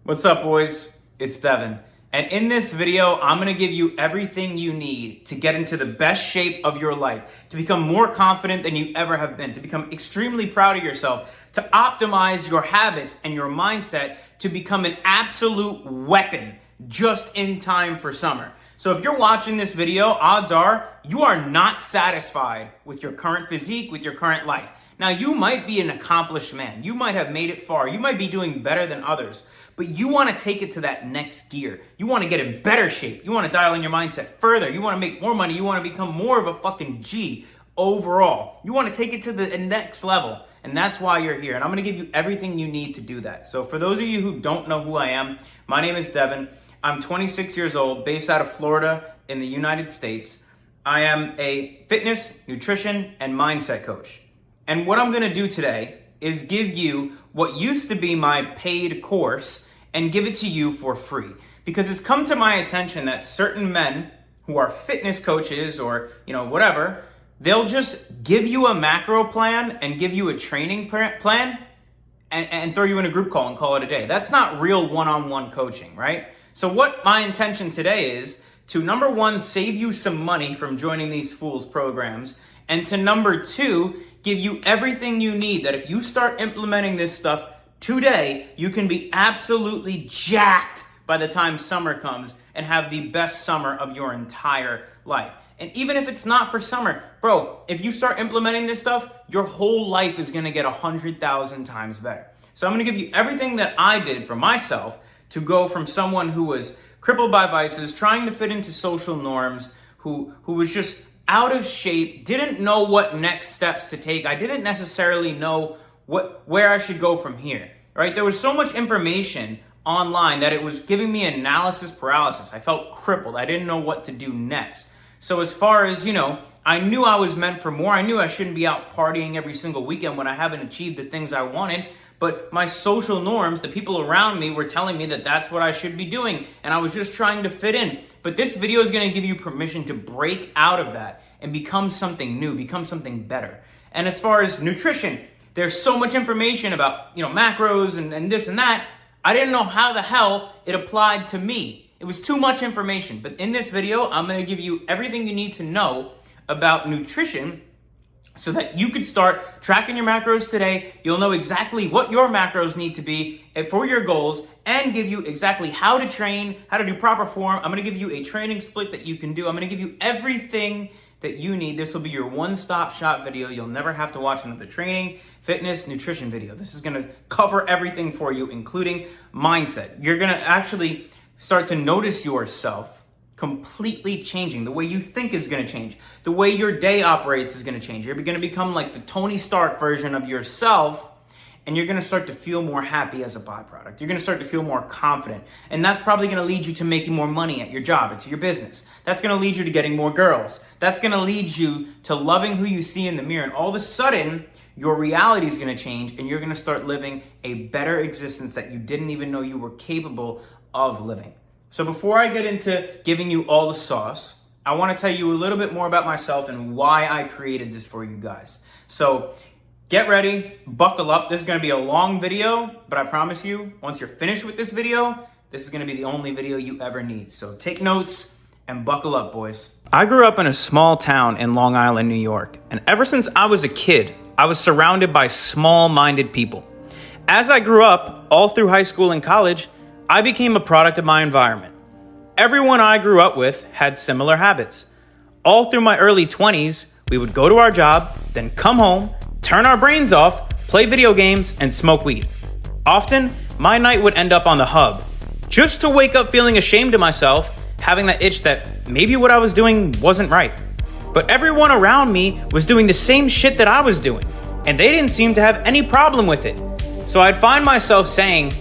What's up, boys? It's Devin. And in this video, I'm gonna give you everything you need to get into the best shape of your life, to become more confident than you ever have been, to become extremely proud of yourself, to optimize your habits and your mindset to become an absolute weapon just in time for summer. So if you're watching this video, odds are you are not satisfied with your current physique, with your current life. Now, you might be an accomplished man. You might have made it far. You might be doing better than others, but you want to take it to that next gear. You want to get in better shape. You want to dial in your mindset further. You want to make more money. You want to become more of a fucking G overall. You want to take it to the next level, and that's why you're here. And I'm going to give you everything you need to do that. So for those of you who don't know who I am, my name is Devin. I'm 26 years old, based out of Florida in the United States. I am a fitness, nutrition, and mindset coach. And what I'm gonna do today is give you what used to be my paid course and give it to you for free. Because it's come to my attention that certain men who are fitness coaches or, whatever, they'll just give you a macro plan and give you a training plan and throw you in a group call and call it a day. That's not real one-on-one coaching, right? So what my intention today is to, number one, save you some money from joining these fools programs, and to number two, give you everything you need that if you start implementing this stuff today, you can be absolutely jacked by the time summer comes and have the best summer of your entire life. And even if it's not for summer, bro, if you start implementing this stuff, your whole life is gonna get 100,000 times better. So I'm gonna give you everything that I did for myself to go from someone who was crippled by vices, trying to fit into social norms, who was just out of shape, didn't know what next steps to take. I didn't necessarily know where I should go from here, right? There was so much information online that it was giving me analysis paralysis. I felt crippled. I didn't know what to do next. So as far as, I knew I was meant for more. I knew I shouldn't be out partying every single weekend when I haven't achieved the things I wanted. But my social norms, the people around me were telling me that that's what I should be doing. And I was just trying to fit in. But this video is going to give you permission to break out of that and become something new, become something better. And as far as nutrition, there's so much information about, macros and this and that. I didn't know how the hell it applied to me. It was too much information. But in this video, I'm going to give you everything you need to know about nutrition so that you could start tracking your macros today. You'll know exactly what your macros need to be for your goals and give you exactly how to train, how to do proper form. I'm gonna give you a training split that you can do. I'm gonna give you everything that you need. This will be your one-stop shop video. You'll never have to watch another training, fitness, nutrition video. This is gonna cover everything for you, including mindset. You're gonna actually start to notice yourself completely changing. The way you think is going to change. The way your day operates is going to change. You're going to become like the Tony Stark version of yourself, and you're going to start to feel more happy as a byproduct. You're going to start to feel more confident, and that's probably going to lead you to making more money at your job, to your business. That's going to lead you to getting more girls. That's going to lead you to loving who you see in the mirror, and all of a sudden, your reality is going to change, and you're going to start living a better existence that you didn't even know you were capable of living. So before I get into giving you all the sauce, I want to tell you a little bit more about myself and why I created this for you guys. So get ready, buckle up. This is going to be a long video, but I promise you, once you're finished with this video, this is going to be the only video you ever need. So take notes and buckle up, boys. I grew up in a small town in Long Island, New York, and ever since I was a kid, I was surrounded by small-minded people. As I grew up, all through high school and college, I became a product of my environment. Everyone I grew up with had similar habits. All through my early 20s, we would go to our job, then come home, turn our brains off, play video games, and smoke weed. Often, my night would end up on the hub, just to wake up feeling ashamed of myself, having that itch that maybe what I was doing wasn't right. But everyone around me was doing the same shit that I was doing, and they didn't seem to have any problem with it. So I'd find myself saying,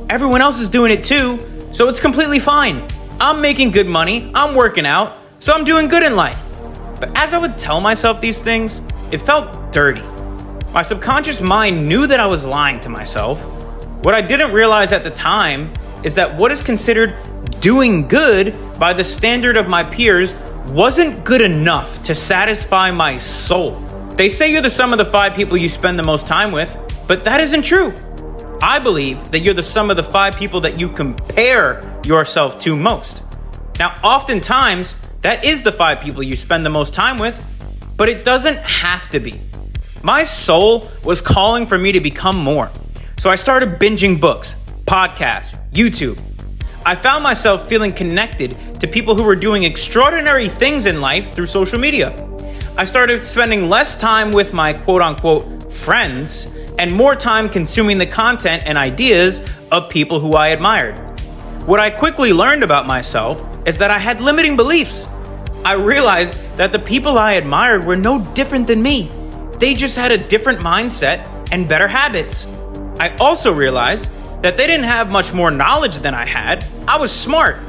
everyone else is doing it too, so it's completely fine. I'm making good money, I'm working out, so I'm doing good in life. But as I would tell myself these things, it felt dirty. My subconscious mind knew that I was lying to myself. What I didn't realize at the time is that what is considered doing good by the standard of my peers wasn't good enough to satisfy my soul. They say you're the sum of the 5 people you spend the most time with, but that isn't true. I believe that you're the sum of the 5 people that you compare yourself to most. Now, oftentimes, that is the 5 people you spend the most time with, but it doesn't have to be. My soul was calling for me to become more. So I started binging books, podcasts, YouTube. I found myself feeling connected to people who were doing extraordinary things in life through social media. I started spending less time with my quote-unquote friends and more time consuming the content and ideas of people who I admired. What I quickly learned about myself is that I had limiting beliefs. I realized that the people I admired were no different than me. They just had a different mindset and better habits. I also realized that they didn't have much more knowledge than I had. I was smart,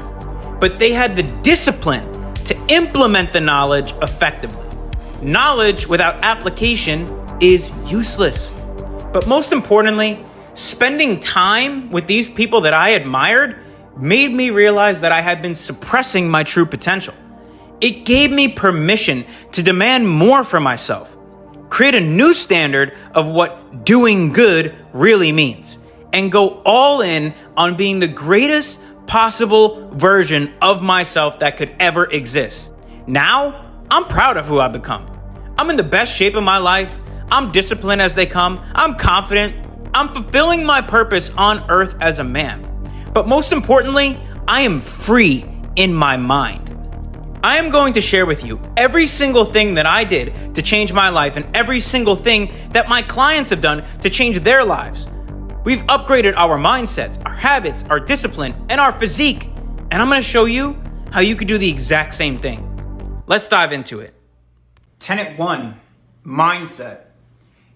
but they had the discipline to implement the knowledge effectively. Knowledge without application is useless. But most importantly, spending time with these people that I admired made me realize that I had been suppressing my true potential. It gave me permission to demand more for myself, create a new standard of what doing good really means, and go all in on being the greatest possible version of myself that could ever exist. Now, I'm proud of who I've become. I'm in the best shape of my life. I'm disciplined as they come. I'm confident. I'm fulfilling my purpose on earth as a man. But most importantly, I am free in my mind. I am going to share with you every single thing that I did to change my life and every single thing that my clients have done to change their lives. We've upgraded our mindsets, our habits, our discipline, and our physique. And I'm going to show you how you could do the exact same thing. Let's dive into it. Tenet 1, mindset.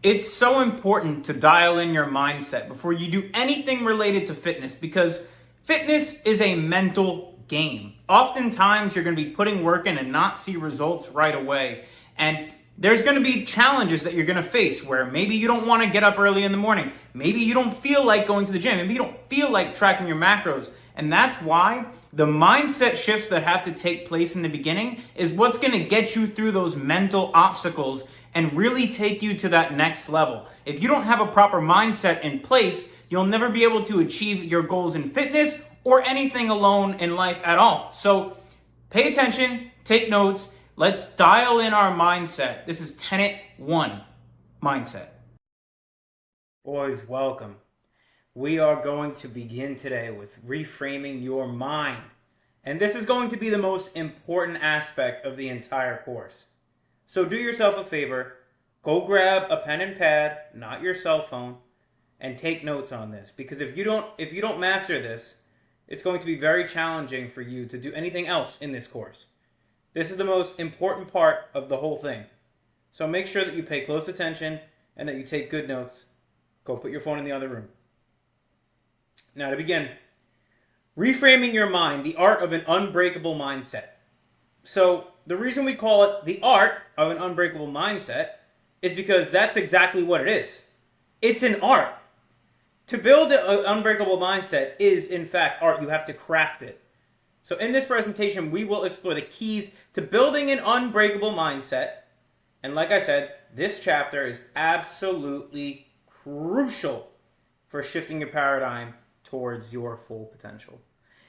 It's so important to dial in your mindset before you do anything related to fitness, because fitness is a mental game. Oftentimes, you're going to be putting work in and not see results right away. And there's going to be challenges that you're going to face where maybe you don't want to get up early in the morning. Maybe you don't feel like going to the gym. Maybe you don't feel like tracking your macros. And that's why the mindset shifts that have to take place in the beginning is what's going to get you through those mental obstacles and really take you to that next level. If you don't have a proper mindset in place, you'll never be able to achieve your goals in fitness or anything alone in life at all. So pay attention, take notes. Let's dial in our mindset. This is Tenet 1, mindset. Boys, welcome. We are going to begin today with reframing your mind. And this is going to be the most important aspect of the entire course. So do yourself a favor, go grab a pen and pad, not your cell phone, and take notes on this. Because if you don't master this, it's going to be very challenging for you to do anything else in this course. This is the most important part of the whole thing. So make sure that you pay close attention and that you take good notes. Go put your phone in the other room. Now to begin, reframing your mind, the art of an unbreakable mindset. So the reason we call it the art of an unbreakable mindset is because that's exactly what it is. It's an art. To build an unbreakable mindset is, in fact, art. You have to craft it. So in this presentation, we will explore the keys to building an unbreakable mindset. And like I said, this chapter is absolutely crucial for shifting your paradigm towards your full potential.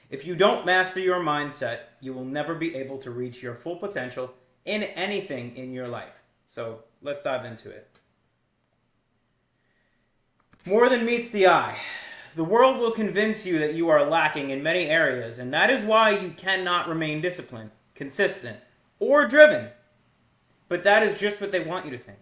If you don't master your mindset, you will never be able to reach your full potential in anything in your life. So let's dive into it. More than meets the eye. The world will convince you that you are lacking in many areas, and that is why you cannot remain disciplined, consistent, or driven. But that is just what they want you to think.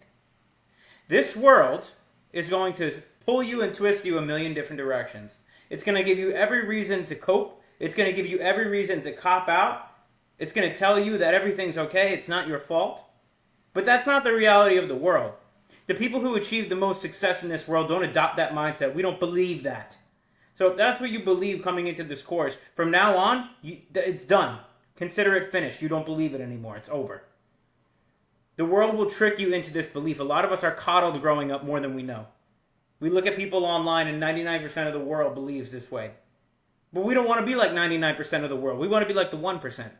This world is going to pull you and twist you a million different directions. It's going to give you every reason to cope. It's going to give you every reason to cop out. It's going to tell you that everything's okay, it's not your fault. But that's not the reality of the world. The people who achieve the most success in this world don't adopt that mindset. We don't believe that. So if that's what you believe coming into this course, from now on, it's done. Consider it finished. You don't believe it anymore. It's over. The world will trick you into this belief. A lot of us are coddled growing up more than we know. We look at people online and 99% of the world believes this way. But we don't want to be like 99% of the world. We want to be like the 1%.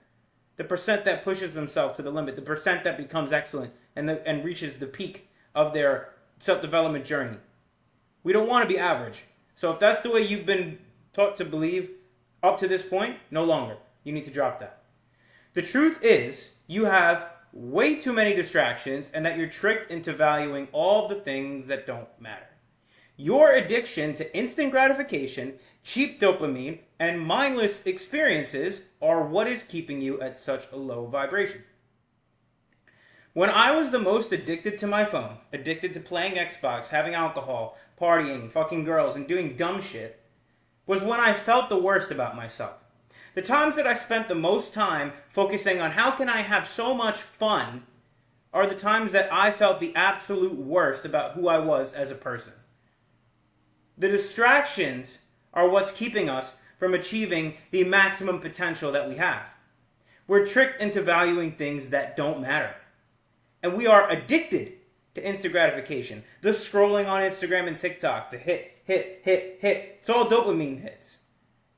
The percent that pushes themselves to the limit. The percent that becomes excellent and reaches the peak of their self-development journey. We don't want to be average. So if that's the way you've been taught to believe up to this point, no longer. You need to drop that. The truth is, you have way too many distractions and that you're tricked into valuing all the things that don't matter. Your addiction to instant gratification, cheap dopamine, and mindless experiences are what is keeping you at such a low vibration. When I was the most addicted to my phone, addicted to playing Xbox, having alcohol, partying, fucking girls, and doing dumb shit, was when I felt the worst about myself. The times that I spent the most time focusing on how can I have so much fun are the times that I felt the absolute worst about who I was as a person. The distractions are what's keeping us from achieving the maximum potential that we have. We're tricked into valuing things that don't matter. And we are addicted to instant gratification. The scrolling on Instagram and TikTok, the hit. It's all dopamine hits.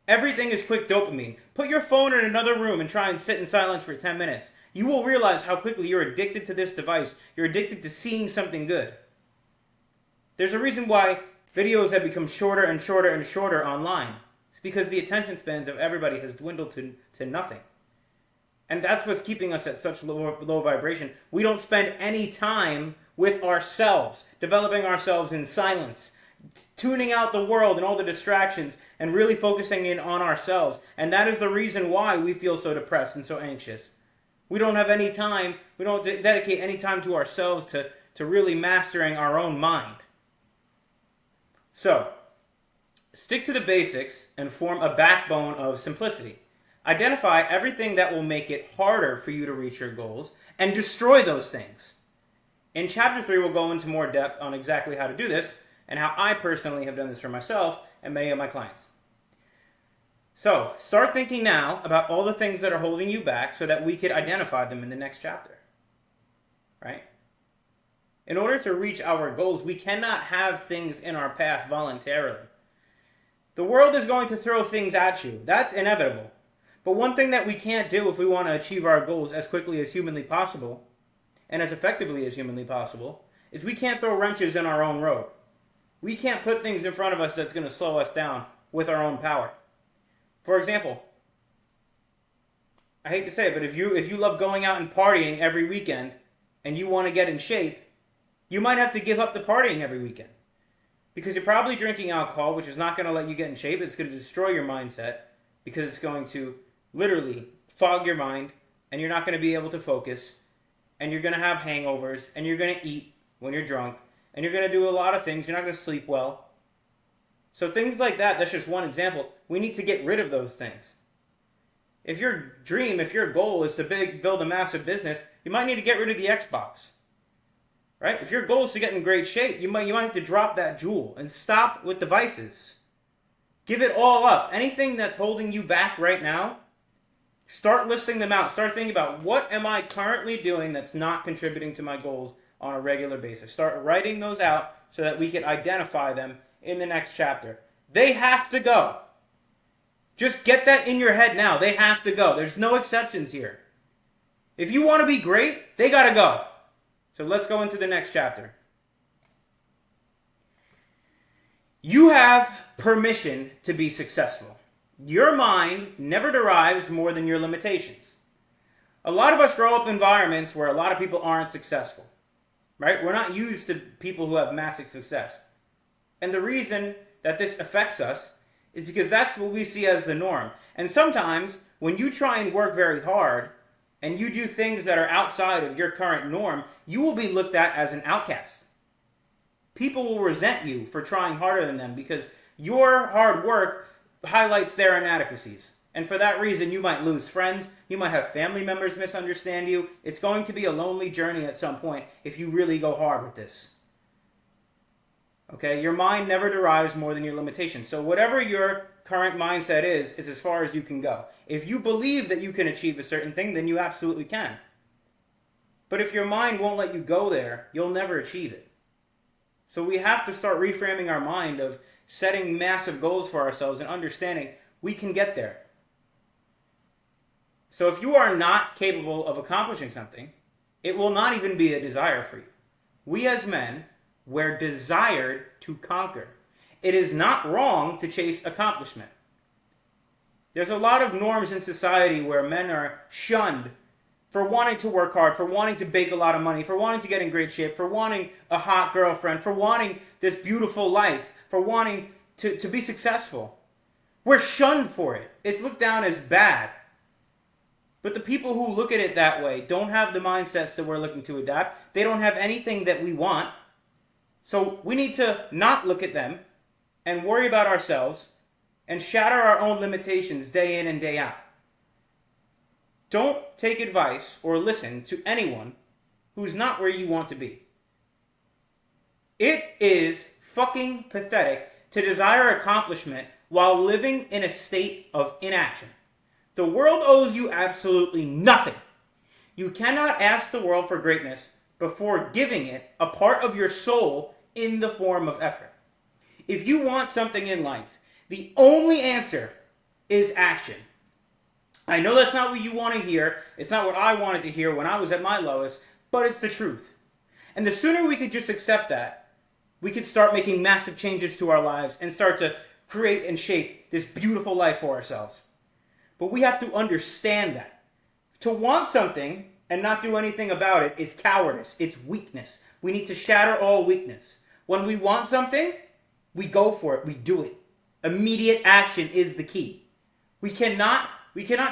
Everything is quick dopamine. Put your phone in another room and try and sit in silence for 10 minutes. You will realize how quickly you're addicted to this device. You're addicted to seeing something good. There's a reason why videos have become shorter and shorter and shorter online. It's because the attention spans of everybody has dwindled to nothing. And that's what's keeping us at such low vibration. We don't spend any time with ourselves, developing ourselves in silence, tuning out the world and all the distractions, and really focusing in on ourselves. And that is the reason why we feel so depressed and so anxious. We don't have any time, we don't dedicate any time to ourselves to really mastering our own mind. So, stick to the basics and form a backbone of simplicity. Identify everything that will make it harder for you to reach your goals and destroy those things. In Chapter 3, we'll go into more depth on exactly how to do this and how I personally have done this for myself and many of my clients. So, start thinking now about all the things that are holding you back so that we could identify them in the next chapter. Right? In order to reach our goals, we cannot have things in our path voluntarily. The world is going to throw things at you. That's inevitable. But one thing that we can't do if we want to achieve our goals as quickly as humanly possible, and as effectively as humanly possible, is we can't throw wrenches in our own road. We can't put things in front of us that's going to slow us down with our own power. For example, I hate to say it, but if you love going out and partying every weekend and you want to get in shape, you might have to give up the partying every weekend. Because you're probably drinking alcohol, which is not going to let you get in shape. It's going to destroy your mindset because it's going to literally fog your mind and you're not going to be able to focus and you're going to have hangovers and you're going to eat when you're drunk and you're going to do a lot of things. You're not going to sleep well. So things like that, that's just one example. We need to get rid of those things. If your dream, if your goal is to build a massive business, you might need to get rid of the Xbox. Right? If your goal is to get in great shape, you might have to drop that jewel and stop with devices. Give it all up. Anything that's holding you back right now, start listing them out. Start thinking about what am I currently doing that's not contributing to my goals on a regular basis. Start writing those out so that we can identify them in the next chapter. They have to go. Just get that in your head now. They have to go. There's no exceptions here. If you want to be great, they got to go. So let's go into the next chapter. You have permission to be successful. Your mind never derives more than your limitations. A lot of us grow up in environments where a lot of people aren't successful. Right? We're not used to people who have massive success. And the reason that this affects us is because that's what we see as the norm. And sometimes when you try and work very hard and you do things that are outside of your current norm, you will be looked at as an outcast. People will resent you for trying harder than them because your hard work highlights their inadequacies. And for that reason, you might lose friends. You might have family members misunderstand you. It's going to be a lonely journey at some point if you really go hard with this. Okay? Your mind never derives more than your limitations. So whatever your current mindset is as far as you can go. If you believe that you can achieve a certain thing, then you absolutely can. But if your mind won't let you go there, you'll never achieve it. So we have to start reframing our mind of setting massive goals for ourselves and understanding we can get there. So if you are not capable of accomplishing something, it will not even be a desire for you. We as men were desired to conquer. It is not wrong to chase accomplishment. There's a lot of norms in society where men are shunned for wanting to work hard, for wanting to bake a lot of money, for wanting to get in great shape, for wanting a hot girlfriend, for wanting this beautiful life, for wanting to be successful. We're shunned for it. It's looked down as bad. But the people who look at it that way don't have the mindsets that we're looking to adapt. They don't have anything that we want. So we need to not look at them and worry about ourselves and shatter our own limitations day in and day out. Don't take advice or listen to anyone who's not where you want to be. It is fucking pathetic to desire accomplishment while living in a state of inaction. The world owes you absolutely nothing. You cannot ask the world for greatness before giving it a part of your soul in the form of effort. If you want something in life, the only answer is action. I know that's not what you want to hear. It's not what I wanted to hear when I was at my lowest, but it's the truth. And the sooner we could just accept that, we could start making massive changes to our lives and start to create and shape this beautiful life for ourselves. But we have to understand that. To want something and not do anything about it is cowardice. It's weakness. We need to shatter all weakness. When we want something, we go for it. We do it. Immediate action is the key. We cannot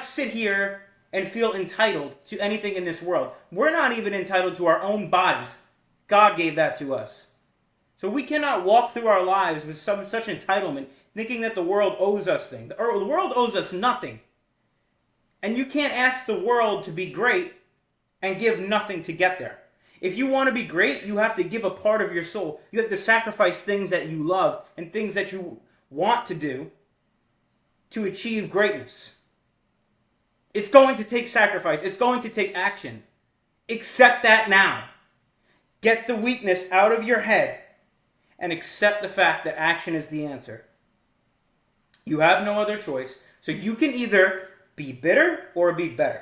sit here and feel entitled to anything in this world. We're not even entitled to our own bodies. God gave that to us. So we cannot walk through our lives with such entitlement, thinking that the world owes us things. The world owes us nothing. And you can't ask the world to be great and give nothing to get there. If you want to be great, you have to give a part of your soul. You have to sacrifice things that you love and things that you want to do to achieve greatness. It's going to take sacrifice. It's going to take action. Accept that now. Get the weakness out of your head and accept the fact that action is the answer. You have no other choice. So you can either be bitter or be better.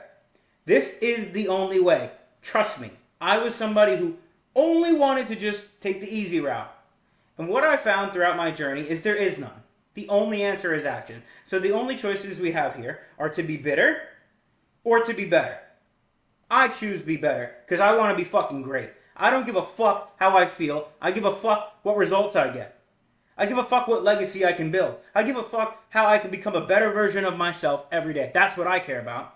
This is the only way. Trust me. I was somebody who only wanted to just take the easy route. And what I found throughout my journey is there is none. The only answer is action. So the only choices we have here are to be bitter or to be better. I choose be better because I want to be fucking great. I don't give a fuck how I feel. I give a fuck what results I get. I give a fuck what legacy I can build. I give a fuck how I can become a better version of myself every day. That's what I care about.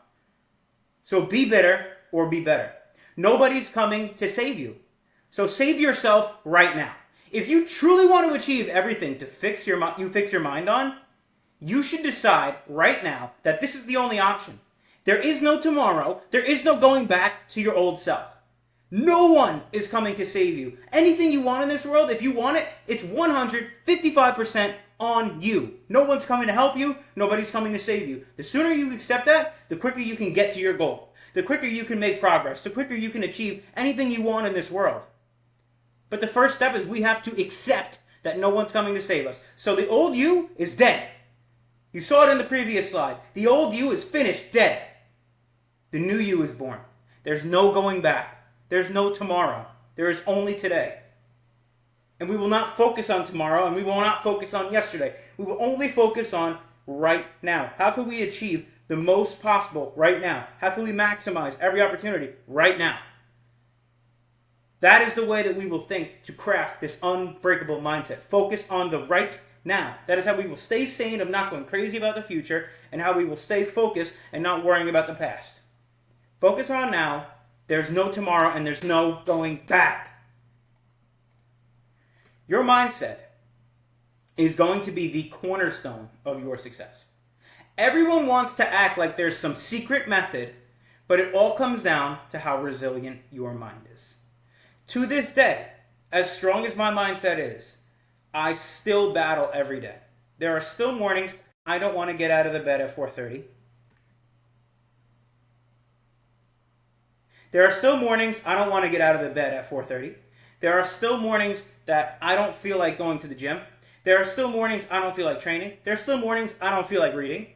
So be bitter or be better. Nobody's coming to save you. So save yourself right now. If you truly want to achieve everything to fix your mind on, you should decide right now that this is the only option. There is no tomorrow. There is no going back to your old self. No one is coming to save you. Anything you want in this world, if you want it, it's 155% on you. No one's coming to help you. Nobody's coming to save you. The sooner you accept that, the quicker you can get to your goal. The quicker you can make progress. The quicker you can achieve anything you want in this world. But the first step is we have to accept that no one's coming to save us. So the old you is dead. You saw it in the previous slide. The old you is finished, dead. The new you is born. There's no going back. There's no tomorrow. There is only today. And we will not focus on tomorrow, and we will not focus on yesterday. We will only focus on right now. How can we achieve the most possible right now? How can we maximize every opportunity right now? That is the way that we will think to craft this unbreakable mindset. Focus on the right now. That is how we will stay sane of not going crazy about the future, and how we will stay focused and not worrying about the past. Focus on now. There's no tomorrow, and there's no going back. Your mindset is going to be the cornerstone of your success. Everyone wants to act like there's some secret method, but it all comes down to how resilient your mind is. To this day, as strong as my mindset is, I still battle every day. There are still mornings I don't want to get out of the bed at 4:30. There are still mornings I don't want to get out of the bed at 4:30. There are still mornings that I don't feel like going to the gym. There are still mornings I don't feel like training. There are still mornings I don't feel like reading.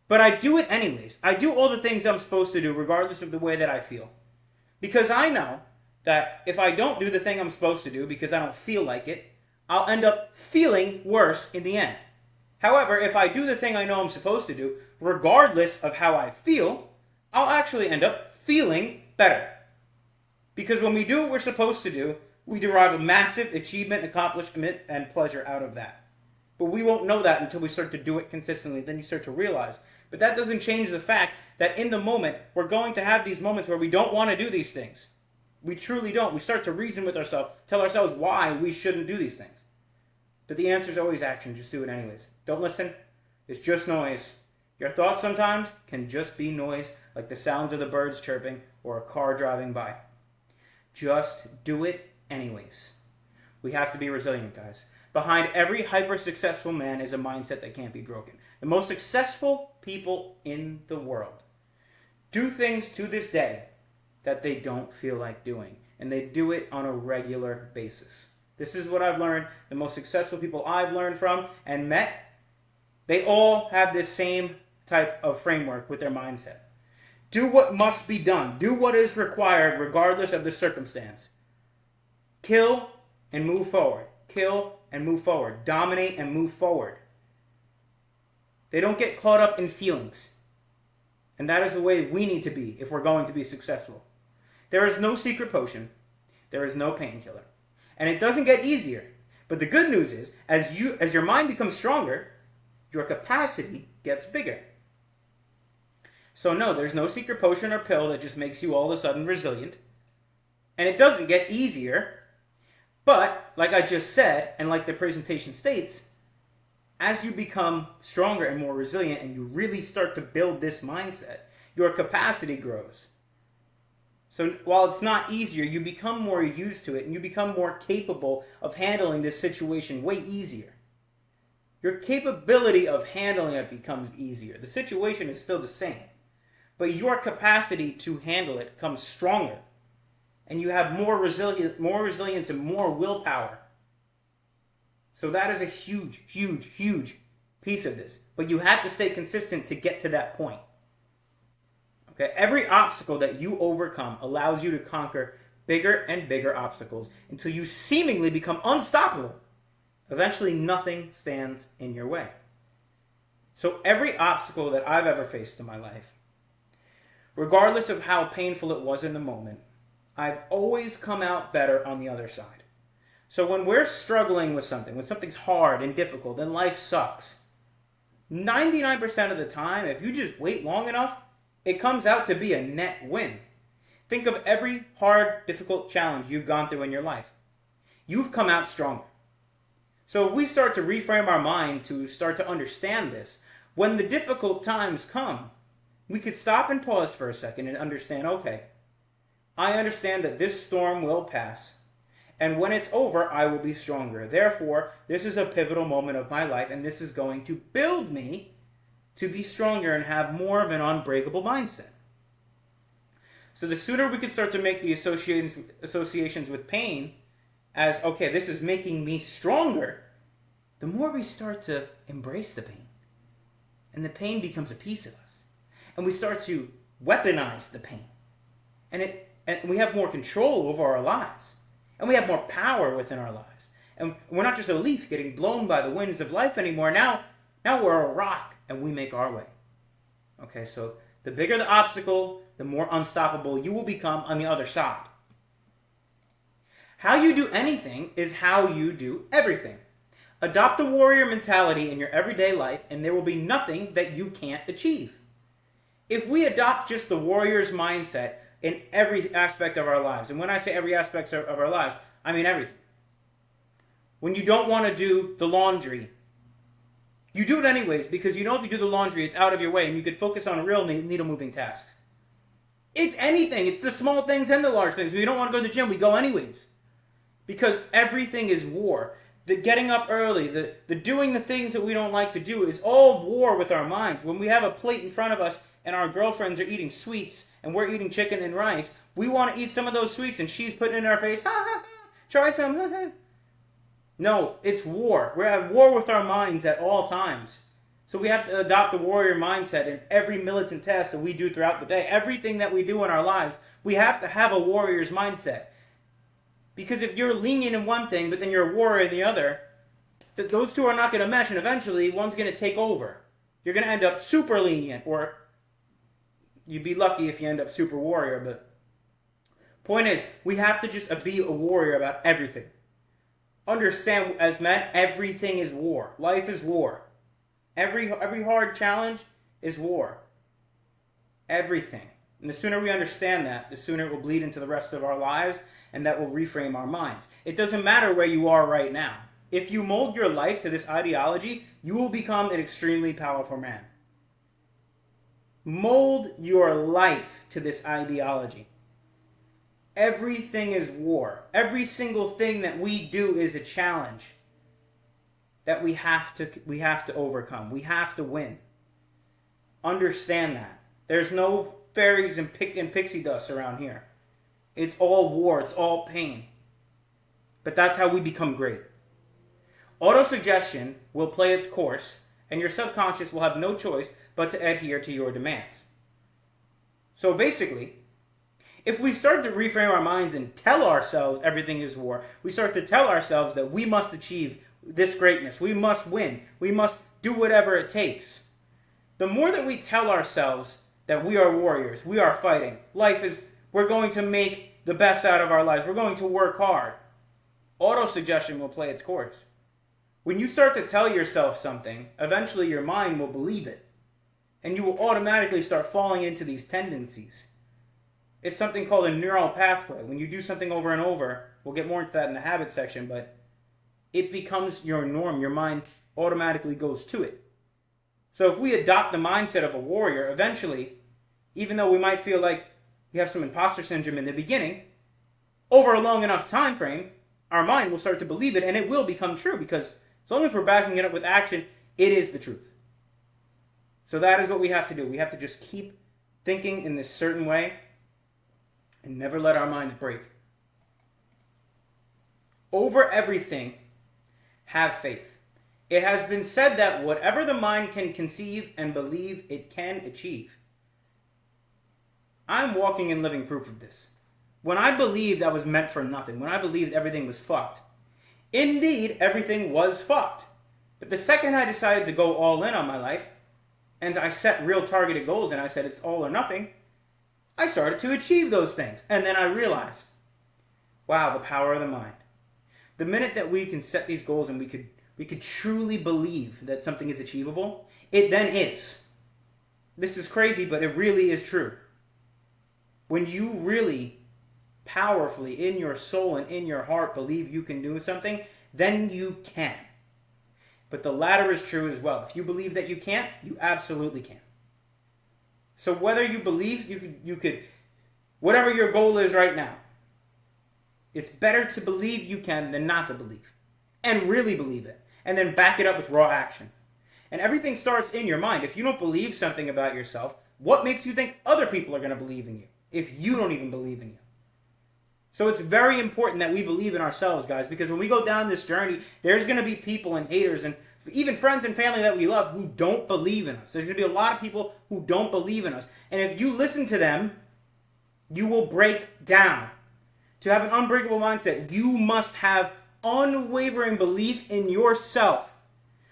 But I do it anyways. I do all the things I'm supposed to do regardless of the way that I feel. Because I know that if I don't do the thing I'm supposed to do because I don't feel like it, I'll end up feeling worse in the end. However, if I do the thing I know I'm supposed to do, regardless of how I feel, I'll actually end up feeling better. Because when we do what we're supposed to do, we derive a massive achievement, accomplishment, and pleasure out of that. But we won't know that until we start to do it consistently. Then you start to realize. But that doesn't change the fact that in the moment, we're going to have these moments where we don't want to do these things. We truly don't. We start to reason with ourselves, tell ourselves why we shouldn't do these things. But the answer is always action. Just do it anyways. Don't listen. It's just noise. Your thoughts sometimes can just be noise, like the sounds of the birds chirping or a car driving by. Just do it anyways. We have to be resilient, guys. Behind every hyper-successful man is a mindset that can't be broken. The most successful people in the world do things to this day that they don't feel like doing. And they do it on a regular basis. This is what I've learned. The most successful people I've learned from and met, they all have this same type of framework with their mindset. Do what must be done. Do what is required regardless of the circumstance. Kill and move forward. Kill and move forward. Dominate and move forward. They don't get caught up in feelings. And that is the way we need to be if we're going to be successful. There is no secret potion. There is no painkiller. And it doesn't get easier. But the good news is, as your mind becomes stronger, your capacity gets bigger. So no, there's no secret potion or pill that just makes you all of a sudden resilient. And it doesn't get easier. But, like I just said, and like the presentation states, as you become stronger and more resilient and you really start to build this mindset, your capacity grows. So while it's not easier, you become more used to it and you become more capable of handling this situation way easier. Your capability of handling it becomes easier. The situation is still the same. But your capacity to handle it comes stronger. And you have more resilience and more willpower. So that is a huge, huge, huge piece of this. But you have to stay consistent to get to that point. Okay? Every obstacle that you overcome allows you to conquer bigger and bigger obstacles until you seemingly become unstoppable. Eventually, nothing stands in your way. So every obstacle that I've ever faced in my life, regardless of how painful it was in the moment, I've always come out better on the other side. So when we're struggling with something, when something's hard and difficult and life sucks, 99% of the time, if you just wait long enough, it comes out to be a net win. Think of every hard, difficult challenge you've gone through in your life. You've come out stronger. So if we start to reframe our mind to start to understand this, when the difficult times come, we could stop and pause for a second and understand, okay, I understand that this storm will pass, and when it's over, I will be stronger. Therefore, this is a pivotal moment of my life, and this is going to build me to be stronger and have more of an unbreakable mindset. So the sooner we can start to make the associations with pain as, okay, this is making me stronger, the more we start to embrace the pain. And the pain becomes a piece of us. And we start to weaponize the pain. And we have more control over our lives. And we have more power within our lives. And we're not just a leaf getting blown by the winds of life anymore. Now we're a rock and we make our way. Okay, so the bigger the obstacle, the more unstoppable you will become on the other side. How you do anything is how you do everything. Adopt the warrior mentality in your everyday life and there will be nothing that you can't achieve. If we adopt just the warrior's mindset in every aspect of our lives, and when I say every aspect of our lives, I mean everything. When you don't want to do the laundry, you do it anyways because you know if you do the laundry, it's out of your way and you could focus on real needle-moving tasks. It's anything. It's the small things and the large things. When we don't want to go to the gym, we go anyways. Because everything is war. The getting up early, the doing the things that we don't like to do is all war with our minds. When we have a plate in front of us and our girlfriends are eating sweets and we're eating chicken and rice, we want to eat some of those sweets and she's putting in our face, ha ha ha, try some, ha ha. No, it's war. We're at war with our minds at all times. So we have to adopt a warrior mindset in every militant task that we do throughout the day. Everything that we do in our lives, we have to have a warrior's mindset. Because if you're lenient in one thing, but then you're a warrior in the other, those two are not going to mesh, and eventually one's going to take over. You're going to end up super lenient, or you'd be lucky if you end up super warrior, but point is, we have to just be a warrior about everything. Understand, as men, everything is war. Life is war. Every hard challenge is war. Everything. And the sooner we understand that, the sooner it will bleed into the rest of our lives, and that will reframe our minds. It doesn't matter where you are right now. If you mold your life to this ideology, you will become an extremely powerful man. Mold your life to this ideology. Everything is war. Every single thing that we do is a challenge that we have to overcome. We have to win. Understand that. There's no fairies and pixie dust around here. It's all war. It's all pain. But that's how we become great. Autosuggestion will play its course, and your subconscious will have no choice but to adhere to your demands. So basically, if we start to reframe our minds and tell ourselves everything is war, we start to tell ourselves that we must achieve this greatness, we must win, we must do whatever it takes. The more that we tell ourselves that we are warriors, we are fighting, we're going to make the best out of our lives, we're going to work hard, autosuggestion will play its course. When you start to tell yourself something, eventually your mind will believe it. And you will automatically start falling into these tendencies. It's something called a neural pathway. When you do something over and over, we'll get more into that in the habit section, but it becomes your norm. Your mind automatically goes to it. So if we adopt the mindset of a warrior, eventually, even though we might feel like we have some imposter syndrome in the beginning, over a long enough time frame, our mind will start to believe it, and it will become true, because as long as we're backing it up with action, it is the truth. So that is what we have to do. We have to just keep thinking in this certain way and never let our minds break. Over everything, have faith. It has been said that whatever the mind can conceive and believe, it can achieve. I'm walking and living proof of this. When I believed I was meant for nothing, when I believed everything was fucked, indeed, everything was fucked. But the second I decided to go all in on my life, and I set real targeted goals, and I said it's all or nothing, I started to achieve those things. And then I realized, wow, the power of the mind. The minute that we can set these goals and we could truly believe that something is achievable, it then is. This is crazy, but it really is true. When you really powerfully in your soul and in your heart believe you can do something, then you can. But the latter is true as well. If you believe that you can't, you absolutely can. So whether you believe you could, whatever your goal is right now, it's better to believe you can than not to believe. And really believe it. And then back it up with raw action. And everything starts in your mind. If you don't believe something about yourself, what makes you think other people are going to believe in you if you don't even believe in you? So it's very important that we believe in ourselves, guys, because when we go down this journey, there's going to be people and haters and even friends and family that we love who don't believe in us. There's going to be a lot of people who don't believe in us. And if you listen to them, you will break down. To have an unbreakable mindset, you must have unwavering belief in yourself.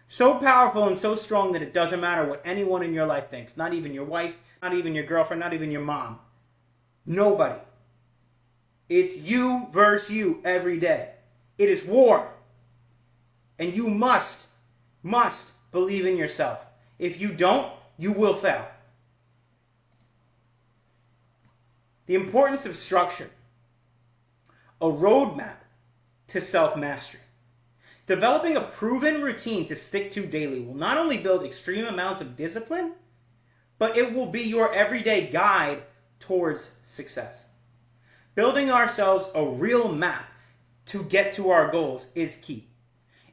So powerful and so strong that it doesn't matter what anyone in your life thinks. Not even your wife, not even your girlfriend, not even your mom. Nobody. It's you versus you every day. It is war. And you must believe in yourself. If you don't, you will fail. The importance of structure. A roadmap to self-mastery. Developing a proven routine to stick to daily will not only build extreme amounts of discipline, but it will be your everyday guide towards success. Building ourselves a real map to get to our goals is key.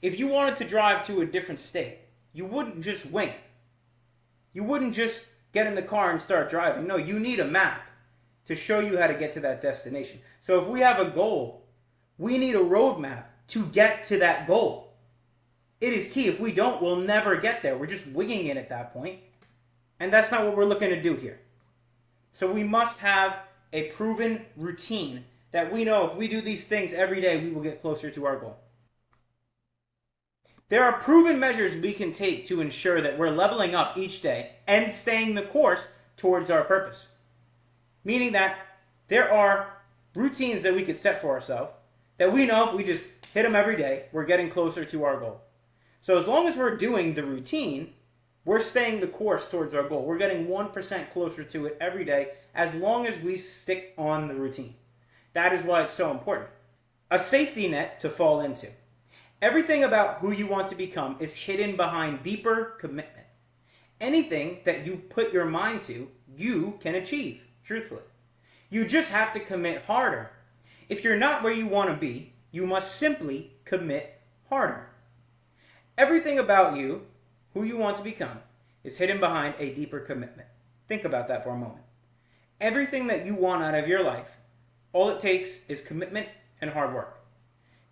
If you wanted to drive to a different state, you wouldn't just wing it. You wouldn't just get in the car and start driving. No, you need a map to show you how to get to that destination. So if we have a goal, we need a roadmap to get to that goal. It is key. If we don't, we'll never get there. We're just winging it at that point. And that's not what we're looking to do here. So we must have a proven routine that we know if we do these things every day, we will get closer to our goal. There are proven measures we can take to ensure that we're leveling up each day and staying the course towards our purpose. Meaning that there are routines that we could set for ourselves that we know if we just hit them every day, we're getting closer to our goal. So as long as we're doing the routine, we're staying the course towards our goal. We're getting 1% closer to it every day as long as we stick on the routine. That is why it's so important. A safety net to fall into. Everything about who you want to become is hidden behind deeper commitment. Anything that you put your mind to, you can achieve, truthfully. You just have to commit harder. If you're not where you want to be, you must simply commit harder. Everything about you, who you want to become, is hidden behind a deeper commitment. Think about that for a moment. Everything that you want out of your life, all it takes is commitment and hard work.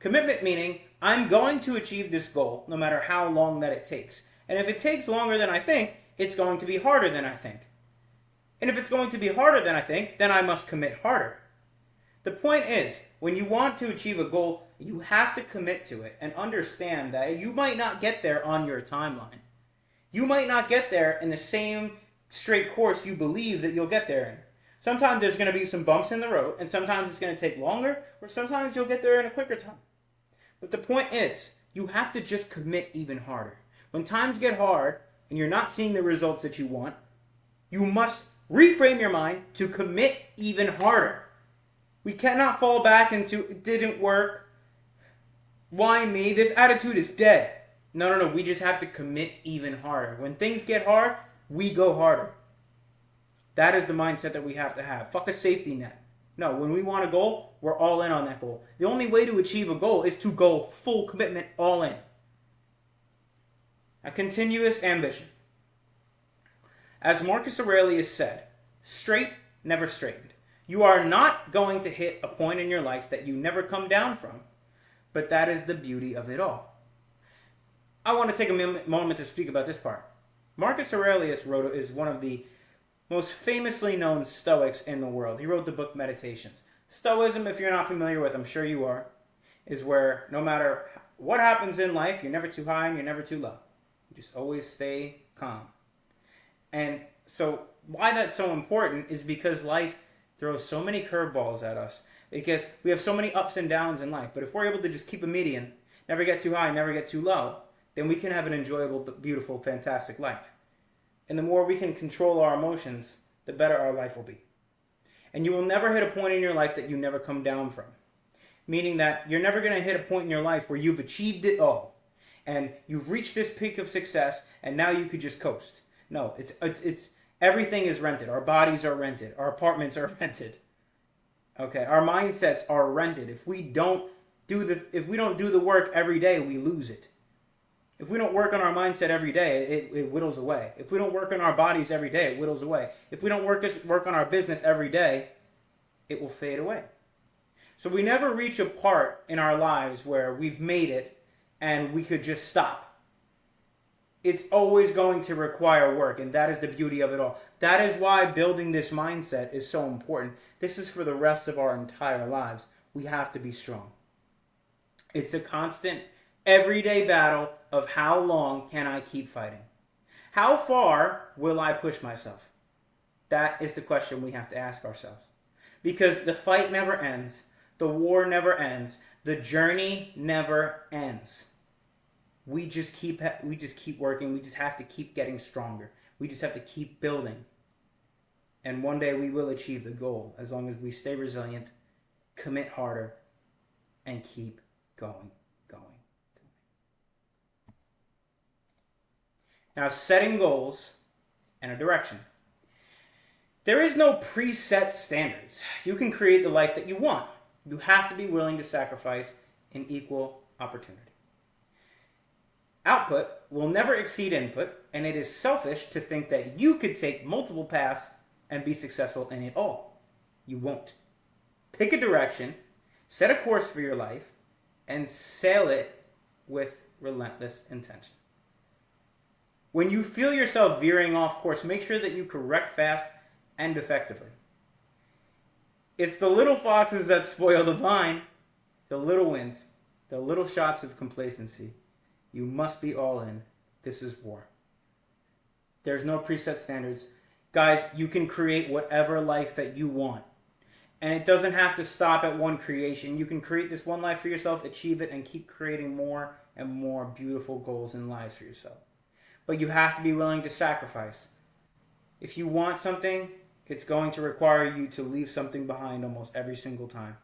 Commitment meaning, I'm going to achieve this goal no matter how long that it takes. And if it takes longer than I think, it's going to be harder than I think. And if it's going to be harder than I think, then I must commit harder. The point is, when you want to achieve a goal, you have to commit to it and understand that you might not get there on your timeline. You might not get there in the same straight course you believe that you'll get there in. Sometimes there's going to be some bumps in the road, and sometimes it's going to take longer, or sometimes you'll get there in a quicker time. But the point is, you have to just commit even harder. When times get hard, and you're not seeing the results that you want, you must reframe your mind to commit even harder. We cannot fall back into, it didn't work, why me, this attitude is dead. No, we just have to commit even harder. When things get hard, we go harder. That is the mindset that we have to have. Fuck a safety net. No, when we want a goal, we're all in on that goal. The only way to achieve a goal is to go full commitment, all in. A continuous ambition. As Marcus Aurelius said, straight, never straightened. You are not going to hit a point in your life that you never come down from, but that is the beauty of it all. I want to take a moment to speak about this part. Marcus Aurelius is one of the most famously known Stoics in the world. He wrote the book Meditations. Stoicism, if you're not familiar with, I'm sure you are, is where no matter what happens in life, you're never too high and you're never too low. You just always stay calm. And so why that's so important is because life throws so many curveballs at us. Because we have so many ups and downs in life. But if we're able to just keep a median, never get too high, never get too low, then we can have an enjoyable, beautiful, fantastic life. And the more we can control our emotions, the better our life will be. And you will never hit a point in your life that you never come down from. Meaning that you're never going to hit a point in your life where you've achieved it all. And you've reached this peak of success, and now you could just coast. No, it's everything is rented. Our bodies are rented. Our apartments are rented. Okay, our mindsets are rented. If we don't do the work every day, we lose it. If we don't work on our mindset every day, it whittles away. If we don't work on our bodies every day, it whittles away. If we don't work on our business every day, it will fade away. So we never reach a part in our lives where we've made it and we could just stop. It's always going to require work, and that is the beauty of it all. That is why building this mindset is so important. This is for the rest of our entire lives. We have to be strong. It's a constant, everyday battle of how long can I keep fighting? How far will I push myself? That is the question we have to ask ourselves. Because the fight never ends. The war never ends. The journey never ends. We just keep working. We just have to keep getting stronger. We just have to keep building. And one day we will achieve the goal as long as we stay resilient, commit harder, and keep going. Now, setting goals and a direction. There is no preset standards. You can create the life that you want. You have to be willing to sacrifice in equal opportunity. Output will never exceed input, and it is selfish to think that you could take multiple paths and be successful in it all. You won't. Pick a direction, set a course for your life, and sail it with relentless intention. When you feel yourself veering off course, make sure that you correct fast and effectively. It's the little foxes that spoil the vine, the little wins, the little shots of complacency. You must be all in. This is war. There's no preset standards. Guys, you can create whatever life that you want. And it doesn't have to stop at one creation. You can create this one life for yourself, achieve it, and keep creating more and more beautiful goals and lives for yourself. But you have to be willing to sacrifice. If you want something, it's going to require you to leave something behind almost every single time.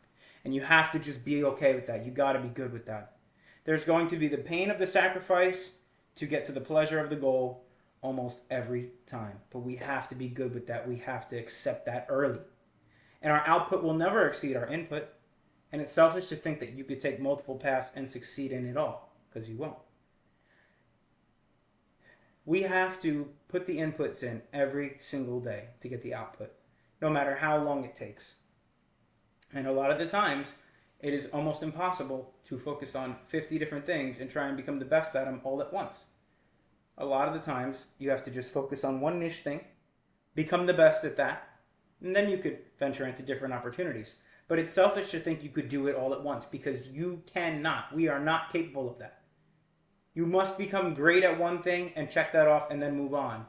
And you have to just be okay with that. You got to be good with that. There's going to be the pain of the sacrifice to get to the pleasure of the goal almost every time. But we have to be good with that. We have to accept that early. And our output will never exceed our input. And it's selfish to think that you could take multiple paths and succeed in it all, because you won't. We have to put the inputs in every single day to get the output, no matter how long it takes. And a lot of the times, it is almost impossible to focus on 50 different things and try and become the best at them all at once. A lot of the times, you have to just focus on one niche thing, become the best at that, and then you could venture into different opportunities. But it's selfish to think you could do it all at once, because you cannot. We are not capable of that. You must become great at one thing and check that off and then move on.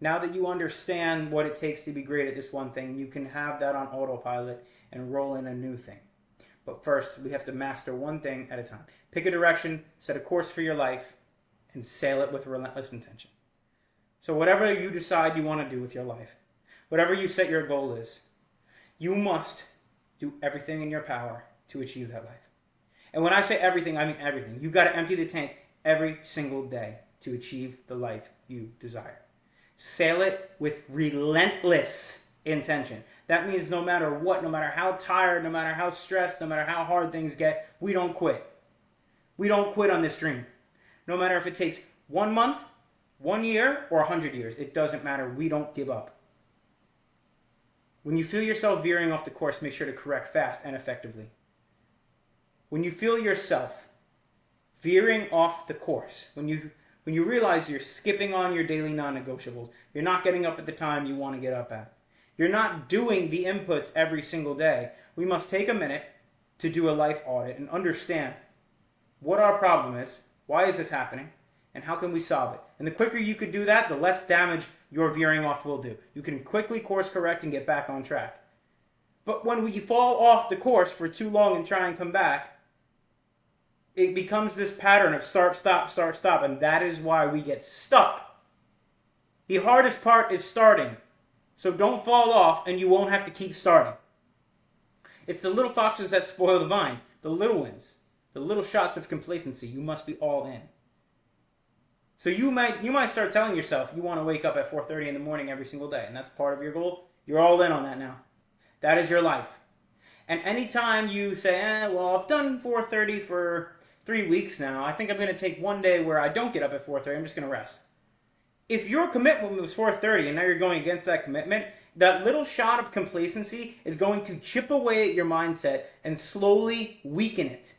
Now that you understand what it takes to be great at this one thing, you can have that on autopilot and roll in a new thing. But first, we have to master one thing at a time. Pick a direction, set a course for your life, and sail it with relentless intention. So whatever you decide you want to do with your life, whatever you set your goal is, you must do everything in your power to achieve that life. And when I say everything, I mean everything. You've got to empty the tank every single day to achieve the life you desire. Sail it with relentless intention. That means no matter what, no matter how tired, no matter how stressed, no matter how hard things get, we don't quit. We don't quit on this dream. No matter if it takes 1 month, 1 year, or 100 years, it doesn't matter. We don't give up. When you feel yourself veering off the course, make sure to correct fast and effectively. When you feel yourself veering off the course, when you realize you're skipping on your daily non-negotiables, you're not getting up at the time you want to get up at, you're not doing the inputs every single day, we must take a minute to do a life audit and understand what our problem is, why is this happening, and how can we solve it. And the quicker you could do that, the less damage your veering off will do. You can quickly course correct and get back on track. But when we fall off the course for too long and try and come back, it becomes this pattern of start, stop, and that is why we get stuck. The hardest part is starting. So don't fall off and you won't have to keep starting. It's the little foxes that spoil the vine, the little wins, the little shots of complacency. You must be all in. So you might start telling yourself you want to wake up at 4:30 in the morning every single day, and that's part of your goal. You're all in on that now. That is your life. And anytime you say, well, I've done 4:30 for 3 weeks now, I think I'm going to take one day where I don't get up at 4:30, I'm just going to rest. If your commitment was 4:30 and now you're going against that commitment, that little shot of complacency is going to chip away at your mindset and slowly weaken it.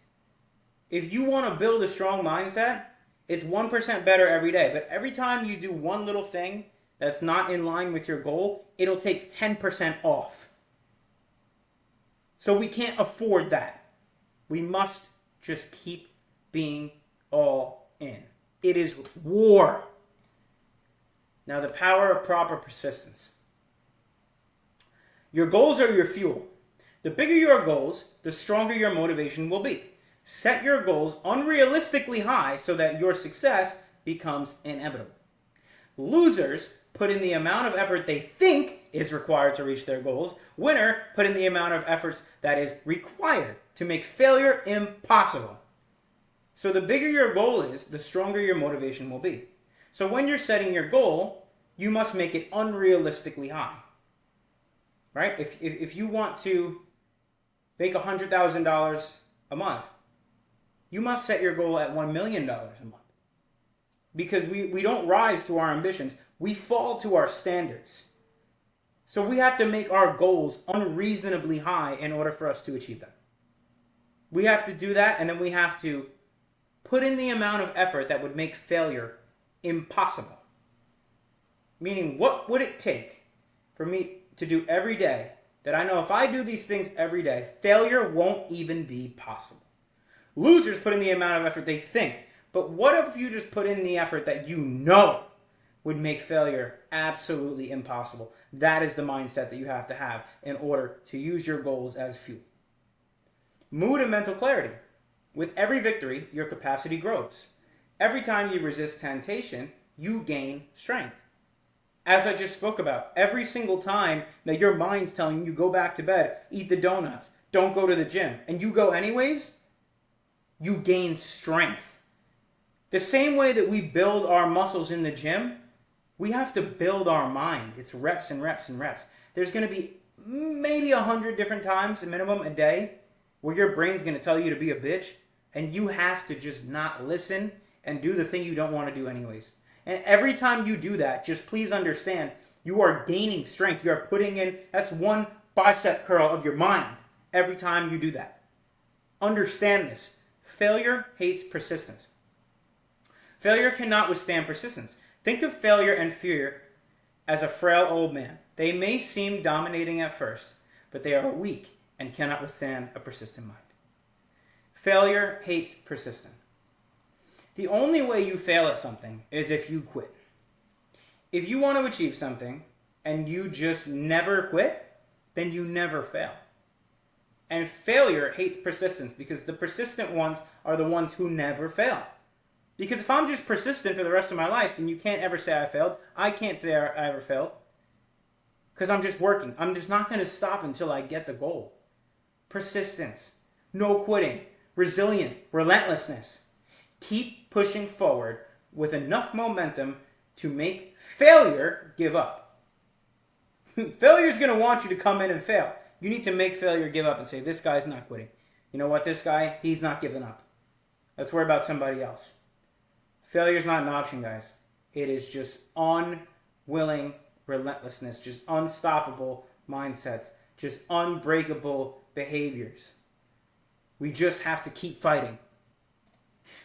If you want to build a strong mindset, it's 1% better every day. But every time you do one little thing that's not in line with your goal, it'll take 10% off. So we can't afford that. We must just keep being all in. It is war. Now, the power of proper persistence. Your goals are your fuel. The bigger your goals, the stronger your motivation will be. Set your goals unrealistically high so that your success becomes inevitable. Losers put in the amount of effort they think is required to reach their goals. Winner put in the amount of efforts that is required to make failure impossible. So the bigger your goal is, the stronger your motivation will be. So when you're setting your goal, you must make it unrealistically high. Right? If you want to make $100,000 a month, you must set your goal at $1 million a month. Because we don't rise to our ambitions. We fall to our standards. So we have to make our goals unreasonably high in order for us to achieve them. We have to do that, and then we have to put in the amount of effort that would make failure impossible. Meaning, what would it take for me to do every day that I know if I do these things every day, failure won't even be possible. Losers put in the amount of effort they think, but what if you just put in the effort that you know would make failure absolutely impossible? That is the mindset that you have to have in order to use your goals as fuel. Mood and mental clarity. With every victory, your capacity grows. Every time you resist temptation, you gain strength. As I just spoke about, every single time that your mind's telling you go back to bed, eat the donuts, don't go to the gym, and you go anyways, you gain strength. The same way that we build our muscles in the gym, we have to build our mind. It's reps and reps and reps. There's going to be maybe 100 different times, a minimum a day, where your brain's going to tell you to be a bitch, and you have to just not listen and do the thing you don't want to do anyways. And every time you do that, just please understand, you are gaining strength. You are putting in, that's one bicep curl of your mind every time you do that. Understand this. Failure hates persistence. Failure cannot withstand persistence. Think of failure and fear as a frail old man. They may seem dominating at first, but they are weak and cannot withstand a persistent mind. Failure hates persistence. The only way you fail at something is if you quit. If you want to achieve something and you just never quit, then you never fail. And failure hates persistence because the persistent ones are the ones who never fail. Because if I'm just persistent for the rest of my life, then you can't ever say I failed. I can't say I ever failed. Because I'm just working. I'm just not going to stop until I get the goal. Persistence. No quitting. Resilience. Relentlessness. Keep pushing forward with enough momentum to make failure give up. Failure is going to want you to come in and fail. You need to make failure give up and say, this guy's not quitting. You know what, this guy, he's not giving up. Let's worry about somebody else. Failure is not an option, guys. It is just unwilling relentlessness, just unstoppable mindsets, just unbreakable behaviors. We just have to keep fighting.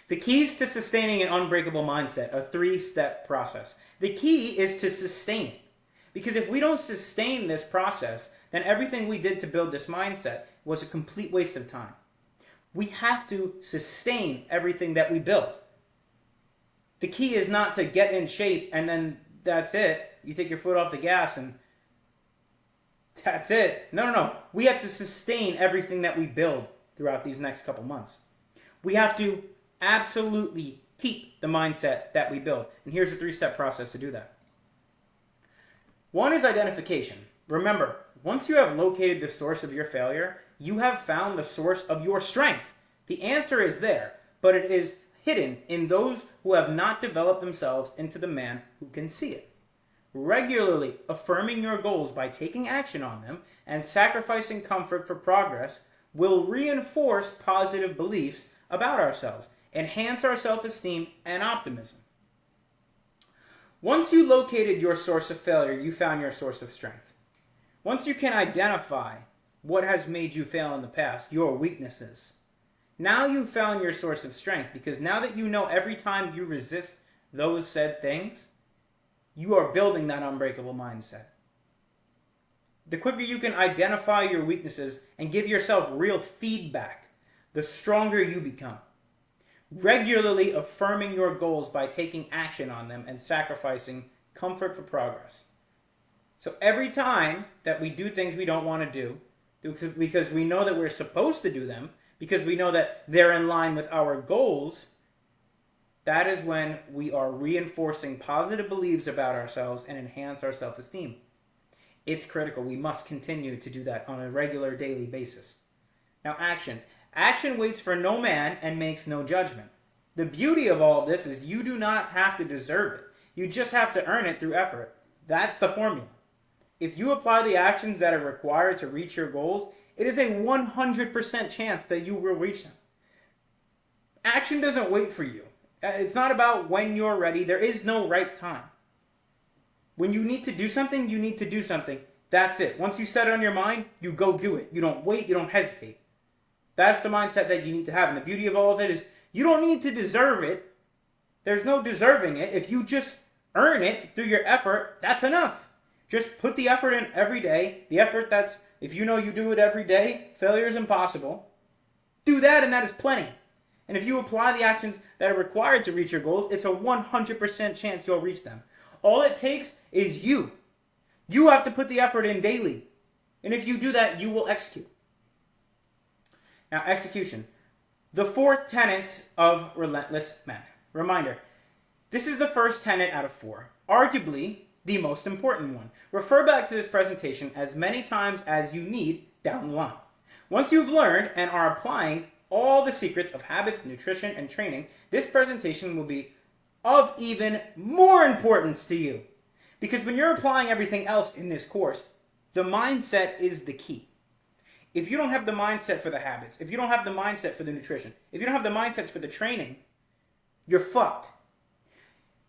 The keys to sustaining an unbreakable mindset, a 3-step process. The key is to sustain it. Because if we don't sustain this process, then everything we did to build this mindset was a complete waste of time. We have to sustain everything that we build. The key is not to get in shape and then that's it. You take your foot off the gas and that's it. No. We have to sustain everything that we build throughout these next couple months. We have to absolutely keep the mindset that we build. And here's a 3-step process to do that. 1 is identification. Remember, once you have located the source of your failure, you have found the source of your strength. The answer is there, but it is hidden in those who have not developed themselves into the man who can see it. Regularly affirming your goals by taking action on them and sacrificing comfort for progress will reinforce positive beliefs about ourselves, enhance our self-esteem and optimism. Once you located your source of failure, you found your source of strength. Once you can identify what has made you fail in the past, your weaknesses, now you've found your source of strength, because now that you know every time you resist those said things, you are building that unbreakable mindset. The quicker you can identify your weaknesses and give yourself real feedback, the stronger you become. Regularly affirming your goals by taking action on them and sacrificing comfort for progress. So every time that we do things we don't want to do, because we know that we're supposed to do them, because we know that they're in line with our goals, that is when we are reinforcing positive beliefs about ourselves and enhance our self-esteem. It's critical. We must continue to do that on a regular daily basis. Now, action. Action waits for no man and makes no judgment. The beauty of all of this is you do not have to deserve it. You just have to earn it through effort. That's the formula. If you apply the actions that are required to reach your goals, it is a 100% chance that you will reach them. Action doesn't wait for you. It's not about when you're ready. There is no right time. When you need to do something, you need to do something. That's it. Once you set it on your mind, you go do it. You don't wait. You don't hesitate. That's the mindset that you need to have. And the beauty of all of it is you don't need to deserve it. There's no deserving it. If you just earn it through your effort, that's enough. Just put the effort in every day. The effort that's If you know you do it every day, failure is impossible. Do that, and that is plenty. And if you apply the actions that are required to reach your goals, it's a 100% chance you'll reach them. All it takes is you. You have to put the effort in daily. And if you do that, you will execute. Now, execution. The 4 tenets of relentless men. Reminder, this is the first tenet out of 4. Arguably, the most important one. Refer back to this presentation as many times as you need down the line. Once you've learned and are applying all the secrets of habits, nutrition, and training, this presentation will be of even more importance to you. Because when you're applying everything else in this course, the mindset is the key. If you don't have the mindset for the habits, if you don't have the mindset for the nutrition, if you don't have the mindsets for the training, you're fucked.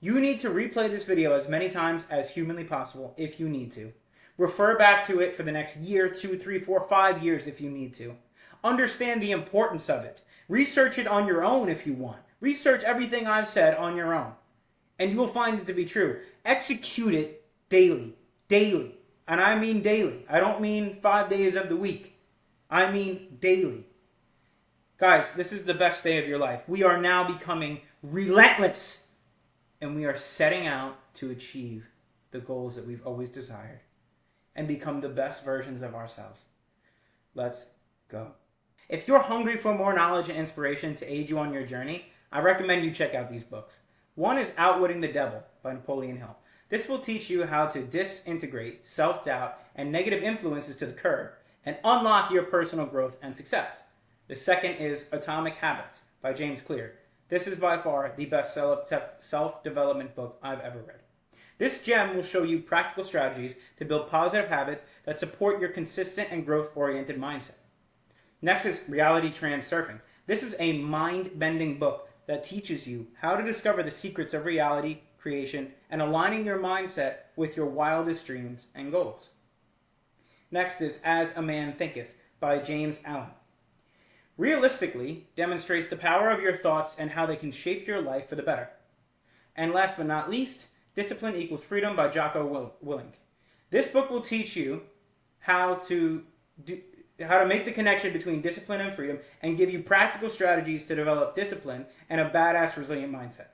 You need to replay this video as many times as humanly possible if you need to. Refer back to it for the next year, 2, 3, 4, 5 years if you need to. Understand the importance of it. Research it on your own if you want. Research everything I've said on your own. And you will find it to be true. Execute it daily. Daily. And I mean daily. I don't mean 5 days of the week. I mean daily. Guys, this is the best day of your life. We are now becoming relentless. And we are setting out to achieve the goals that we've always desired. And become the best versions of ourselves. Let's go. If you're hungry for more knowledge and inspiration to aid you on your journey, I recommend you check out these books. One is Outwitting the Devil by Napoleon Hill. This will teach you how to disintegrate self-doubt and negative influences to the curb and unlock your personal growth and success. The second is Atomic Habits by James Clear. This is by far the best self-development book I've ever read. This gem will show you practical strategies to build positive habits that support your consistent and growth-oriented mindset. Next is Reality Transurfing. This is a mind-bending book that teaches you how to discover the secrets of reality creation and aligning your mindset with your wildest dreams and goals. Next is As a Man Thinketh by James Allen. Realistically demonstrates the power of your thoughts and how they can shape your life for the better. And last but not least, Discipline Equals Freedom by Jocko Willink. This book will teach you how to make the connection between discipline and freedom and give you practical strategies to develop discipline and a badass, resilient mindset.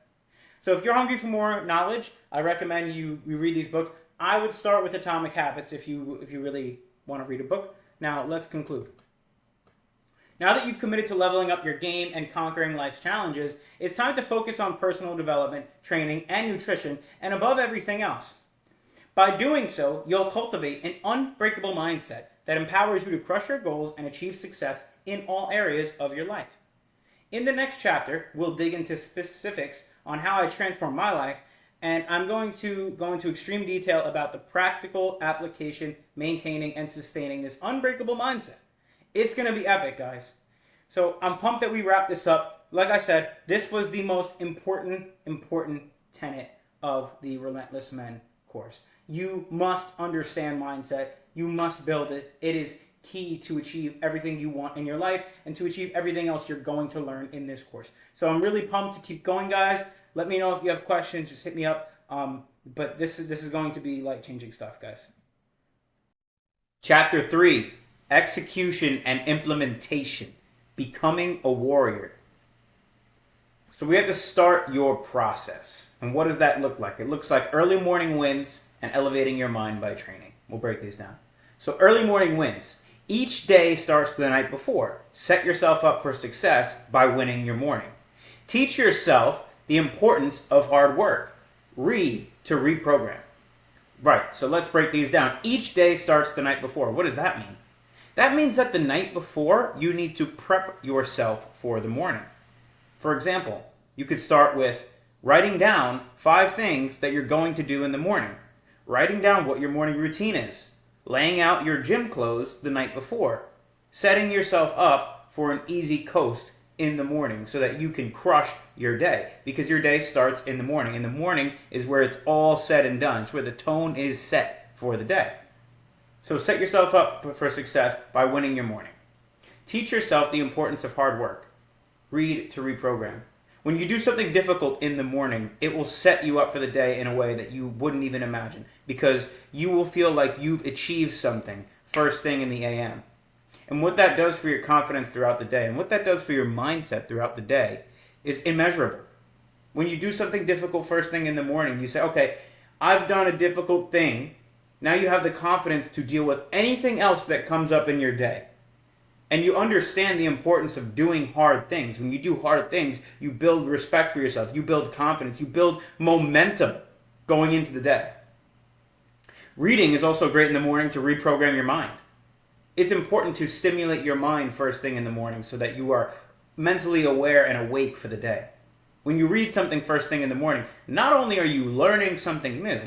So if you're hungry for more knowledge, I recommend you read these books. I would start with Atomic Habits if you really want to read a book. Now, let's conclude. Now that you've committed to leveling up your game and conquering life's challenges, it's time to focus on personal development, training, and nutrition, and above everything else. By doing so, you'll cultivate an unbreakable mindset that empowers you to crush your goals and achieve success in all areas of your life. In the next chapter, we'll dig into specifics on how I transformed my life, and I'm going to go into extreme detail about the practical application, maintaining, and sustaining this unbreakable mindset. It's going to be epic, guys. So I'm pumped that we wrap this up. Like I said, this was the most important tenet of the Relentless Men course. You must understand mindset. You must build it. It is key to achieve everything you want in your life and to achieve everything else you're going to learn in this course. So I'm really pumped to keep going, guys. Let me know if you have questions. Just hit me up. But this is going to be life-changing stuff, guys. Chapter 3, Execution and Implementation. Becoming a warrior. So we have to start your process. And what does that look like? It looks like early morning wins and elevating your mind by training. We'll break these down. So early morning wins. Each day starts the night before. Set yourself up for success by winning your morning. Teach yourself the importance of hard work. Read to reprogram. Right, so let's break these down. Each day starts the night before. What does that mean? That means that the night before, you need to prep yourself for the morning. For example, you could start with writing down 5 things that you're going to do in the morning. Writing down what your morning routine is. Laying out your gym clothes the night before. Setting yourself up for an easy coast in the morning so that you can crush your day. Because your day starts in the morning. And the morning is where it's all said and done. It's where the tone is set for the day. So set yourself up for success by winning your morning. Teach yourself the importance of hard work. Read to reprogram. When you do something difficult in the morning, it will set you up for the day in a way that you wouldn't even imagine, because you will feel like you've achieved something first thing in the AM. And what that does for your confidence throughout the day, and what that does for your mindset throughout the day, is immeasurable. When you do something difficult first thing in the morning, you say, okay, I've done a difficult thing. Now you have the confidence to deal with anything else that comes up in your day. And you understand the importance of doing hard things. When you do hard things, you build respect for yourself. You build confidence. You build momentum going into the day. Reading is also great in the morning to reprogram your mind. It's important to stimulate your mind first thing in the morning so that you are mentally aware and awake for the day. When you read something first thing in the morning, not only are you learning something new,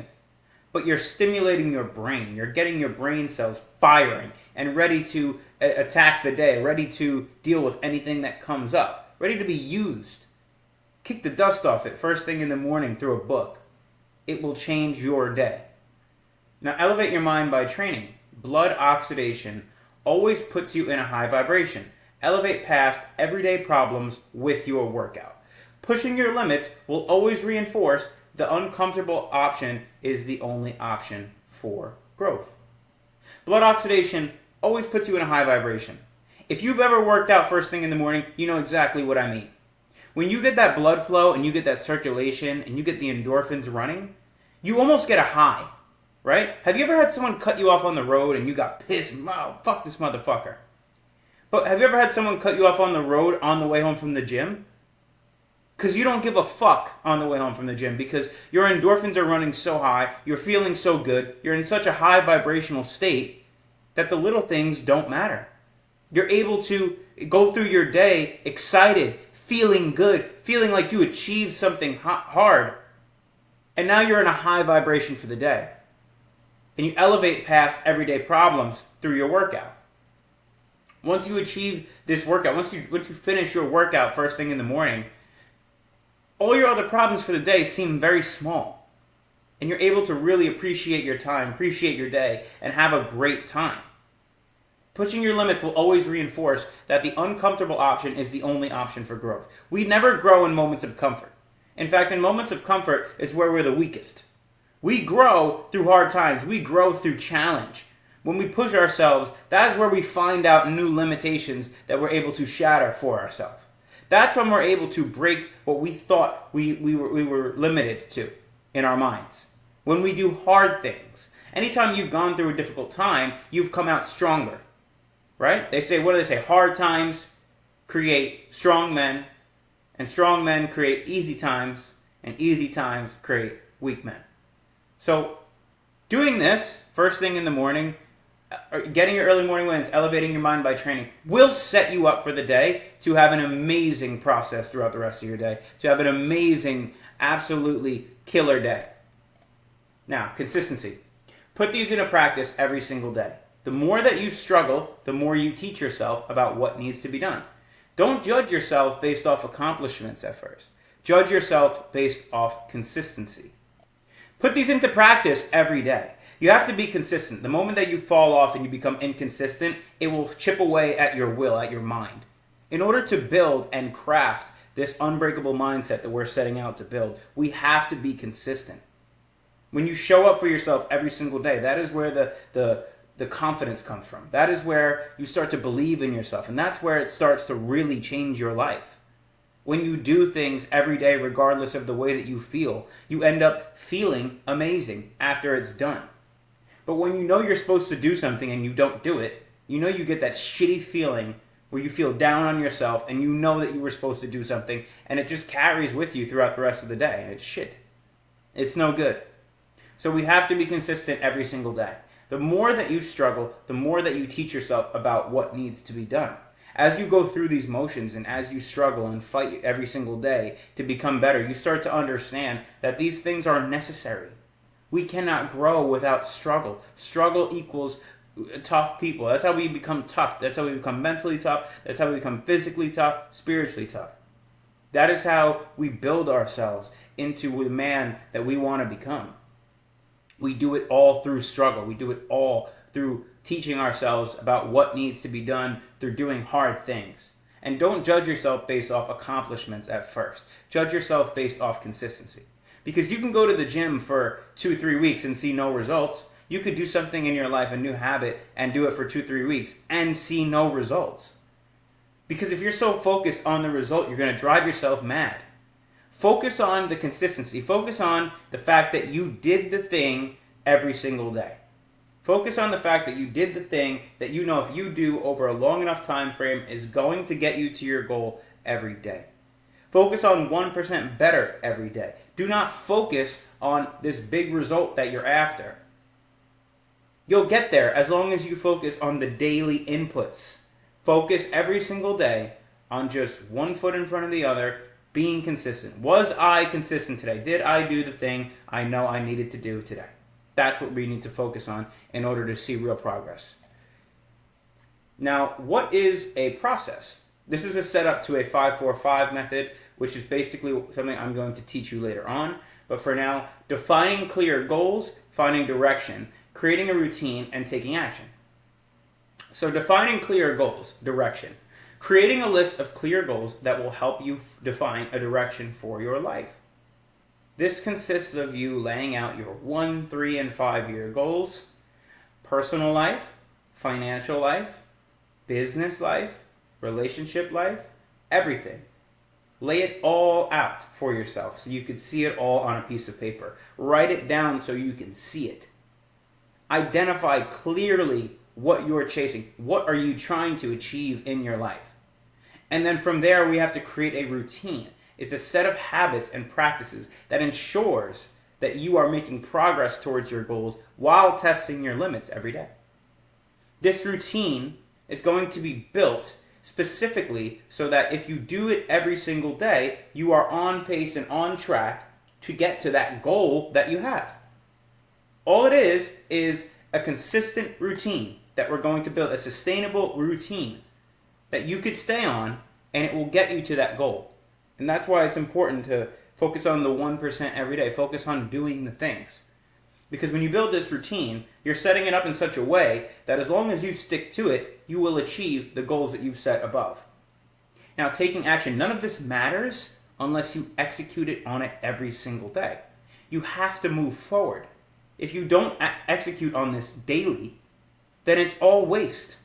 but you're stimulating your brain. You're getting your brain cells firing and ready to attack the day, ready to deal with anything that comes up, ready to be used. Kick the dust off it first thing in the morning through a book. It will change your day. Now, elevate your mind by training. Blood oxidation always puts you in a high vibration. Elevate past everyday problems with your workout. Pushing your limits will always reinforce the uncomfortable option is the only option for growth. Blood oxidation always puts you in a high vibration. If you've ever worked out first thing in the morning, you know exactly what I mean. When you get that blood flow and you get that circulation and you get the endorphins running, you almost get a high, right? Have you ever had someone cut you off on the road and you got pissed? Oh, fuck this motherfucker. But have you ever had someone cut you off on the road on the way home from the gym? Because you don't give a fuck on the way home from the gym because your endorphins are running so high, you're feeling so good, you're in such a high vibrational state that the little things don't matter. You're able to go through your day excited, feeling good, feeling like you achieved something hard, and now you're in a high vibration for the day. And you elevate past everyday problems through your workout. Once you achieve this workout, once you finish your workout first thing in the morning, all your other problems for the day seem very small. And you're able to really appreciate your time, appreciate your day, and have a great time. Pushing your limits will always reinforce that the uncomfortable option is the only option for growth. We never grow in moments of comfort. In fact, in moments of comfort is where we're the weakest. We grow through hard times. We grow through challenge. When we push ourselves, that's where we find out new limitations that we're able to shatter for ourselves. That's when we're able to break what we thought we were limited to in our minds. When we do hard things. Anytime you've gone through a difficult time, you've come out stronger. Right? They say, what do they say? Hard times create strong men, and strong men create easy times, and easy times create weak men. So, doing this first thing in the morning, getting your early morning wins, elevating your mind by training, will set you up for the day to have an amazing process throughout the rest of your day, to have an amazing, absolutely killer day. Now, consistency. Put these into practice every single day. The more that you struggle, the more you teach yourself about what needs to be done. Don't judge yourself based off accomplishments at first. Judge yourself based off consistency. Put these into practice every day. You have to be consistent. The moment that you fall off and you become inconsistent, it will chip away at your will, at your mind. In order to build and craft this unbreakable mindset that we're setting out to build, we have to be consistent. When you show up for yourself every single day, that is where the confidence comes from. That is where you start to believe in yourself. And that's where it starts to really change your life. When you do things every day, regardless of the way that you feel, you end up feeling amazing after it's done. But when you know you're supposed to do something and you don't do it, you know you get that shitty feeling where you feel down on yourself and you know that you were supposed to do something and it just carries with you throughout the rest of the day and it's shit. It's no good. So we have to be consistent every single day. The more that you struggle, the more that you teach yourself about what needs to be done. As you go through these motions and as you struggle and fight every single day to become better, you start to understand that these things are necessary. We cannot grow without struggle. Struggle equals tough people. That's how we become tough. That's how we become mentally tough. That's how we become physically tough, spiritually tough. That is how we build ourselves into the man that we want to become. We do it all through struggle. We do it all through teaching ourselves about what needs to be done, through doing hard things. And don't judge yourself based off accomplishments at first. Judge yourself based off consistency. Because you can go to the gym for 2-3 weeks and see no results. You could do something in your life, a new habit, and do it for 2-3 weeks and see no results. Because if you're so focused on the result, you're going to drive yourself mad. Focus on the consistency. Focus on the fact that you did the thing every single day. Focus on the fact that you did the thing that you know if you do over a long enough time frame is going to get you to your goal every day. Focus on 1% better every day. Do not focus on this big result that you're after. You'll get there as long as you focus on the daily inputs. Focus every single day on just one foot in front of the other, being consistent. Was I consistent today? Did I do the thing I know I needed to do today? That's what we need to focus on in order to see real progress. Now, what is a process? This is a setup to a 5-4-5 method, which is basically something I'm going to teach you later on. But for now, defining clear goals, finding direction, creating a routine, and taking action. So defining clear goals, direction. Creating a list of clear goals that will help you define a direction for your life. This consists of you laying out your 1, 3, and 5-year goals, personal life, financial life, business life, relationship life, everything. Lay it all out for yourself so you can see it all on a piece of paper. Write it down so you can see it. Identify clearly what you're chasing. What are you trying to achieve in your life? And then from there, we have to create a routine. It's a set of habits and practices that ensures that you are making progress towards your goals while testing your limits every day. This routine is going to be built specifically so that if you do it every single day, you are on pace and on track to get to that goal that you have. All it is a consistent routine that we're going to build, a sustainable routine that you could stay on, and it will get you to that goal. And that's why it's important to focus on the 1% every day. Focus on doing the things. Because when you build this routine, you're setting it up in such a way that as long as you stick to it, you will achieve the goals that you've set above. Now, taking action, none of this matters unless you execute it on it every single day. You have to move forward. If you don't execute on this daily, then it's all waste.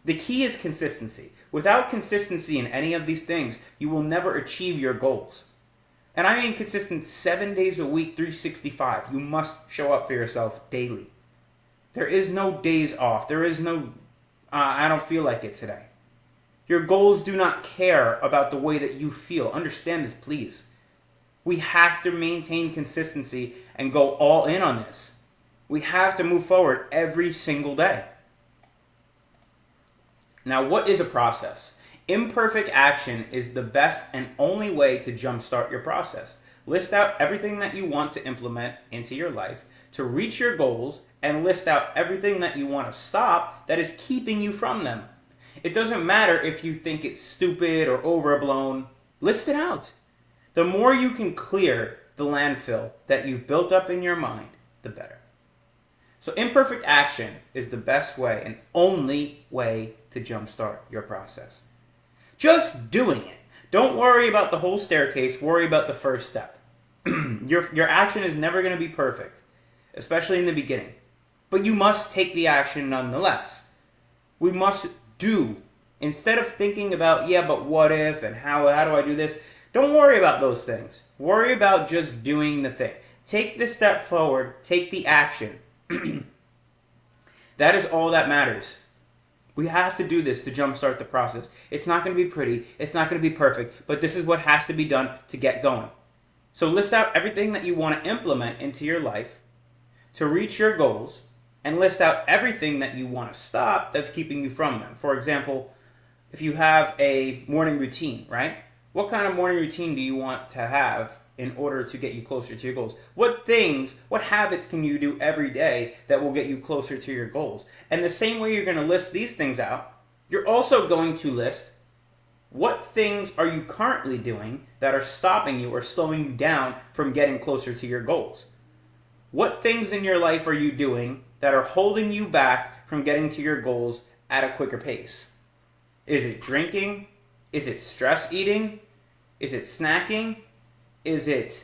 The key is consistency. Without consistency in any of these things, you will never achieve your goals. And I mean consistent 7 days a week, 365. You must show up for yourself daily. There is no days off. There is no, I don't feel like it today. Your goals do not care about the way that you feel. Understand this, please. We have to maintain consistency and go all in on this. We have to move forward every single day. Now, what is a process? Imperfect action is the best and only way to jumpstart your process. List out everything that you want to implement into your life to reach your goals, and list out everything that you want to stop that is keeping you from them. It doesn't matter if you think it's stupid or overblown. List it out. The more you can clear the landfill that you've built up in your mind, the better. So imperfect action is the best way and only way to jumpstart your process. Just doing it. Don't worry about the whole staircase. Worry about the first step. Your action is never going to be perfect, especially in the beginning. But you must take the action nonetheless. We must do. Instead of thinking about, yeah, but what if and how do I do this? Don't worry about those things. Worry about just doing the thing. Take the step forward. Take the action. That is all that matters. We have to do this to jumpstart the process. It's not going to be pretty. It's not going to be perfect. But this is what has to be done to get going. So list out everything that you want to implement into your life to reach your goals, and list out everything that you want to stop that's keeping you from them. For example, if you have a morning routine, right? What kind of morning routine do you want to have in order to get you closer to your goals? What habits can you do every day that will get you closer to your goals? And the same way you're going to list these things out, you're also going to list what things are you currently doing that are stopping you or slowing you down from getting closer to your goals? What things in your life are you doing that are holding you back from getting to your goals at a quicker pace? Is it drinking? Is it stress eating? Is it snacking? Is it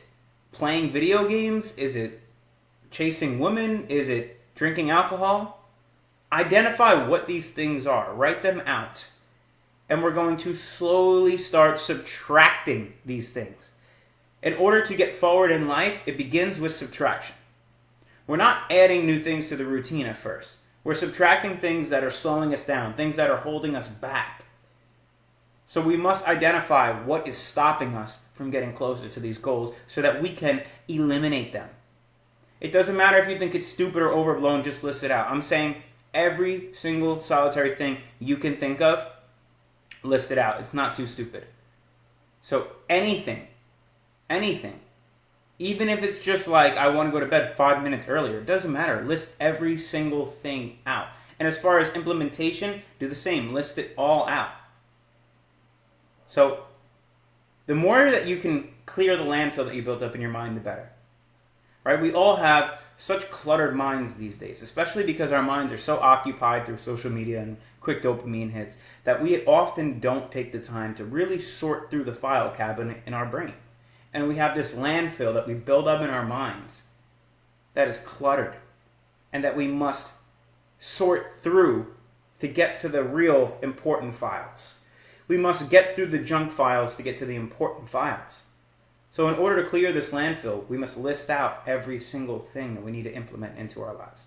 playing video games? Is it chasing women? Is it drinking alcohol, identify what these things are. Write them out. And we're going to slowly start subtracting these things. In order to get forward in life, it begins with subtraction. We're not adding new things to the routine at first. We're subtracting things that are slowing us down, things that are holding us back. So we must identify what is stopping us from getting closer to these goals so that we can eliminate them. It doesn't matter if you think it's stupid or overblown, just list it out. I'm saying every single solitary thing you can think of, list it out. It's not too stupid. So anything, even if it's just like, I want to go to bed 5 minutes earlier, it doesn't matter. List every single thing out. And as far as implementation, do the same. List it all out. So the more that you can clear the landfill that you built up in your mind, the better. Right? We all have such cluttered minds these days, especially because our minds are so occupied through social media and quick dopamine hits that we often don't take the time to really sort through the file cabinet in our brain. And we have this landfill that we build up in our minds that is cluttered and that we must sort through to get to the real important files. We must get through the junk files to get to the important files. So in order to clear this landfill, we must list out every single thing that we need to implement into our lives.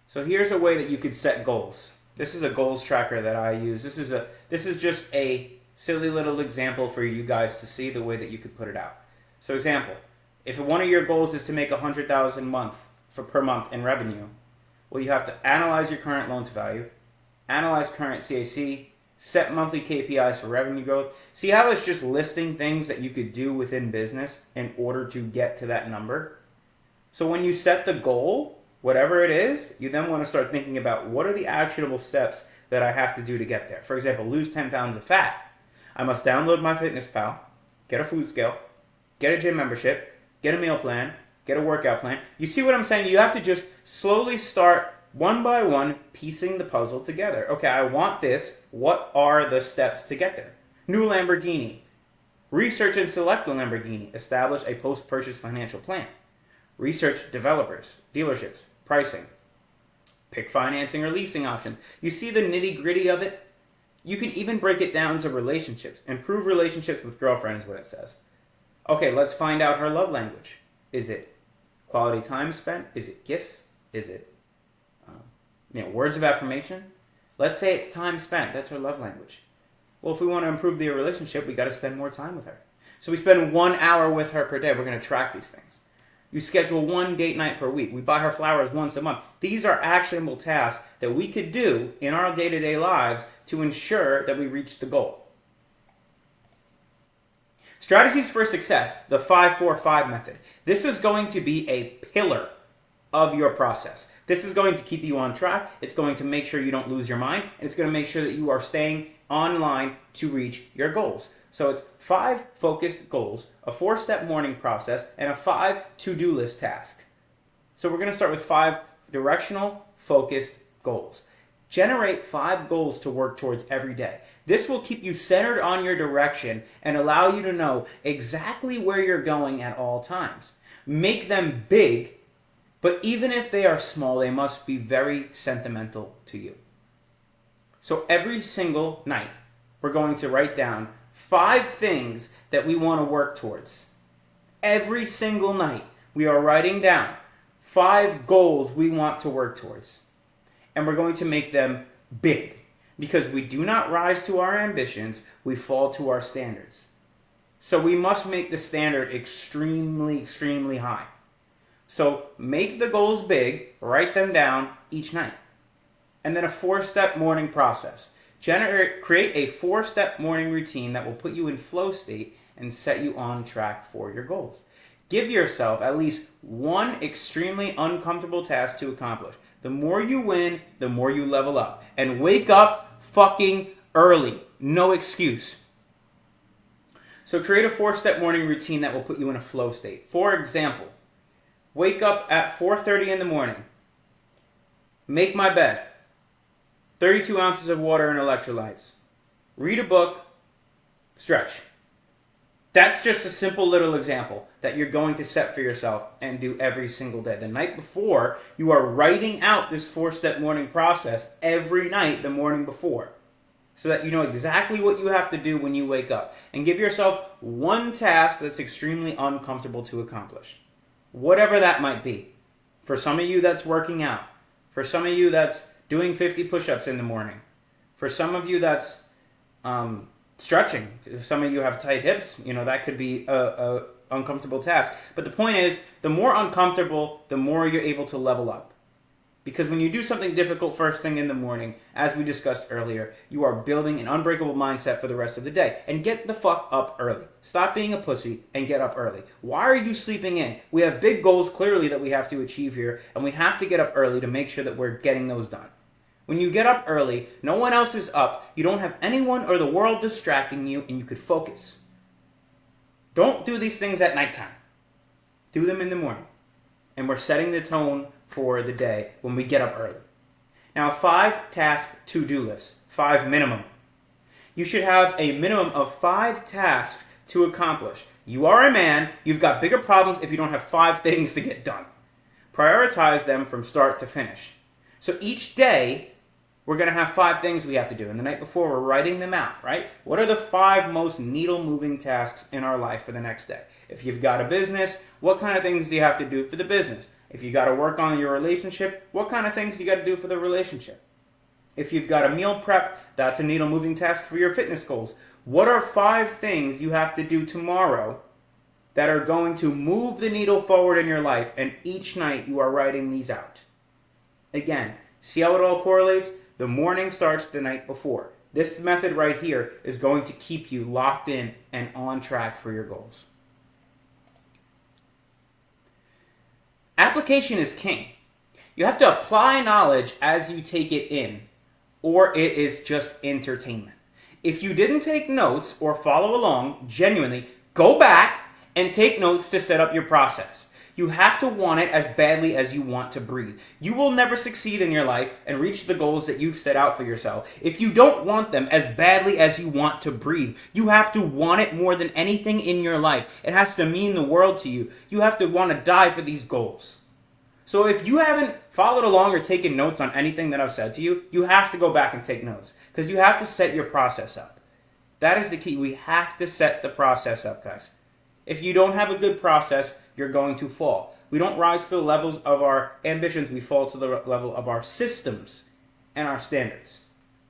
So here's a way that you could set goals. This is a goals tracker that I use. This is just a silly little example for you guys to see the way that you could put it out. So example, if one of your goals is to make $100,000 per month in revenue, well, you have to analyze your current loan to value, analyze current CAC, set monthly KPIs for revenue growth. See how it's just listing things that you could do within business in order to get to that number? So when you set the goal, whatever it is, you then want to start thinking about what are the actionable steps that I have to do to get there. For example, lose 10 pounds of fat. I must download MyFitnessPal, get a food scale, get a gym membership, get a meal plan, get a workout plan. You see what I'm saying? You have to just slowly start one by one piecing the puzzle together. Okay, I want this. What are the steps to get there? New Lamborghini. Research and select the Lamborghini. Establish a post-purchase financial plan. Research developers, dealerships, pricing. Pick financing or leasing options. You see the nitty-gritty of it? You can even break it down to relationships. Improve relationships with girlfriends, what it says. Okay, let's find out her love language. Is it quality time spent? Is it gifts? Is it words of affirmation? Let's say it's time spent. That's her love language. Well, if we want to improve the relationship, we got to spend more time with her. So we spend 1 hour with her per day. We're going to track these things. You schedule 1 date night per week. We buy her flowers once a month. These are actionable tasks that we could do in our day-to-day lives to ensure that we reach the goal. Strategies for success, the 5-4-5 method. This is going to be a pillar of your process. This is going to keep you on track. It's going to make sure you don't lose your mind. And it's going to make sure that you are staying online to reach your goals. So it's 5 focused goals, a 4-step morning process, and a 5 to-do list task. So we're going to start with 5 directional, focused goals. Generate 5 goals to work towards every day. This will keep you centered on your direction and allow you to know exactly where you're going at all times. Make them big, but even if they are small, they must be very sentimental to you. So every single night, we're going to write down 5 things that we want to work towards. Every single night, we are writing down 5 goals we want to work towards. And we're going to make them big. Because we do not rise to our ambitions, we fall to our standards. So we must make the standard extremely, extremely high. So make the goals big, write them down each night. And then a 4-step morning process. Create a 4-step morning routine that will put you in flow state and set you on track for your goals. Give yourself at least 1 extremely uncomfortable task to accomplish. The more you win, the more you level up. And wake up fucking early. No excuse. So create a 4-step morning routine that will put you in a flow state. For example, wake up at 4:30 in the morning. Make my bed. 32 ounces of water and electrolytes. Read a book. Stretch. That's just a simple little example that you're going to set for yourself and do every single day. The night before, you are writing out this 4-step morning process every night the morning before, so that you know exactly what you have to do when you wake up. And give yourself one task that's extremely uncomfortable to accomplish, whatever that might be. For some of you, that's working out. For some of you, that's doing 50 push-ups in the morning. For some of you, that's stretching. If some of you have tight hips, that could be a uncomfortable task. But the point is, the more uncomfortable, the more you're able to level up. Because when you do something difficult first thing in the morning, as we discussed earlier, you are building an unbreakable mindset for the rest of the day. And get the fuck up early. Stop being a pussy and get up early. Why are you sleeping in? We have big goals clearly that we have to achieve here, and we have to get up early to make sure that we're getting those done. When you get up early, no one else is up, you don't have anyone or the world distracting you, and you could focus. Don't do these things at nighttime. Do them in the morning. And we're setting the tone for the day when we get up early. Now, 5-task to-do list, 5 minimum. You should have a minimum of 5 tasks to accomplish. You are a man, you've got bigger problems if you don't have 5 things to get done. Prioritize them from start to finish. So each day, we're going to have 5 things we have to do. And the night before, we're writing them out, right? What are the 5 most needle-moving tasks in our life for the next day? If you've got a business, what kind of things do you have to do for the business? If you got to work on your relationship, what kind of things do you got to do for the relationship? If you've got a meal prep, that's a needle-moving task for your fitness goals. What are 5 things you have to do tomorrow that are going to move the needle forward in your life? And each night you are writing these out. Again, see how it all correlates? The morning starts the night before. This method right here is going to keep you locked in and on track for your goals. Application is king. You have to apply knowledge as you take it in, or it is just entertainment. If you didn't take notes or follow along, genuinely, go back and take notes to set up your process. You have to want it as badly as you want to breathe. You will never succeed in your life and reach the goals that you've set out for yourself if you don't want them as badly as you want to breathe. You have to want it more than anything in your life. It has to mean the world to you. You have to want to die for these goals. So if you haven't followed along or taken notes on anything that I've said to you, you have to go back and take notes because you have to set your process up. That is the key. We have to set the process up, guys. If you don't have a good process, you're going to fall. We don't rise to the levels of our ambitions. We fall to the level of our systems and our standards.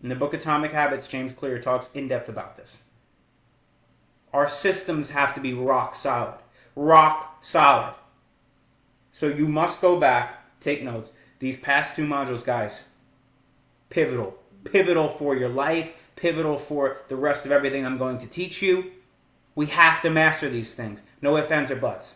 In the book Atomic Habits, James Clear talks in depth about this. Our systems have to be rock solid. Rock solid. So you must go back, take notes. These past 2 modules, guys, pivotal. Pivotal for your life, pivotal for the rest of everything I'm going to teach you. We have to master these things. No ifs, ands, or buts.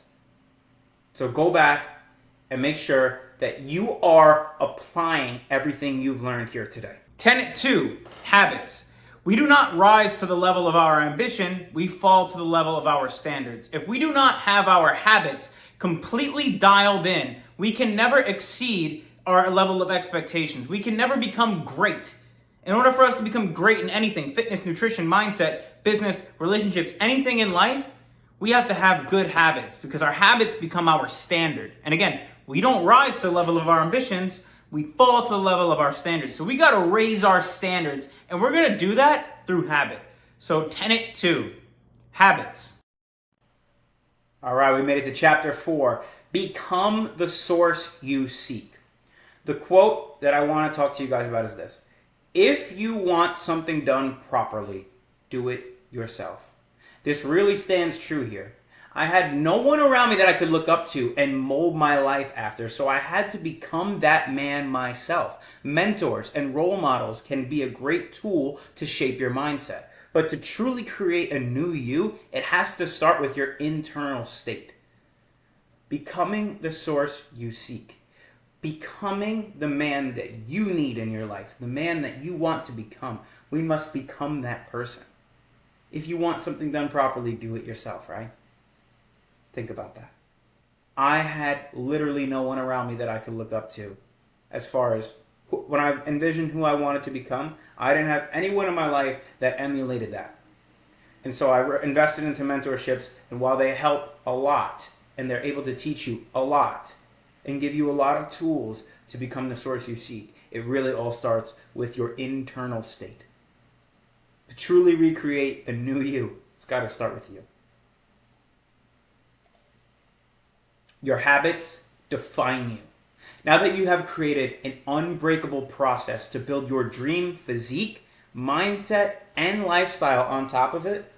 So go back and make sure that you are applying everything you've learned here today. Tenet 2, habits. We do not rise to the level of our ambition, we fall to the level of our standards. If we do not have our habits completely dialed in, we can never exceed our level of expectations. We can never become great. In order for us to become great in anything, fitness, nutrition, mindset, business, relationships, anything in life, we have to have good habits because our habits become our standard. And again, we don't rise to the level of our ambitions, we fall to the level of our standards. So we got to raise our standards, and we're going to do that through habit. So tenet 2, habits. All right, we made it to chapter 4. Become the source you seek. The quote that I want to talk to you guys about is this. If you want something done properly, do it yourself. This really stands true here. I had no one around me that I could look up to and mold my life after, so I had to become that man myself. Mentors and role models can be a great tool to shape your mindset. But to truly create a new you, it has to start with your internal state. Becoming the source you seek. Becoming the man that you need in your life. The man that you want to become. We must become that person. If you want something done properly, do it yourself, right? Think about that. I had literally no one around me that I could look up to as far as when I envisioned who I wanted to become. I didn't have anyone in my life that emulated that. And so I invested into mentorships, and while they help a lot, and they're able to teach you a lot, and give you a lot of tools to become the source you seek, it really all starts with your internal state. To truly recreate a new you, it's got to start with you. Your habits define you. Now that you have created an unbreakable process to build your dream physique, mindset, and lifestyle on top of it,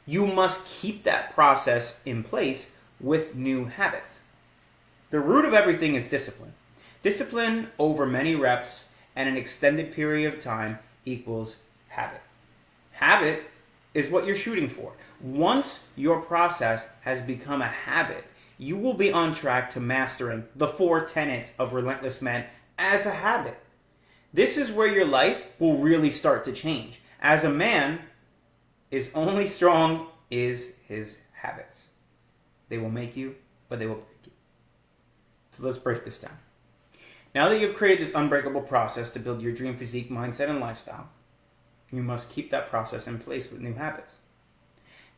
you must keep that process in place with new habits. The root of everything is discipline. Discipline over many reps and an extended period of time equals habit. Habit is what you're shooting for. Once your process has become a habit, you will be on track to mastering the 4 tenets of Relentless Men as a habit. This is where your life will really start to change. As a man, is only strong is his habits. They will make you, or they will break you. So let's break this down. Now that you've created this unbreakable process to build your dream physique, mindset, and lifestyle, you must keep that process in place with new habits.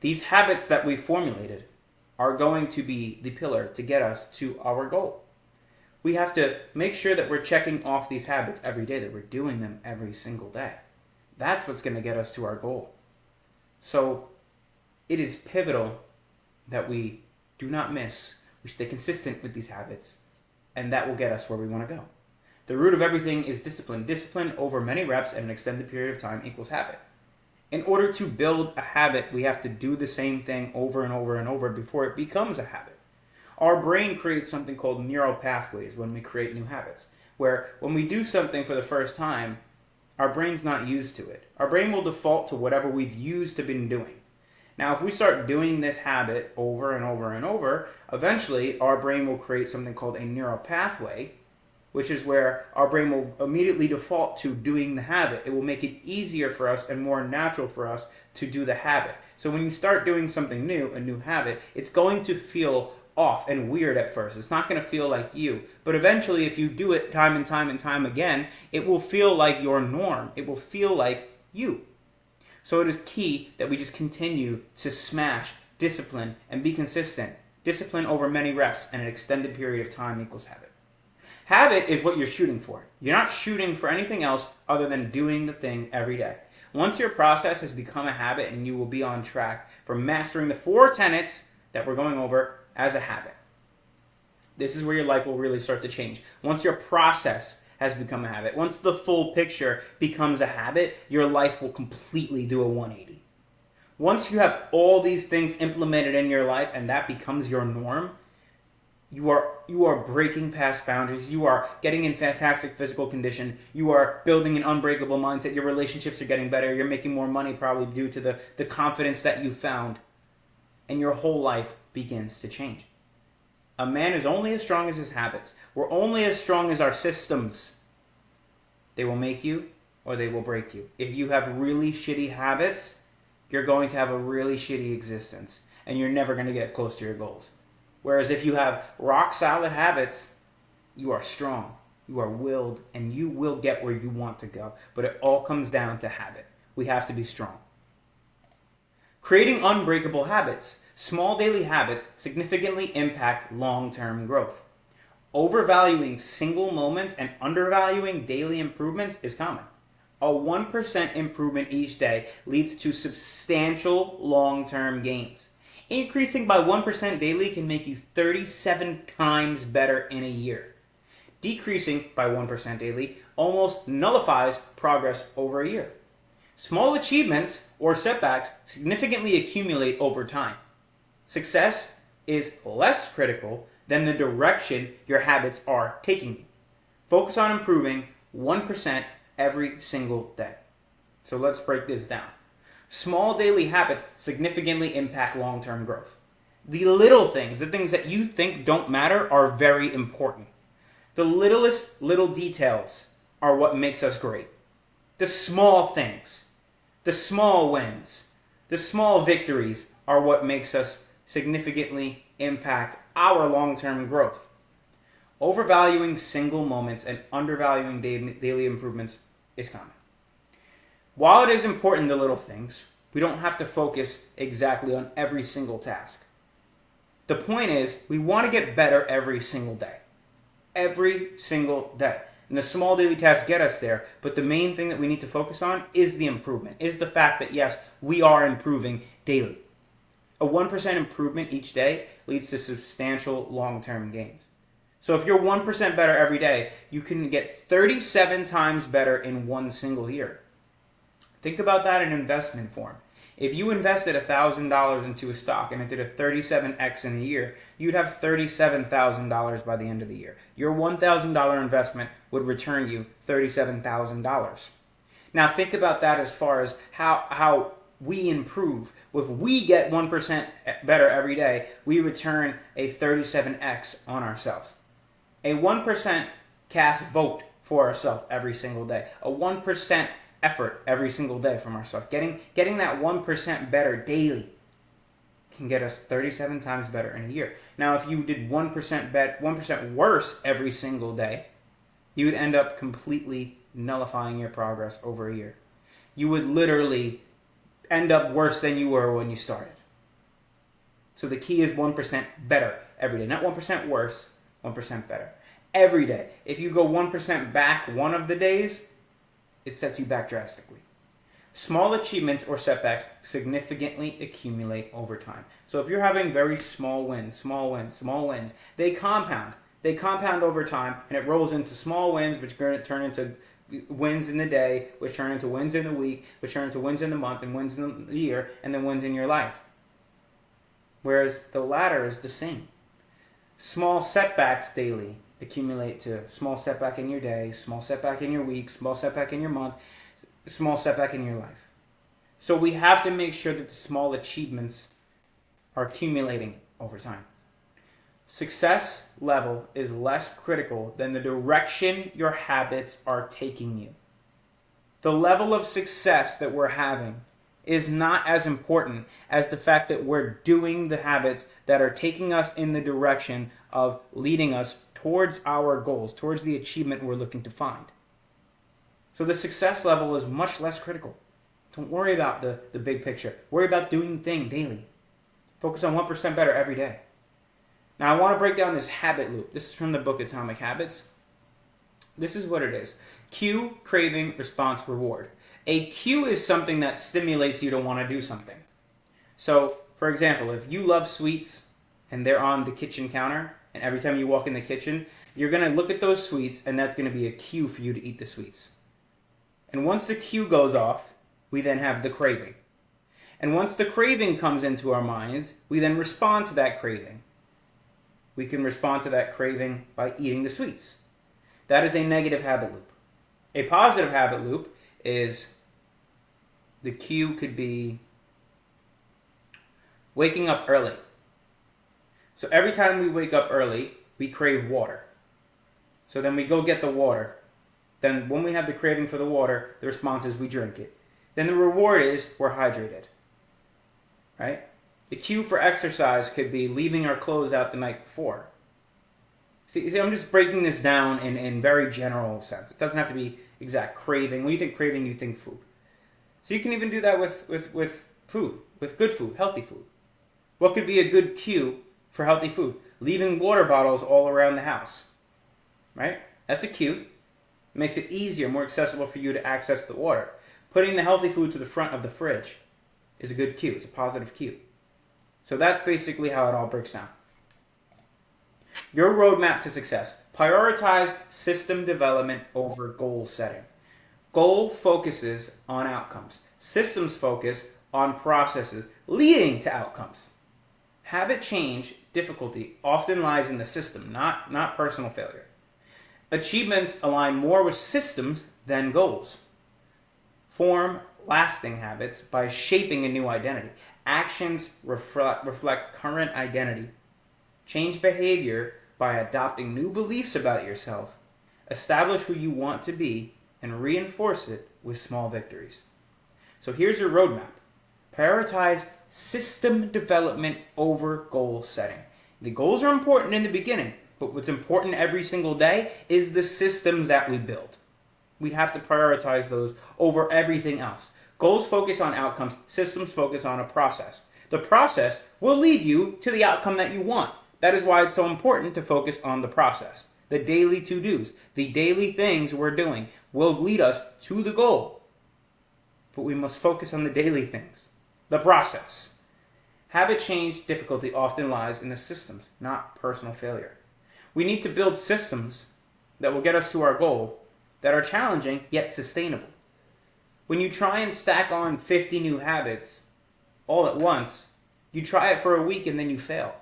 These habits that we formulated are going to be the pillar to get us to our goal. We have to make sure that we're checking off these habits every day, that we're doing them every single day. That's what's going to get us to our goal. So it is pivotal that we do not miss, we stay consistent with these habits, and that will get us where we want to go. The root of everything is discipline. Discipline over many reps and an extended period of time equals habit. In order to build a habit, we have to do the same thing over and over and over before it becomes a habit. Our brain creates something called neural pathways when we create new habits, where when we do something for the first time, our brain's not used to it. Our brain will default to whatever we've used to been doing. Now, if we start doing this habit over and over and over, eventually our brain will create something called a neural pathway, which is where our brain will immediately default to doing the habit. It will make it easier for us and more natural for us to do the habit. So when you start doing something new, a new habit, it's going to feel off and weird at first. It's not going to feel like you. But eventually, if you do it time and time and time again, it will feel like your norm. It will feel like you. So it is key that we just continue to smash discipline and be consistent. Discipline over many reps and an extended period of time equals habit. Habit is what you're shooting for. You're not shooting for anything else other than doing the thing every day. Once your process has become a habit, and you will be on track for mastering the 4 tenets that we're going over as a habit. This is where your life will really start to change. Once your process has become a habit, once the full picture becomes a habit, your life will completely do a 180. Once you have all these things implemented in your life and that becomes your norm, you are breaking past boundaries. You are getting in fantastic physical condition. You are building an unbreakable mindset. Your relationships are getting better. You're making more money probably due to the confidence that you found. And your whole life begins to change. A man is only as strong as his habits. We're only as strong as our systems. They will make you or they will break you. If you have really shitty habits, you're going to have a really shitty existence. And you're never going to get close to your goals. Whereas if you have rock solid habits, you are strong, you are willed, and you will get where you want to go. But it all comes down to habit. We have to be strong. Creating unbreakable habits. Small daily habits significantly impact long-term growth. Overvaluing single moments and undervaluing daily improvements is common. A 1% improvement each day leads to substantial long-term gains. Increasing by 1% daily can make you 37 times better in a year. Decreasing by 1% daily almost nullifies progress over a year. Small achievements or setbacks significantly accumulate over time. Success is less critical than the direction your habits are taking you. Focus on improving 1% every single day. So let's break this down. Small daily habits significantly impact long-term growth. The little things, the things that you think don't matter, are very important. The littlest little details are what makes us great. The small things, the small wins, the small victories are what makes us significantly impact our long-term growth. Overvaluing single moments and undervaluing daily improvements is common. While it is important, the little things, We don't have to focus exactly on every single task. The point is, we want to get better every single day. Every single day. And the small daily tasks get us there, but the main thing that we need to focus on is the improvement, is the fact that yes, we are improving daily. A 1% improvement each day leads to substantial long-term gains. So if you're 1% better every day, you can get 37 times better in one single year. Think about that in investment form. If you invested $1,000 into a stock and it did a 37x in a year, you'd have $37,000 by the end of the year. Your $1,000 investment would return you $37,000. Now think about that as far as how we improve. If we get 1% better every day, we return a 37x on ourselves. A 1% cast vote for ourselves every single day. A 1% effort every single day from ourselves. Getting that 1% better daily can get us 37 times better in a year. Now, if you did 1% worse every single day, you would end up completely nullifying your progress over a year. You would literally end up worse than you were when you started. So the key is 1% better every day. Not 1% worse, 1% better. Every day. If you go 1% back one of the days, it sets you back drastically. Small achievements or setbacks significantly accumulate over time. So if you're having very small wins, they compound. They compound over time, and it rolls into small wins, which are going to turn into wins in the day, which turn into wins in the week, which turn into wins in the month, and wins in the year, and then wins in your life. Whereas the latter is the same. Small setbacks daily accumulate to small setback in your day, small setback in your week, small setback in your month, small setback in your life. So we have to make sure that the small achievements are accumulating over time. Success level is less critical than the direction your habits are taking you. The level of success that we're having is not as important as the fact that we're doing the habits that are taking us in the direction of leading us towards our goals, towards the achievement we're looking to find. So the success level is much less critical. Don't worry about the big picture. Worry about doing the thing daily. Focus on 1% better every day. Now I want to break down this habit loop. This is from the book Atomic Habits. This is what it is. Cue, craving, response, reward. A cue is something that stimulates you to want to do something. So, for example, if you love sweets and they're on the kitchen counter, and every time you walk in the kitchen, you're going to look at those sweets, and that's going to be a cue for you to eat the sweets. And once the cue goes off, we then have the craving. And once the craving comes into our minds, we then respond to that craving. We can respond to that craving by eating the sweets. That is a negative habit loop. A positive habit loop is the cue could be waking up early. So every time we wake up early, we crave water. So then we go get the water. Then when we have the craving for the water, the response is we drink it. Then the reward is we're hydrated. Right? The cue for exercise could be leaving our clothes out the night before. See, I'm just breaking this down in very general sense. It doesn't have to be exact craving. When you think craving, you think food. So you can even do that with food, with good food, healthy food. What could be a good cue for healthy food? Leaving water bottles all around the house. Right? That's a cue. It makes it easier, more accessible for you to access the water. Putting the healthy food to the front of the fridge is a good cue. It's a positive cue. So that's basically how it all breaks down. Your roadmap to success. Prioritize system development over goal setting. Goal focuses on outcomes. Systems focus on processes leading to outcomes. Habit change difficulty often lies in the system, not personal failure. Achievements align more with systems than goals. Form lasting habits by shaping a new identity. Actions reflect current identity. Change behavior by adopting new beliefs about yourself. Establish who you want to be and reinforce it with small victories. So here's your roadmap. Prioritize system development over goal setting. The goals are important in the beginning, but what's important every single day is the systems that we build. We have to prioritize those over everything else. Goals focus on outcomes. Systems focus on a process. The process will lead you to the outcome that you want. That is why it's so important to focus on the process. The daily to-dos, the daily things we're doing will lead us to the goal. But we must focus on the daily things, the process. Habit change difficulty often lies in the systems, not personal failure. We need to build systems that will get us to our goal that are challenging yet sustainable. When you try and stack on 50 new habits all at once, you try it for a week and then you fail.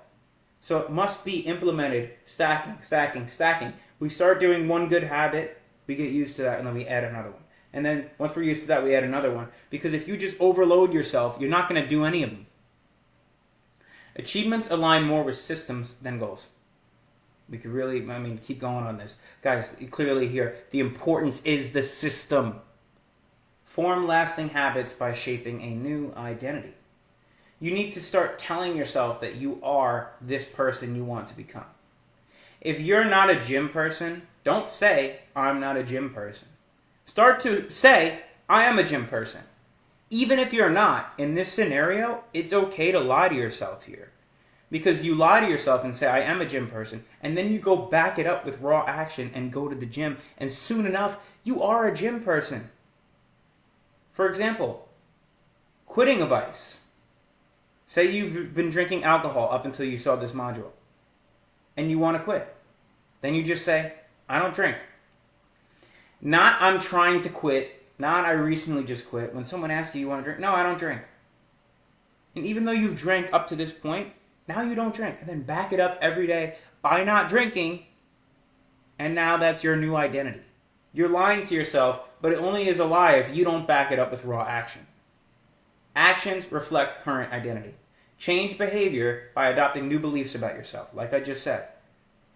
So it must be implemented, stacking, stacking, stacking. We start doing one good habit, we get used to that, and then we add another one. And then once we're used to that, we add another one. Because if you just overload yourself, you're not going to do any of them. Achievements align more with systems than goals. We could really, keep going on this. Guys, clearly here, the importance is the system. Form lasting habits by shaping a new identity. You need to start telling yourself that you are this person you want to become. If you're not a gym person, don't say, I'm not a gym person. Start to say, I am a gym person. Even if you're not, in this scenario, it's okay to lie to yourself here. Because you lie to yourself and say, I am a gym person, and then you go back it up with raw action and go to the gym, and soon enough, you are a gym person. For example, quitting a vice. Say you've been drinking alcohol up until you saw this module, and you want to quit. Then you just say, I don't drink. Not, I'm trying to quit. Not, I recently just quit. When someone asks you want to drink, no, I don't drink. And even though you've drank up to this point, now you don't drink. And then back it up every day by not drinking, and now that's your new identity. You're lying to yourself, but it only is a lie if you don't back it up with raw action. Actions reflect current identity. Change behavior by adopting new beliefs about yourself, like I just said.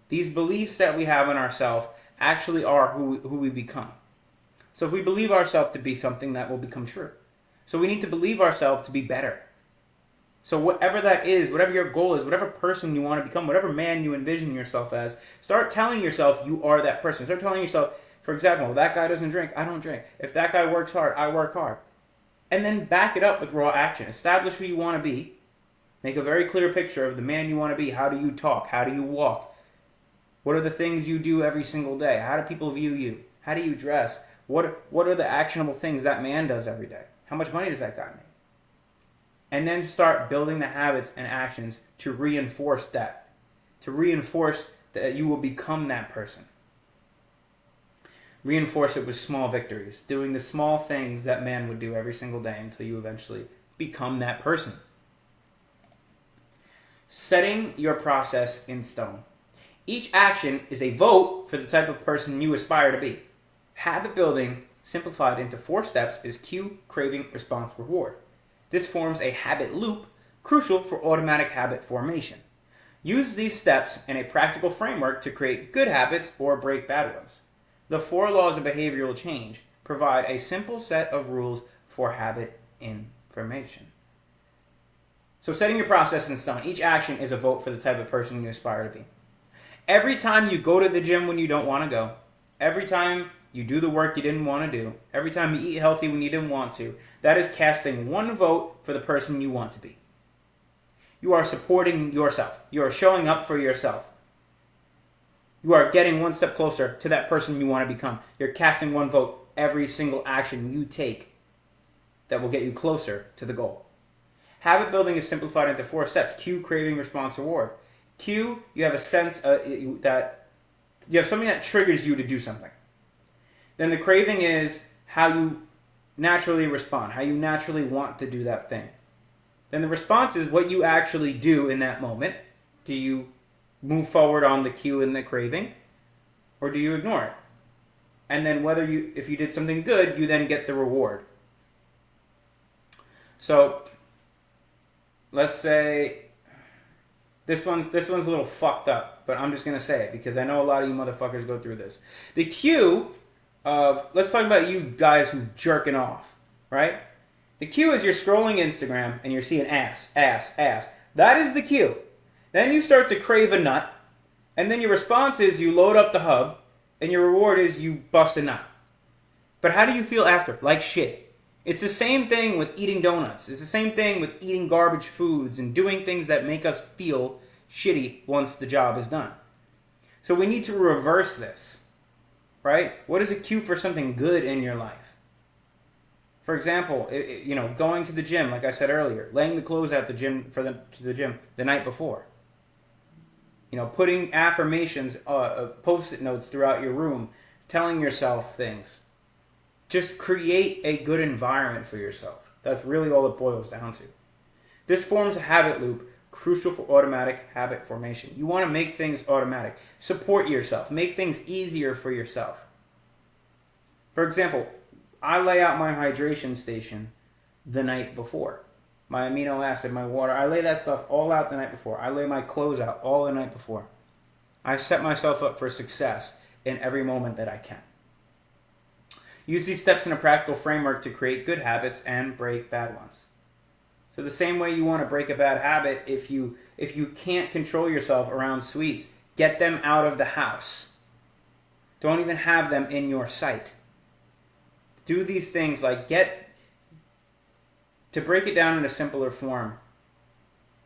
These beliefs that we have in ourselves actually are who we become. So if we believe ourselves to be something, that will become true. So we need to believe ourselves to be better. So whatever that is, whatever your goal is, whatever person you want to become, whatever man you envision yourself as, start telling yourself you are that person. Start telling yourself, for example, that guy doesn't drink, I don't drink. If that guy works hard, I work hard. And then back it up with raw action. Establish who you want to be. Make a very clear picture of the man you want to be. How do you talk? How do you walk? What are the things you do every single day? How do people view you? How do you dress? What are the actionable things that man does every day? How much money does that guy make? And then start building the habits and actions to reinforce that. To reinforce that you will become that person. Reinforce it with small victories. Doing the small things that man would do every single day until you eventually become that person. Setting your process in stone. Each action is a vote for the type of person you aspire to be. Habit building, simplified into 4 steps, is cue, craving, response, reward. This forms a habit loop, crucial for automatic habit formation. Use these steps in a practical framework to create good habits or break bad ones. The 4 laws of behavioral change provide a simple set of rules for habit information. So setting your process in stone. Each action is a vote for the type of person you aspire to be. Every time you go to the gym when you don't want to go, every time you do the work you didn't want to do, every time you eat healthy when you didn't want to, that is casting 1 vote for the person you want to be. You are supporting yourself. You are showing up for yourself. You are getting 1 step closer to that person you want to become. You're casting 1 vote every single action you take that will get you closer to the goal. Habit building is simplified into 4 steps. Cue, craving, response, reward. Cue, you have a sense that you have something that triggers you to do something. Then the craving is how you naturally respond, how you naturally want to do that thing. Then the response is what you actually do in that moment. Do you move forward on the cue and the craving, or do you ignore it? And then if you did something good, you then get the reward. So let's say this one's a little fucked up, but I'm just gonna say it because I know a lot of you motherfuckers go through this. The cue of, let's talk about you guys who jerking off, right? The cue is you're scrolling Instagram and you're seeing ass, ass, ass. That is the cue. Then you start to crave a nut, and then your response is you load up the hub, and your reward is you bust a nut. But how do you feel after? Like shit. It's the same thing with eating donuts. It's the same thing with eating garbage foods and doing things that make us feel shitty once the job is done. So we need to reverse this, right? What is a cue for something good in your life? For example, going to the gym, like I said earlier, laying the clothes out to the gym the night before. Putting affirmations, post-it notes throughout your room, telling yourself things. Just create a good environment for yourself. That's really all it boils down to. This forms a habit loop, crucial for automatic habit formation. You want to make things automatic. Support yourself. Make things easier for yourself. For example, I lay out my hydration station the night before. My amino acid, my water, I lay that stuff all out the night before. I lay my clothes out all the night before. I set myself up for success in every moment that I can. Use these steps in a practical framework to create good habits and break bad ones. So the same way you want to break a bad habit, if you can't control yourself around sweets, get them out of the house. Don't even have them in your sight. Do these things to break it down in a simpler form.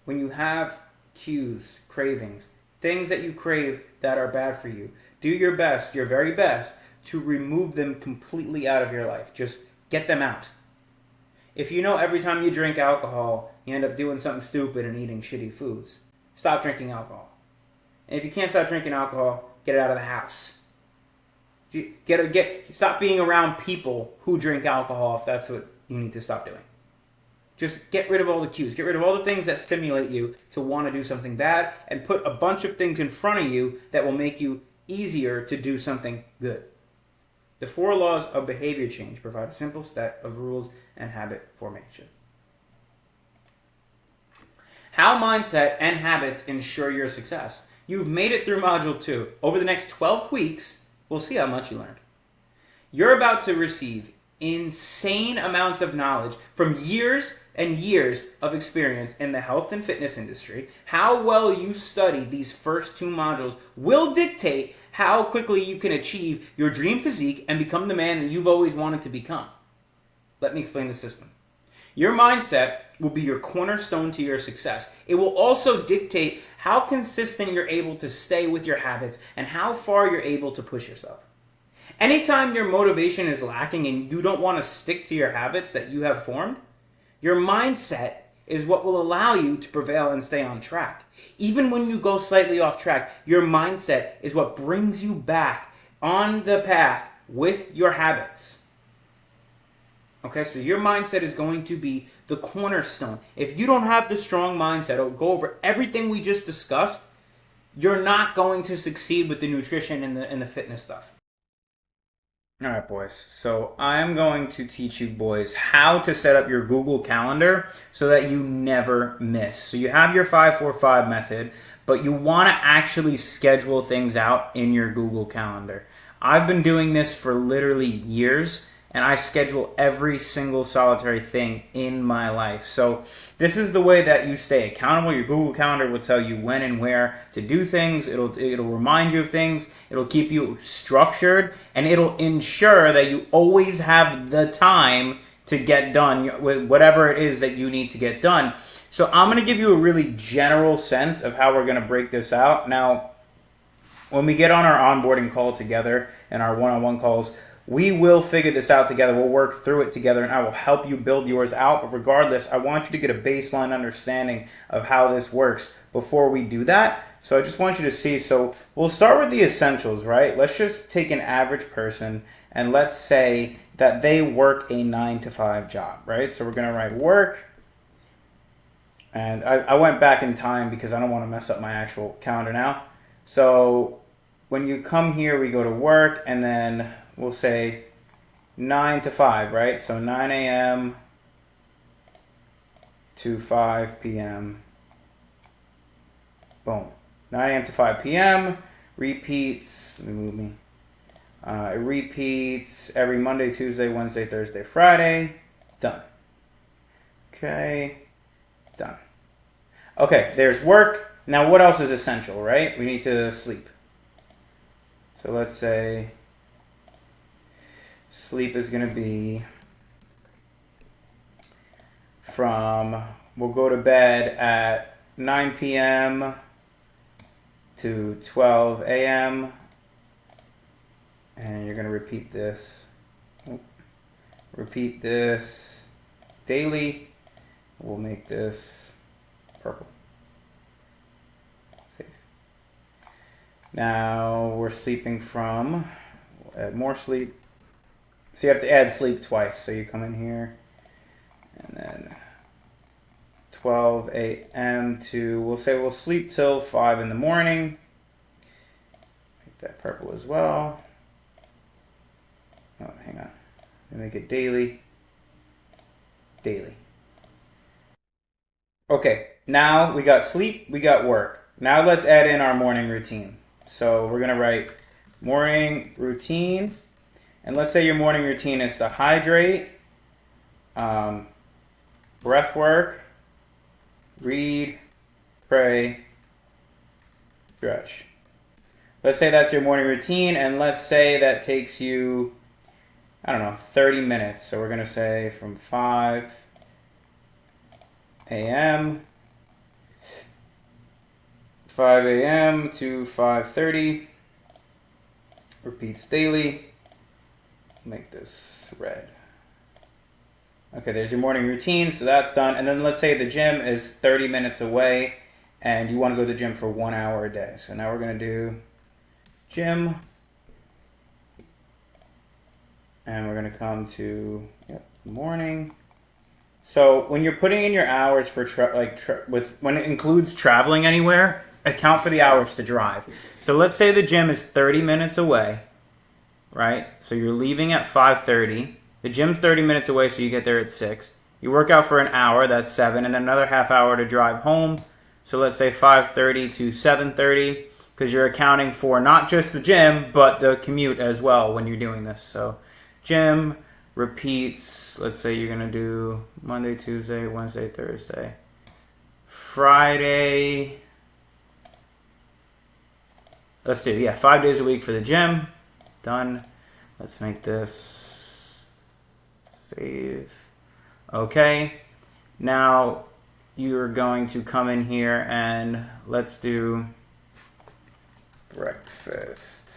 When you have cues, cravings, things that you crave that are bad for you, do your best, your very best, to remove them completely out of your life. Just get them out. If you know every time you drink alcohol, you end up doing something stupid and eating shitty foods, stop drinking alcohol. And if you can't stop drinking alcohol, get it out of the house. Stop being around people who drink alcohol if that's what you need to stop doing. Just get rid of all the cues. Get rid of all the things that stimulate you to want to do something bad, and put a bunch of things in front of you that will make you easier to do something good. The 4 laws of behavior change provide a simple set of rules and habit formation. How mindset and habits ensure your success. You've made it through Module 2. Over the next 12 weeks, we'll see how much you learned. You're about to receive insane amounts of knowledge from years and years of experience in the health and fitness industry. How well you study these first 2 modules will dictate how quickly you can achieve your dream physique and become the man that you've always wanted to become. Let me explain the system. Your mindset will be your cornerstone to your success. It will also dictate how consistent you're able to stay with your habits and how far you're able to push yourself. Anytime your motivation is lacking and you don't want to stick to your habits that you have formed, your mindset is what will allow you to prevail and stay on track. Even when you go slightly off track, your mindset is what brings you back on the path with your habits. Okay, so your mindset is going to be the cornerstone. If you don't have the strong mindset, it'll go over everything we just discussed, you're not going to succeed with the nutrition and the fitness stuff. Alright boys, so I'm going to teach you boys how to set up your Google Calendar so that you never miss. So you have your 5-4-5 method, but you want to actually schedule things out in your Google Calendar. I've been doing this for literally years, and I schedule every single solitary thing in my life. So this is the way that you stay accountable. Your Google Calendar will tell you when and where to do things. It'll remind you of things. It'll keep you structured, and it'll ensure that you always have the time to get done with whatever it is that you need to get done. So I'm going to give you a really general sense of how we're going to break this out. Now, when we get on our onboarding call together and our one-on-one calls, we will figure this out together. We'll work through it together, and I will help you build yours out. But regardless, I want you to get a baseline understanding of how this works before we do that. So I just want you to see. So we'll start with the essentials, right? Let's just take an average person, and let's say that they work a 9-to-5 job, right? So we're going to write work. And I went back in time because I don't want to mess up my actual calendar now. So when you come here, we go to work, and then we'll say 9 to 5, right? So 9 a.m. to 5 p.m. Boom. 9 a.m. to 5 p.m. repeats. Let me move me. It repeats every Monday, Tuesday, Wednesday, Thursday, Friday. Done. Okay. Done. Okay, there's work. Now what else is essential, right? We need to sleep. So let's say sleep is going to be we'll go to bed at 9 p.m. to 12 a.m. and you're going to repeat this. Repeat this daily. We'll make this purple. Save. Now we're sleeping from, we'll add more sleep. So you have to add sleep twice. So you come in here and then 12 a.m. to, we'll say we'll sleep till 5 in the morning. Make that purple as well. Oh, hang on. Make it daily. Daily. Okay, now we got sleep, we got work. Now let's add in our morning routine. So we're going to write morning routine. And let's say your morning routine is to hydrate, breath work, read, pray, stretch. Let's say that's your morning routine, and let's say that takes you, I don't know, 30 minutes. So we're going to say from 5 a.m. to 5:30. Repeats daily. Make this red. Okay, there's your morning routine, so that's done. And then let's say the gym is 30 minutes away and you want to go to the gym for 1 hour a day. So now we're going to do gym. And we're going to come to morning. So when you're putting in your hours for when it includes traveling anywhere, account for the hours to drive. So let's say the gym is 30 minutes away, right? So you're leaving at 5:30. The gym's 30 minutes away, so you get there at 6. You work out for an hour, that's 7, and then another half hour to drive home. So let's say 5:30 to 7:30, because you're accounting for not just the gym, but the commute as well when you're doing this. So gym repeats, let's say you're going to do Monday, Tuesday, Wednesday, Thursday, Friday. Let's do, 5 days a week for the gym. Done. Let's make this save. Okay. Now you're going to come in here and let's do breakfast.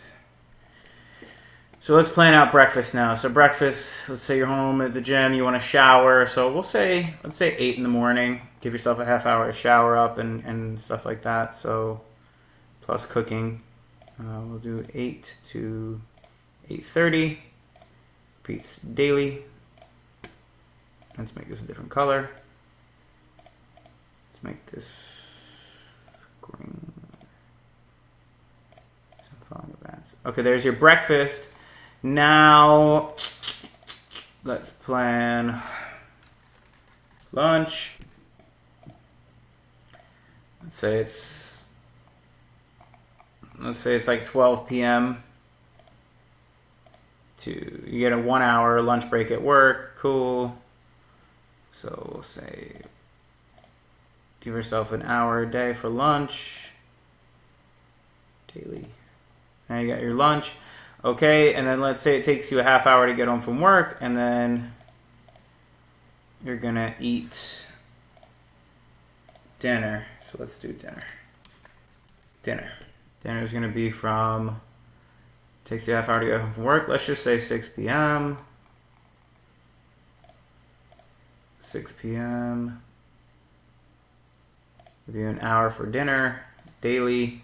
So let's plan out breakfast now. So breakfast, let's say you're home at the gym, you want to shower. So let's say 8 in the morning. Give yourself a half hour to shower up and stuff like that. So plus cooking. We'll do 8 to 8:30. Repeats daily. Let's make this a different color. Let's make this green. Okay, there's your breakfast. Now, let's plan lunch. Let's say it's like 12 p.m. You get a 1 hour lunch break at work. Cool. So we'll say give yourself an hour a day for lunch. Daily. Now you got your lunch. Okay, and then let's say it takes you a half hour to get home from work, and then you're gonna eat dinner. So let's do dinner. Dinner is gonna be from, takes you a half hour to get home from work. Let's just say 6 p.m. 6 p.m. Give you an hour for dinner, daily.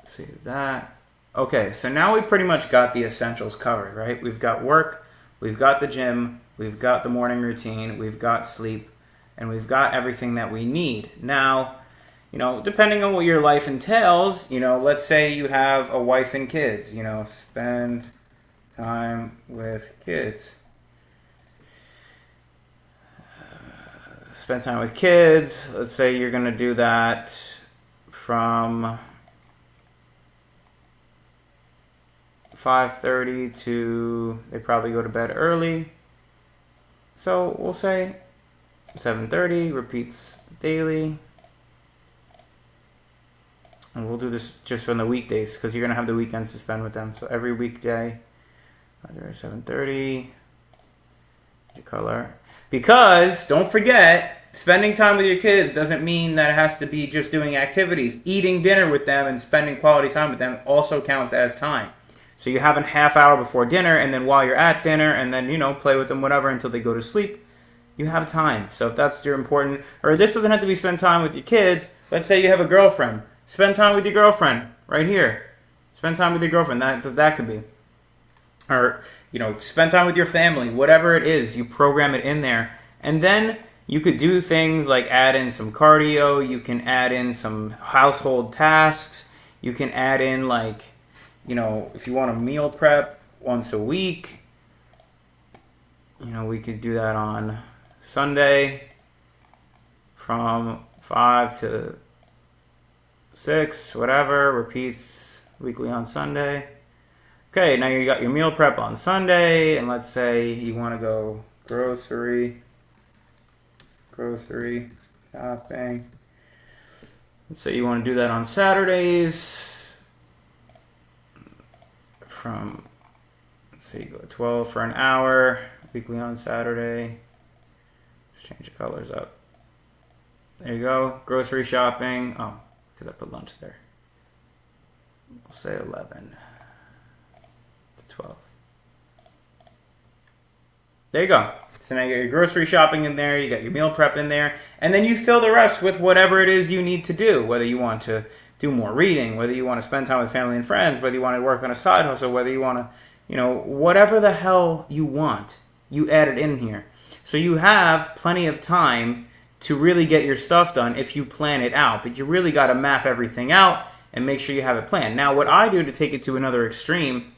Save that. Okay, so now we pretty much got the essentials covered, right? We've got work, we've got the gym, we've got the morning routine, we've got sleep, and we've got everything that we need. Now, depending on what your life entails, let's say you have a wife and kids, spend time with kids. Spend time with kids. Let's say you're going to do that from 5:30 to, they probably go to bed early. So we'll say 7:30, repeats daily. And we'll do this just from the weekdays because you're going to have the weekends to spend with them. So every weekday, either 7:30, Your color. Because, don't forget, spending time with your kids doesn't mean that it has to be just doing activities. Eating dinner with them and spending quality time with them also counts as time. So you have a half hour before dinner, and then while you're at dinner, and then, play with them, whatever, until they go to sleep. You have time. So if that's your important, or this doesn't have to be spend time with your kids. Let's say you have a girlfriend. Spend time with your girlfriend right here. Spend time with your girlfriend. That could be. Or, spend time with your family. Whatever it is, you program it in there. And then you could do things like add in some cardio. You can add in some household tasks. You can add in if you want to meal prep once a week. We could do that on Sunday from 5 to 6, whatever. Repeats weekly on Sunday. Okay, now you got your meal prep on Sunday, and let's say you want to go grocery shopping. Let's say you want to do that on Saturdays from, let's say you go 12 for an hour, weekly on Saturday. Just change the colors up. There you go, grocery shopping. Oh, because I put lunch there. We'll say 11 to 12. There you go. So now you got your grocery shopping in there, you got your meal prep in there, and then you fill the rest with whatever it is you need to do, whether you want to do more reading, whether you want to spend time with family and friends, whether you want to work on a side hustle, whether you want to, whatever the hell you want, you add it in here. So you have plenty of time to really get your stuff done if you plan it out, but you really got to map everything out and make sure you have it planned. Now, what I do to take it to another extreme,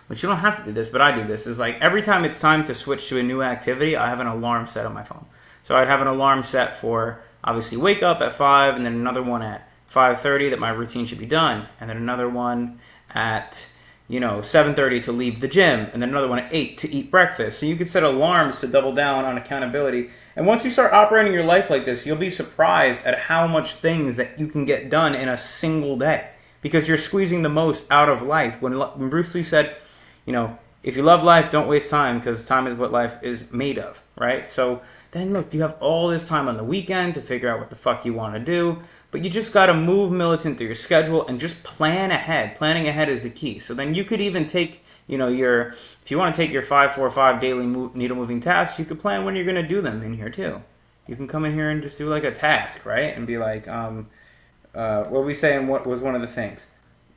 which you don't have to do this, but I do this, is every time it's time to switch to a new activity, I have an alarm set on my phone. So I'd have an alarm set for, obviously, wake up at 5, and then another one at 5:30 that my routine should be done, and then another one at 7:30 to leave the gym, and then another one at 8 to eat breakfast. So you can set alarms to double down on accountability. And once you start operating your life like this, you'll be surprised at how much things that you can get done in a single day, because you're squeezing the most out of life. When Bruce Lee said, if you love life, don't waste time, because time is what life is made of, right? So then look, you have all this time on the weekend to figure out what the fuck you want to do, but you just got to move militant through your schedule and just plan ahead. Planning ahead is the key. So then you could even take, if you want to take your 5-4-5 daily needle moving tasks, you could plan when you're going to do them in here too. You can come in here and just do a task, right? And be like, what were we saying? What was one of the things?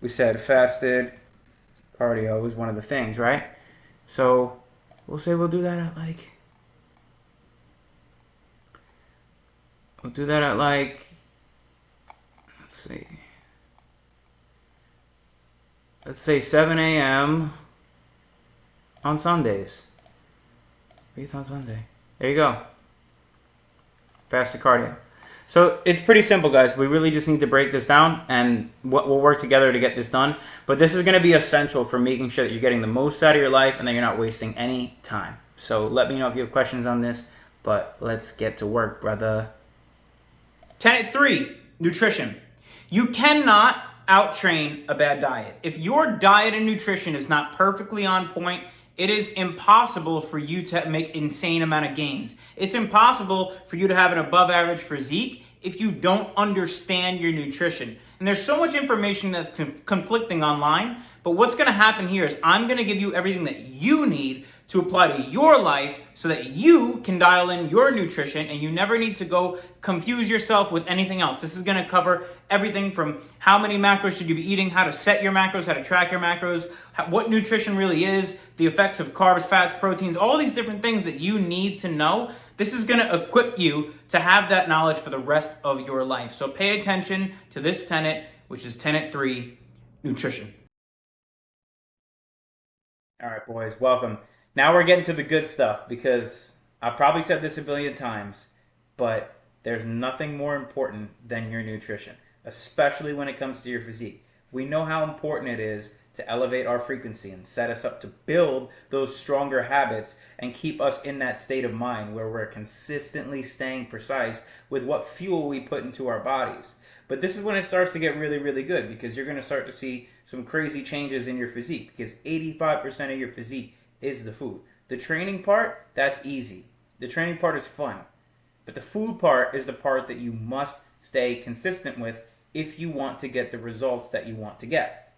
We said fasted. Cardio was one of the things, right? So we'll say we'll do that at let's say 7 a.m. on Sundays. Wait, on Sunday. There you go. Fasted cardio. So it's pretty simple, guys. We really just need to break this down, and we'll work together to get this done. But this is going to be essential for making sure that you're getting the most out of your life and that you're not wasting any time. So let me know if you have questions on this, but let's get to work, brother. Tenet 3, nutrition. You cannot out-train a bad diet. If your diet and nutrition is not perfectly on point, it is impossible for you to make insane amount of gains. It's impossible for you to have an above average physique if you don't understand your nutrition. And there's so much information that's conflicting online, but what's gonna happen here is I'm gonna give you everything that you need to apply to your life so that you can dial in your nutrition and you never need to go confuse yourself with anything else. This is gonna cover everything from how many macros should you be eating, how to set your macros, how to track your macros, what nutrition really is, the effects of carbs, fats, proteins, all these different things that you need to know. This is gonna equip you to have that knowledge for the rest of your life. So pay attention to this tenet, which is tenet 3, nutrition. All right, boys, welcome. Now we're getting to the good stuff, because I've probably said this a billion times, but there's nothing more important than your nutrition, especially when it comes to your physique. We know how important it is to elevate our frequency and set us up to build those stronger habits and keep us in that state of mind where we're consistently staying precise with what fuel we put into our bodies. But this is when it starts to get really, really good, because you're going to start to see some crazy changes in your physique, because 85% of your physique is the food. The training part, that's easy. The training part is fun. But the food part is the part that you must stay consistent with if you want to get the results that you want to get.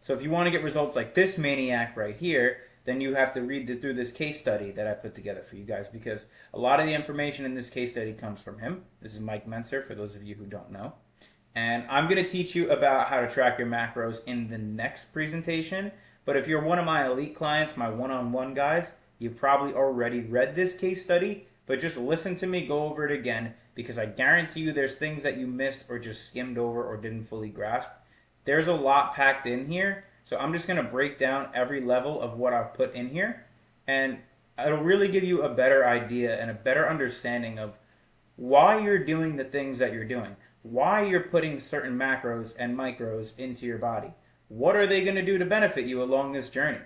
So if you want to get results like this maniac right here, then you have to read through this case study that I put together for you guys, because a lot of the information in this case study comes from him. This is Mike Mentzer, for those of you who don't know. And I'm going to teach you about how to track your macros in the next presentation. But if you're one of my elite clients, my one-on-one guys, you've probably already read this case study, but just listen to me go over it again, because I guarantee you there's things that you missed or just skimmed over or didn't fully grasp. There's a lot packed in here, so I'm just going to break down every level of what I've put in here, and it'll really give you a better idea and a better understanding of why you're doing the things that you're doing, why you're putting certain macros and micros into your body. What are they going to do to benefit you along this journey?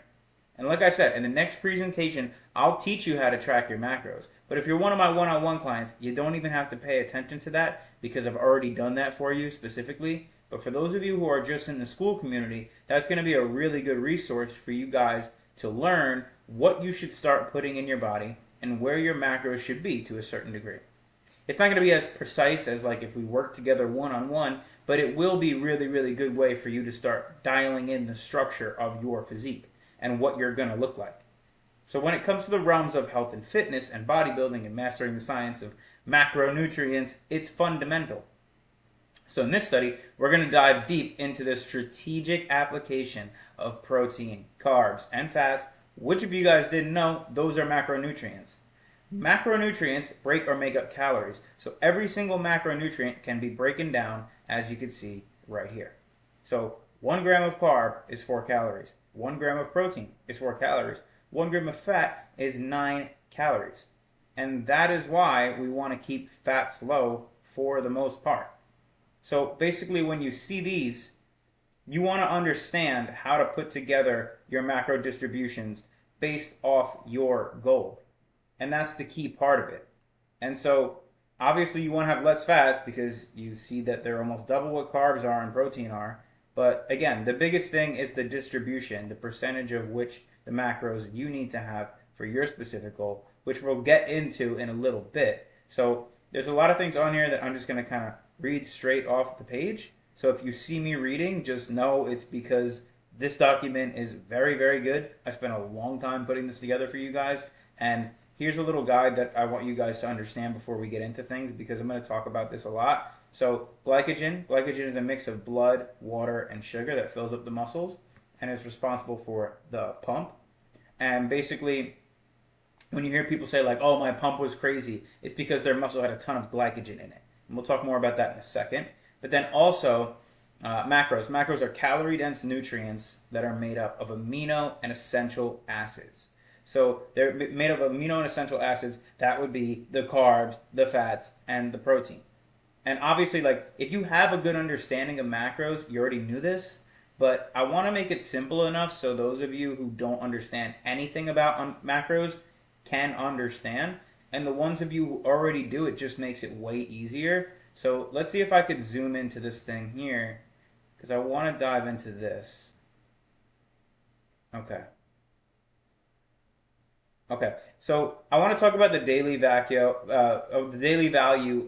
And like I said, in the next presentation, I'll teach you how to track your macros. But if you're one of my one-on-one clients, you don't even have to pay attention to that, because I've already done that for you specifically. But for those of you who are just in the school community, that's going to be a really good resource for you guys to learn what you should start putting in your body and where your macros should be to a certain degree. It's not going to be as precise as like if we work together one-on-one, but it will be really, really good way for you to start dialing in the structure of your physique and what you're going to look like. So when it comes to the realms of health and fitness and bodybuilding and mastering the science of macronutrients, it's fundamental. So in this study, we're going to dive deep into the strategic application of protein, carbs, and fats. Which of you guys didn't know, those are macronutrients. Macronutrients break or make up calories. So every single macronutrient can be broken down, as you can see right here. So 1 gram of carb is 4 calories. 1 gram of protein is 4 calories. 1 gram of fat is 9 calories. And that is why we want to keep fats low for the most part. So basically when you see these, you want to understand how to put together your macro distributions based off your goal. And that's the key part of it. And so obviously you want to have less fats because you see that they're almost double what carbs are and protein are. But again, the biggest thing is the distribution, the percentage of which the macros you need to have for your specific goal, which we'll get into in a little bit. So there's a lot of things on here that I'm just going to kind of read straight off the page. So if you see me reading, just know it's because this document is very, very good. I spent a long time putting this together for you guys. And here's a little guide that I want you guys to understand before we get into things, because I'm going to talk about this a lot. So glycogen is a mix of blood, water, and sugar that fills up the muscles and is responsible for the pump. And basically, when you hear people say like, oh, my pump was crazy, it's because their muscle had a ton of glycogen in it. And we'll talk more about that in a second. But then also macros. Macros are calorie-dense nutrients that are made up of amino and essential acids. So they're made up of amino and essential acids. That would be the carbs, the fats, and the protein. And obviously, like, if you have a good understanding of macros, you already knew this. But I want to make it simple enough so those of you who don't understand anything about macros can understand. And the ones of you who already do, it just makes it way easier. So let's see if I could zoom into this thing here, because I want to dive into this. Okay, so I want to talk about the daily value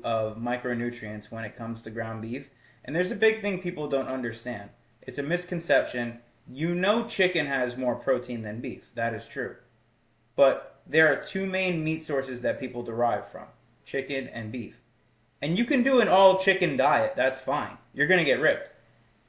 of micronutrients when it comes to ground beef. And there's a big thing people don't understand. It's a misconception. You know chicken has more protein than beef. That is true. But there are two main meat sources that people derive from, chicken and beef. And you can do an all-chicken diet. That's fine. You're going to get ripped.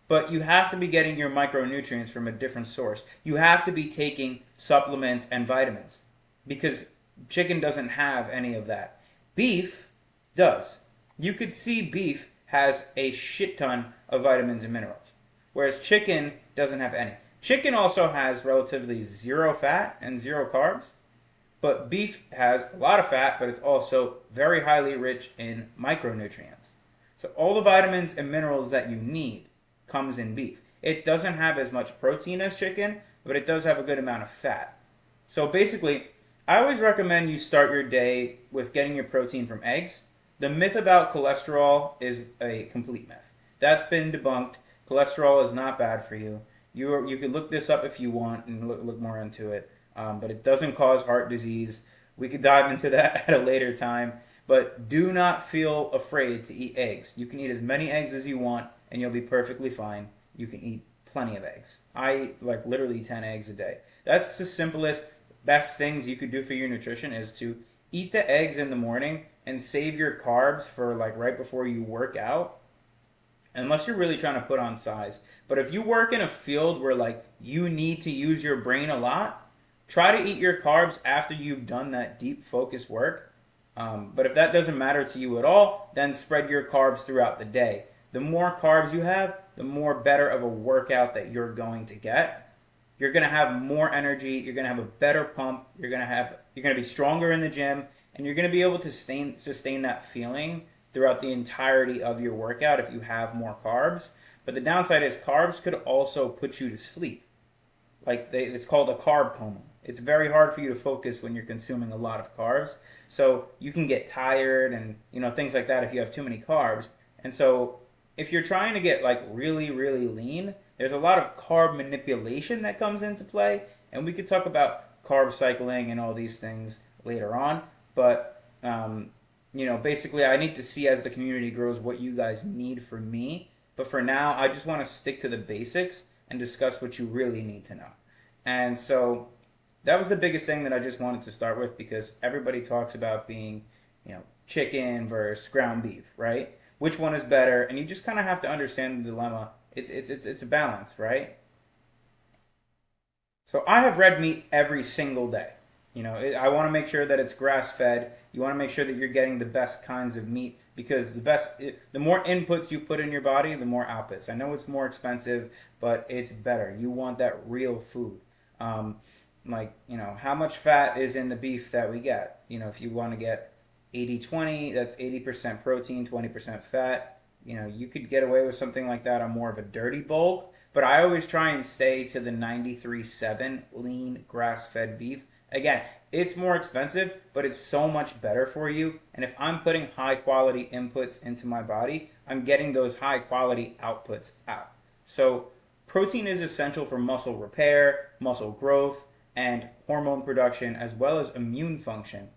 But you have to be getting your micronutrients from a different source. You have to be taking supplements and vitamins, because chicken doesn't have any of that. Beef does. You could see beef has a shit ton of vitamins and minerals, whereas chicken doesn't have any. Chicken also has relatively 0 fat and 0 carbs, but beef has a lot of fat, but it's also very highly rich in micronutrients. So all the vitamins and minerals that you need comes in beef. It doesn't have as much protein as chicken, but it does have a good amount of fat. So basically, I always recommend you start your day with getting your protein from eggs. The myth about cholesterol is a complete myth. That's been debunked. Cholesterol is not bad for you. You can look this up if you want and look more into it. but it doesn't cause heart disease. We could dive into that at a later time. But do not feel afraid to eat eggs. You can eat as many eggs as you want, and you'll be perfectly fine. You can eat plenty of eggs. I eat like literally 10 eggs a day. That's the simplest, best things you could do for your nutrition, is to eat the eggs in the morning and save your carbs for like right before you work out, unless you're really trying to put on size. But if you work in a field where like you need to use your brain a lot, try to eat your carbs after you've done that deep focus work. But if that doesn't matter to you at all, then spread your carbs throughout the day. The more carbs you have, the more better of a workout that you're going to get. You're going to have more energy, you're going to have a better pump, you're going to be stronger in the gym, and you're going to be able to sustain that feeling throughout the entirety of your workout if you have more carbs. But the downside is carbs could also put you to sleep. It's called a carb coma. It's very hard for you to focus when you're consuming a lot of carbs. So you can get tired and things like that if you have too many carbs. And so if you're trying to get like really, really lean, there's a lot of carb manipulation that comes into play. And we could talk about carb cycling and all these things later on. But basically I need to see as the community grows what you guys need from me. But for now, I just want to stick to the basics and discuss what you really need to know. And so that was the biggest thing that I just wanted to start with, because everybody talks about being, chicken versus ground beef, right? Which one is better? And you just kind of have to understand the dilemma. It's a balance, right? So I have red meat every single day. I want to make sure that it's grass-fed. You want to make sure that you're getting the best kinds of meat, because the more inputs you put in your body, the more outputs. I know it's more expensive, but it's better. You want that real food. How much fat is in the beef that we get? If you want to get 80-20, that's 80% protein, 20% fat. You could get away with something like that on more of a dirty bulk, but I always try and stay to the 93.7 lean grass-fed beef. Again, it's more expensive, but it's so much better for you. And if I'm putting high quality inputs into my body, I'm getting those high quality outputs out. So protein is essential for muscle repair, muscle growth, and hormone production, as well as immune function.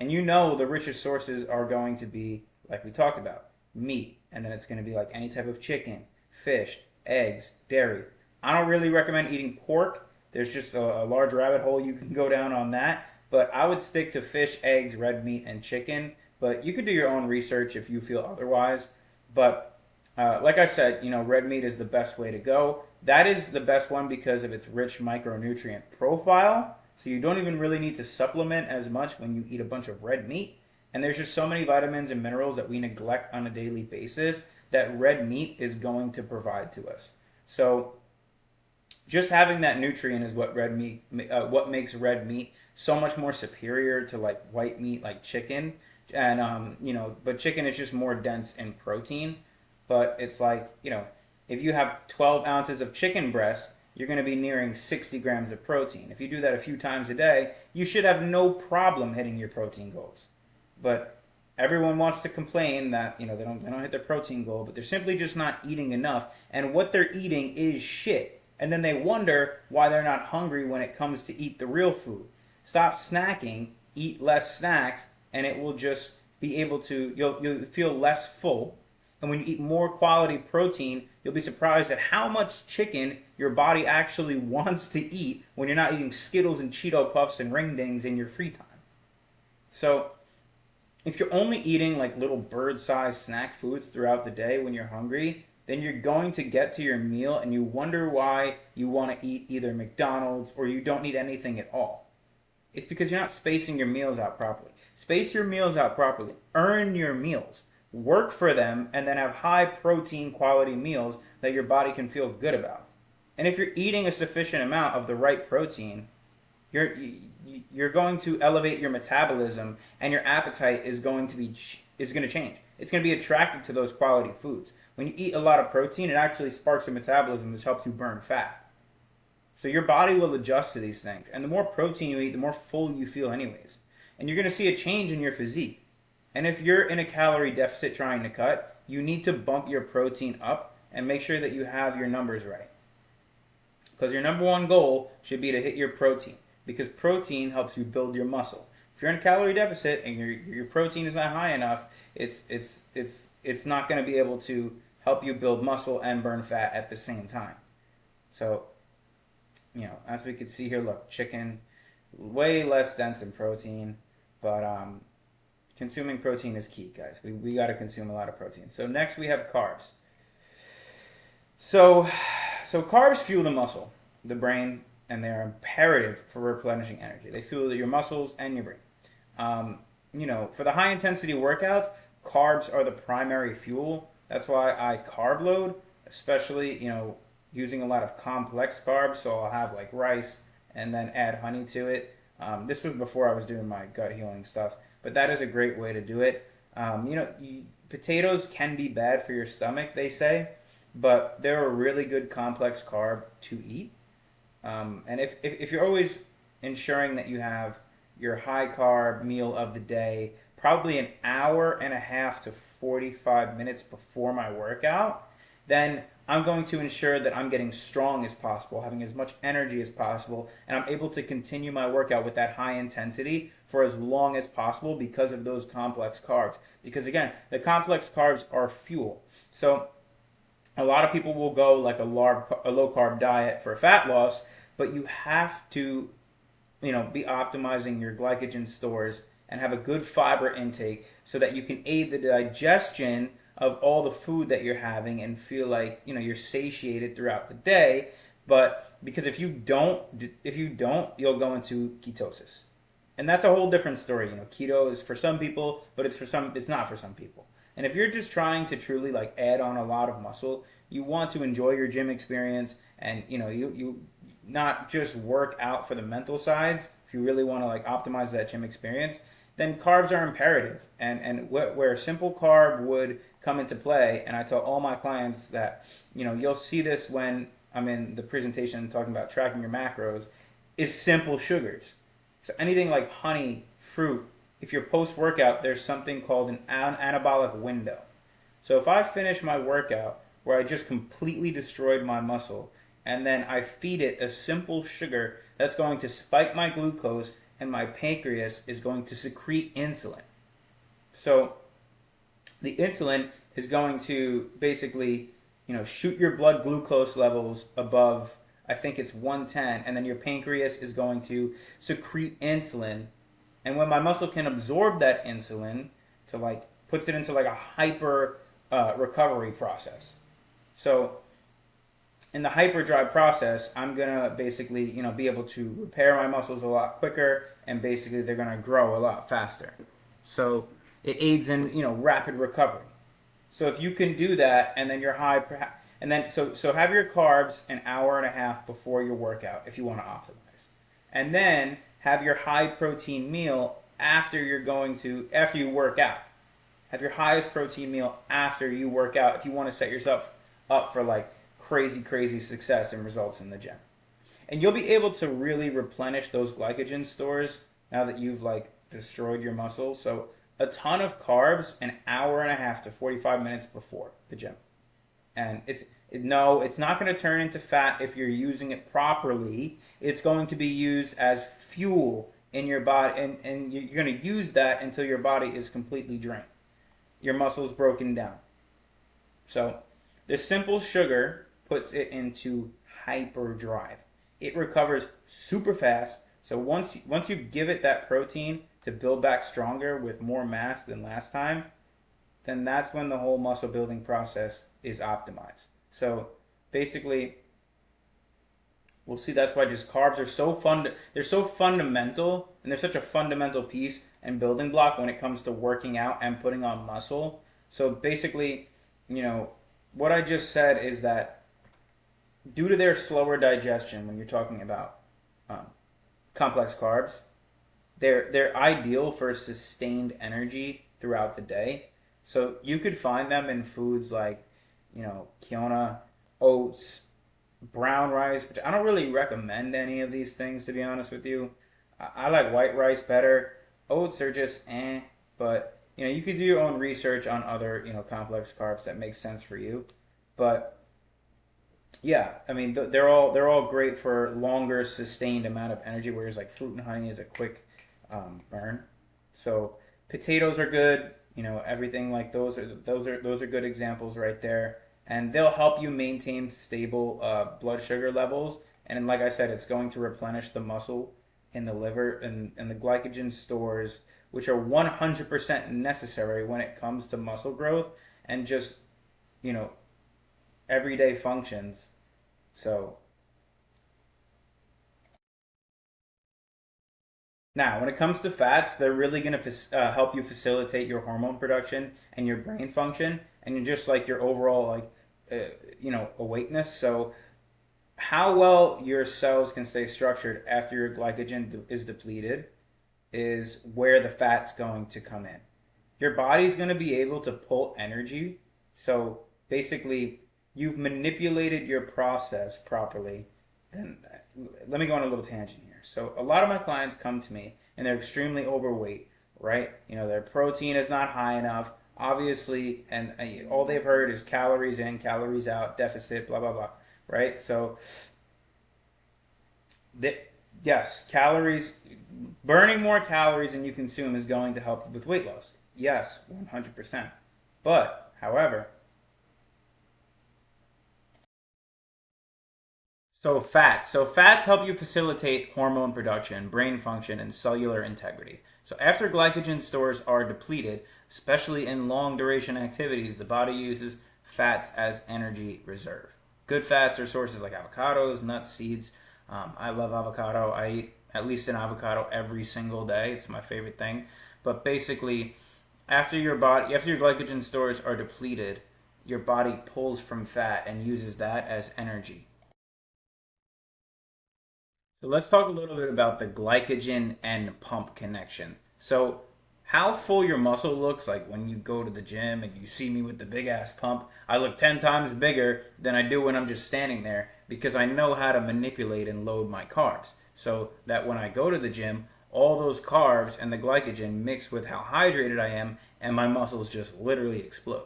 And the richest sources are going to be, like we talked about, meat. And then it's going to be like any type of chicken, fish, eggs, dairy. I don't really recommend eating pork. There's just a large rabbit hole you can go down on that. But I would stick to fish, eggs, red meat, and chicken. But you could do your own research if you feel otherwise. But like I said, red meat is the best way to go. That is the best one because of its rich micronutrient profile. So you don't even really need to supplement as much when you eat a bunch of red meat. And there's just so many vitamins and minerals that we neglect on a daily basis that red meat is going to provide to us. So just having that nutrient is what makes red meat so much more superior to like white meat, like chicken. And but chicken is just more dense in protein. But it's like, if you have 12 ounces of chicken breast, you're going to be nearing 60 grams of protein. If you do that a few times a day, you should have no problem hitting your protein goals. But everyone wants to complain that they don't hit their protein goal, but they're simply just not eating enough, and what they're eating is shit. And then they wonder why they're not hungry when it comes to eat the real food. Stop snacking, eat less snacks, and it will just be able to, you'll feel less full. And when you eat more quality protein, you'll be surprised at how much chicken your body actually wants to eat when you're not eating Skittles and Cheeto Puffs and Ring Dings in your free time. So if you're only eating like little bird-sized snack foods throughout the day when you're hungry, then you're going to get to your meal and you wonder why you want to eat either McDonald's or you don't eat anything at all. It's because you're not spacing your meals out properly. Space your meals out properly. Earn your meals. Work for them, and then have high protein quality meals that your body can feel good about. And if you're eating a sufficient amount of the right protein, you're going to elevate your metabolism, and your appetite is going to change. It's going to be attracted to those quality foods. When you eat a lot of protein, it actually sparks the metabolism, which helps you burn fat. So your body will adjust to these things. And the more protein you eat, the more full you feel anyways. And you're going to see a change in your physique. And if you're in a calorie deficit trying to cut, you need to bump your protein up and make sure that you have your numbers right. Because your number one goal should be to hit your protein. because protein helps you build your muscle. If you're in a calorie deficit and your protein is not high enough, it's not going to be able to help you build muscle and burn fat at the same time. So, as we can see here, look, chicken, way less dense in protein, but consuming protein is key, guys. We got to consume a lot of protein. So next we have carbs. So carbs fuel the muscle, the brain, and they're imperative for replenishing energy. They fuel your muscles and your brain. For the high intensity workouts, carbs are the primary fuel. That's why I carb load, especially, using a lot of complex carbs. So I'll have like rice and then add honey to it. This was before I was doing my gut healing stuff, but that is a great way to do it. Potatoes can be bad for your stomach, they say, but they're a really good complex carb to eat. And if you're always ensuring that you have your high carb meal of the day, probably an hour and a half to 45 minutes before my workout, then I'm going to ensure that I'm getting strong as possible, having as much energy as possible, and I'm able to continue my workout with that high intensity for as long as possible because of those complex carbs. Because again, the complex carbs are fuel. So a lot of people will go like a low carb diet for fat loss, but you have to, be optimizing your glycogen stores and have a good fiber intake so that you can aid the digestion of all the food that you're having and feel like, you're satiated throughout the day. But because if you don't, you'll go into ketosis. And that's a whole different story. Keto is for some people, but it's not for some people. And if you're just trying to truly like add on a lot of muscle, you want to enjoy your gym experience, and you not just work out for the mental sides. If you really want to like optimize that gym experience, then carbs are imperative. And where a simple carb would come into play, and I tell all my clients that, you'll see this when I'm in the presentation talking about tracking your macros, is simple sugars. So anything like honey, fruit, if you're post-workout, there's something called an anabolic window. So if I finish my workout where I just completely destroyed my muscle, and then I feed it a simple sugar, that's going to spike my glucose, and my pancreas is going to secrete insulin. So the insulin is going to basically, shoot your blood glucose levels above, I think it's 110, and then your pancreas is going to secrete insulin. And when my muscle can absorb that insulin, puts it into like a hyper recovery process. So in the hyperdrive process, I'm gonna basically, be able to repair my muscles a lot quicker, and basically they're gonna grow a lot faster. So it aids in, rapid recovery. So if you can do that, and then you're high, and then so have your carbs an hour and a half before your workout if you want to optimize, and then have your high protein meal after you work out. Have your highest protein meal after you work out if you want to set yourself up for like crazy success and results in the gym. And you'll be able to really replenish those glycogen stores now that you've like destroyed your muscle. So a ton of carbs an hour and a half to 45 minutes before the gym. And it's not going to turn into fat if you're using it properly. It's going to be used as fuel in your body, and you're going to use that until your body is completely drained. Your muscles broken down. So the simple sugar puts it into hyperdrive. It recovers super fast. So once you give it that protein to build back stronger with more mass than last time, then that's when the whole muscle building process is optimized. So basically, we'll see that's why just carbs are so fun. They're so fundamental, and they're such a fundamental piece and building block when it comes to working out and putting on muscle. So basically, what I just said is that due to their slower digestion, when you're talking about complex carbs, they're ideal for sustained energy throughout the day. So you could find them in foods like, quinoa, oats, brown rice, which I don't really recommend any of these things, to be honest with you. I like white rice better. Oats are just but you could do your own research on other, complex carbs that make sense for you. But Yeah, I mean they're all great for longer sustained amount of energy, whereas like fruit and honey is a quick burn. So potatoes are good, everything like those are good examples right there, and they'll help you maintain stable blood sugar levels. And like I said, it's going to replenish the muscle in the liver and the glycogen stores, which are 100% necessary when it comes to muscle growth and just you know everyday functions. So now, when it comes to fats, they're really going to help you facilitate your hormone production and your brain function, and just like your overall awakeness. So, how well your cells can stay structured after your glycogen is depleted is where the fat's going to come in. Your body's going to be able to pull energy. So basically, you've manipulated your process properly. Then let me go on a little tangent here. So a lot of my clients come to me and they're extremely overweight, right? Their protein is not high enough, obviously, and all they've heard is calories in, calories out, deficit, blah blah blah, right? So yes, calories, burning more calories than you consume is going to help with weight loss. Yes, 100%. But, however, So fats help you facilitate hormone production, brain function, and cellular integrity. So after glycogen stores are depleted, especially in long duration activities, the body uses fats as energy reserve. Good fats are sources like avocados, nuts, seeds. I love avocado. I eat at least an avocado every single day. It's my favorite thing. But basically, after your glycogen stores are depleted, your body pulls from fat and uses that as energy. So let's talk a little bit about the glycogen and pump connection. So how full your muscle looks like when you go to the gym and you see me with the big ass pump, I look 10 times bigger than I do when I'm just standing there because I know how to manipulate and load my carbs. So that when I go to the gym, all those carbs and the glycogen mix with how hydrated I am and my muscles just literally explode.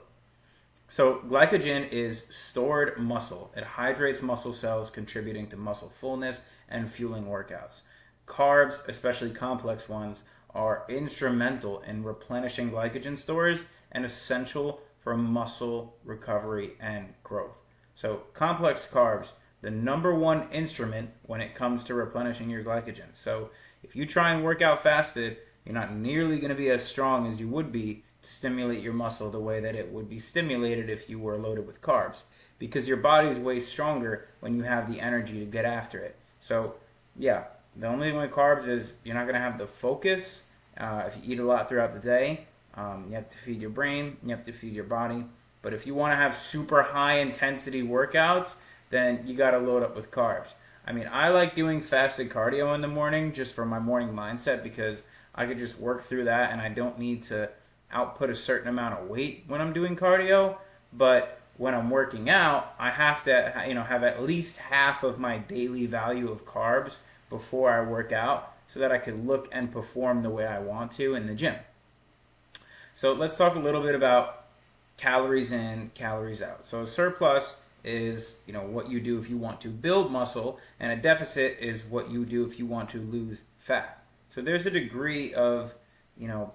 So glycogen is stored muscle. It hydrates muscle cells, contributing to muscle fullness and fueling workouts. Carbs, especially complex ones, are instrumental in replenishing glycogen stores and essential for muscle recovery and growth. So complex carbs, the number one instrument when it comes to replenishing your glycogen. So if you try and work out fasted, you're not nearly going to be as strong as you would be to stimulate your muscle the way that it would be stimulated if you were loaded with carbs, because your body's way stronger when you have the energy to get after it. So yeah, the only thing with carbs is you're not going to have the focus if you eat a lot throughout the day. You have to feed your brain, you have to feed your body. But if you want to have super high intensity workouts, then you got to load up with carbs. I mean, I like doing fasted cardio in the morning just for my morning mindset, because I could just work through that and I don't need to output a certain amount of weight when I'm doing cardio. But when I'm working out, I have to have at least half of my daily value of carbs before I work out so that I can look and perform the way I want to in the gym. So let's talk a little bit about calories in, calories out. So a surplus is what you do if you want to build muscle, and a deficit is what you do if you want to lose fat. So there's a degree of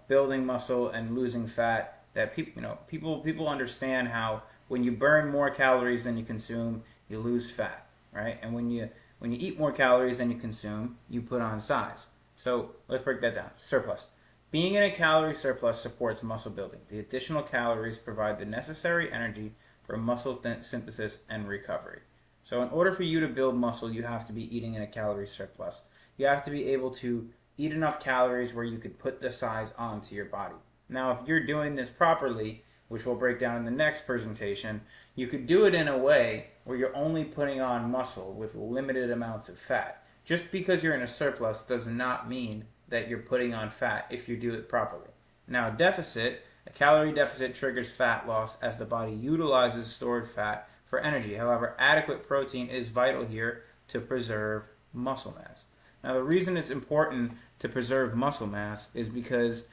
building muscle and losing fat that people understand how when you burn more calories than you consume, you lose fat, right? And when you eat more calories than you consume, you put on size. So let's break that down. Surplus. Being in a calorie surplus supports muscle building. The additional calories provide the necessary energy for muscle synthesis and recovery. So in order for you to build muscle, you have to be eating in a calorie surplus. You have to be able to eat enough calories where you could put the size onto your body. Now, if you're doing this properly, which we'll break down in the next presentation, you could do it in a way where you're only putting on muscle with limited amounts of fat. Just because you're in a surplus does not mean that you're putting on fat if you do it properly. Now, a calorie deficit triggers fat loss as the body utilizes stored fat for energy. However, adequate protein is vital here to preserve muscle mass. Now, the reason it's important to preserve muscle mass is because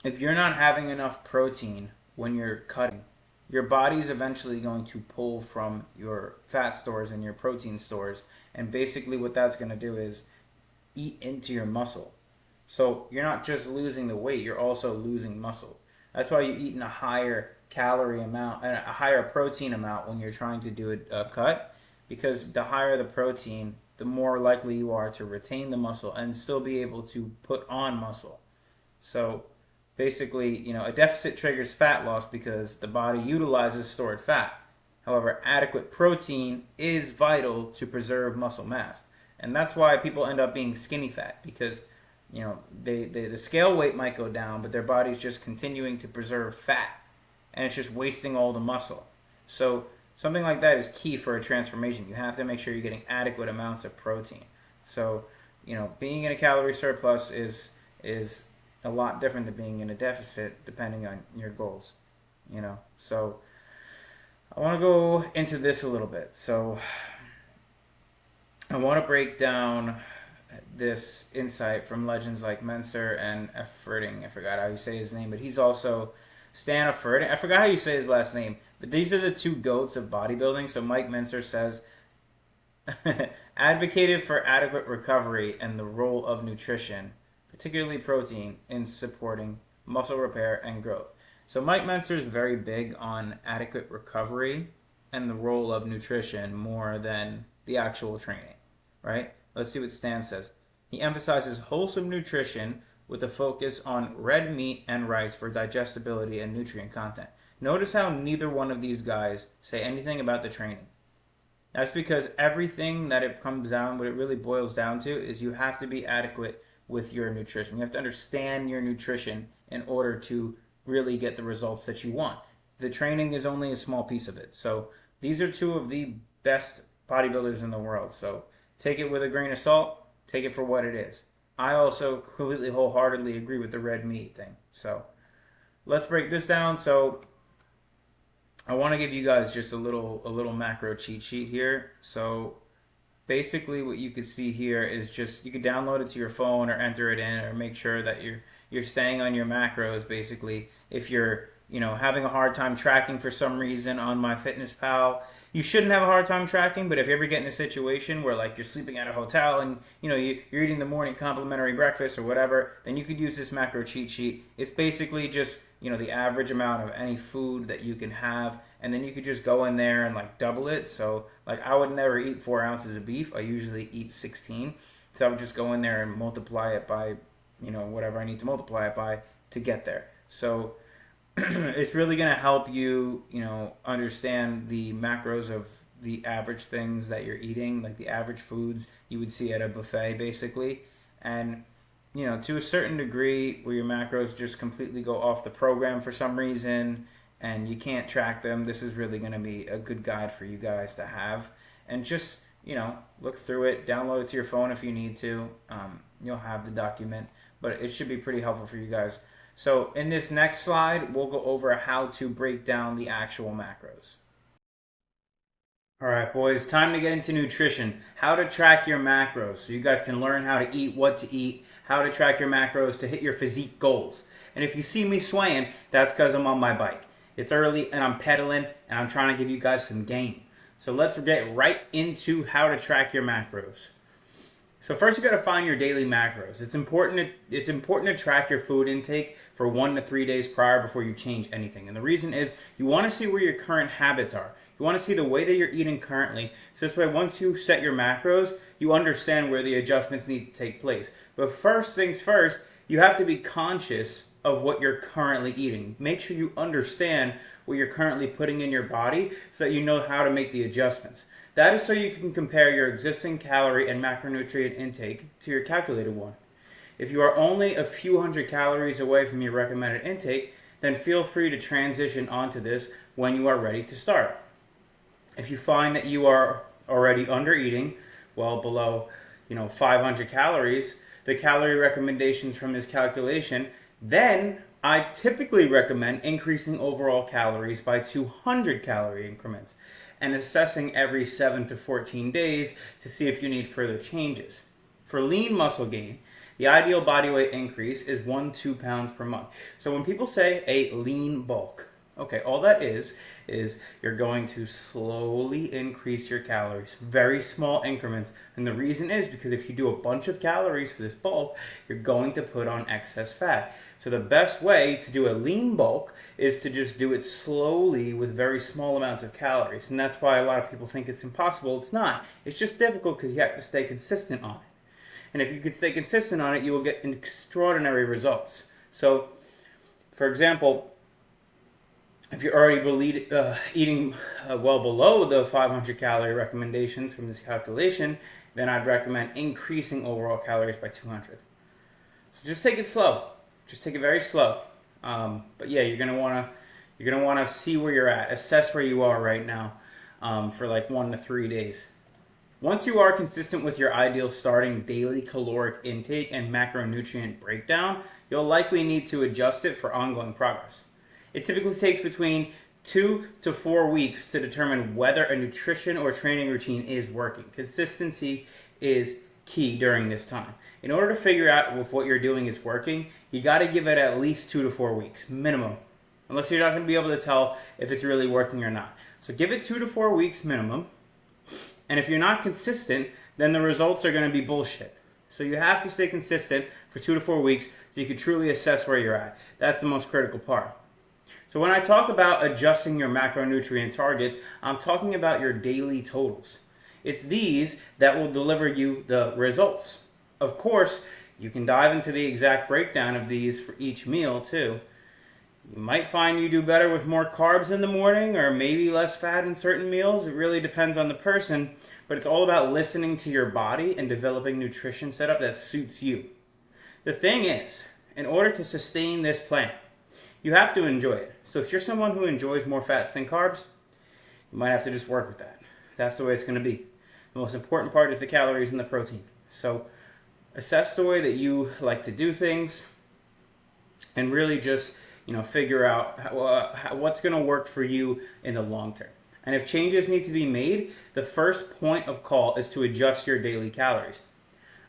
if you're not having enough protein when you're cutting, your body's eventually going to pull from your fat stores and your protein stores. And basically what that's going to do is eat into your muscle. So you're not just losing the weight, you're also losing muscle. That's why you eat in a higher calorie amount and a higher protein amount when you're trying to do a cut, because the higher the protein, the more likely you are to retain the muscle and still be able to put on muscle. So basically, a deficit triggers fat loss because the body utilizes stored fat. However, adequate protein is vital to preserve muscle mass. And that's why people end up being skinny fat, because the scale weight might go down, but their body's just continuing to preserve fat, and it's just wasting all the muscle. So something like that is key for a transformation. You have to make sure you're getting adequate amounts of protein. So, being in a calorie surplus is a lot different than being in a deficit, depending on your goals. So I want to go into this a little bit. So I want to break down this insight from legends like Mentor and Efferding. I forgot how you say his name, but he's also Stan Efferding. I forgot how you say his last name, but these are the two goats of bodybuilding. So Mike Mentor says, advocated for adequate recovery and the role of nutrition, particularly protein, in supporting muscle repair and growth. So Mike Mentor is very big on adequate recovery and the role of nutrition more than the actual training, right? Let's see what Stan says. He emphasizes wholesome nutrition with a focus on red meat and rice for digestibility and nutrient content. Notice how neither one of these guys say anything about the training. That's because everything that it comes down, what it really boils down to, is you have to be adequate with your nutrition. You have to understand your nutrition in order to really get the results that you want. The training is only a small piece of it. So these are two of the best bodybuilders in the world. So take it with a grain of salt. Take it for what it is. I also completely wholeheartedly agree with the red meat thing. So let's break this down. So I want to give you guys just a little macro cheat sheet here. So basically what you could see here is just, you could download it to your phone or enter it in, or make sure that you're staying on your macros. Basically, if you're having a hard time tracking for some reason on MyFitnessPal, you shouldn't have a hard time tracking, but if you ever get in a situation where you're sleeping at a hotel and you're eating the morning complimentary breakfast or whatever, then you could use this macro cheat sheet. It's basically just the average amount of any food that you can have, and then you could just go in there and double it. So I would never eat 4 ounces of beef. I usually eat 16. So I would just go in there and multiply it by whatever I need to multiply it by to get there. So it's really going to help you, understand the macros of the average things that you're eating, like the average foods you would see at a buffet, basically. And, to a certain degree where your macros just completely go off the program for some reason and you can't track them, this is really going to be a good guide for you guys to have. And just, look through it, download it to your phone if you need to. You'll have the document, but it should be pretty helpful for you guys. So in this next slide, we'll go over how to break down the actual macros. All right, boys, time to get into nutrition. How to track your macros so you guys can learn how to eat, what to eat, how to track your macros to hit your physique goals. And if you see me swaying, that's because I'm on my bike. It's early and I'm pedaling and I'm trying to give you guys some game. So let's get right into how to track your macros. So first you got to find your daily macros. It's important to track your food intake for 1 to 3 days prior before you change anything. And the reason is you want to see where your current habits are. You want to see the way that you're eating currently. So this way, once you set your macros, you understand where the adjustments need to take place. But first things first, you have to be conscious of what you're currently eating. Make sure you understand what you're currently putting in your body so that you know how to make the adjustments. That is so you can compare your existing calorie and macronutrient intake to your calculated one. If you are only a few hundred calories away from your recommended intake, then feel free to transition onto this when you are ready to start. If you find that you are already under eating, well below 500 calories, the calorie recommendations from this calculation, then I typically recommend increasing overall calories by 200 calorie increments and assessing every 7 to 14 days to see if you need further changes. For lean muscle gain, the ideal body weight increase is 1-2 pounds per month. So when people say a lean bulk, Okay, all that is you're going to slowly increase your calories, very small increments. And the reason is because if you do a bunch of calories for this bulk, you're going to put on excess fat. So the best way to do a lean bulk is to just do it slowly with very small amounts of calories. And that's why a lot of people think it's impossible. It's not. It's just difficult because you have to stay consistent on it. And if you can stay consistent on it, you will get extraordinary results. So, for example, if you're already eating well below the 500 calorie recommendations from this calculation, then I'd recommend increasing overall calories by 200. So just take it slow. Just take it very slow. But yeah, you're gonna wanna see where you're at, assess where you are right now for like 1 to 3 days. Once you are consistent with your ideal starting daily caloric intake and macronutrient breakdown, you'll likely need to adjust it for ongoing progress. It typically takes between 2 to 4 weeks to determine whether a nutrition or training routine is working. Consistency is key during this time. In order to figure out if what you're doing is working, you got to give it at least 2 to 4 weeks, minimum. Unless you're not going to be able to tell if it's really working or not. So give it 2 to 4 weeks minimum. And if you're not consistent, then the results are going to be bullshit. So you have to stay consistent for 2 to 4 weeks so you can truly assess where you're at. That's the most critical part. So when I talk about adjusting your macronutrient targets, I'm talking about your daily totals. It's these that will deliver you the results. Of course, you can dive into the exact breakdown of these for each meal too. You might find you do better with more carbs in the morning or maybe less fat in certain meals. It really depends on the person, but it's all about listening to your body and developing nutrition setup that suits you. The thing is, in order to sustain this plan, you have to enjoy it. So if you're someone who enjoys more fats than carbs, you might have to just work with that. That's the way it's going to be. The most important part is the calories and the protein. So assess the way that you like to do things and really just figure out what's going to work for you in the long term. And if changes need to be made, the first point of call is to adjust your daily calories.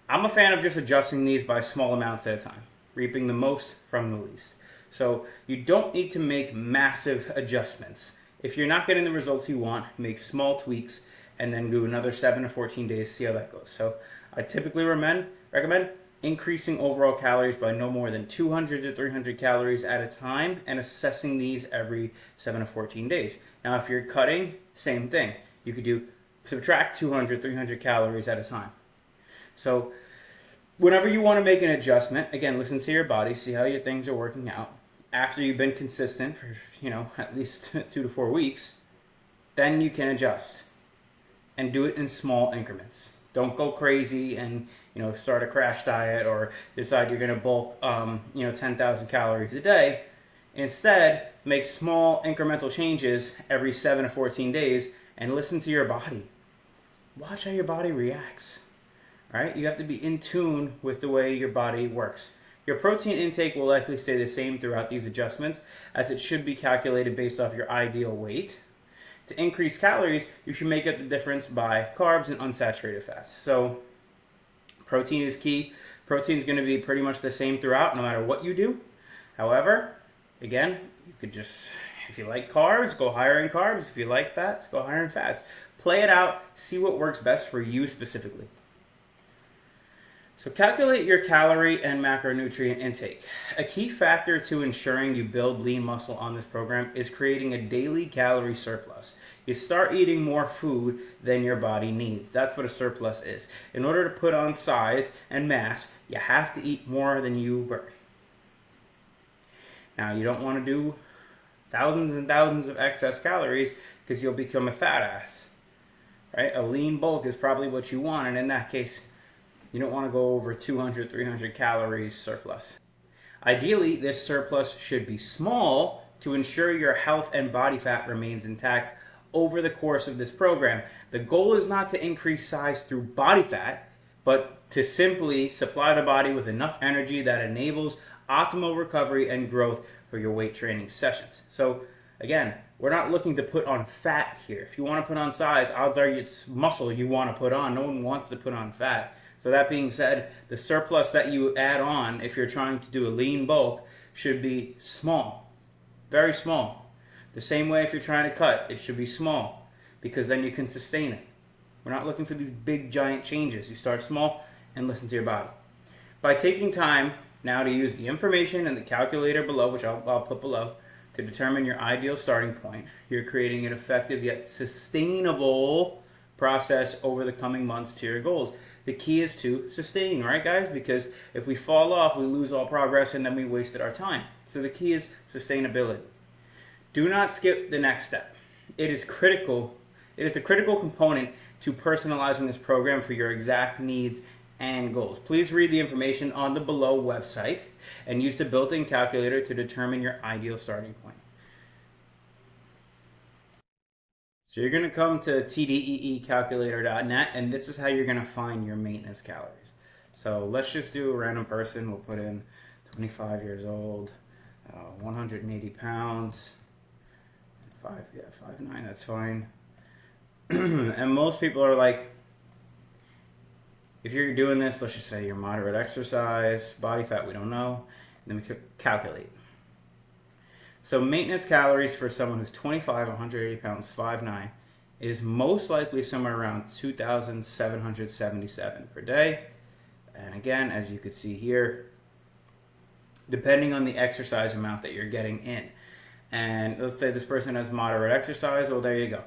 I'm a fan of just adjusting these by small amounts at a time, reaping the most from the least. So you don't need to make massive adjustments. If you're not getting the results you want, make small tweaks and then do another 7 to 14 days, see how that goes. So I typically recommend increasing overall calories by no more than 200 to 300 calories at a time and assessing these every 7 to 14 days. Now if you're cutting, same thing. You could subtract 200, 300 calories at a time. So whenever you want to make an adjustment, again, listen to your body, see how your things are working out. After you've been consistent for, at least 2 to 4 weeks, then you can adjust and do it in small increments. Don't go crazy and, start a crash diet or decide you're going to bulk, 10,000 calories a day. Instead, make small incremental changes every 7 to 14 days and listen to your body. Watch how your body reacts. All right? You have to be in tune with the way your body works. Your protein intake will likely stay the same throughout these adjustments, as it should be calculated based off your ideal weight. To increase calories, you should make up the difference by carbs and unsaturated fats. So protein is key. Protein is going to be pretty much the same throughout, no matter what you do. However, again, you could just, if you like carbs, go higher in carbs. If you like fats, go higher in fats. Play it out. See what works best for you specifically. So calculate your calorie and macronutrient intake. A key factor to ensuring you build lean muscle on this program is creating a daily calorie surplus. You start eating more food than your body needs. That's what a surplus is. In order to put on size and mass, you have to eat more than you burn. Now, you don't want to do thousands and thousands of excess calories because you'll become a fat ass. Right? A lean bulk is probably what you want, and in that case, you don't want to go over 200, 300 calories surplus. Ideally, this surplus should be small to ensure your health and body fat remains intact over the course of this program. The goal is not to increase size through body fat, but to simply supply the body with enough energy that enables optimal recovery and growth for your weight training sessions. So again, we're not looking to put on fat here. If you want to put on size, odds are it's muscle you want to put on. No one wants to put on fat. So that being said, the surplus that you add on if you're trying to do a lean bulk should be small, very small. The same way if you're trying to cut, it should be small because then you can sustain it. We're not looking for these big giant changes. You start small and listen to your body. By taking time now to use the information and the calculator below, which I'll put below, to determine your ideal starting point, you're creating an effective yet sustainable process over the coming months to your goals. The key is to sustain, right guys? Because if we fall off, we lose all progress and then we wasted our time. So the key is sustainability. Do not skip the next step. It is critical. It is the critical component to personalizing this program for your exact needs and goals. Please read the information on the below website and use the built-in calculator to determine your ideal starting point. So you're going to come to tdeecalculator.net and this is how you're going to find your maintenance calories. So let's just do a random person. We'll put in 25 years old, 180 pounds, 5'9", that's fine. And most people are like, if you're doing this, let's just say you're moderate exercise, body fat, we don't know, and then we could calculate. So maintenance calories for someone who's 25, 180 pounds, 5'9", is most likely somewhere around 2,777 per day. And again, as you can see here, depending on the exercise amount that you're getting in. And let's say this person has moderate exercise, well, there you go.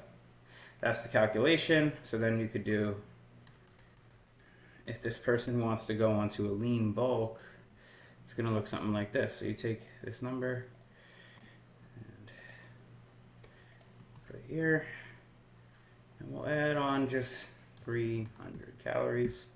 That's the calculation. So then you could do, if this person wants to go onto a lean bulk, it's going to look something like this. So you take this number and put it here, and we'll add on just 300 calories.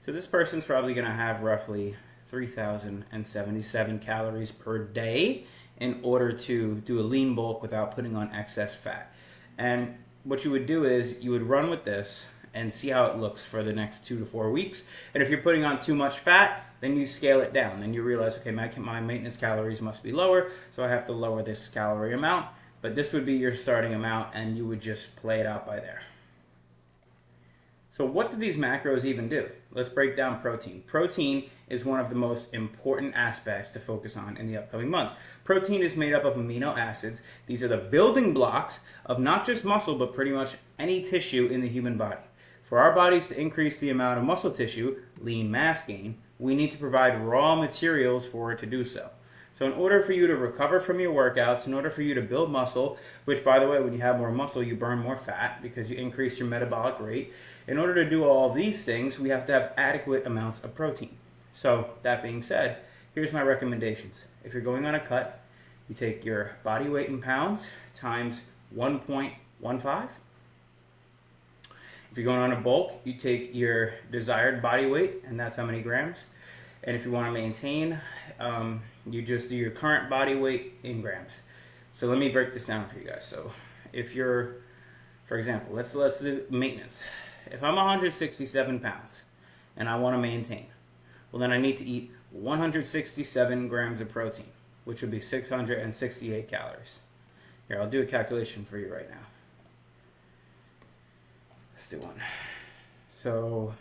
So this person's probably going to have roughly 3,077 calories per day in order to do a lean bulk without putting on excess fat. And what you would do is you would run with this and see how it looks for the next 2 to 4 weeks. And if you're putting on too much fat, then you scale it down. Then you realize, okay, my maintenance calories must be lower, so I have to lower this calorie amount. But this would be your starting amount, and you would just play it out by there. So what do these macros even do? Let's break down protein. Protein is one of the most important aspects to focus on in the upcoming months. Protein is made up of amino acids. These are the building blocks of not just muscle, but pretty much any tissue in the human body. For our bodies to increase the amount of muscle tissue, lean mass gain, we need to provide raw materials for it to do so. So in order for you to recover from your workouts, in order for you to build muscle, which by the way, when you have more muscle, you burn more fat because you increase your metabolic rate. In order to do all these things, we have to have adequate amounts of protein. So that being said, here's my recommendations. If you're going on a cut, you take your body weight in pounds times 1.15. If you're going on a bulk, you take your desired body weight, and that's how many grams. And if you want to maintain, you just do your current body weight in grams. So let me break this down for you guys. So if you're, for example, let's do maintenance. If I'm 167 pounds and I want to maintain, well then I need to eat 167 grams of protein, which would be 668 calories. Here, I'll do a calculation for you right now. Let's do one. So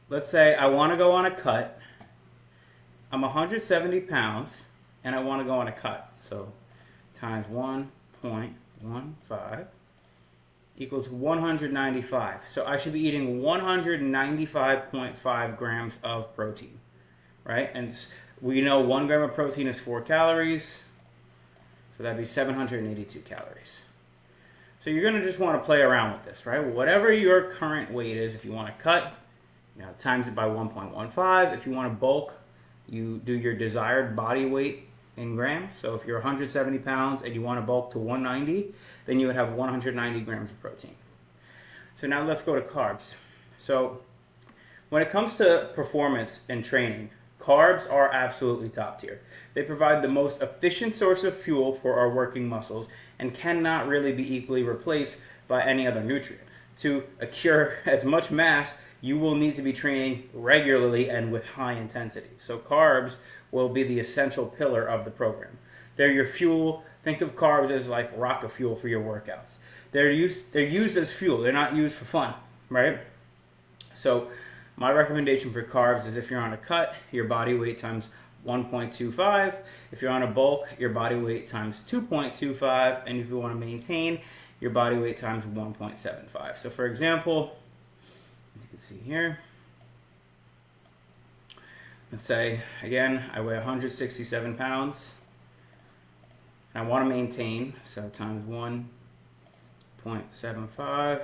let's say I want to go on a cut. I'm 170 pounds and I want to go on a cut. So times 1.15 equals 195. So I should be eating 195.5 grams of protein, right? And we know 1 gram of protein is 4 calories. So that'd be 782 calories. So you're going to just want to play around with this, right? Whatever your current weight is, if you want to cut, times it by 1.15. If you want to bulk, you do your desired body weight in grams. So if you're 170 pounds and you want to bulk to 190, then you would have 190 grams of protein. So now let's go to carbs. So when it comes to performance and training, carbs are absolutely top tier. They provide the most efficient source of fuel for our working muscles and cannot really be equally replaced by any other nutrient. To accrue as much mass, you will need to be training regularly and with high intensity. So carbs will be the essential pillar of the program. They're your fuel. Think of carbs as like rocket fuel for your workouts. They're used as fuel. They're not used for fun, right? So my recommendation for carbs is if you're on a cut, your body weight times 1.25. If you're on a bulk, your body weight times 2.25. And if you want to maintain, your body weight times 1.75. So for example, as you can see here, let's say, again, I weigh 167 pounds. And I want to maintain, so times 1.75.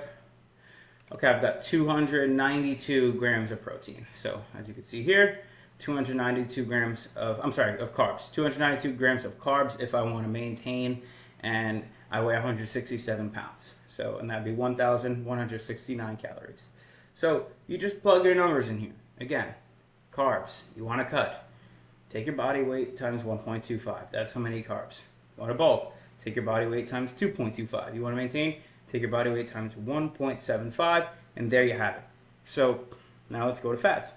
Okay, I've got 292 grams of protein. So as you can see here, 292 grams of, of carbs. 292 grams of carbs if I want to maintain, and I weigh 167 pounds. So, and that'd be 1,169 calories. So you just plug your numbers in here. Again, carbs, you want to cut. Take your body weight times 1.25. That's how many carbs. You want to bulk, take your body weight times 2.25. You want to maintain, take your body weight times 1.75, and there you have it. So now let's go to fats.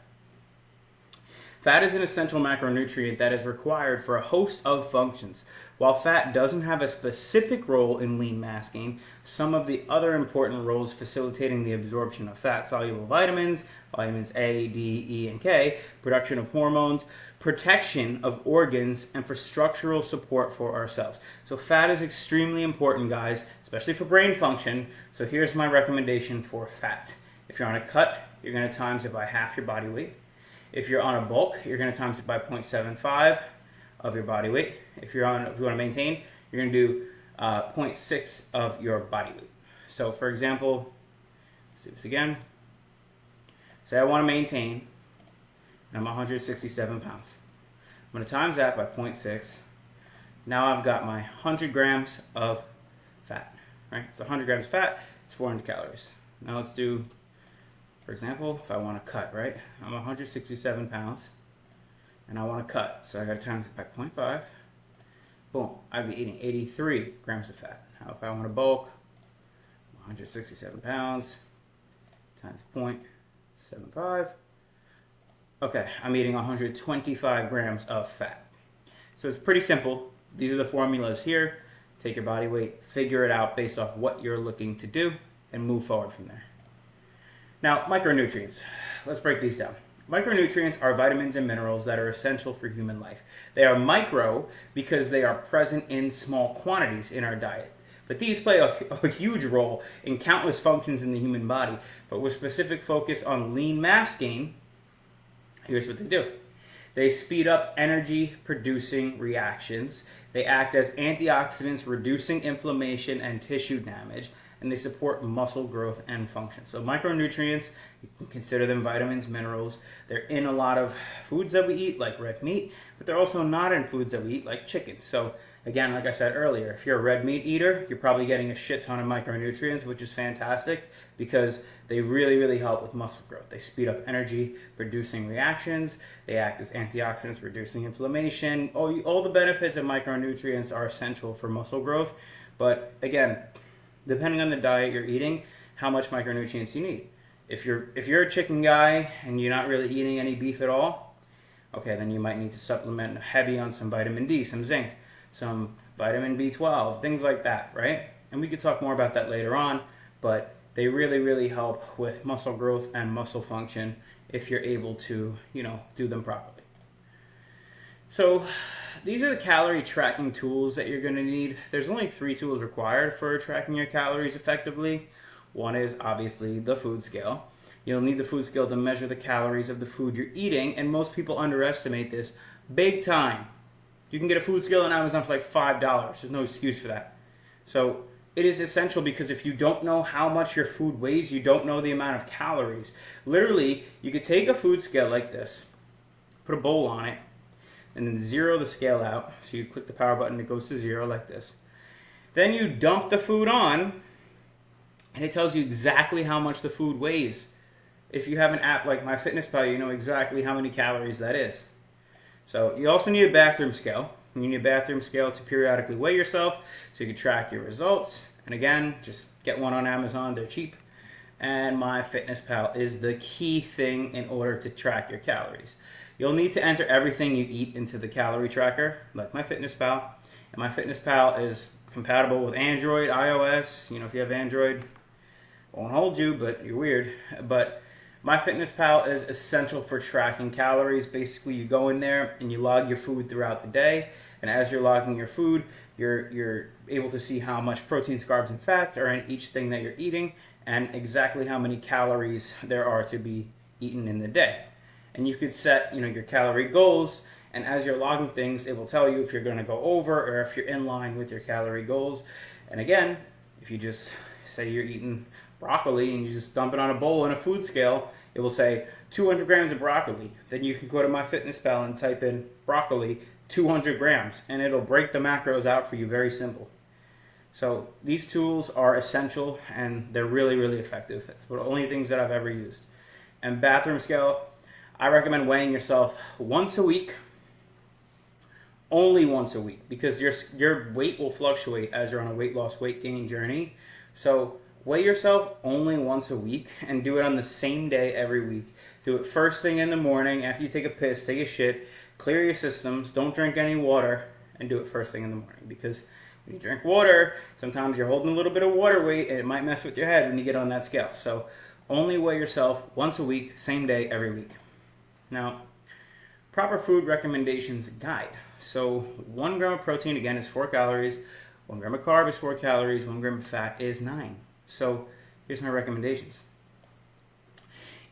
Fat is an essential macronutrient that is required for a host of functions. While fat doesn't have a specific role in lean mass gain, some of the other important roles facilitating the absorption of fat-soluble vitamins, vitamins A, D, E, and K, production of hormones, protection of organs, and for structural support for our cells. So fat is extremely important, guys, especially for brain function. So here's my recommendation for fat. If you're on a cut, you're going to times it by half your body weight. If you're on a bulk, you're going to times it by 0.75 of your body weight. If you want to maintain, you're going to do 0.6 of your body weight. So for example, let's do this again. Say I want to maintain, and I'm 167 pounds. I'm going to times that by 0.6. Now I've got my 100 grams of fat, right? So 100 grams of fat, it's 400 calories. Now let's do, for example, if I want to cut, right? I'm 167 pounds, and I want to cut. So I got to times it by 0.5. Boom, I'd be eating 83 grams of fat. Now if I want to bulk, 167 pounds times 0.75. Okay, I'm eating 125 grams of fat. So it's pretty simple. These are the formulas here. Take your body weight, figure it out based off what you're looking to do, and move forward from there. Now, micronutrients. Let's break these down. Micronutrients are vitamins and minerals that are essential for human life. They are micro because they are present in small quantities in our diet. But these play a huge role in countless functions in the human body. But with specific focus on lean mass gain, here's what they do. They speed up energy-producing reactions. They act as antioxidants, reducing inflammation and tissue damage. And they support muscle growth and function. So micronutrients, you can consider them vitamins, minerals. They're in a lot of foods that we eat, like red meat, but they're also not in foods that we eat, like chicken. So again, like I said earlier, if you're a red meat eater, you're probably getting a shit ton of micronutrients, which is fantastic because they really, really help with muscle growth. They speed up energy-producing reactions. They act as antioxidants, reducing inflammation. All the benefits of micronutrients are essential for muscle growth. But again, depending on the diet you're eating, how much micronutrients you need. If you're a chicken guy and you're not really eating any beef at all, okay, then you might need to supplement heavy on some vitamin D, some zinc, some vitamin B12, things like that, right? And we could talk more about that later on, but they really, really help with muscle growth and muscle function if you're able to, do them properly. So these are the calorie tracking tools that you're going to need. There's only 3 tools required for tracking your calories effectively. One is obviously the food scale. You'll need the food scale to measure the calories of the food you're eating, and most people underestimate this big time. You can get a food scale on Amazon for like $5. There's no excuse for that. So it is essential because if you don't know how much your food weighs, you don't know the amount of calories. Literally, you could take a food scale like this, put a bowl on it, and then zero the scale out. So you click the power button, it goes to 0 like this. Then you dump the food on, and it tells you exactly how much the food weighs. If you have an app like MyFitnessPal, you know exactly how many calories that is. So you also need a bathroom scale. You need a bathroom scale to periodically weigh yourself so you can track your results. And again, just get one on Amazon, they're cheap. And MyFitnessPal is the key thing in order to track your calories. You'll need to enter everything you eat into the calorie tracker, like MyFitnessPal. And MyFitnessPal is compatible with Android, iOS. If you have Android, won't hold you, but you're weird. But MyFitnessPal is essential for tracking calories. Basically, you go in there and you log your food throughout the day, and as you're logging your food, you're able to see how much proteins, carbs, and fats are in each thing that you're eating, and exactly how many calories there are to be eaten in the day. And you could set, your calorie goals, and as you're logging things, it will tell you if you're going to go over or if you're in line with your calorie goals. And again, if you just say you're eating broccoli and you just dump it on a bowl in a food scale, it will say 200 grams of broccoli. Then you can go to MyFitnessPal and type in broccoli 200 grams, and it'll break the macros out for you. Very simple. So these tools are essential, and they're really, really effective. It's the only things that I've ever used. And bathroom scale, I recommend weighing yourself once a week, only once a week, because your weight will fluctuate as you're on a weight loss, weight gain journey. So weigh yourself only once a week and do it on the same day every week. Do it first thing in the morning after you take a piss, take a shit, clear your systems, don't drink any water, and do it first thing in the morning. Because when you drink water, sometimes you're holding a little bit of water weight and it might mess with your head when you get on that scale. So only weigh yourself once a week, same day every week. Now, proper food recommendations guide. So 1 gram of protein, again, is 4 calories. 1 gram of carb is 4 calories. 1 gram of fat is 9. So here's my recommendations.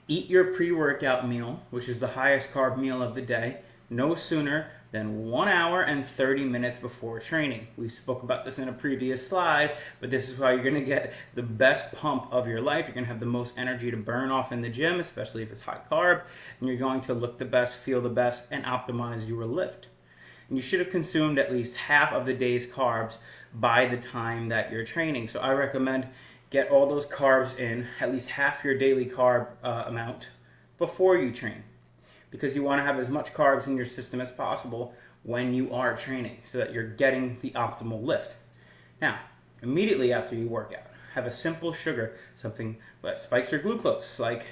Eat your pre-workout meal, which is the highest carb meal of the day, no sooner than 1 hour and 30 minutes before training. We spoke about this in a previous slide, but this is how you're going to get the best pump of your life. You're going to have the most energy to burn off in the gym, especially if it's high carb, and you're going to look the best, feel the best, and optimize your lift. And you should have consumed at least half of the day's carbs by the time that you're training. So I recommend get all those carbs in, at least half your daily carb amount before you train, because you want to have as much carbs in your system as possible when you are training so that you're getting the optimal lift. Now, immediately after you work out, have a simple sugar, something that spikes your glucose, like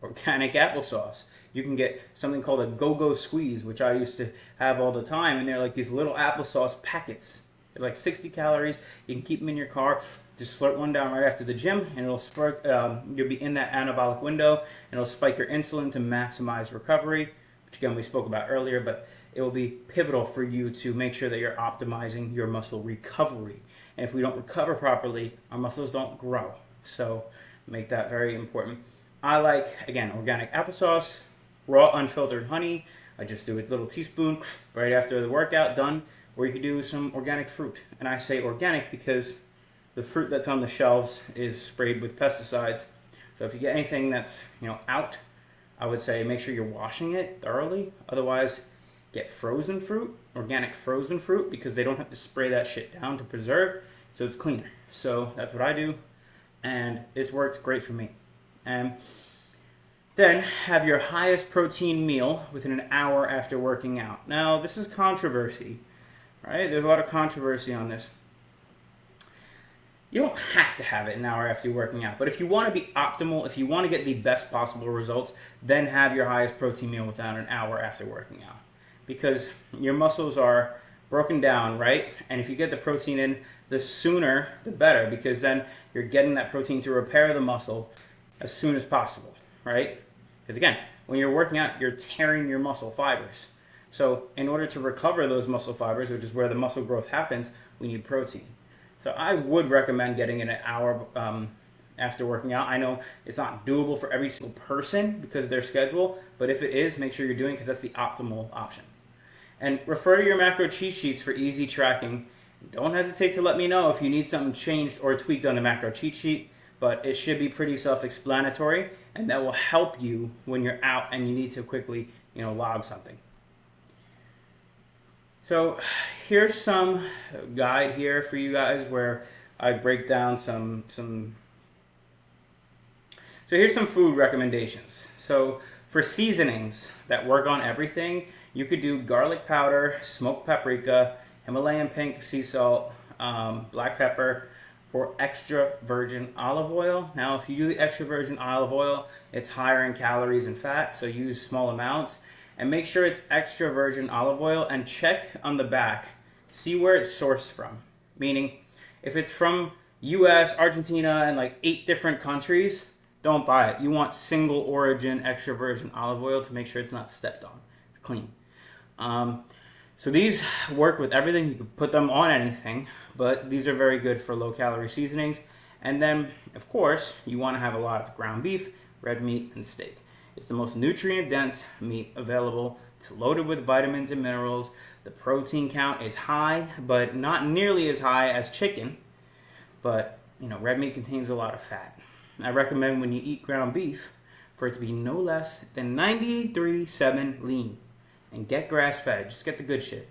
organic applesauce. You can get something called a go-go squeeze, which I used to have all the time, and they're like these little applesauce packets. They're like 60 calories. You can keep them in your car. Just slurp one down right after the gym, and it'll spark. You'll be in that anabolic window, and it'll spike your insulin to maximize recovery, which again we spoke about earlier. But it will be pivotal for you to make sure that you're optimizing your muscle recovery. And if we don't recover properly, our muscles don't grow. So make that very important. I like, again, organic applesauce, raw unfiltered honey. I just do a little teaspoon right after the workout, done. Or you could do some organic fruit. And I say organic because the fruit that's on the shelves is sprayed with pesticides. So if you get anything that's out, I would say make sure you're washing it thoroughly. Otherwise, get frozen fruit, organic frozen fruit, because they don't have to spray that shit down to preserve, so it's cleaner. So that's what I do, and it's worked great for me. And then have your highest protein meal within an hour after working out. Now, this is controversy, right? There's a lot of controversy on this. You don't have to have it an hour after you're working out, but if you want to be optimal, if you want to get the best possible results, then have your highest protein meal within an hour after working out. Because your muscles are broken down, right? And if you get the protein in, the sooner the better, because then you're getting that protein to repair the muscle as soon as possible, right? Because again, when you're working out, you're tearing your muscle fibers. So in order to recover those muscle fibers, which is where the muscle growth happens, we need protein. So I would recommend getting it an hour after working out. I know it's not doable for every single person because of their schedule, but if it is, make sure you're doing it because that's the optimal option. And refer to your macro cheat sheets for easy tracking. Don't hesitate to let me know if you need something changed or tweaked on the macro cheat sheet, but it should be pretty self-explanatory, and that will help you when you're out and you need to quickly, log something. So here's some guide here for you guys where I break down some. So here's some food recommendations. So for seasonings that work on everything, you could do garlic powder, smoked paprika, Himalayan pink sea salt, black pepper, or extra virgin olive oil. Now, if you do the extra virgin olive oil, it's higher in calories and fat, so use small amounts. And make sure it's extra virgin olive oil, and check on the back. See where it's sourced from. Meaning, if it's from US, Argentina, and like 8 different countries, don't buy it. You want single origin extra virgin olive oil to make sure it's not stepped on. It's clean. So these work with everything. You can put them on anything, but these are very good for low calorie seasonings. And then, of course, you want to have a lot of ground beef, red meat, and steak. It's the most nutrient dense meat available. It's loaded with vitamins and minerals. The protein count is high, but not nearly as high as chicken. But, red meat contains a lot of fat. I recommend when you eat ground beef for it to be no less than 93.7 lean. And get grass-fed. Just get the good shit.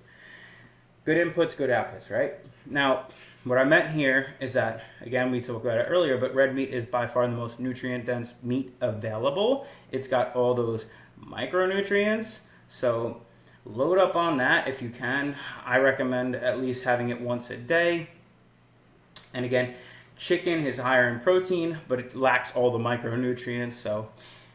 Good inputs, good outputs, right? Now, what I meant here is that, again, we talked about it earlier, but red meat is by far the most nutrient-dense meat available. It's got all those micronutrients, so load up on that if you can. I recommend at least having it once a day. And again, chicken is higher in protein, but it lacks all the micronutrients, so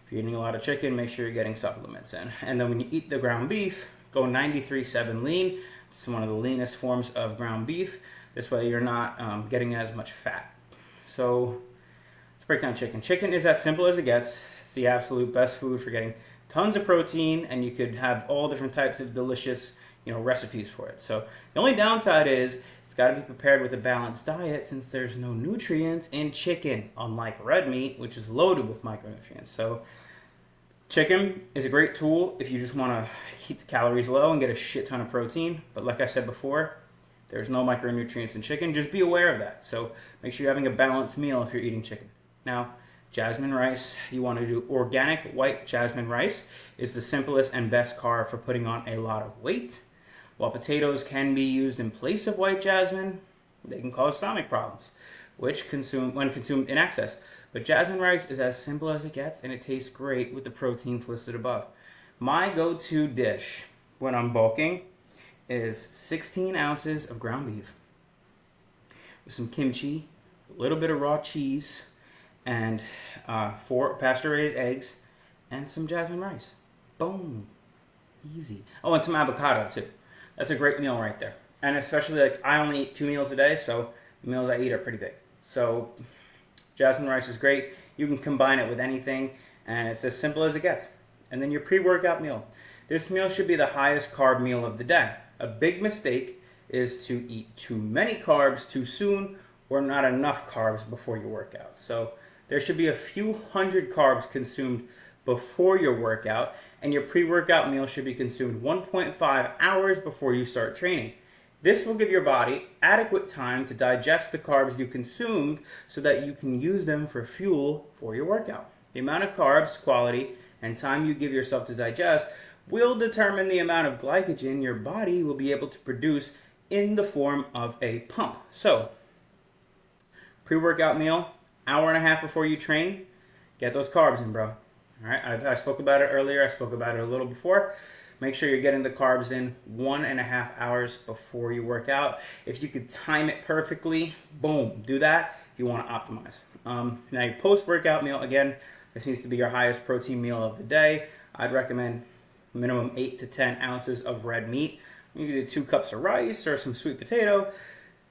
if you're eating a lot of chicken, make sure you're getting supplements in. And then when you eat the ground beef, go 93.7 lean. It's one of the leanest forms of ground beef. This way you're not getting as much fat. So let's break down chicken. Chicken is as simple as it gets. It's the absolute best food for getting tons of protein, and you could have all different types of delicious recipes for it. So the only downside is it's got to be prepared with a balanced diet, since there's no nutrients in chicken, unlike red meat, which is loaded with micronutrients. So chicken is a great tool if you just want to keep the calories low and get a shit ton of protein. But like I said before, there's no micronutrients in chicken. Just be aware of that. So make sure you're having a balanced meal if you're eating chicken. Now, jasmine rice, you want to do organic white jasmine rice. Is the simplest and best carb for putting on a lot of weight. While potatoes can be used in place of white jasmine, they can cause stomach problems, when consumed in excess. But jasmine rice is as simple as it gets, and it tastes great with the proteins listed above. My go-to dish when I'm bulking is 16 ounces of ground beef with some kimchi, a little bit of raw cheese, and 4 pasture-raised eggs, and some jasmine rice. Boom. Easy. Oh, and some avocado too. That's a great meal right there. And especially, I only eat 2 meals a day, so the meals I eat are pretty big. So jasmine rice is great. You can combine it with anything, and it's as simple as it gets. And then your pre-workout meal. This meal should be the highest carb meal of the day. A big mistake is to eat too many carbs too soon, or not enough carbs before your workout. So there should be a few hundred carbs consumed before your workout, and your pre-workout meal should be consumed 1.5 hours before you start training. This will give your body adequate time to digest the carbs you consumed so that you can use them for fuel for your workout. The amount of carbs, quality, and time you give yourself to digest will determine the amount of glycogen your body will be able to produce in the form of a pump. So, pre-workout meal, hour and a half before you train, get those carbs in, bro. All right, I spoke about it earlier. I spoke about it a little before. Make sure you're getting the carbs in 1.5 hours before you work out. If you could time it perfectly, boom, do that if you want to optimize. Now, your post-workout meal, again, this needs to be your highest protein meal of the day. I'd recommend minimum 8 to 10 ounces of red meat. You can do 2 cups of rice or some sweet potato.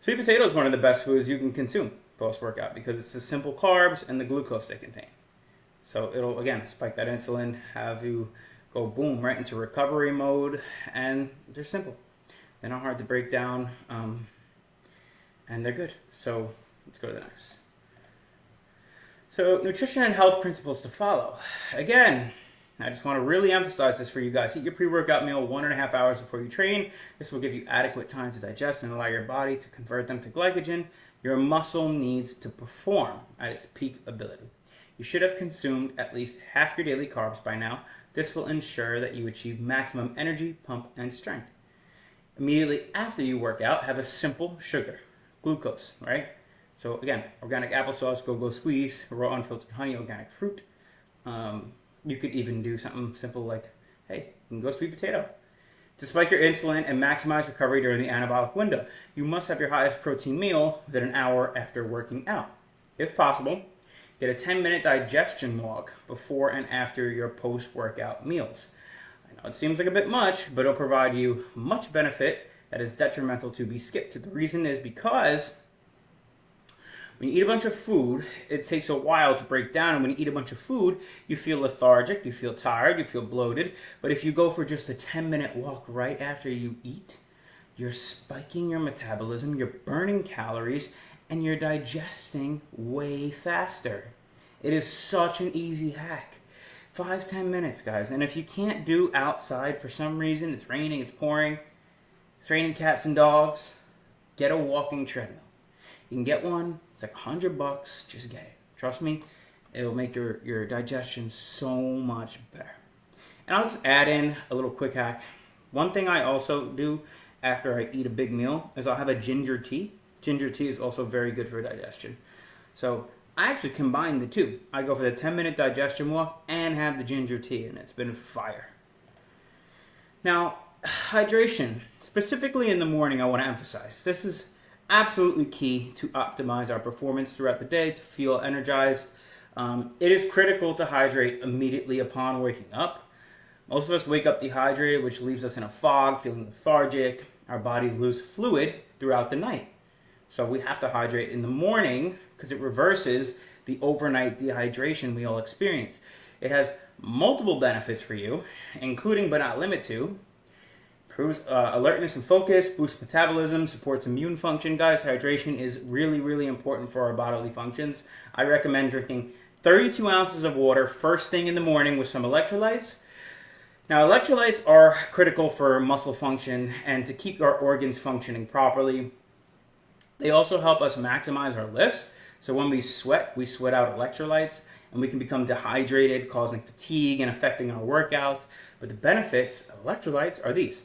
Sweet potato is one of the best foods you can consume post-workout because it's the simple carbs and the glucose they contain. So it'll, again, spike that insulin, have you go boom, right into recovery mode, and they're simple. They're not hard to break down, and they're good. So let's go to the next. So nutrition and health principles to follow. Again, I just want to really emphasize this for you guys. Eat your pre-workout meal 1.5 hours before you train. This will give you adequate time to digest and allow your body to convert them to glycogen your muscle needs to perform at its peak ability. You should have consumed at least half your daily carbs by now. This will ensure that you achieve maximum energy, pump, and strength. Immediately after you work out, have a simple sugar, glucose, right? So again, organic applesauce, go-go squeeze, raw unfiltered honey, organic fruit. You could even do something simple like, hey, you can go sweet potato. To spike your insulin and maximize recovery during the anabolic window, you must have your highest protein meal within an hour after working out. If possible, get a 10-minute digestion walk before and after your post-workout meals. I know it seems like a bit much, but it'll provide you much benefit that is detrimental to be skipped. The reason is because When you eat a bunch of food, it takes a while to break down. And when you eat a bunch of food, you feel lethargic, you feel tired, you feel bloated. But if you go for just a 10-minute walk right after you eat, you're spiking your metabolism, you're burning calories, and you're digesting way faster. It is such an easy hack. 5-10 minutes, guys. And if you can't do outside for some reason, it's raining, it's pouring, it's raining cats and dogs, get a walking treadmill. You can get one. It's like $100. Just get it. Trust me, it'll make your digestion so much better. And I'll just add in a little quick hack. One thing I also do after I eat a big meal is I'll have a ginger tea. Ginger tea is also very good for digestion. So I actually combine the two. I go for the 10-minute digestion walk and have the ginger tea, and it's been fire. Now, hydration, specifically in the morning, I want to emphasize. This is absolutely key to optimize our performance throughout the day, to feel energized. It is critical to hydrate immediately upon waking up. Most of us wake up dehydrated, which leaves us in a fog, feeling lethargic. Our bodies lose fluid throughout the night. So we have to hydrate in the morning because it reverses the overnight dehydration we all experience. It has multiple benefits for you, including but not limited to improves alertness and focus, boosts metabolism, supports immune function. Guys, hydration is really, really important for our bodily functions. I recommend drinking 32 ounces of water first thing in the morning with some electrolytes. Now, electrolytes are critical for muscle function and to keep our organs functioning properly. They also help us maximize our lifts. So when we sweat out electrolytes, and we can become dehydrated, causing fatigue and affecting our workouts. But the benefits of electrolytes are these.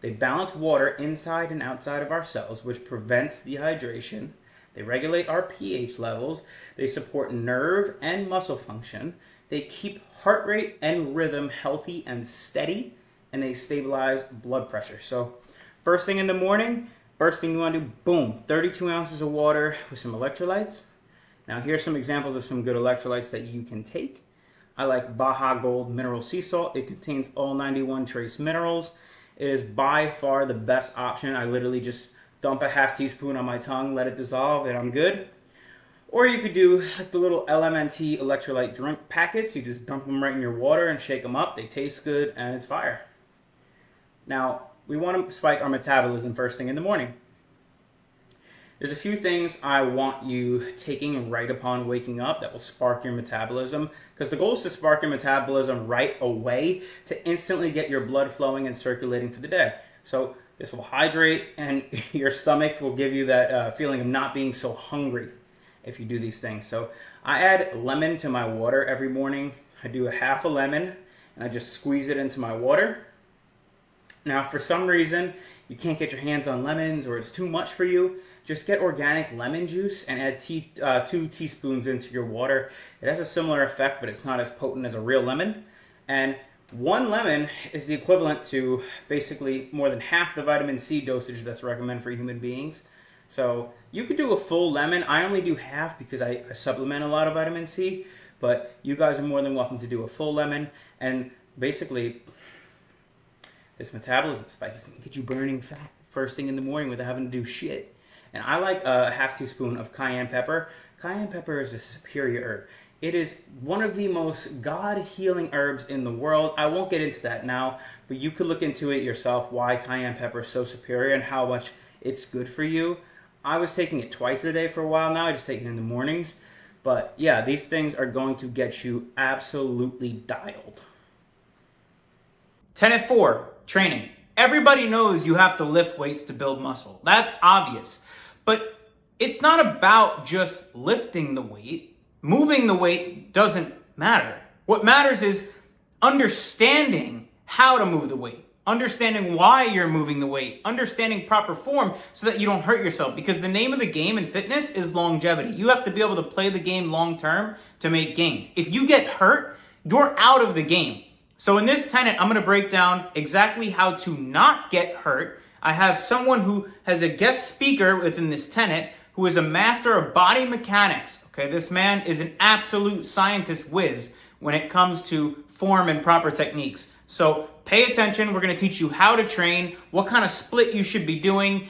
They balance water inside and outside of our cells, which prevents dehydration. They regulate our pH levels. They support nerve and muscle function. They keep heart rate and rhythm healthy and steady, and they stabilize blood pressure. So first thing in the morning, first thing you want to do, boom, 32 ounces of water with some electrolytes. Now here's some examples of some good electrolytes that you can take. I like Baja Gold Mineral Sea Salt. It contains all 91 trace minerals. It is by far the best option. I literally just dump a half teaspoon on my tongue, let it dissolve, and I'm good. Or you could do like the little LMNT electrolyte drink packets. You just dump them right in your water and shake them up. They taste good and it's fire. Now, we want to spike our metabolism first thing in the morning. There's a few things I want you taking right upon waking up that will spark your metabolism, because the goal is to spark your metabolism right away to instantly get your blood flowing and circulating for the day. So this will hydrate, and your stomach will give you that feeling of not being so hungry if you do these things. So I add lemon to my water every morning. I do a half a lemon and I just squeeze it into my water. Now, if for some reason you can't get your hands on lemons or it's too much for you, just get organic lemon juice and add 2 teaspoons into your water. It has a similar effect, but it's not as potent as a real lemon. And 1 lemon is the equivalent to basically more than half the vitamin C dosage that's recommended for human beings. So you could do a full lemon. I only do half because I supplement a lot of vitamin C, but you guys are more than welcome to do a full lemon. And basically, this metabolism spike is going to get you burning fat first thing in the morning without having to do shit. And I like a half teaspoon of cayenne pepper. Cayenne pepper is a superior herb. It is one of the most God-healing herbs in the world. I won't get into that now, but you could look into it yourself, why cayenne pepper is so superior and how much it's good for you. I was taking it twice a day for a while now. I just take it in the mornings. But yeah, these things are going to get you absolutely dialed. Tenet 4, training. Everybody knows you have to lift weights to build muscle. That's obvious. But it's not about just lifting the weight. Moving the weight doesn't matter. What matters is understanding how to move the weight, understanding why you're moving the weight, understanding proper form so that you don't hurt yourself. Because the name of the game in fitness is longevity. You have to be able to play the game long term to make gains. If you get hurt, you're out of the game. So in this tenet, I'm going to break down exactly how to not get hurt. I have someone who has a guest speaker within this tenet who is a master of body mechanics. Okay, this man is an absolute scientist whiz when it comes to form and proper techniques. So pay attention. We're going to teach you how to train, what kind of split you should be doing,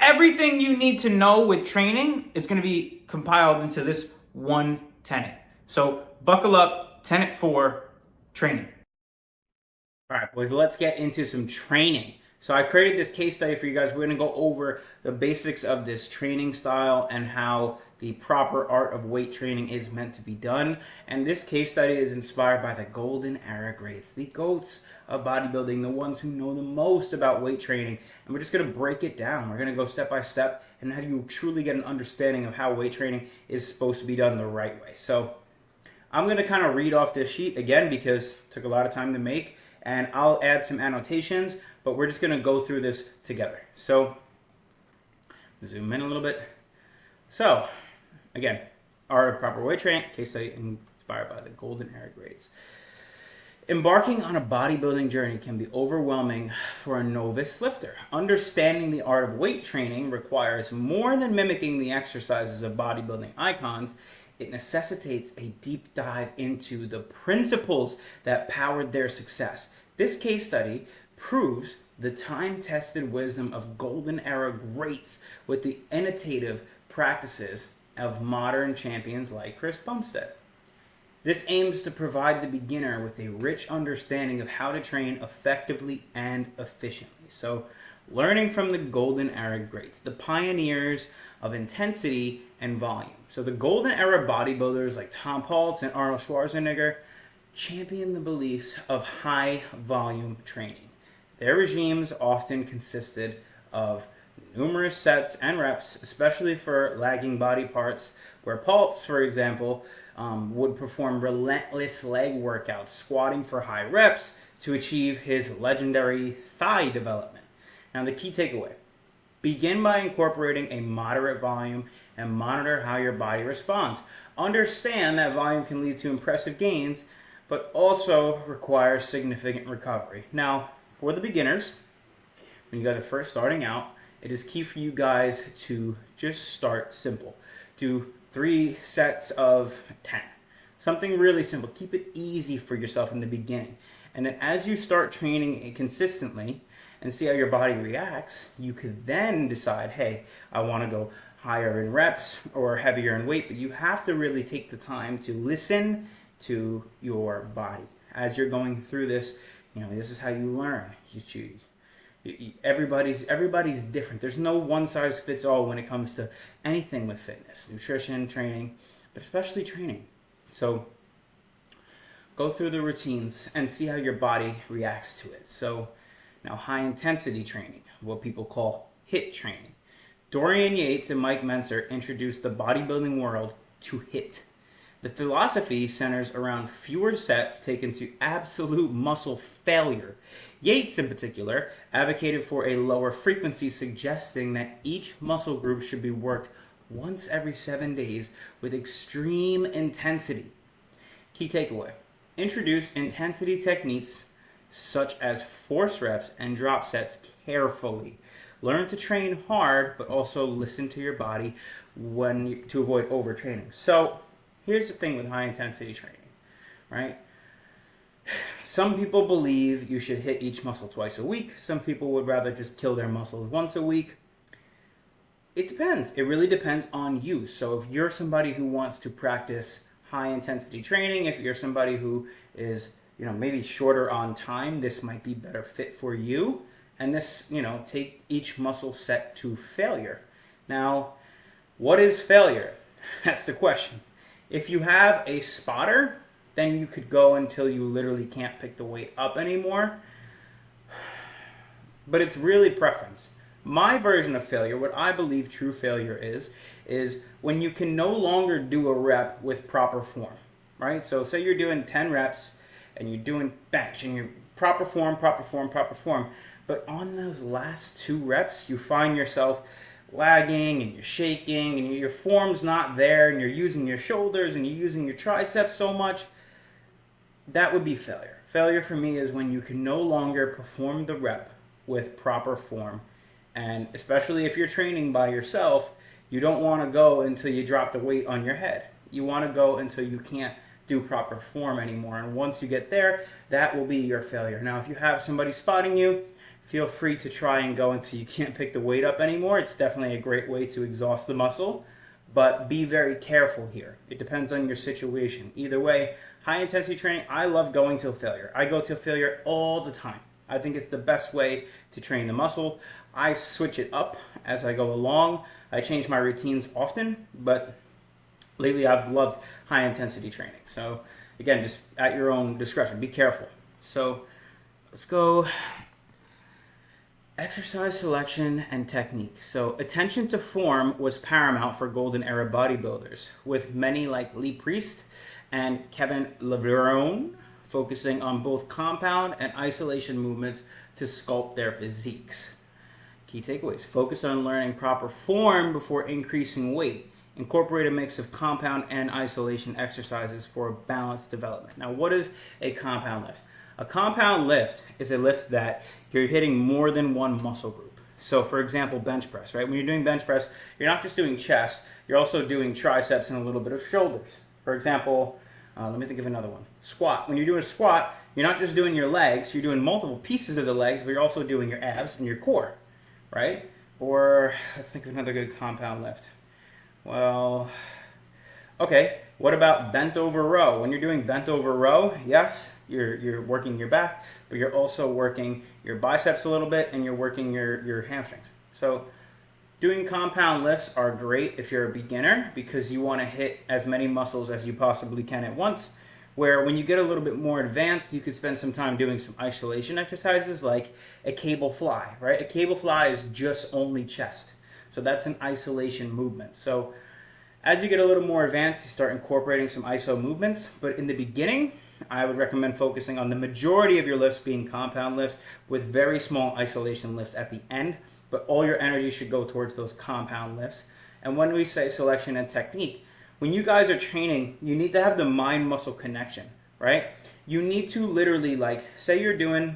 Everything you need to know with training is going to be compiled into this one tenet. So buckle up, tenet 4, training. All right, boys, let's get into some training. So I created this case study for you guys. We're going to go over the basics of this training style and how the proper art of weight training is meant to be done. And this case study is inspired by the golden era greats, the GOATs of bodybuilding, the ones who know the most about weight training. And we're just going to break it down. We're going to go step by step and have you truly get an understanding of how weight training is supposed to be done the right way. So I'm going to kind of read off this sheet again because it took a lot of time to make, and I'll add some annotations, but we're just going to go through this together. So zoom in a little bit. So again, art of proper weight training, case study inspired by the golden era greats. Embarking on a bodybuilding journey can be overwhelming for a novice lifter. Understanding the art of weight training requires more than mimicking the exercises of bodybuilding icons. It necessitates a deep dive into the principles that powered their success. This case study proves the time-tested wisdom of golden era greats with the innovative practices of modern champions like Chris Bumstead. This aims to provide the beginner with a rich understanding of how to train effectively and efficiently. So, learning from the golden era greats, the pioneers of intensity and volume. So the golden era bodybuilders like Tom Paltz and Arnold Schwarzenegger championed the beliefs of high volume training. Their regimes often consisted of numerous sets and reps, especially for lagging body parts, where Paltz, for example, would perform relentless leg workouts, squatting for high reps to achieve his legendary thigh development. Now the key takeaway: begin by incorporating a moderate volume and monitor how your body responds. Understand that volume can lead to impressive gains, but also requires significant recovery. Now, for the beginners, when you guys are first starting out, it is key for you guys to just start simple. Do 3 sets of 10. Something really simple. Keep it easy for yourself in the beginning. And then as you start training it consistently and see how your body reacts, you could then decide, hey, I want to go higher in reps or heavier in weight. But you have to really take the time to listen to your body. As you're going through this, this is how you learn. You choose. Everybody's different. There's no one size fits all when it comes to anything with fitness, nutrition, training, but especially training. So go through the routines and see how your body reacts to it. So now, high intensity training, what people call HIIT training. Dorian Yates and Mike Mentzer introduced the bodybuilding world to HIIT. The philosophy centers around fewer sets taken to absolute muscle failure. Yates, in particular, advocated for a lower frequency, suggesting that each muscle group should be worked once every 7 days with extreme intensity. Key takeaway: introduce intensity techniques such as force reps and drop sets carefully. Learn to train hard, but also listen to your body to avoid overtraining. So here's the thing with high intensity training, right? Some people believe you should hit each muscle twice a week. Some people would rather just kill their muscles once a week. It depends. It really depends on you. So if you're somebody who wants to practice high intensity training, if you're somebody who is maybe shorter on time, this might be better fit for you. And this, take each muscle set to failure. Now, what is failure? That's the question. If you have a spotter, then you could go until you literally can't pick the weight up anymore. But it's really preference. My version of failure, what I believe true failure is when you can no longer do a rep with proper form, right? So say you're doing 10 reps and you're doing bench and you're proper form, but on those last 2 reps, you find yourself lagging and you're shaking and your form's not there and you're using your shoulders and you're using your triceps so much. That would be failure. Failure for me is when you can no longer perform the rep with proper form. And especially if you're training by yourself, you don't want to go until you drop the weight on your head. You want to go until you can't do proper form anymore. And once you get there, that will be your failure. Now, if you have somebody spotting you, feel free to try and go until you can't pick the weight up anymore. It's definitely a great way to exhaust the muscle, but be very careful here. It depends on your situation. Either way, high intensity training, I love going till failure. I go till failure all the time. I think it's the best way to train the muscle. I switch it up as I go along. I change my routines often, but lately I've loved high intensity training. So again, just at your own discretion, be careful. So let's go. Exercise selection and technique. So attention to form was paramount for golden era bodybuilders, with many like Lee Priest and Kevin Leverone focusing on both compound and isolation movements to sculpt their physiques. Key takeaways: focus on learning proper form before increasing weight. Incorporate a mix of compound and isolation exercises for a balanced development. Now, what is a compound lift? A compound lift is a lift that you're hitting more than one muscle group. So for example, bench press, right? When you're doing bench press, you're not just doing chest, you're also doing triceps and a little bit of shoulders. For example, let me think of another one. Squat. When you're doing a squat, you're not just doing your legs, you're doing multiple pieces of the legs, but you're also doing your abs and your core, right? Or let's think of another good compound lift. Well, okay, what about bent over row? When you're doing bent over row, yes, you're working your back, but you're also working your biceps a little bit and you're working your hamstrings. So doing compound lifts are great if you're a beginner because you want to hit as many muscles as you possibly can at once, where when you get a little bit more advanced, you could spend some time doing some isolation exercises like a cable fly, right? A cable fly is just only chest. So that's an isolation movement. So as you get a little more advanced, you start incorporating some iso movements. But in the beginning, I would recommend focusing on the majority of your lifts being compound lifts with very small isolation lifts at the end. But all your energy should go towards those compound lifts. And when we say selection and technique, when you guys are training, you need to have the mind-muscle connection, right? You need to literally, like, say you're doing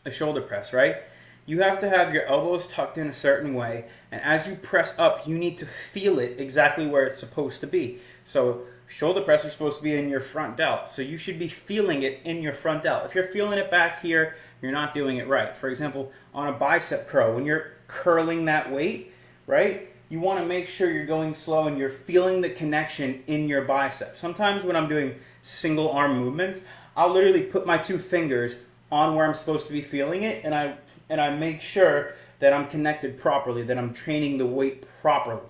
a shoulder press, right? You have to have your elbows tucked in a certain way, and as you press up, you need to feel it exactly where it's supposed to be. So shoulder press is supposed to be in your front delt, so you should be feeling it in your front delt. If you're feeling it back here, you're not doing it right. For example, on a bicep curl, when you're curling that weight, right, you want to make sure you're going slow and you're feeling the connection in your bicep. Sometimes when I'm doing single arm movements, I'll literally put my two fingers on where I'm supposed to be feeling it, and I make sure that I'm connected properly, that I'm training the weight properly.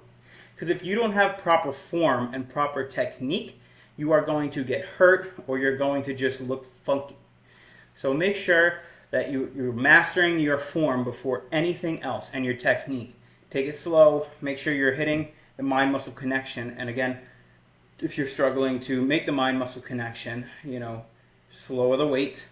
Because if you don't have proper form and proper technique, you are going to get hurt or you're going to just look funky. So make sure that you're mastering your form before anything else and your technique. Take it slow, make sure you're hitting the mind-muscle connection. And again, if you're struggling to make the mind-muscle connection, slow the weight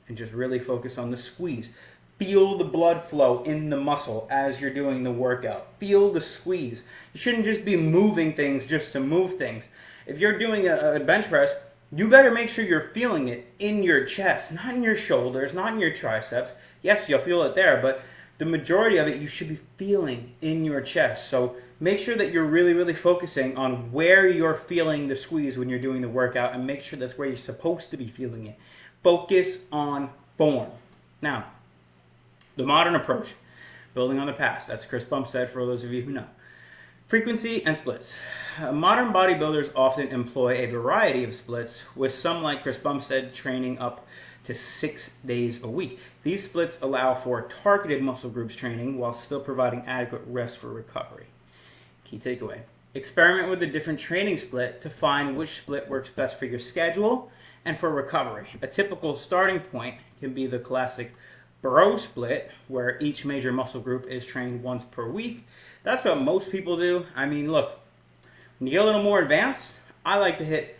and just really focus on the squeeze. Feel the blood flow in the muscle as you're doing the workout. Feel the squeeze. You shouldn't just be moving things just to move things. If you're doing a bench press, you better make sure you're feeling it in your chest, not in your shoulders, not in your triceps. Yes, you'll feel it there, but the majority of it you should be feeling in your chest. So make sure that you're really, really focusing on where you're feeling the squeeze when you're doing the workout, and make sure that's where you're supposed to be feeling it. Focus on form. Now, the modern approach, building on the past. That's Chris Bumstead for those of you who know. Frequency and splits. Modern bodybuilders often employ a variety of splits, with some like Chris Bumstead training up to 6 days a week. These splits allow for targeted muscle groups training while still providing adequate rest for recovery. Key takeaway: experiment with a different training split to find which split works best for your schedule and for recovery. A typical starting point can be the classic bro split, where each major muscle group is trained once per week. That's what most people do. I mean, look, when you get a little more advanced, I like to hit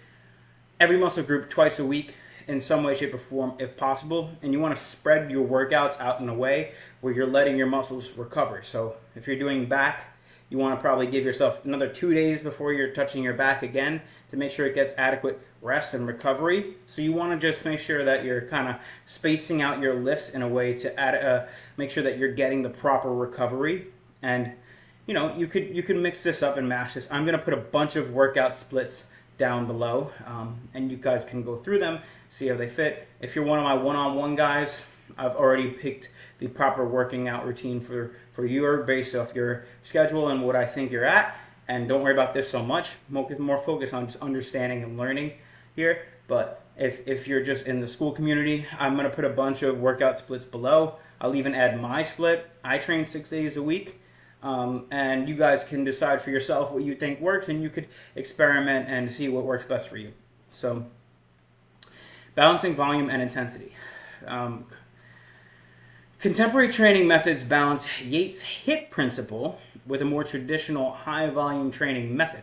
every muscle group twice a week in some way, shape, or form if possible. And you want to spread your workouts out in a way where you're letting your muscles recover. So if you're doing back, you want to probably give yourself another 2 days before you're touching your back again to make sure it gets adequate rest and recovery. So you want to just make sure that you're kind of spacing out your lifts in a way to make sure that you're getting the proper recovery. And you could mix this up and mash this. I'm going to put a bunch of workout splits down below, and you guys can go through them, see how they fit. If you're one of my one-on-one guys, I've already picked the proper working out routine for your based off your schedule and what I think you're at. And don't worry about this so much. More focus on just understanding and learning here. But if you're just in the school community, I'm going to put a bunch of workout splits below. I'll even add my split. I train 6 days a week. And you guys can decide for yourself what you think works, and you could experiment and see what works best for you. So, balancing volume and intensity. Contemporary training methods balance Yates' HIIT principle with a more traditional high-volume training method.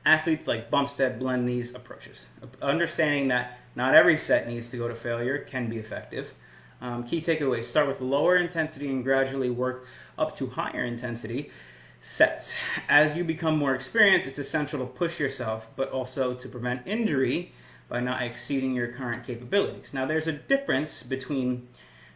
Athletes like Bumstead blend these approaches. Understanding that not every set needs to go to failure can be effective. Key takeaways: start with lower intensity and gradually work up to higher intensity sets. As you become more experienced, it's essential to push yourself, but also to prevent injury by not exceeding your current capabilities. Now, there's a difference between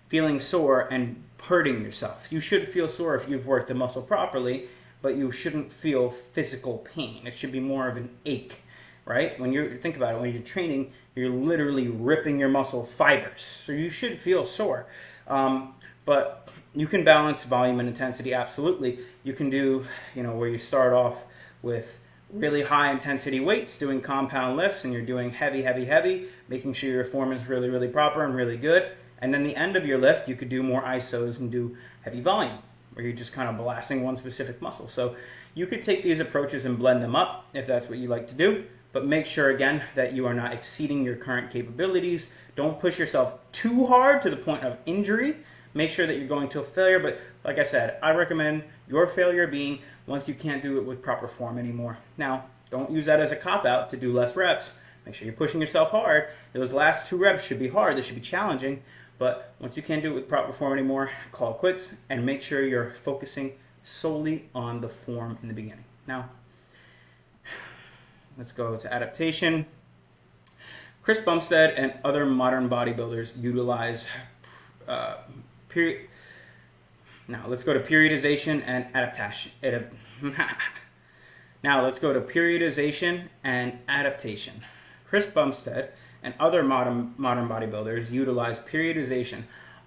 feeling sore and hurting yourself. You should feel sore if you've worked the muscle properly, but you shouldn't feel physical pain. It should be more of an ache, right? When you think about it, when you're training, you're literally ripping your muscle fibers. So you should feel sore. But you can balance volume and intensity, absolutely. You can do, where you start off with really high intensity weights, doing compound lifts, and you're doing heavy, making sure your form is really, really proper and really good. And then the end of your lift, you could do more isos and do heavy volume, where you're just kind of blasting one specific muscle. So you could take these approaches and blend them up if that's what you like to do, but make sure, again, that you are not exceeding your current capabilities. Don't push yourself too hard to the point of injury. Make sure that you're going to a failure, but like I said, I recommend your failure being once you can't do it with proper form anymore. Now, don't use that as a cop-out to do less reps. Make sure you're pushing yourself hard. Those last 2 reps should be hard. They should be challenging. But once you can't do it with proper form anymore, call it quits and make sure you're focusing solely on the form in the beginning. Now, let's go to adaptation. Chris Bumstead and other modern bodybuilders utilize Now, let's go to periodization and adaptation. Now, let's go to periodization and adaptation. Chris Bumstead and other modern bodybuilders utilize periodization,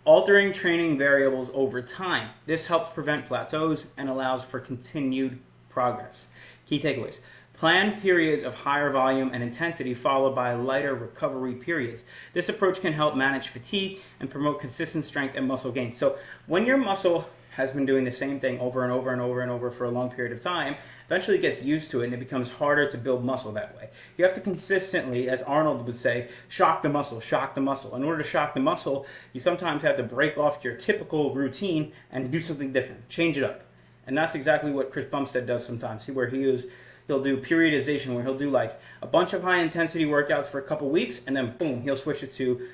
altering training variables over time. This helps prevent plateaus and allows for continued progress. Key takeaways: plan periods of higher volume and intensity followed by lighter recovery periods. This approach can help manage fatigue and promote consistent strength and muscle gain. So when your muscle has been doing the same thing over and over for a long period of time, eventually it gets used to it and it becomes harder to build muscle that way. You have to consistently, as Arnold would say, shock the muscle, shock the muscle. In order to shock the muscle, you sometimes have to break off your typical routine and do something different, change it up. And that's exactly what Chris Bumstead does sometimes. See, where he'll do periodization, where he'll do like a bunch of high intensity workouts for a couple weeks, and then boom, he'll switch it to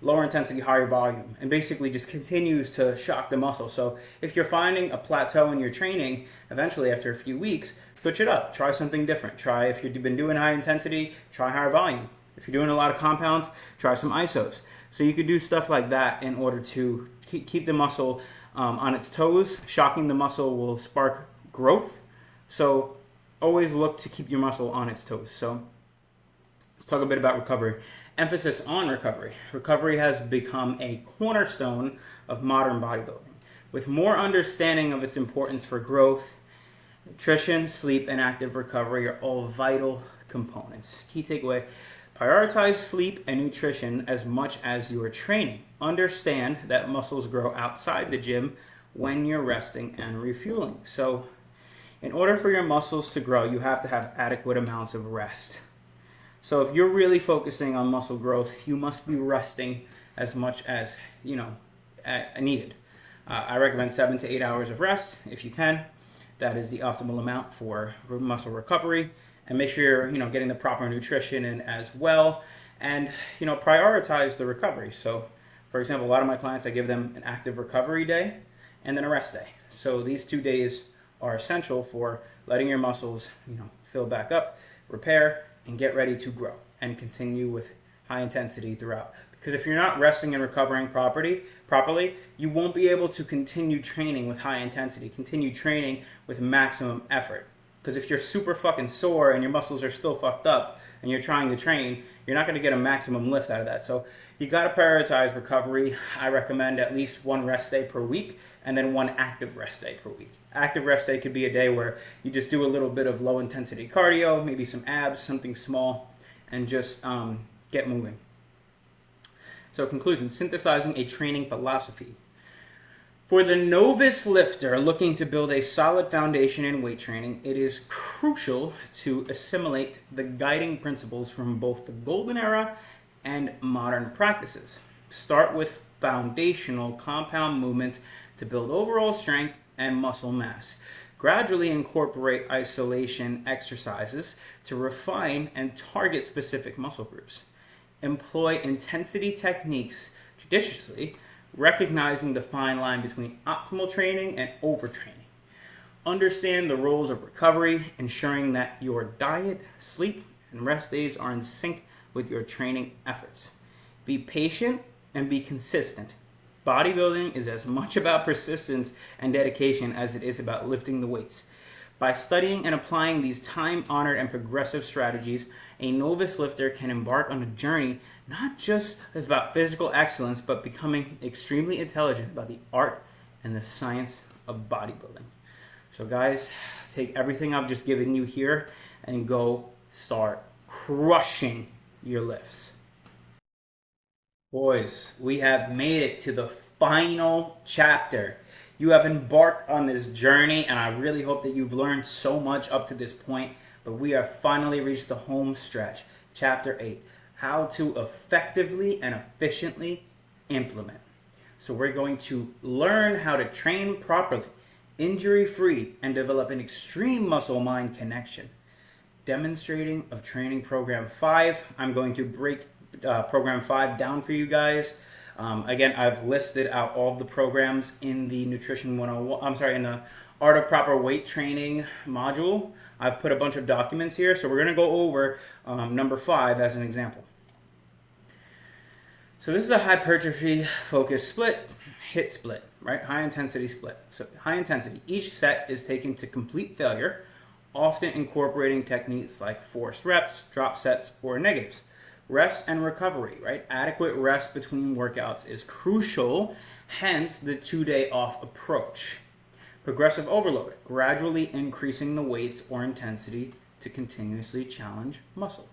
lower intensity, higher volume, and basically just continues to shock the muscle. So if you're finding a plateau in your training, eventually after a few weeks, switch it up, try something different. Try, if you've been doing high intensity, try higher volume. If you're doing a lot of compounds, try some isos. So you could do stuff like that in order to keep the muscle on its toes. Shocking the muscle will spark growth. So always look to keep your muscle on its toes. So let's talk a bit about recovery. Emphasis on recovery. Recovery has become a cornerstone of modern bodybuilding. With more understanding of its importance for growth, nutrition, sleep, and active recovery are all vital components. Key takeaway: prioritize sleep and nutrition as much as you are training. Understand that muscles grow outside the gym when you're resting and refueling. So in order for your muscles to grow, you have to have adequate amounts of rest. So if you're really focusing on muscle growth, you must be resting as much as needed. I recommend 7 to 8 hours of rest if you can. That is the optimal amount for muscle recovery. And make sure you're getting the proper nutrition in as well. And prioritize the recovery. So for example, a lot of my clients, I give them an active recovery day and then a rest day. So these 2 days are essential for letting your muscles, fill back up, repair, and get ready to grow and continue with high intensity throughout. Because if you're not resting and recovering properly, you won't be able to continue training with high intensity, continue training with maximum effort. Because if you're super fucking sore and your muscles are still fucked up, and you're trying to train, you're not going to get a maximum lift out of that. So you got to prioritize recovery. I recommend at least 1 rest day per week and then 1 active rest day per week. Active rest day could be a day where you just do a little bit of low intensity cardio, maybe some abs, something small, and just get moving. So conclusion, synthesizing a training philosophy. For the novice lifter looking to build a solid foundation in weight training, it is crucial to assimilate the guiding principles from both the golden era and modern practices. Start with foundational compound movements to build overall strength and muscle mass. Gradually incorporate isolation exercises to refine and target specific muscle groups. Employ intensity techniques judiciously, recognizing the fine line between optimal training and overtraining. Understand the roles of recovery, ensuring that your diet, sleep, and rest days are in sync with your training efforts. Be patient and be consistent. Bodybuilding is as much about persistence and dedication as it is about lifting the weights. By studying and applying these time-honored and progressive strategies, a novice lifter can embark on a journey not just about physical excellence, but becoming extremely intelligent about the art and the science of bodybuilding. So guys, take everything I've just given you here and go start crushing your lifts. Boys, we have made it to the final chapter. You have embarked on this journey, and I really hope that you've learned so much up to this point, but we have finally reached the home stretch. Chapter 8, how to effectively and efficiently implement. So we're going to learn how to train properly, injury-free, and develop an extreme muscle-mind connection. Demonstrating of training program 5. I'm going to break program 5 down for you guys. Again, I've listed out all of the programs in the Nutrition 101, in the Art of Proper Weight Training module. I've put a bunch of documents here, so we're going to go over number 5 as an example. So this is a hypertrophy focused split, HIIT split, right? High intensity split. So high intensity, each set is taken to complete failure, often incorporating techniques like forced reps, drop sets, or negatives. Rest and recovery, right? Adequate rest between workouts is crucial, hence the 2-day off approach. Progressive overload, gradually increasing the weights or intensity to continuously challenge muscle.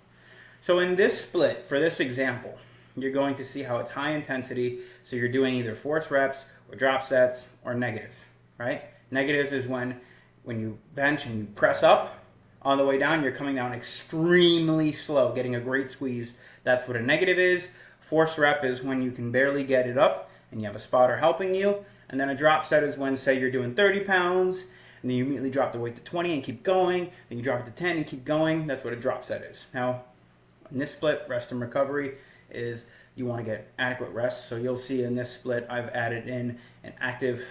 So in this split, for this example, you're going to see how it's high intensity, so you're doing either forced reps or drop sets or negatives, right? Negatives is when you bench and you press up, on the way down, you're coming down extremely slow, getting a great squeeze. That's what a negative is. Forced rep is when you can barely get it up and you have a spotter helping you. And then a drop set is when, say, you're doing 30 pounds and then you immediately drop the weight to 20 and keep going. Then you drop it to 10 and keep going. That's what a drop set is. Now, in this split, rest and recovery is you want to get adequate rest. So you'll see in this split, I've added in an active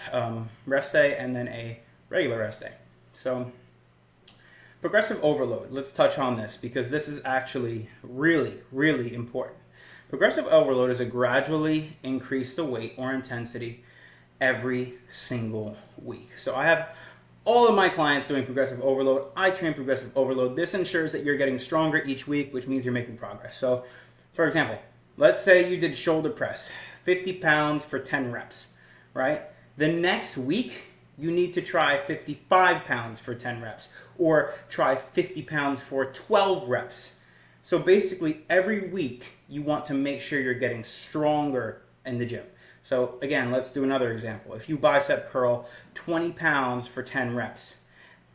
rest day and then a regular rest day. So progressive overload, let's touch on this because this is actually really, really important. Progressive overload is a gradually increase the weight or intensity every single week. So I have all of my clients doing progressive overload. I train progressive overload. This ensures that you're getting stronger each week, which means you're making progress. So for example, let's say you did shoulder press, 50 pounds for 10 reps, right? The next week, you need to try 55 pounds for 10 reps or try 50 pounds for 12 reps. So basically every week you want to make sure you're getting stronger in the gym. So again, let's do another example. If you bicep curl 20 pounds for 10 reps,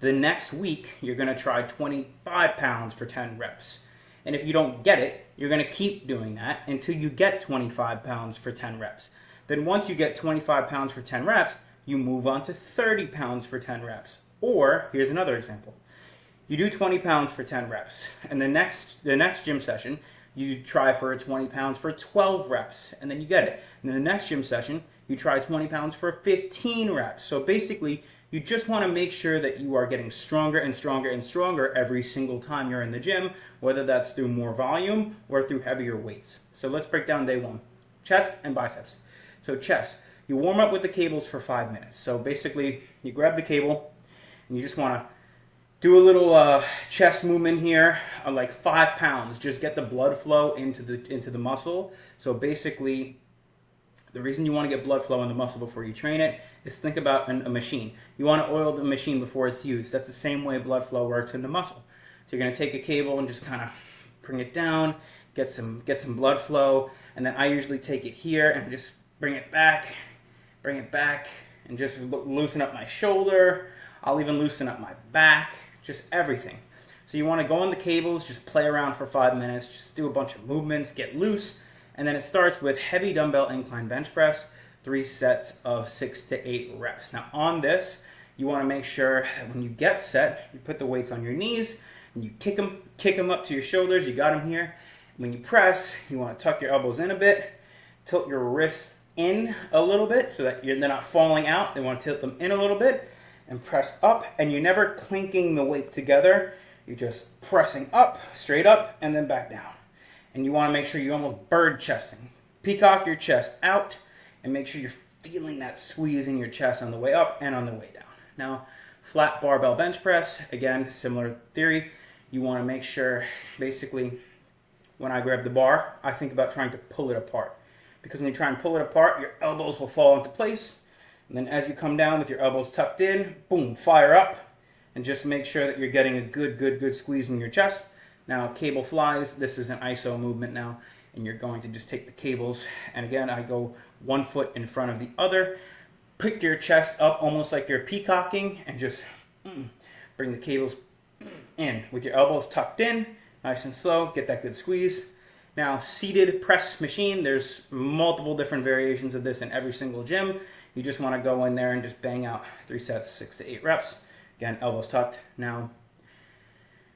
the next week you're going to try 25 pounds for 10 reps. And if you don't get it, you're going to keep doing that until you get 25 pounds for 10 reps. Then once you get 25 pounds for 10 reps, you move on to 30 pounds for 10 reps. Or, here's another example. You do 20 pounds for 10 reps, and the next gym session, you try for 20 pounds for 12 reps, and then you get it. And then the next gym session, you try 20 pounds for 15 reps. So basically, you just want to make sure that you are getting stronger and stronger and stronger every single time you're in the gym, whether that's through more volume or through heavier weights. So let's break down day 1. Chest and biceps. So chest. You warm up with the cables for 5 minutes. So basically, you grab the cable and you just want to Do a little chest movement here, like 5 pounds. Just get the blood flow into the muscle. So basically, the reason you want to get blood flow in the muscle before you train it is think about a machine. You want to oil the machine before it's used. That's the same way blood flow works in the muscle. So you're going to take a cable and just kind of bring it down, get some blood flow, and then I usually take it here and just bring it back, and just loosen up my shoulder. I'll even loosen up my back, just everything. So you want to go on the cables, just play around for 5 minutes, just do a bunch of movements, get loose, and then it starts with heavy dumbbell incline bench press, 3 sets of 6 to 8 reps. Now on this, you want to make sure that when you get set, you put the weights on your knees, and you kick them up to your shoulders. You got them here. When you press, you want to tuck your elbows in a bit, tilt your wrists in a little bit so that they're not falling out. They want to tilt them in a little bit and press up, and you're never clinking the weight together. You're just pressing up, straight up, and then back down. And you want to make sure you're almost bird chesting. Peacock your chest out and make sure you're feeling that squeeze in your chest on the way up and on the way down. Now, flat barbell bench press, again, similar theory. You want to make sure, basically, when I grab the bar, I think about trying to pull it apart. Because when you try and pull it apart, your elbows will fall into place. And then as you come down with your elbows tucked in, boom, fire up. And just make sure that you're getting a good squeeze in your chest. Now, cable flies, this is an iso movement now, and you're going to just take the cables, and again, I go 1 foot in front of the other, pick your chest up almost like you're peacocking, and just bring the cables in with your elbows tucked in, nice and slow, get that good squeeze. Now, seated press machine, there's multiple different variations of this in every single gym. You just want to go in there and just bang out 3 sets, 6 to 8 reps. Again, elbows tucked. Now,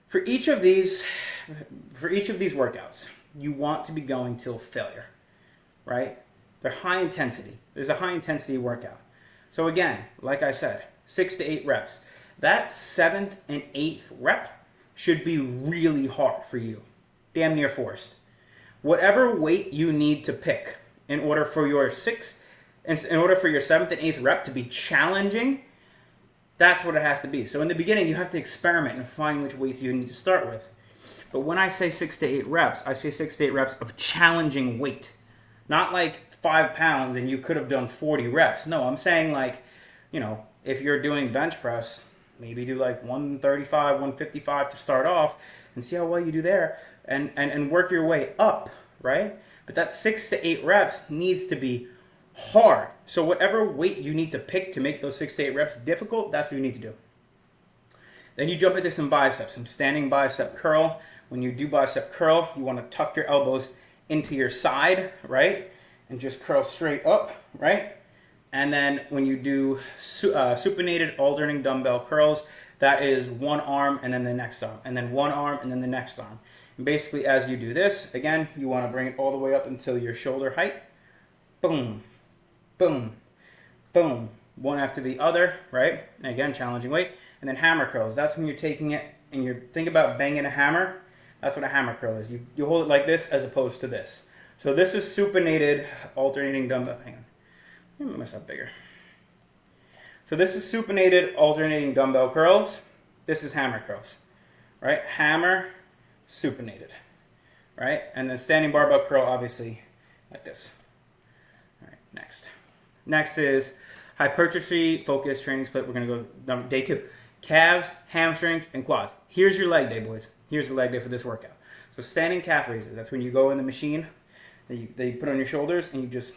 for each of these workouts, you want to be going till failure, right? They're high intensity. There's a high intensity workout. So again, like I said, 6 to 8 reps. That 7th and 8th rep should be really hard for you, damn near forced. Whatever weight you need to pick in order for your 7th and 8th rep to be challenging, that's what it has to be. So in the beginning, you have to experiment and find which weights you need to start with. But when I say 6 to 8 reps, I say 6 to 8 reps of challenging weight. Not like 5 pounds and you could have done 40 reps. No, I'm saying like, you know, if you're doing bench press, maybe do like 135, 155 to start off and see how well you do there and work your way up, right? But that 6 to 8 reps needs to be hard. So whatever weight you need to pick to make those 6 to 8 reps difficult, that's what you need to do. Then you jump into some biceps, some standing bicep curl. When you do bicep curl, you want to tuck your elbows into your side, right? And just curl straight up, right? And then when you do supinated alternating dumbbell curls, that is one arm and then the next arm, and then one arm and then the next arm. And basically as you do this, again, you want to bring it all the way up until your shoulder height. Boom, boom, boom. One after the other, right? And again, challenging weight. And then hammer curls. That's when you're taking it and you think about banging a hammer. That's what a hammer curl is. You hold it like this as opposed to this. So this is supinated alternating dumbbell. Hang on. Let me make myself bigger. So this is supinated alternating dumbbell curls. This is hammer curls, right? Hammer, supinated, right? And then standing barbell curl, obviously, like this. All right, next. Next is hypertrophy focused training split. We're going to go day 2. Calves, hamstrings, and quads. Here's your leg day, boys. Here's the leg day for this workout. So standing calf raises. That's when you go in the machine that you put on your shoulders and you just,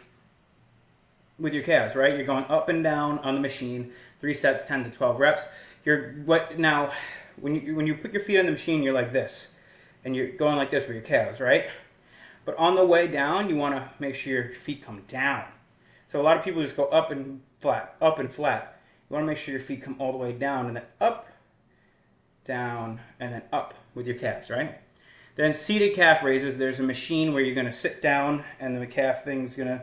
with your calves, right? You're going up and down on the machine. 3 sets, 10 to 12 reps. Now, when you put your feet on the machine, you're like this. And you're going like this with your calves, right? But on the way down, you want to make sure your feet come down. So a lot of people just go up and flat, up and flat. You want to make sure your feet come all the way down and then up, down, and then up with your calves, right? Then seated calf raises, there's a machine where you're going to sit down and the calf thing's going to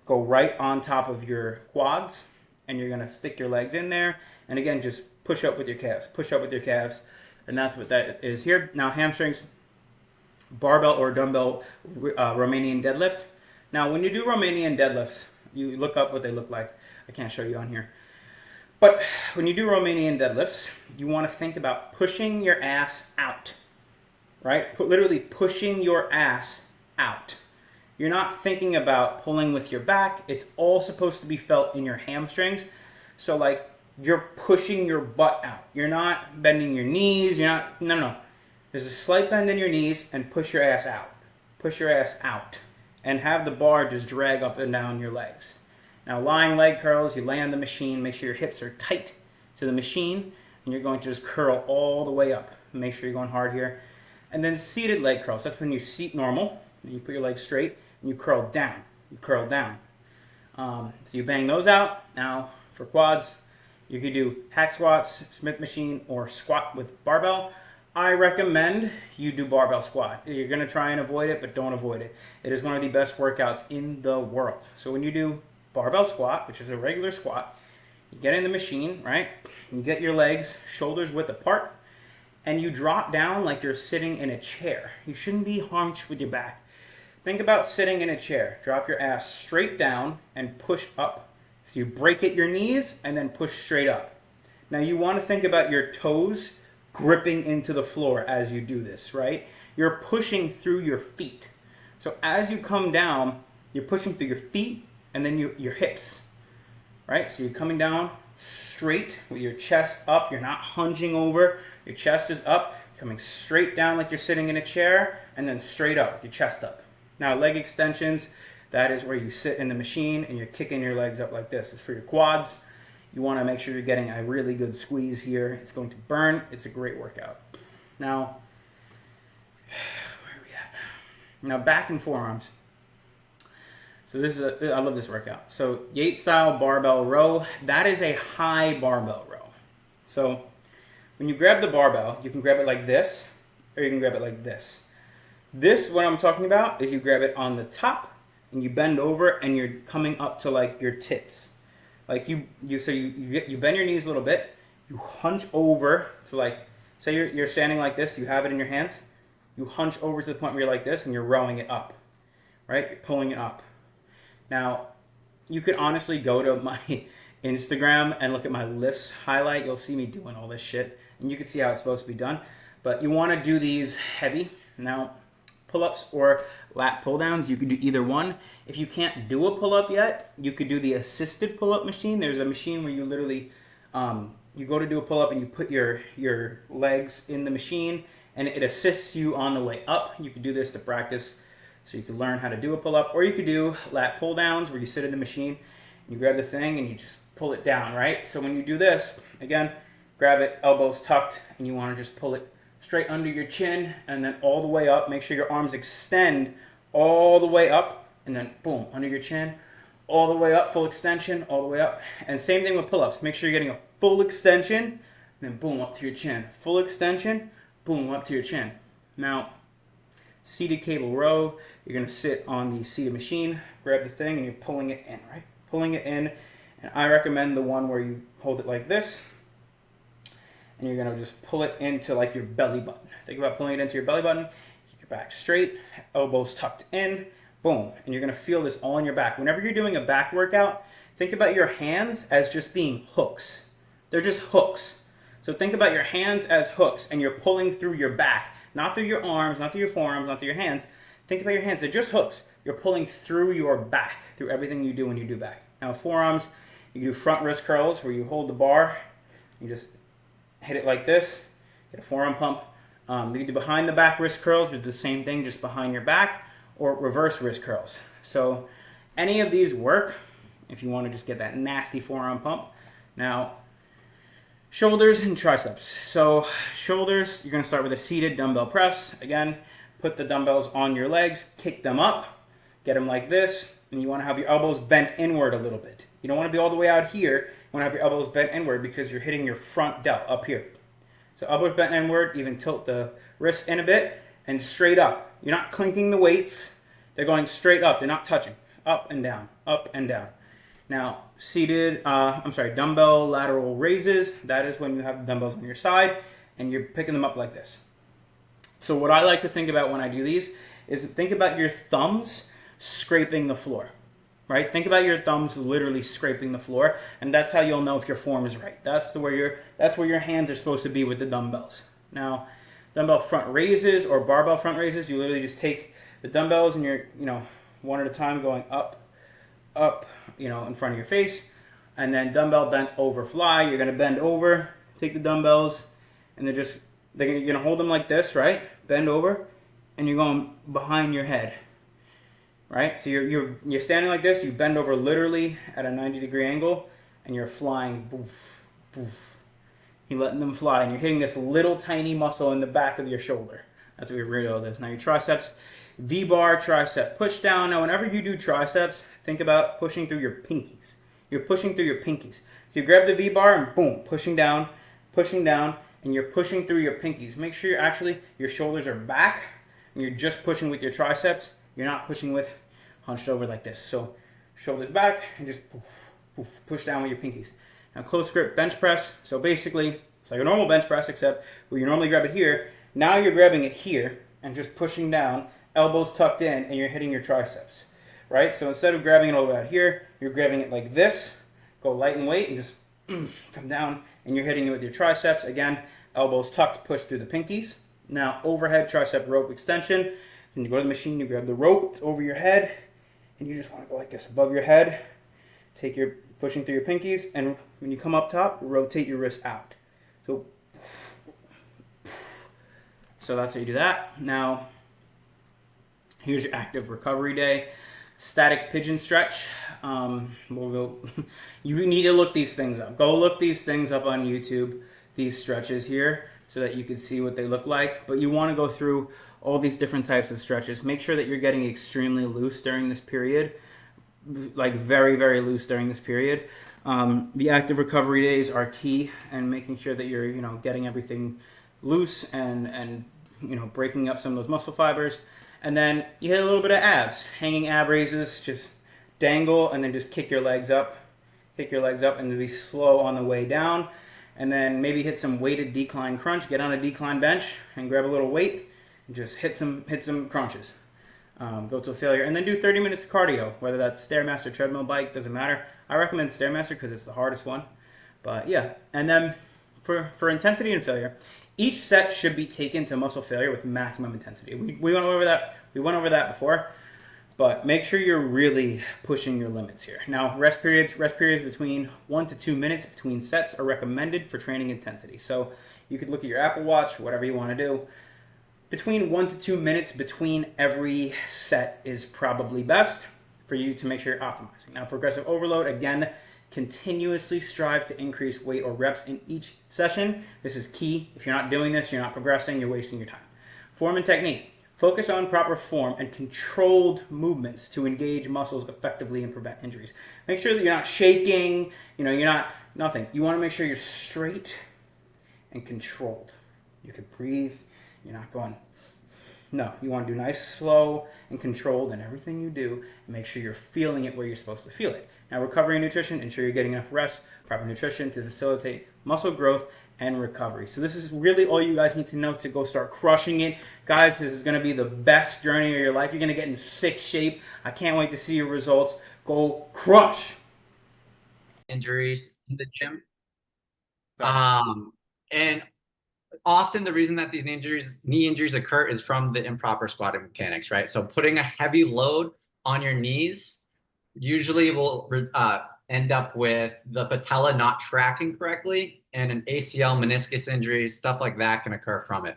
go right on top of your quads and you're going to stick your legs in there. And again, just push up with your calves, push up with your calves. And that's what that is here. Now hamstrings, barbell or dumbbell Romanian deadlift. Now when you do Romanian deadlifts, you look up what they look like. I can't show you on here. But when you do Romanian deadlifts, you want to think about pushing your ass out, right? Literally pushing your ass out. You're not thinking about pulling with your back. It's all supposed to be felt in your hamstrings. So like you're pushing your butt out. You're not bending your knees. You're not, no. There's a slight bend in your knees and push your ass out. Push your ass out. And have the bar just drag up and down your legs. Now lying leg curls, you lay on the machine, make sure your hips are tight to the machine, and you're going to just curl all the way up. Make sure you're going hard here. And then seated leg curls. That's when you seat normal, and you put your legs straight, and you curl down. You curl down. So you bang those out. Now for quads, you could do hack squats, Smith machine, or squat with barbell. I recommend you do barbell squat. You're going to try and avoid it, but don't avoid it. It is one of the best workouts in the world. So when you do barbell squat, which is a regular squat, you get in the machine, right? You get your legs shoulders width apart, and you drop down like you're sitting in a chair. You shouldn't be hunched with your back. Think about sitting in a chair. Drop your ass straight down and push up. So you break at your knees and then push straight up. Now you want to think about your toes gripping into the floor as you do this, right? You're pushing through your feet. So as you come down, you're pushing through your feet and then your hips, right? So you're coming down straight with your chest up. You're not hunching over. Your chest is up, coming straight down like you're sitting in a chair, and then straight up with your chest up. Now leg extensions, that is where you sit in the machine and you're kicking your legs up like this. It's for your quads. You want to make sure you're getting a really good squeeze here. It's going to burn. It's a great workout. Now, where are we at? Now back and forearms. So this is I love this workout. So Yates style barbell row, that is a high barbell row. So when you grab the barbell, you can grab it like this, or you can grab it like this. This, what I'm talking about, is you grab it on the top and you bend over and you're coming up to like your tits. Like you bend your knees a little bit, you hunch over to like, say you're standing like this, you have it in your hands, you hunch over to the point where you're like this and you're rowing it up, right? You're pulling it up. Now, you could honestly go to my Instagram and look at my lifts highlight. You'll see me doing all this shit, and you can see how it's supposed to be done. But you want to do these heavy. Now, pull-ups or lat pull-downs, you could do either one. If you can't do a pull-up yet, you could do the assisted pull-up machine. There's a machine where you literally, you go to do a pull-up and you put your legs in the machine, and it assists you on the way up. You could do this to practice, so you can learn how to do a pull-up, or you could do lat pull-downs where you sit in the machine, you grab the thing and you just pull it down, right? So when you do this, again, grab it, elbows tucked, and you want to just pull it straight under your chin and then all the way up. Make sure your arms extend all the way up, and then boom, under your chin, all the way up, full extension, all the way up. And same thing with pull-ups. Make sure you're getting a full extension, and then boom, up to your chin. Full extension, boom, up to your chin. Now, seated cable row, you're going to sit on the seated machine, grab the thing, and you're pulling it in, right? Pulling it in, and I recommend the one where you hold it like this, and you're going to just pull it into like your belly button. Think about pulling it into your belly button, keep your back straight, elbows tucked in, boom, and you're going to feel this all in your back. Whenever you're doing a back workout, think about your hands as just being hooks. They're just hooks. So think about your hands as hooks, and you're pulling through your back. Not through your arms, not through your forearms, not through your hands. Think about your hands. They're just hooks. You're pulling through your back, through everything you do when you do back. Now forearms, you do front wrist curls where you hold the bar. You just hit it like this. Get a forearm pump. You can do behind the back wrist curls, which is the same thing, just behind your back, or reverse wrist curls. So any of these work if you want to just get that nasty forearm pump. Now, shoulders and triceps. So shoulders, you're going to start with a seated dumbbell press. Again, put the dumbbells on your legs, kick them up, get them like this, and you want to have your elbows bent inward a little bit. You don't want to be all the way out here. You want to have your elbows bent inward because you're hitting your front delt up here. So elbows bent inward, even tilt the wrist in a bit, and straight up. You're not clinking the weights. They're going straight up. They're not touching. Up and down, up and down. Now, dumbbell lateral raises. That is when you have the dumbbells on your side and you're picking them up like this. So what I like to think about when I do these is think about your thumbs scraping the floor. right? Think about your thumbs literally scraping the floor, and that's how you'll know if your form is right. That's where your hands are supposed to be with the dumbbells. Now, dumbbell front raises or barbell front raises, you literally just take the dumbbells and you're, one at a time going up, up, in front of your face, and then dumbbell bent over fly. You're gonna bend over, take the dumbbells, and you're gonna hold them like this, right? Bend over, and you're going behind your head. Right? So you're standing like this, you bend over literally at a 90-degree angle, and you're flying, boof, boof. You're letting them fly, and you're hitting this little tiny muscle in the back of your shoulder. That's what we're doing this. Now your triceps, V-bar, tricep push down. Now whenever you do triceps, think about pushing through your pinkies. You're pushing through your pinkies. So you grab the V-bar and boom, pushing down, and you're pushing through your pinkies. Make sure your shoulders are back, and you're just pushing with your triceps. You're not pushing with hunched over like this. So shoulders back and just poof, poof, push down with your pinkies. Now close grip bench press. So basically it's like a normal bench press except where you normally grab it here. Now you're grabbing it here and just pushing down, elbows tucked in, and you're hitting your triceps. Right? So instead of grabbing it all the way out here, you're grabbing it like this. Go light and weight and just come down, and you're hitting it with your triceps. Again, elbows tucked, push through the pinkies. Now overhead tricep rope extension. When you go to the machine, you grab the rope, it's over your head, and you just want to go like this above your head. Pushing through your pinkies, and when you come up top, rotate your wrist out. So that's how you do that. Now, here's your active recovery day. Static pigeon stretch. You need to look these things up. Go look these things up on YouTube, these stretches here, so that you can see what they look like. But you want to go through all these different types of stretches. Make sure that you're getting extremely loose during this period, like very, very loose during this period. The active recovery days are key, and making sure that you're, getting everything loose and breaking up some of those muscle fibers. And then you hit a little bit of abs, hanging ab raises, just dangle and then just kick your legs up, and be slow on the way down. And then maybe hit some weighted decline crunch, get on a decline bench and grab a little weight and just hit some crunches. Go to a failure, and then do 30 minutes of cardio, whether that's Stairmaster, treadmill, bike, doesn't matter. I recommend Stairmaster because it's the hardest one. But yeah, and then for intensity and failure, each set should be taken to muscle failure with maximum intensity. We went over that. We went over that before, but make sure you're really pushing your limits here. Now, rest periods between 1 to 2 minutes between sets are recommended for training intensity. So you could look at your Apple Watch, whatever you want to do. Between 1 to 2 minutes between every set is probably best for you to make sure you're optimizing. Now, progressive overload, again, continuously strive to increase weight or reps in each session. This is key. If you're not doing this, you're not progressing, you're wasting your time. Form and technique. Focus on proper form and controlled movements to engage muscles effectively and prevent injuries. Make sure that you're not shaking, you're not nothing. You want to make sure you're straight and controlled. You can breathe. You're not going, no, you want to do nice, slow, and controlled in everything you do, and make sure you're feeling it where you're supposed to feel it. Now, recovery and nutrition, ensure you're getting enough rest, proper nutrition to facilitate muscle growth and recovery. So this is really all you guys need to know to go start crushing it. Guys, this is going to be the best journey of your life. You're going to get in sick shape. I can't wait to see your results. Go crush. Injuries in the gym. And often the reason that these knee injuries occur is from the improper squatting mechanics, right? So putting a heavy load on your knees usually will end up with the patella not tracking correctly, and an ACL, meniscus injury, stuff like that can occur from it.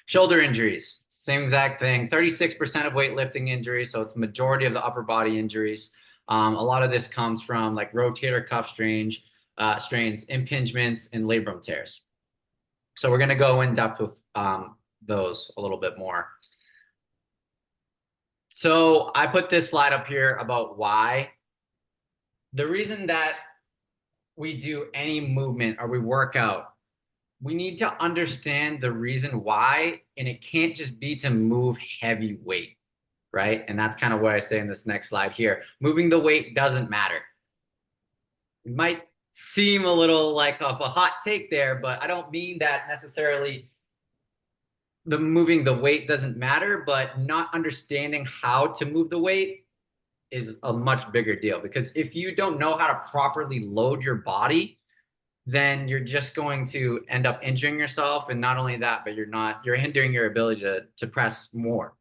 Shoulder injuries, same exact thing. 36% of weightlifting injuries, so it's majority of the upper body injuries. A lot of this comes from like rotator cuff strains, impingements, and labrum tears. So we're going to go in depth with those a little bit more. So I put this slide up here about why. The reason that we do any movement or we work out, we need to understand the reason why, and it can't just be to move heavy weight, right? And that's kind of what I say in this next slide here. Moving the weight doesn't matter. It might seem a little like of a hot take there, but I don't mean that necessarily moving the weight doesn't matter, but not understanding how to move the weight is a much bigger deal, because if you don't know how to properly load your body, then you're just going to end up injuring yourself. And not only that, but you're hindering your ability to press more,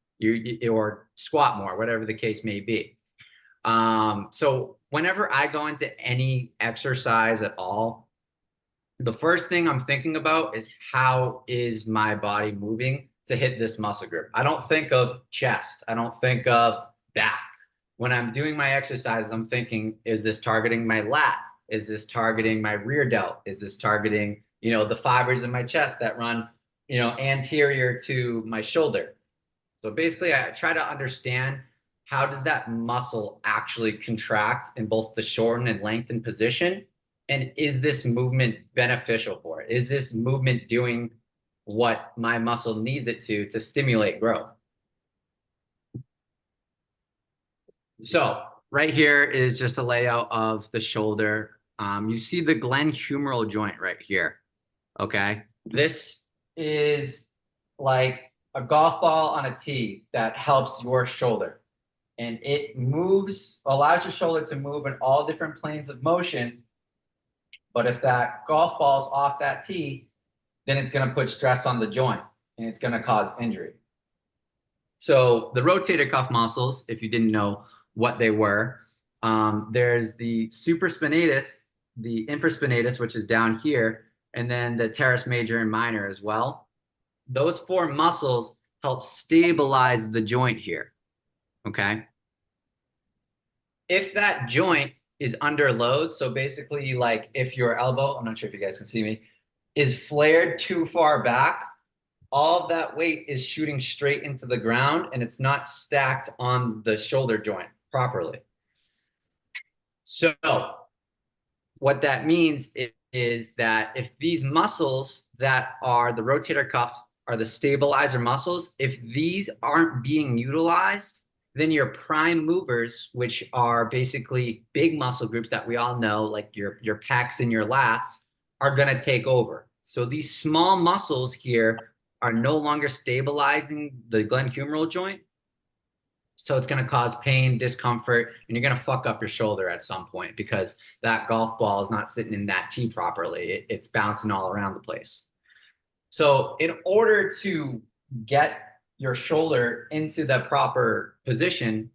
or squat more, whatever the case may be. So whenever I go into any exercise at all, the first thing I'm thinking about is, how is my body moving to hit this muscle group? I don't think of chest. I don't think of back. When I'm doing my exercises, I'm thinking, is this targeting my lat? Is this targeting my rear delt? Is this targeting, the fibers in my chest that run, anterior to my shoulder? So basically, I try to understand, how does that muscle actually contract in both the shorten and lengthen position? And is this movement beneficial for it? Is this movement doing what my muscle needs it to stimulate growth? So right here is just a layout of the shoulder. You see the glenohumeral joint right here. Okay. This is like a golf ball on a tee that helps your shoulder. And it allows your shoulder to move in all different planes of motion. But if that golf ball is off that tee, then it's going to put stress on the joint, and it's going to cause injury. So the rotator cuff muscles, if you didn't know what they were, there's the supraspinatus, the infraspinatus, which is down here, and then the teres major and minor as well. Those four muscles help stabilize the joint here. Okay. If that joint is under load, so basically, like if your elbow, I'm not sure if you guys can see me, is flared too far back, all of that weight is shooting straight into the ground, and it's not stacked on the shoulder joint properly. So what that means is that if these muscles that are the rotator cuff are the stabilizer muscles, if these aren't being utilized, then your prime movers, which are basically big muscle groups that we all know, like your pecs and your lats, are going to take over. So these small muscles here are no longer stabilizing the glenohumeral joint. So it's going to cause pain, discomfort, and you're going to fuck up your shoulder at some point, because that golf ball is not sitting in that tee properly. It's bouncing all around the place. So in order to get your shoulder into the proper position,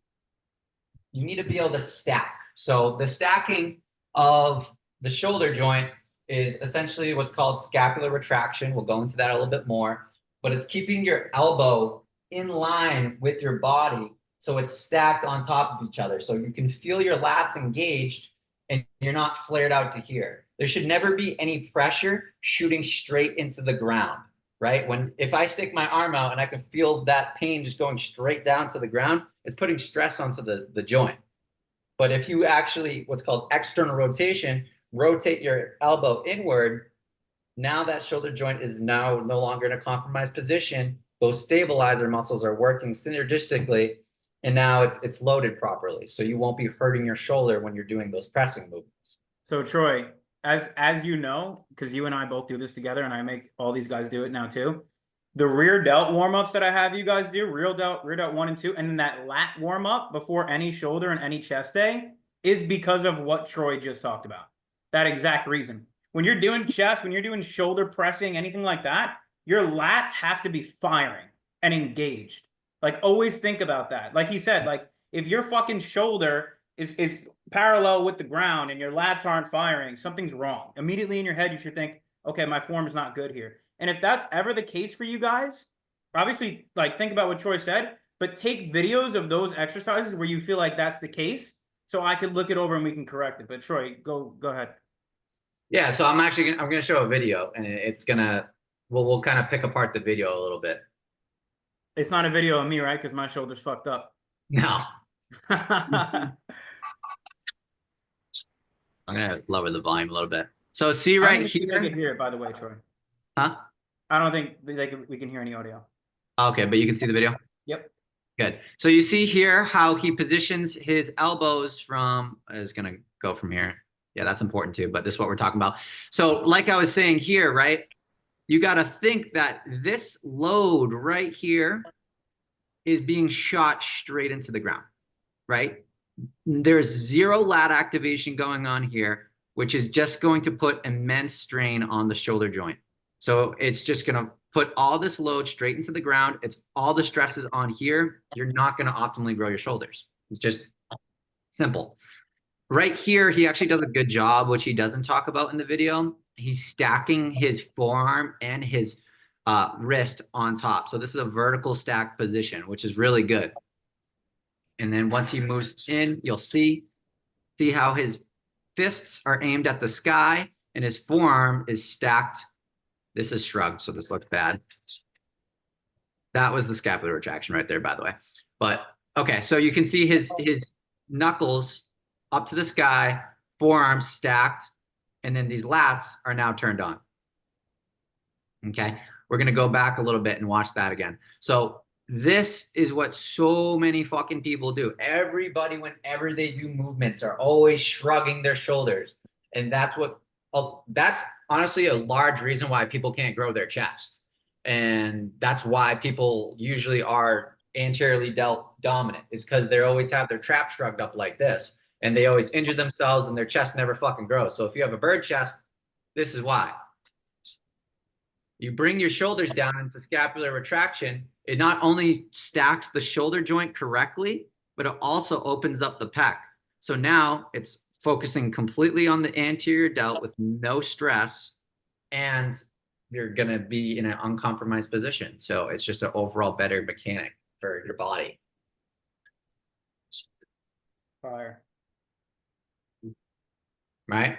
you need to be able to stack. So the stacking of the shoulder joint is essentially what's called scapular retraction. We'll go into that a little bit more, but it's keeping your elbow in line with your body, so it's stacked on top of each other. So you can feel your lats engaged and you're not flared out to here. There should never be any pressure shooting straight into the ground, right? If I stick my arm out and I can feel that pain just going straight down to the ground, it's putting stress onto the joint. But if you actually, what's called external rotation, rotate your elbow inward, now that shoulder joint is now no longer in a compromised position. Those stabilizer muscles are working synergistically, and now it's loaded properly. So you won't be hurting your shoulder when you're doing those pressing movements. So Troy, as you know, because you and I both do this together, and I make all these guys do it now too, the rear delt warm-ups that I have you guys do, rear delt 1 and 2, and then that lat warm-up before any shoulder and any chest day is because of what Troy just talked about. That exact reason. When you're doing chest, when you're doing shoulder pressing, anything like that, your lats have to be firing and engaged. Like, always think about that. Like he said, like, if your fucking shoulder is parallel with the ground and your lats aren't firing, something's wrong. Immediately in your head, you should think, okay, my form is not good here. And if that's ever the case for you guys, obviously, like, think about what Troy said, but take videos of those exercises where you feel like that's the case, so I could look it over and we can correct it. But Troy, go ahead. Yeah, so I'm going to show a video, and it's going to, we'll kind of pick apart the video a little bit. It's not a video of me, right? Because my shoulder's fucked up. No. I'm going to lower the volume a little bit. So see right here. I can hear it, by the way, Troy. Huh? I don't think we can hear any audio. Okay, but you can see the video? Yep. Good. So you see here how he positions his elbows from, is going to go from here. Yeah, that's important too, but this is what we're talking about. So like I was saying here, right? You got to think that this load right here is being shot straight into the ground, right? There's zero lat activation going on here, which is just going to put immense strain on the shoulder joint. So it's just going to put all this load straight into the ground. It's all the stresses on here. You're not going to optimally grow your shoulders. It's just simple. Right here, he actually does a good job, which he doesn't talk about in the video. He's stacking his forearm and his wrist on top. So this is a vertical stack position, which is really good. And then once he moves in, you'll see how his fists are aimed at the sky and his forearm is stacked. This is shrugged, so this looks bad. That was the scapular retraction right there, by the way. But okay, so you can see his knuckles up to the sky, forearms stacked, and then these lats are now turned on. Okay, we're gonna go back a little bit and watch that again. So this is what so many fucking people do. Everybody, whenever they do movements, are always shrugging their shoulders. And that's that's honestly a large reason why people can't grow their chest. And that's why people usually are anteriorly delt dominant, is because they always have their trap shrugged up like this. And they always injure themselves and their chest never fucking grows. So if you have a bird chest, this is why. You bring your shoulders down into scapular retraction. It not only stacks the shoulder joint correctly, but it also opens up the pec. So now it's focusing completely on the anterior delt with no stress, and you're going to be in an uncompromised position. So it's just an overall better mechanic for your body. Fire. Right?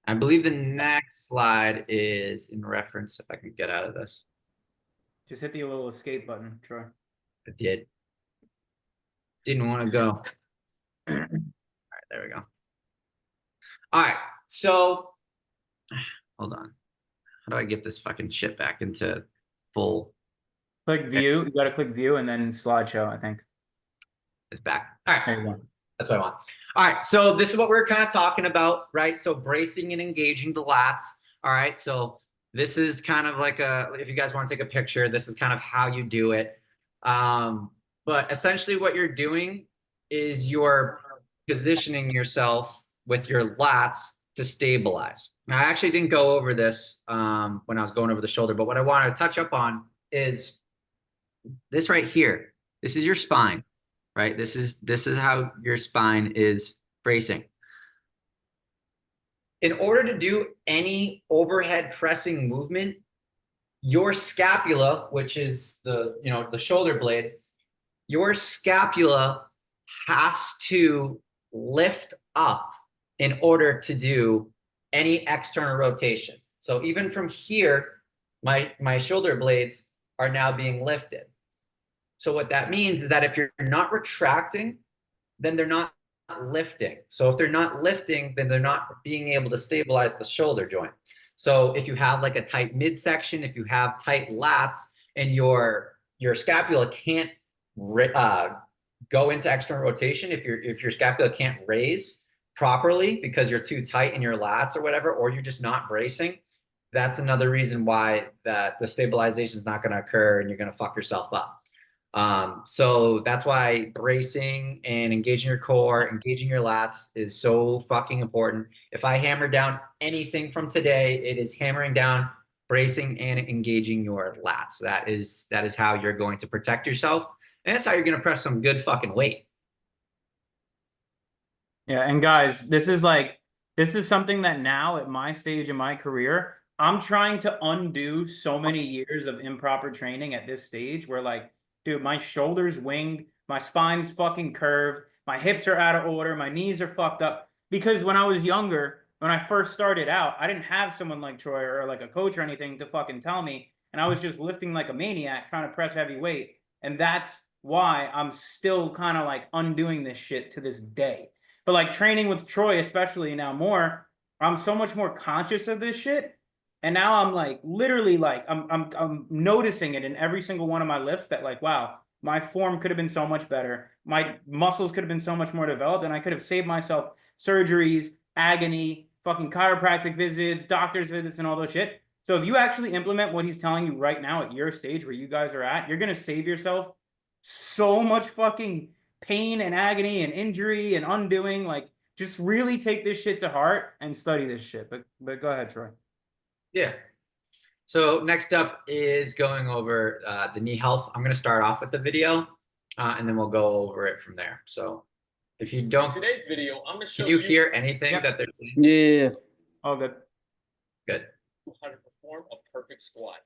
I believe the next slide is in reference, if I can get out of this. Just hit the little escape button, Troy. I did. Didn't want to go. All right, there we go. All right, so hold on. How do I get this fucking shit back into full? Click view. You got to click view and then slideshow, I think. It's back. All right. There you go. That's what I want. All right, so this is what we're kind of talking about, right? So bracing and engaging the lats. All right, so this is kind of like if you guys want to take a picture, this is kind of how you do it. But essentially what you're doing is you're positioning yourself with your lats to stabilize. Now, I actually didn't go over this when I was going over the shoulder, but what I want to touch up on is this right here. This is your spine. Right? This is how your spine is bracing. In order to do any overhead pressing movement, your scapula, which is the shoulder blade, your scapula has to lift up in order to do any external rotation. So even from here, my shoulder blades are now being lifted. So what that means is that if you're not retracting, then they're not lifting. So if they're not lifting, then they're not being able to stabilize the shoulder joint. So if you have like a tight midsection, if you have tight lats, and your scapula can't go into external rotation, if your scapula can't raise properly because you're too tight in your lats or whatever, or you're just not bracing, that's another reason why that the stabilization is not going to occur and you're going to fuck yourself up. So that's why bracing and engaging your core, engaging your lats is so fucking important. If I hammer down anything from today, it is hammering down bracing and engaging your lats. That is how you're going to protect yourself. And that's how you're going to press some good fucking weight. Yeah, and guys, this is something that now at my stage in my career, I'm trying to undo so many years of improper training at this stage where like, dude, my shoulder's winged, my spine's fucking curved, my hips are out of order, my knees are fucked up. Because when I was younger, when I first started out, I didn't have someone like Troy or like a coach or anything to fucking tell me. And I was just lifting like a maniac trying to press heavy weight. And that's why I'm still kind of like undoing this shit to this day. But like training with Troy, especially now more, I'm so much more conscious of this shit. And now I'm like literally like I'm noticing it in every single one of my lifts that like, wow, my form could have been so much better. My muscles could have been so much more developed, and I could have saved myself surgeries, agony, fucking chiropractic visits, doctor's visits, and all those shit. So if you actually implement what he's telling you right now at your stage where you guys are at, you're gonna save yourself so much fucking pain and agony and injury and undoing. Like, just really take this shit to heart and study this shit. But go ahead, Troy. Yeah. So next up is going over the knee health. I'm going to start off with the video, and then we'll go over it from there. So if you don't, today's video, I'm going to show can you hear anything that they're saying? Yeah. All good. Good. how to perform a perfect squat.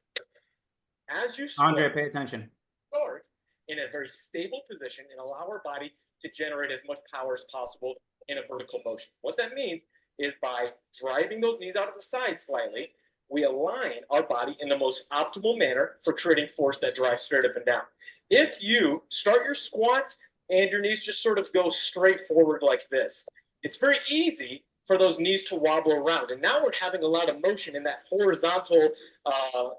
As you squat, Andre, pay attention. start in a very stable position and allow our body to generate as much power as possible in a vertical motion. What that means is by driving those knees out of the side slightly, we align our body in the most optimal manner for creating force that drives straight up and down. If you start your squat and your knees just sort of go straight forward like this, it's very easy for those knees to wobble around. And now we're having a lot of motion in that horizontal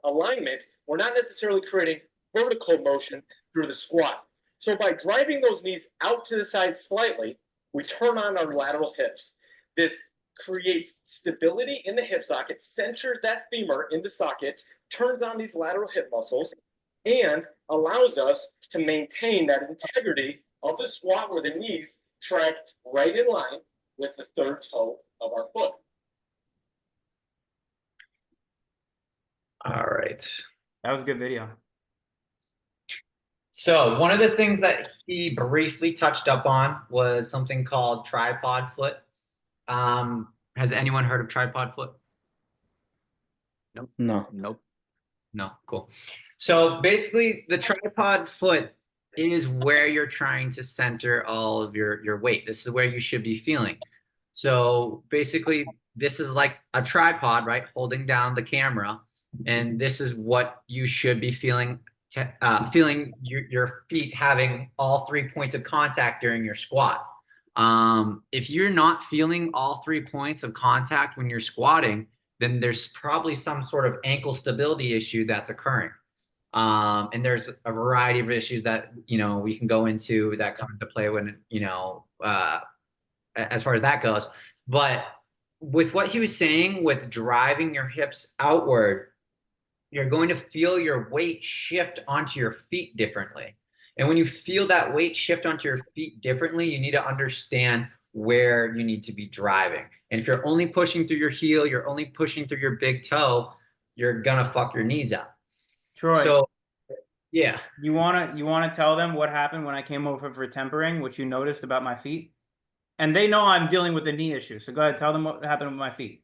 alignment. We're not necessarily creating vertical motion through the squat. So by driving those knees out to the side slightly, we turn on our lateral hips. This creates stability in the hip socket, centers that femur in the socket, turns on these lateral hip muscles, and allows us to maintain that integrity of the squat where the knees track right in line with the third toe of our foot. All right. That was a good video. So one of the things that he briefly touched up on was something called tripod foot. Has anyone heard of tripod foot? No. Nope. No, cool. So basically the tripod foot is where you're trying to center all of your weight. This is where you should be feeling. So basically this is like a tripod, right? Holding down the camera. And this is what you should be feeling, feeling your feet having all 3 points of contact during your squat. If you're not feeling all 3 points of contact when you're squatting, then there's probably some sort of ankle stability issue that's occurring. And there's a variety of issues that, we can go into that come into play when, as far as that goes. But with what he was saying, with driving your hips outward, you're going to feel your weight shift onto your feet differently. And when you feel that weight shift onto your feet differently, you need to understand where you need to be driving. And if you're only pushing through your heel, you're only pushing through your big toe, you're gonna fuck your knees up. Troy, So yeah. you wanna tell them what happened when I came over for tempering, what you noticed about my feet? And they know I'm dealing with a knee issue. So go ahead, tell them what happened with my feet.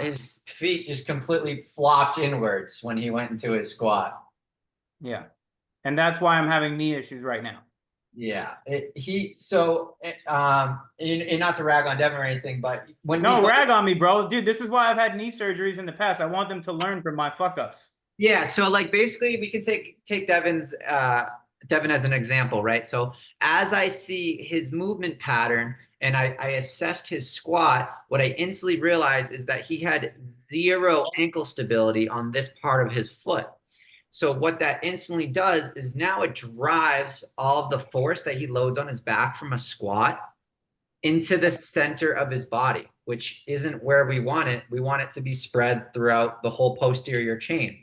His feet just completely flopped inwards when he went into his squat. Yeah. And that's why I'm having knee issues right now. Yeah. And not to rag on Devin or anything, but when No, rag on me, bro. Dude, this is why I've had knee surgeries in the past. I want them to learn from my fuck ups. Yeah, so like basically we can take Devin as an example, right? So as I see his movement pattern and I assessed his squat, what I instantly realized is that he had 0 ankle stability on this part of his foot. So what that instantly does is now it drives all of the force that he loads on his back from a squat into the center of his body, which isn't where we want it. We want it to be spread throughout the whole posterior chain.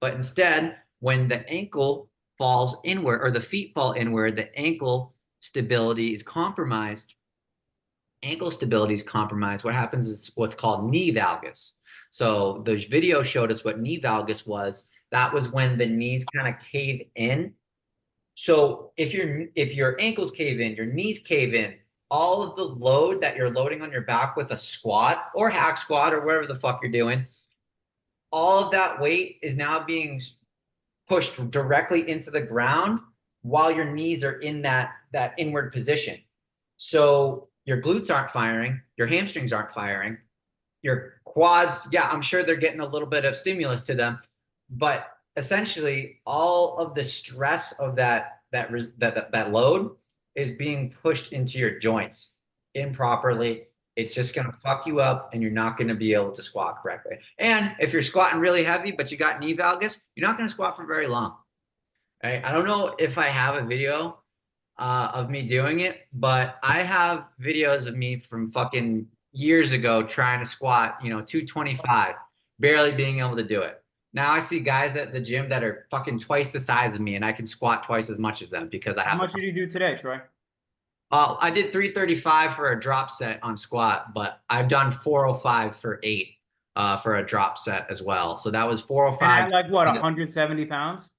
But instead, when the ankle falls inward or the feet fall inward, the ankle stability is compromised. Ankle stability is compromised. What happens is what's called knee valgus. So the video showed us what knee valgus was. That was when the knees kind of cave in. So if your ankles cave in, your knees cave in, all of the load that you're loading on your back with a squat or hack squat or whatever the fuck you're doing, all of that weight is now being pushed directly into the ground while your knees are in that inward position. So your glutes aren't firing, your hamstrings aren't firing, your quads, yeah, I'm sure they're getting a little bit of stimulus to them, but essentially all of the stress of that load is being pushed into your joints improperly. It's just going to fuck you up and you're not going to be able to squat correctly. And if you're squatting really heavy, but you got knee valgus, you're not going to squat for very long. Right? I don't know if I have a video of me doing it, but I have videos of me from fucking years ago trying to squat, 225, barely being able to do it. Now I see guys at the gym that are fucking twice the size of me, and I can squat twice as much as them because I How have. much did you do today, Troy? I did 335 for a drop set on squat, but I've done 405 for 8 for a drop set as well. So that was And 405. at like what, 170 pounds?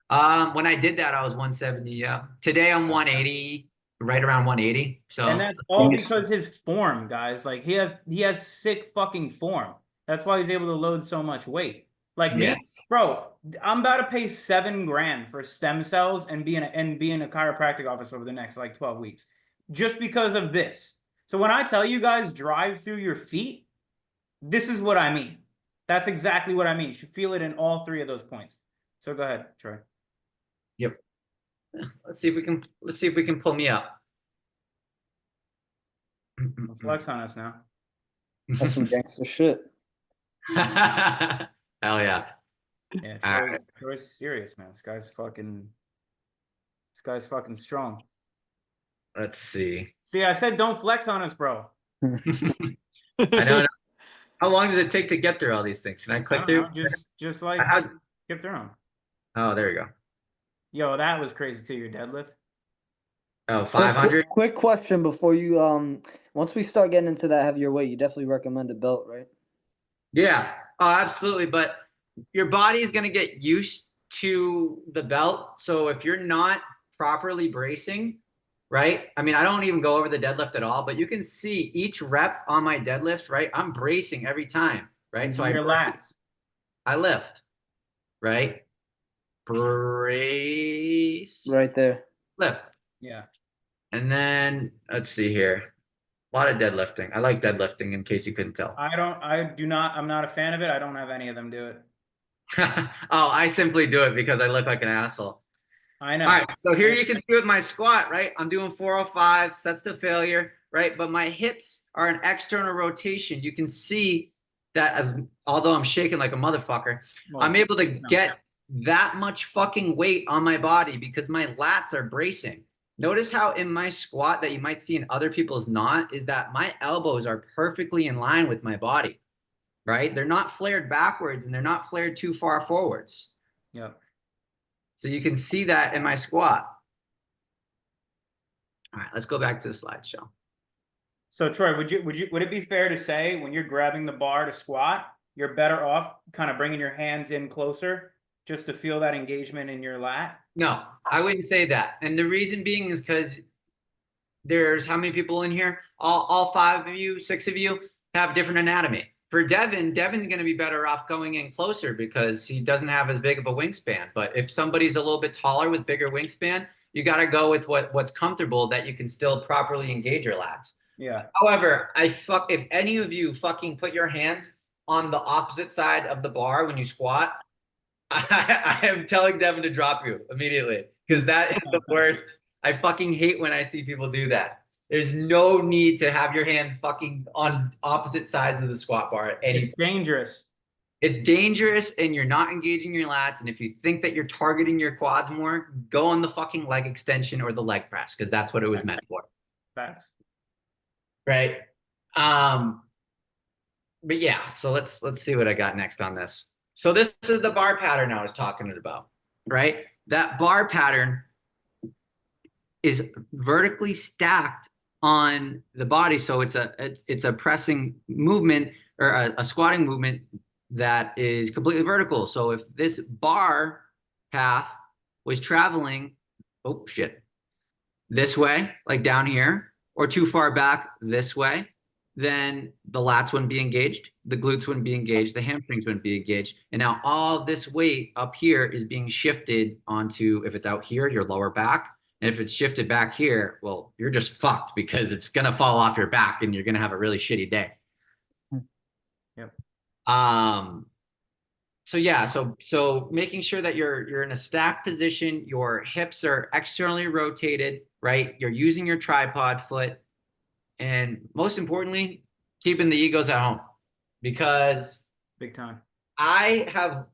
When I did that, I was 170. Yeah. Today I'm 180, right around 180. So And that's all because his form, guys. Like he has sick fucking form. That's why he's able to load so much weight. Like me, yes. bro, I'm about to pay $7,000 for stem cells and be in a chiropractic office over the next like 12 weeks. Just because of this. So when I tell you guys drive through your feet, this is what I mean. That's exactly what I mean. You should feel it in all three of those points. So go ahead, Troy. Yep. Let's see if we can pull me up. Flex on us now. That's some gangster shit. Hell yeah. Yeah, All right. Troy's serious, man. This guy's fucking strong. Let's see. See, I said don't flex on us, bro. I don't know. How long does it take to get through all these things? Can I click through? Just like skip through them. Oh, there you go. Yo, that was crazy too. Your deadlift. Oh, 500. Quick question before you once we start getting into that heavier weight, you definitely recommend a belt, right? Yeah. Oh, absolutely. But your body is going to get used to the belt. So if you're not properly bracing, right? I mean, I don't even go over the deadlift at all, but you can see each rep on my deadlift, right? I'm bracing every time, right? So your lats. I lift, right? Brace. Right there. Lift. Yeah. And then let's see here. A lot of deadlifting. I like deadlifting in case you couldn't tell. I'm not a fan of it. I don't have any of them do it. Oh, I simply do it because I look like an asshole. I know. All right, so here you can see with my squat, right? I'm doing 405, sets to failure, right? But my hips are an external rotation. You can see that although I'm shaking like a motherfucker, I'm able to get that much fucking weight on my body because my lats are bracing. Notice how in my squat that you might see in other people's not is that my elbows are perfectly in line with my body, right? They're not flared backwards and they're not flared too far forwards. Yep. So you can see that in my squat. All right, let's go back to the slideshow. So Troy, would it be fair to say when you're grabbing the bar to squat, you're better off kind of bringing your hands in closer just to feel that engagement in your lat? No, I wouldn't say that. And the reason being is because there's how many people in here? All 5 of you, 6 of you have different anatomy. For Devin's going to be better off going in closer because he doesn't have as big of a wingspan. But if somebody's a little bit taller with bigger wingspan, you got to go with what's comfortable that you can still properly engage your lats. Yeah. However, if any of you fucking put your hands on the opposite side of the bar when you squat, I am telling Devin to drop you immediately because that is the worst. I fucking hate when I see people do that. There's no need to have your hands fucking on opposite sides of the squat bar. It's dangerous. It's dangerous and you're not engaging your lats. And if you think that you're targeting your quads more, go on the fucking leg extension or the leg press because that's what it was meant for. Facts. Right. But yeah, so let's see what I got next on this. So this is the bar pattern I was talking about, right? That bar pattern is vertically stacked on the body. So it's a pressing movement or a squatting movement that is completely vertical. So if this bar path was traveling, oh shit, this way, like down here, or too far back this way, then the lats wouldn't be engaged, the glutes wouldn't be engaged, the hamstrings wouldn't be engaged. And now all this weight up here is being shifted onto, if it's out here, your lower back. And if it's shifted back here, well, you're just fucked because it's going to fall off your back and you're going to have a really shitty day. Yep. So yeah, so making sure that you're in a stacked position, your hips are externally rotated, right? You're using your tripod foot. And most importantly, keeping the egos at home because big time. I have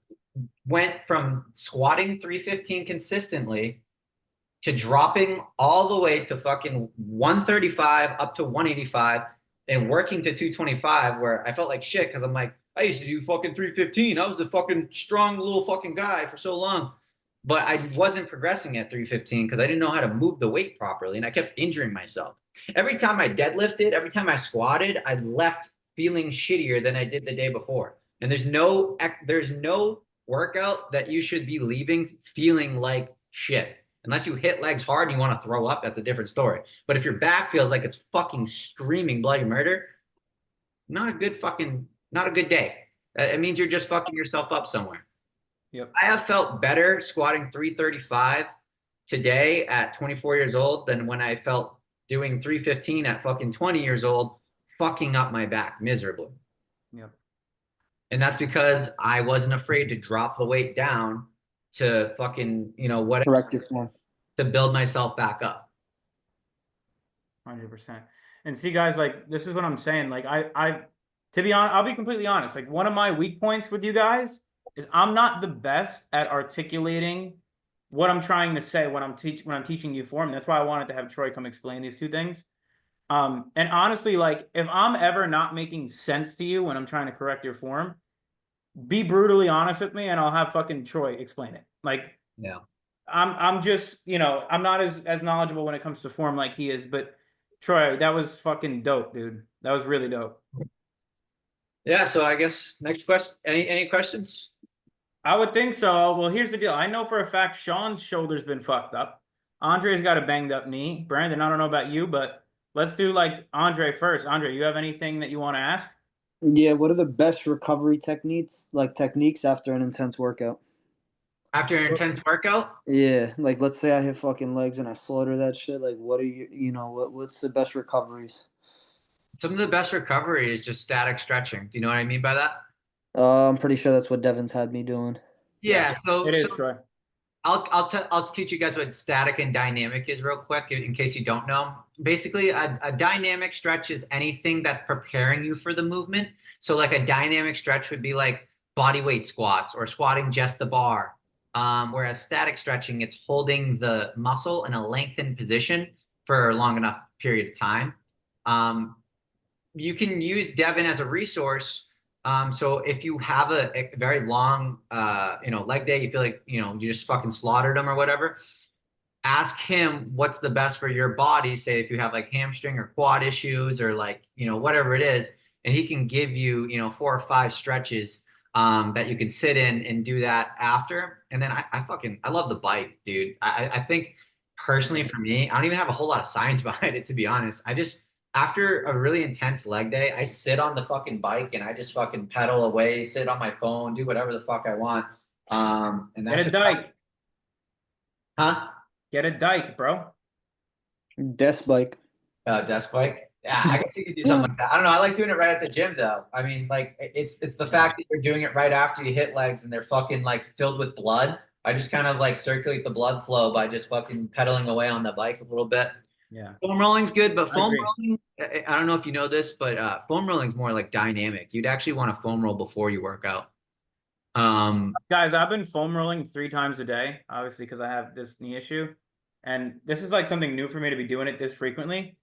went from squatting 315 consistently to dropping all the way to fucking 135 up to 185 and working to 225 where I felt like shit because I'm like, I used to do fucking 315. I was the fucking strong little fucking guy for so long. But I wasn't progressing at 315 because I didn't know how to move the weight properly. And I kept injuring myself. Every time I deadlifted, every time I squatted, I left feeling shittier than I did the day before. And there's no workout that you should be leaving feeling like shit. Unless you hit legs hard and you want to throw up, that's a different story. But if your back feels like it's fucking screaming bloody murder, not a good day. It means you're just fucking yourself up somewhere. Yep. I have felt better squatting 335 today at 24 years old than when I felt doing 315 at fucking 20 years old, fucking up my back miserably. Yep. And that's because I wasn't afraid to drop the weight down to fucking, whatever, Correct your form. to build myself back up. 100%. And see, guys, like, this is what I'm saying. Like, to be honest, I'll be completely honest. Like, one of my weak points with you guys is I'm not the best at articulating what I'm trying to say when I'm teaching you form. That's why I wanted to have Troy come explain these two things. And honestly, like, if I'm ever not making sense to you when I'm trying to correct your form, be brutally honest with me and I'll have fucking Troy explain it. Like, yeah, I'm just, I'm not as knowledgeable when it comes to form like he is, but Troy, that was fucking dope, dude. That was really dope. Yeah, so I guess next question. Any questions? I would think so. Well, here's the deal. I know for a fact Sean's shoulder's been fucked up. Andre's got a banged up knee. Brandon, I don't know about you, but let's do like Andre first. Andre, you have anything that you want to ask? Yeah, what are the best recovery techniques after an intense workout? After an intense workout? Yeah, like let's say I hit fucking legs and I slaughter that shit. Like, what are what's the best recoveries? Some of the best recovery is just static stretching. Do you know what I mean by that? I'm pretty sure that's what Devin's had me doing. Yeah, so It is, Troy. I'll teach you guys what static and dynamic is real quick in case you don't know. Basically, a dynamic stretch is anything that's preparing you for the movement. So like a dynamic stretch would be like body weight squats or squatting just the bar. Whereas static stretching, it's holding the muscle in a lengthened position for a long enough period of time. You can use Devin as a resource. So if you have a very long, leg day, you feel like, you just fucking slaughtered them or whatever, ask him what's the best for your body. Say if you have like hamstring or quad issues or like, whatever it is, and he can give you, 4 or 5 stretches that you can sit in and do that after. And then I love the bike, dude. I think personally for me, I don't even have a whole lot of science behind it, to be honest. After a really intense leg day, I sit on the fucking bike and I just fucking pedal away, sit on my phone, do whatever the fuck I want. And that's Get a dike. Huh? Get a dike, bro. Desk bike. Desk bike. Yeah, I guess you could do something like that. I don't know. I like doing it right at the gym though. I mean, like it's the fact that you're doing it right after you hit legs and they're fucking like filled with blood. I just kind of like circulate the blood flow by just fucking pedaling away on the bike a little bit. Yeah. Foam rolling's good, but foam agree. rolling, I don't know if you know this, but foam rolling's more like dynamic. You'd actually want to foam roll before you work out. Guys, I've been foam rolling 3 times a day, obviously, because I have this knee issue. And this is like something new for me to be doing it this frequently.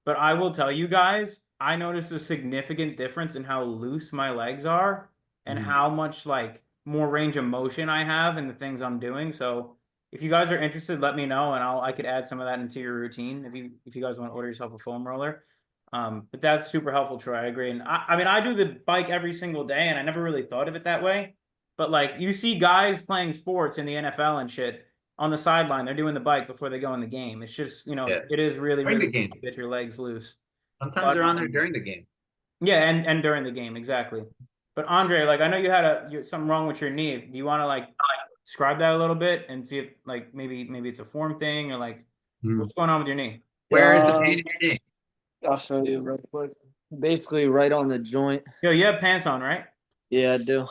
But I will tell you guys, I noticed a significant difference in how loose my legs are and how much like more range of motion I have in the things I'm doing. So if you guys are interested, let me know and I could add some of that into your routine if you guys want to order yourself a foam roller. But that's super helpful, Troy. I agree. And I mean, I do the bike every single day and I never really thought of it that way. But like you see guys playing sports in the NFL and shit on the sideline, they're doing the bike before they go in the game. It's just, it is really, During the really game. good to get your legs loose. Sometimes they're on there during the game. Yeah, and during the game, exactly. But Andre, like I know you had something wrong with your knee. Do you want to like describe that a little bit and see if like maybe it's a form thing or like what's going on with your knee? Where is the pain in your knee? I'll show you real quick. Basically, right on the joint. Yo, you have pants on, right? Yeah, I do.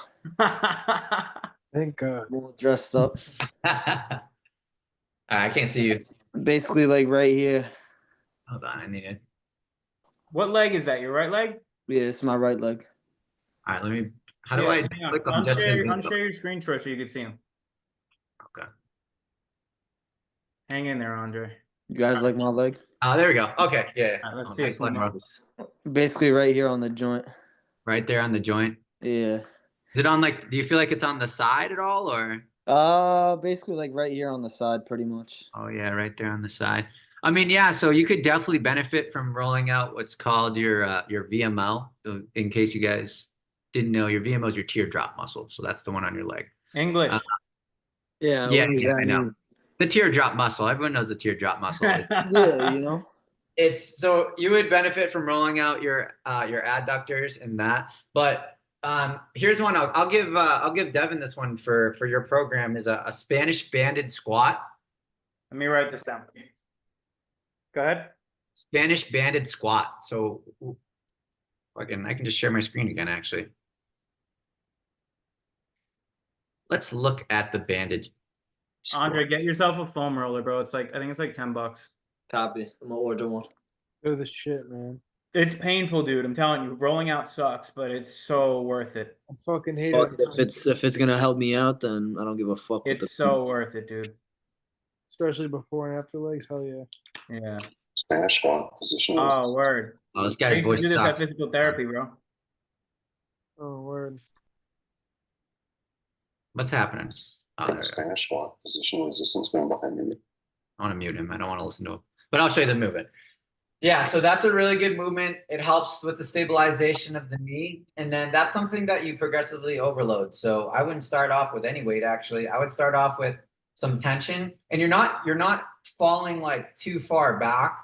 Thank God. I'm all dressed up. I can't see you. Basically, like right here. Hold on, I need it. What leg is that? Your right leg? Yeah, it's my right leg. All right, let me. How do I click on just unshare your screen, Troy, so you can see him. Okay. Hang in there, Andre. You guys like my leg? Oh, there we go. Okay, yeah. All right, let's Oh, see nice it. leg roll. Basically, right here on the joint. Right there on the joint. Yeah. Is it on like, do you feel like it's on the side at all or? Basically like right here on the side, pretty much. Oh yeah, right there on the side. I mean, yeah, so you could definitely benefit from rolling out what's called your VML. So in case you guys didn't know, your VML is your teardrop muscle. So that's the one on your leg. Uh, English. Yeah. yeah, What does yeah, that I know. mean? The teardrop muscle. Everyone knows the teardrop muscle. Yeah, you know. It's so you would benefit from rolling out your adductors in that. But here's one I'll give Devin this one for your program is a Spanish banded squat. Let me write this down. Go ahead. Spanish banded squat. So I can just share my screen again actually. Let's look at the banded squat. Andre, get yourself a foam roller, bro. It's like I think it's like $10. Copy. I'm gonna order one. They're the shit, man. It's painful, dude. I'm telling you, rolling out sucks, but it's so worth it. I fucking hate Fuck, it. if it's gonna help me out, then I don't give a fuck. With It's so worth it, dude. Especially before and after legs. Hell yeah. Yeah. Spanish squat position. Oh, word. Oh, this I guy's used to voice do this at sucks. physical therapy, bro. Oh, word. What's happening? Oh, From the Spanish squat position, resistance band behind me. I want to mute him. I don't want to listen to him, but I'll show you the movement. Yeah, so that's a really good movement. It helps with the stabilization of the knee. And then that's something that you progressively overload. So I wouldn't start off with any weight, actually. I would start off with some tension. And you're not falling like too far back.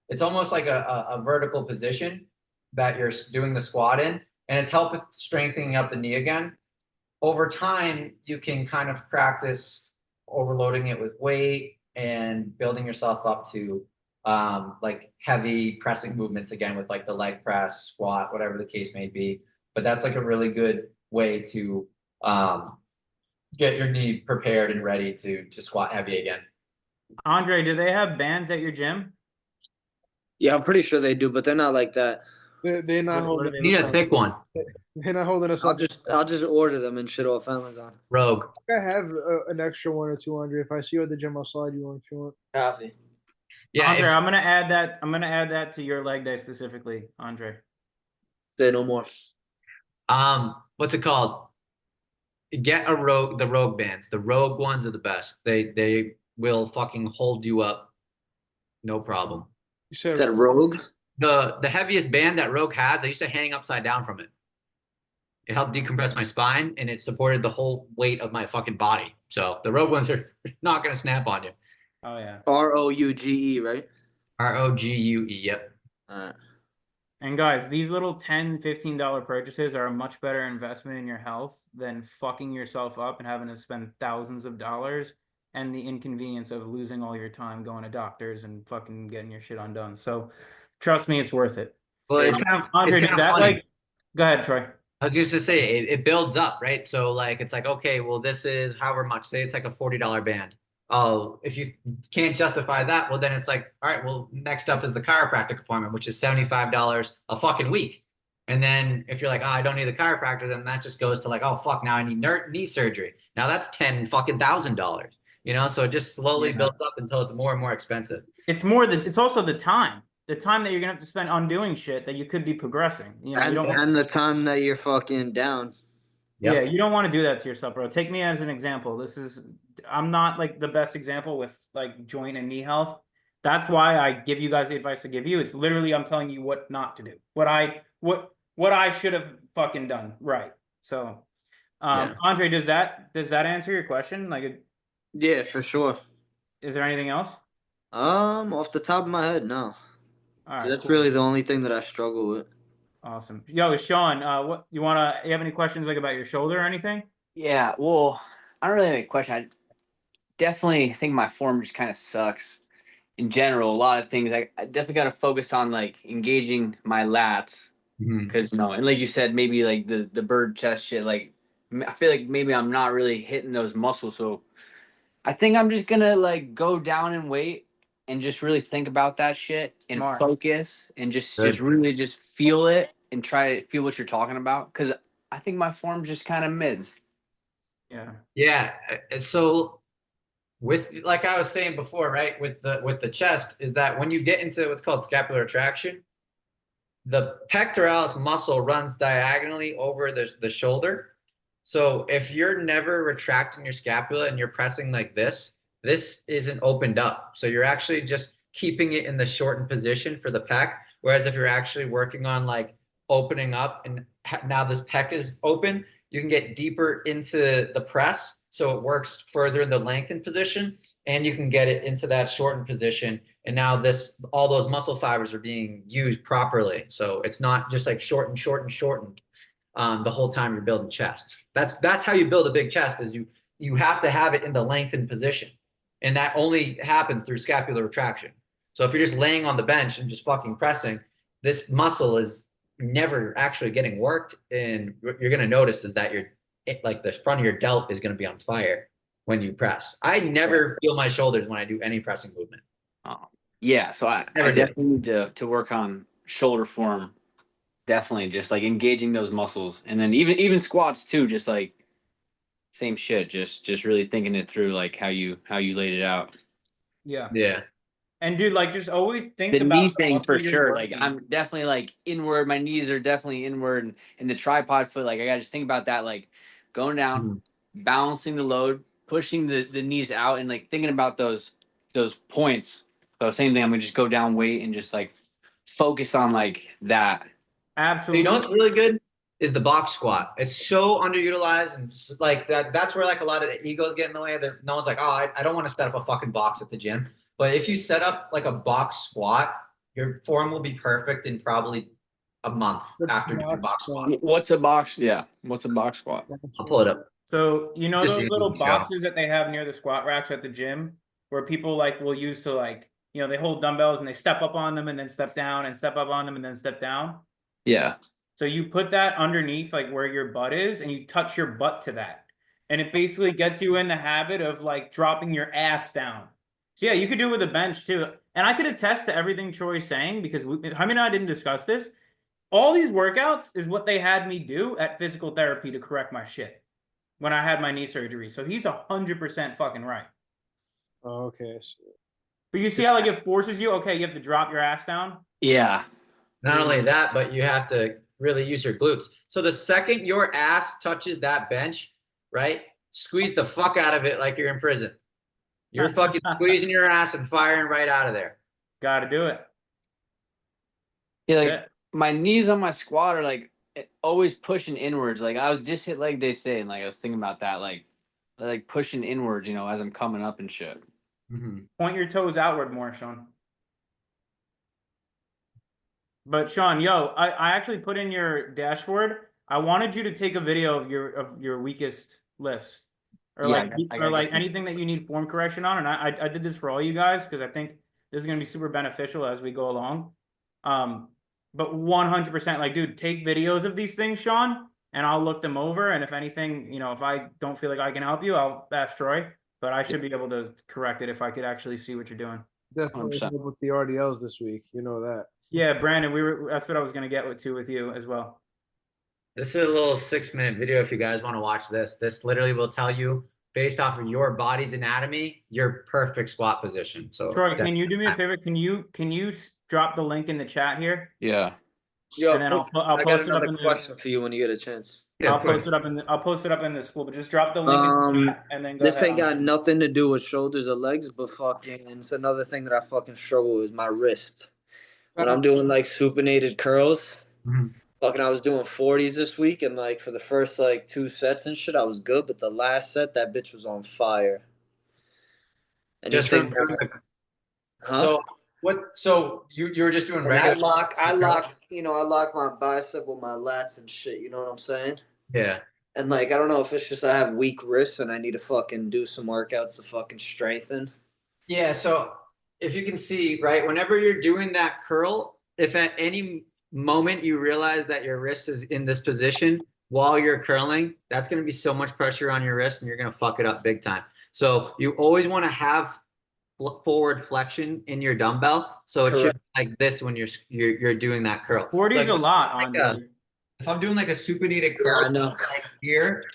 It's almost like a vertical position that you're doing the squat in. And it's helped with strengthening up the knee again. Over time, you can kind of practice overloading it with weight and building yourself up to like heavy pressing movements again with like the leg press, squat, whatever the case may be. But that's like a really good way to get your knee prepared and ready to squat heavy again. Andre, do they have bands at your gym? Yeah, I'm pretty sure they do, but they're not like that. They're not What do holding. they You need look a like? thick one. They're not holding us I'll up. just order them and shit off Amazon. Rogue. I have an extra 1 or 200. If I see you at the gym, I'll slide you one if you want. Copy. Yeah, Andre, I'm gonna add that. I'm gonna add that to your leg day specifically, Andre. Say no more. what's it called? Get the rogue bands. The rogue ones are the best. They will fucking hold you up. No problem. You said Is that Rogue? The heaviest band that Rogue has, I used to hang upside down from it. It helped decompress my spine and it supported the whole weight of my fucking body. So the Rogue ones are not gonna snap on you. Oh yeah. ROUGE, right? ROGUE, yep. And guys, these little $10, $15 purchases are a much better investment in your health than fucking yourself up and having to spend thousands of dollars and the inconvenience of losing all your time going to doctors and fucking getting your shit undone. So trust me, it's worth it. Well, it's kind of Andre, it's did kind of that funny. like go ahead, Troy. I was just to say it builds up, right? So like it's like, okay, well, this is however much. Say it's like a $40 band. Oh, if you can't justify that, well, then it's like, all right, well, next up is the chiropractic appointment, which is $75 a fucking week. And then if you're like, oh, I don't need the chiropractor, then that just goes to like, oh fuck, now I need knee surgery. Now that's $10,000. You know, so it just slowly builds up until it's more and more expensive. It's more that it's also the time that you're gonna have to spend on doing shit that you could be progressing. You know, And the time that you're fucking down. Yep. Yeah, you don't want to do that to yourself, bro. Take me as an example. I'm not like the best example with like joint and knee health. That's why I give you guys the advice to give you. It's literally I'm telling you what not to do. What I should have fucking done. Right. So Andre, does that answer your question? Like Yeah, for sure. Is there anything else? Off the top of my head, no. All right. That's really the only thing that I struggle with. Awesome. Yo, Sean, what you have any questions like about your shoulder or anything? Yeah, well, I don't really have a question. I definitely think my form just kind of sucks in general. A lot of things. I definitely got to focus on like engaging my lats because and like you said, maybe like the bird chest shit. Like I feel like maybe I'm not really hitting those muscles. So I think I'm just gonna like go down and weight and just really think about that shit and focus and just really just feel it and try to feel what you're talking about. Cause I think my form's just kind of mids. Yeah. Yeah. So with, like I was saying before, right, with the chest is that when you get into what's called scapular retraction, the pectoralis muscle runs diagonally over the shoulder. So if you're never retracting your scapula and you're pressing like this isn't opened up. So you're actually just keeping it in the shortened position for the pec. Whereas if you're actually working on like opening up and now this pec is open, you can get deeper into the press. So it works further in the lengthened position and you can get it into that shortened position. And now all those muscle fibers are being used properly. So it's not just like shortened the whole time you're building chest. That's how you build a big chest is you have to have it in the lengthened position. And that only happens through scapular retraction. So if you're just laying on the bench and just fucking pressing, this muscle is never actually getting worked. And what you're going to notice is that like the front of your delt is going to be on fire when you press. I never feel my shoulders when I do any pressing movement. Yeah, so I definitely need to work on shoulder form. Definitely just like engaging those muscles. And then even squats too, just like same shit, just really thinking it through, like how you laid it out. Yeah. And dude, like just always think The about knee the thing muscle for you're sure. Like working. I'm definitely like inward. My knees are definitely inward, and the tripod foot. Like I gotta just think about that. Like going down, balancing the load, pushing the knees out, and like thinking about those points. So same thing. I'm gonna just go down weight and just like focus on like that. Absolutely. You know what's really good is the box squat. It's so underutilized and like that's where like a lot of the egos get in the way. That no one's like, oh, I don't want to set up a fucking box at the gym. But if you set up like a box squat, your form will be perfect in probably a month after doing box squat. What's a box? Yeah, what's a box squat? I'll pull it up. So you know Just those so little you can show. boxes that they have near the squat racks at the gym, where people like will use to like, you know, they hold dumbbells and they step up on them and then step down and step up on them and then step down. Yeah. So you put that underneath like where your butt is and you touch your butt to that. And it basically gets you in the habit of like dropping your ass down. So yeah, you could do it with a bench too. And I could attest to everything Troy's saying because Jaime and I didn't discuss this. All these workouts is what they had me do at physical therapy to correct my shit when I had my knee surgery. So he's 100% fucking right. Oh, okay. But you see how like it forces you, okay, you have to drop your ass down? Yeah. Not only that, but you have to really use your glutes. So the second your ass touches that bench, right? Squeeze the fuck out of it like you're in prison. You're fucking squeezing your ass and firing right out of there. Got to do it. Yeah, like my knees on my squat are like always pushing inwards. Like I was just hit leg day today, and like I was thinking about that, like pushing inwards, you know, as I'm coming up and shit. Point your toes outward more, Sean. But Sean, yo, I actually put in your dashboard. I wanted you to take a video of your weakest lifts, or Yeah, like anything that you need form correction on. And I did this for all you guys because I think this is gonna be super beneficial as we go along. But 100%, like, dude, take videos of these things, Sean, and I'll look them over. And if anything, you know, if I don't feel like I can help you, I'll ask Troy. But I should be able to correct it if I could actually see what you're doing. Definitely 100%. help with the RDLs this week. You know that. Yeah, Brandon, that's what I was gonna get with you as well. This is a little 6-minute video if you guys want to watch this. This literally will tell you, based off of your body's anatomy, your perfect squat position. So Troy, can you do me a favor? Can you drop the link in the chat here? Yeah. Yo, And then I'll I post got it up another in the question for you when you get a chance. Yeah, I'll post it up in the school, but just drop the link in the chat and then go This ahead. ain't got nothing to do with shoulders or legs, but fucking, it's another thing that I fucking struggle with, my wrist. When I'm doing like supinated curls, fucking, I was doing 40s this week, and like for the first like 2 sets and shit, I was good, but the last set, that bitch was on fire. Anything? So what? So you were just doing And regular? I lock my bicep with my lats and shit. You know what I'm saying? Yeah. And like, I don't know if it's just I have weak wrists and I need to fucking do some workouts to fucking strengthen. Yeah. So if you can see, right, whenever you're doing that curl, if at any moment you realize that your wrist is in this position while you're curling, that's going to be so much pressure on your wrist and you're going to fuck it up big time. So you always want to have forward flexion in your dumbbell. So it should be like this when you're doing that curl. 40 so is a lot on you. If I'm doing like a supinated curl, Yeah, I know. like here,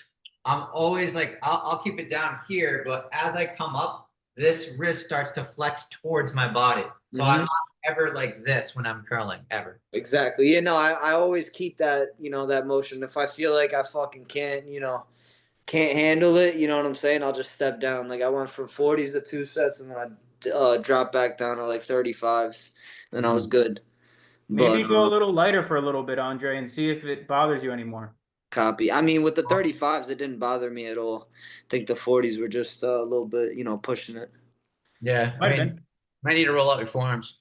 I'm always like, I'll keep it down here, but as I come up, this wrist starts to flex towards my body. So I'm not ever like this when I'm curling, ever. Exactly. Yeah, no, I always keep that, that motion. If I feel like I fucking can't, can't handle it, you know what I'm saying? I'll just step down. Like I went from 40s to 2 sets, and then I dropped back down to like 35s, and I was good. Maybe But go a little lighter for a little bit, Andre, and see if it bothers you anymore. copy. I mean, with the 35s, it didn't bother me at all. I think the 40s were just a little bit, pushing it. Yeah, Might have been. might need to roll out your forearms.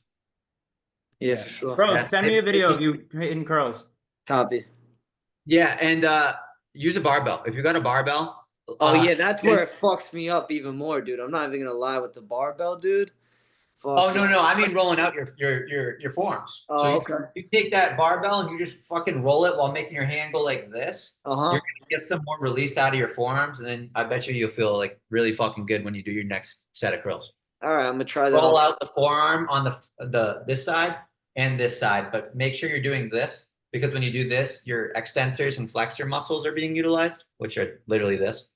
Yeah, for sure. Bro, Yeah. send me a video of you hitting curls. Copy. Yeah, and use a barbell. If you got a barbell. Oh yeah, that's where it fucks me up even more, dude. I'm not even gonna lie with the barbell, dude. Oh no, I mean rolling out your forearms. Oh, So okay. you take that barbell and you just fucking roll it while making your hand go like this. Uh-huh. You're gonna get some more release out of your forearms, and then I bet you'll feel like really fucking good when you do your next set of curls. All right, I'm gonna try that. Roll out the forearm on the this side and this side, but make sure you're doing this, because when you do this, your extensors and flexor muscles are being utilized, which are literally this,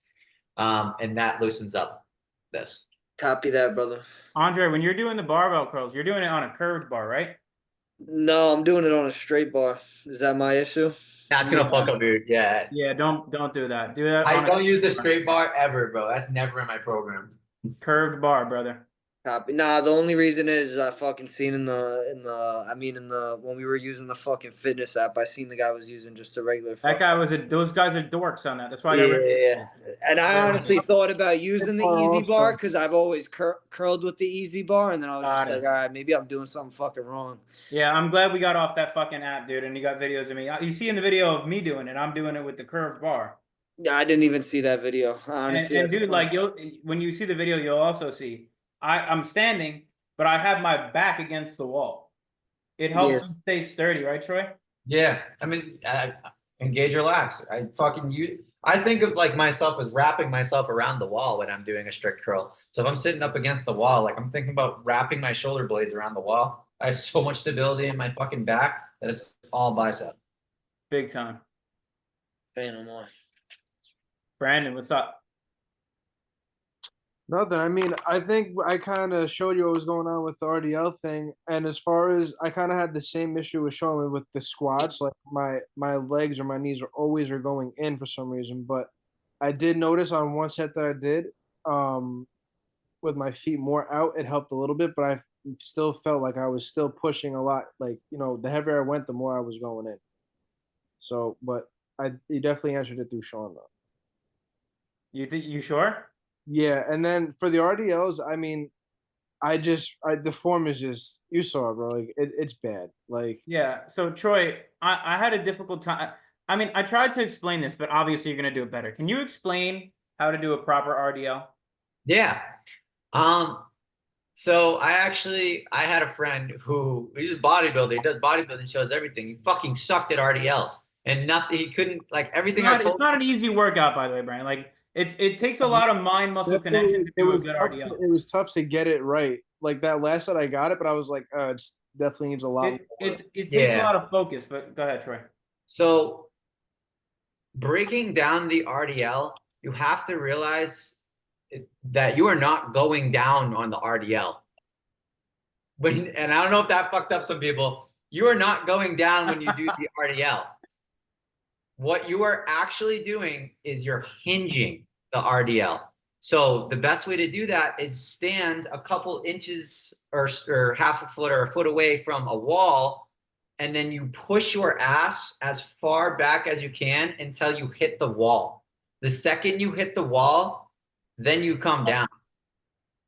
and that loosens up this. Copy that, brother. Andre, when you're doing the barbell curls, you're doing it on a curved bar, right? No, I'm doing it on a straight bar. Is that my issue? That's gonna fuck up your Yeah, don't do that. Do that. I don't use the straight bar ever, bro. That's never in my program. Curved bar, brother. Copy. Nah, the only reason is I fucking seen when we were using the fucking fitness app, I seen the guy was using just a regular. That guy those guys are dorks on that. That's why. Yeah. And I honestly thought about using the easy bar because I've always curled with the easy bar, and then I was just like, all right, maybe I'm doing something fucking wrong. Yeah, I'm glad we got off that fucking app, dude, and you got videos of me. You see in the video of me doing it, I'm doing it with the curved bar. Yeah, I didn't even see that video. Honestly, and dude, like when you see the video, you'll also see I'm standing, but I have my back against the wall. It helps them stay sturdy, right, Troy? Yeah, I mean, engage your lats. I think of like myself as wrapping myself around the wall when I'm doing a strict curl. So if I'm sitting up against the wall, like I'm thinking about wrapping my shoulder blades around the wall. I have so much stability in my fucking back that it's all bicep. Big time. Say no more. Brandon, what's up? Nothing. I mean, I think I kind of showed you what was going on with the RDL thing, and as far as I kind of had the same issue with showing me with the squats, like my legs or my knees are going in for some reason. But I did notice on one set that I did, with my feet more out, it helped a little bit, but I still felt like I was still pushing a lot. Like, the heavier I went, the more I was going in. So, but you definitely answered it through Sean though. You sure? Yeah, and then for the RDLs, I mean, the form is just, you saw it, bro. Like it's bad. Like yeah. So Troy, I had a difficult time. I mean, I tried to explain this, but obviously you're gonna do it better. Can you explain how to do a proper RDL? Yeah. So I had a friend he's a bodybuilder. He does bodybuilding shows, everything. He fucking sucked at RDLs and nothing. He couldn't like everything. It's not an easy workout, by the way, Brian. Like it takes a lot of mind muscle connection to do a good RDL. It was tough to get it right. Like that last set, I got it, but I was like, it definitely needs a lot. It takes a lot of focus. But go ahead, Troy. So breaking down the RDL, you have to realize that you are not going down on the RDL. And I don't know if that fucked up some people. You are not going down when you do the RDL. What you are actually doing is you're hinging the RDL. So the best way to do that is stand a couple inches or half a foot or a foot away from a wall, and then you push your ass as far back as you can until you hit the wall. The second you hit the wall, then you come down,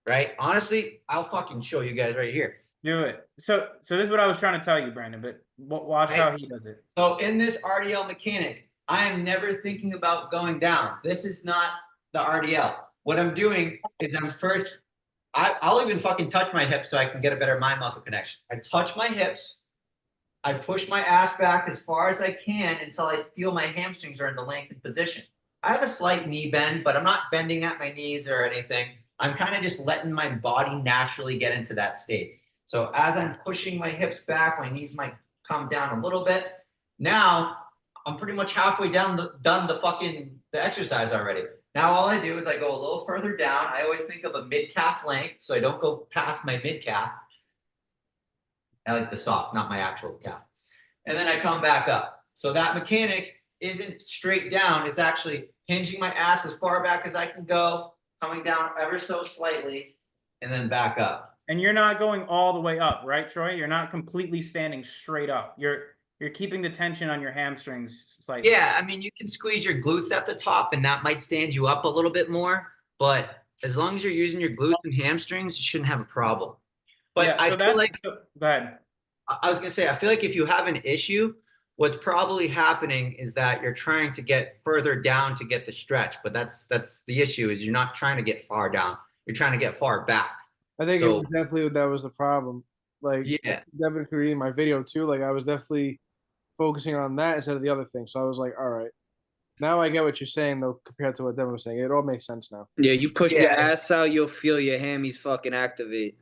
right? Honestly, I'll fucking show you guys right here. Do it. So this is what I was trying to tell you, Brandon, but watch how he does it. So in this RDL mechanic, I am never thinking about going down. This is not the RDL. What I'm doing is I'll even fucking touch my hips so I can get a better mind muscle connection. I touch my hips. I push my ass back as far as I can until I feel my hamstrings are in the lengthened position. I have a slight knee bend, but I'm not bending at my knees or anything. I'm kind of just letting my body naturally get into that state. So as I'm pushing my hips back, my knees might come down a little bit. Now I'm pretty much halfway done the exercise already. Now all I do is I go a little further down. I always think of a mid-calf length, so I don't go past my mid-calf. I like the soft, not my actual calf. And then I come back up. So that mechanic isn't straight down. It's actually hinging my ass as far back as I can go, coming down ever so slightly, and then back up. And you're not going all the way up, right, Troy? You're not completely standing straight up. You're keeping the tension on your hamstrings slightly. Yeah, I mean, you can squeeze your glutes at the top, and that might stand you up a little bit more. But as long as you're using your glutes and hamstrings, you shouldn't have a problem. But Yeah, I feel like, go ahead. I was going to say, I feel like if you have an issue, what's probably happening is that you're trying to get further down to get the stretch. But that's the issue, is you're not trying to get far down. You're trying to get far back. I think it So- was definitely that was the problem. Like, Yeah. Devin could read my video too. Like, I was definitely focusing on that instead of the other thing. So I was like, all right, now I get what you're saying though, compared to what Devin was saying. It all makes sense now. Yeah, you push your Yeah. ass out, you'll feel your hammies fucking activate.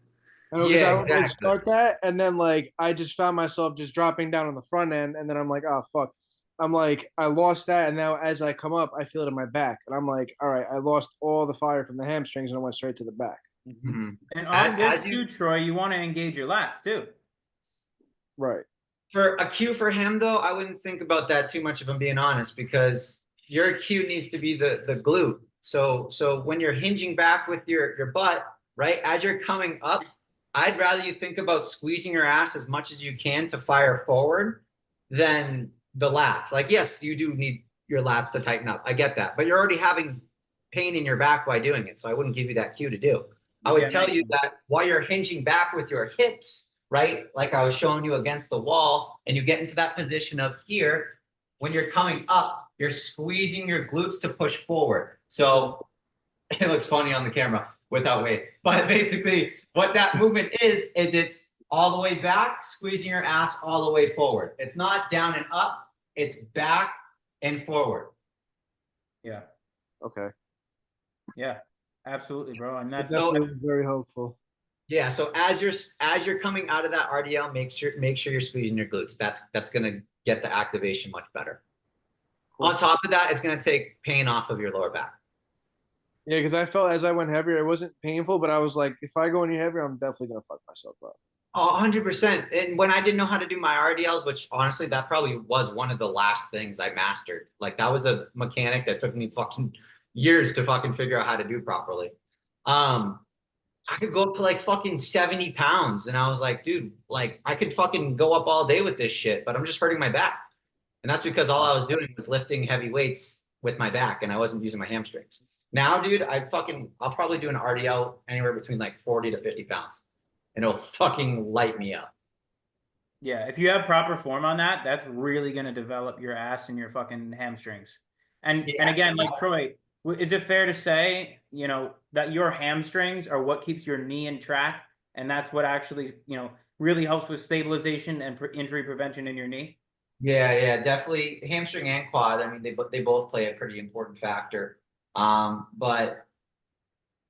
I know, 'cause Yeah, I would like exactly. start that, and then like I just found myself just dropping down on the front end, and then I'm like, oh fuck. I'm like, I lost that, and now as I come up, I feel it in my back, and I'm like, all right, I lost all the fire from the hamstrings, and I went straight to the back. Mhm. And on this As you- too, Troy, you want to engage your lats too. Right. For a cue for him, though, I wouldn't think about that too much if I'm being honest, because your cue needs to be the glute. So when you're hinging back with your butt, right, as you're coming up, I'd rather you think about squeezing your ass as much as you can to fire forward than the lats. Like, yes, you do need your lats to tighten up. I get that. But you're already having pain in your back by doing it. So I wouldn't give you that cue to do. I would tell you that while you're hinging back with your hips, right, like I was showing you against the wall, and you get into that position of here, when you're coming up, you're squeezing your glutes to push forward. So it looks funny on the camera without weight. But basically, what that movement is it's all the way back, squeezing your ass all the way forward. It's not down and up, it's back and forward. Yeah. Okay. Yeah. Absolutely, bro. And That that's definitely was very helpful. Yeah, so as you're coming out of that RDL, make sure you're squeezing your glutes. That's gonna get the activation much better. On top of that, it's gonna take pain off of your lower back. Yeah, because I felt as I went heavier, it wasn't painful, but I was like, if I go any heavier, I'm definitely gonna fuck myself up. 100%. And when I didn't know how to do my RDLs, which honestly, that probably was one of the last things I mastered. Like, that was a mechanic that took me fucking years to fucking figure out how to do properly. I could go up to like fucking 70 pounds. And I was like, dude, like, I could fucking go up all day with this shit, but I'm just hurting my back. And that's because all I was doing was lifting heavy weights with my back, and I wasn't using my hamstrings. Now, dude, I'll probably do an RDL anywhere between like 40 to 50 pounds, and it'll fucking light me up. Yeah, if you have proper form on that, that's really gonna develop your ass and your fucking hamstrings. And again, like Troy, is it fair to say, that your hamstrings are what keeps your knee in track, and that's what actually, really helps with stabilization and injury prevention in your knee? Yeah, definitely hamstring and quad. I mean, they both play a pretty important factor. But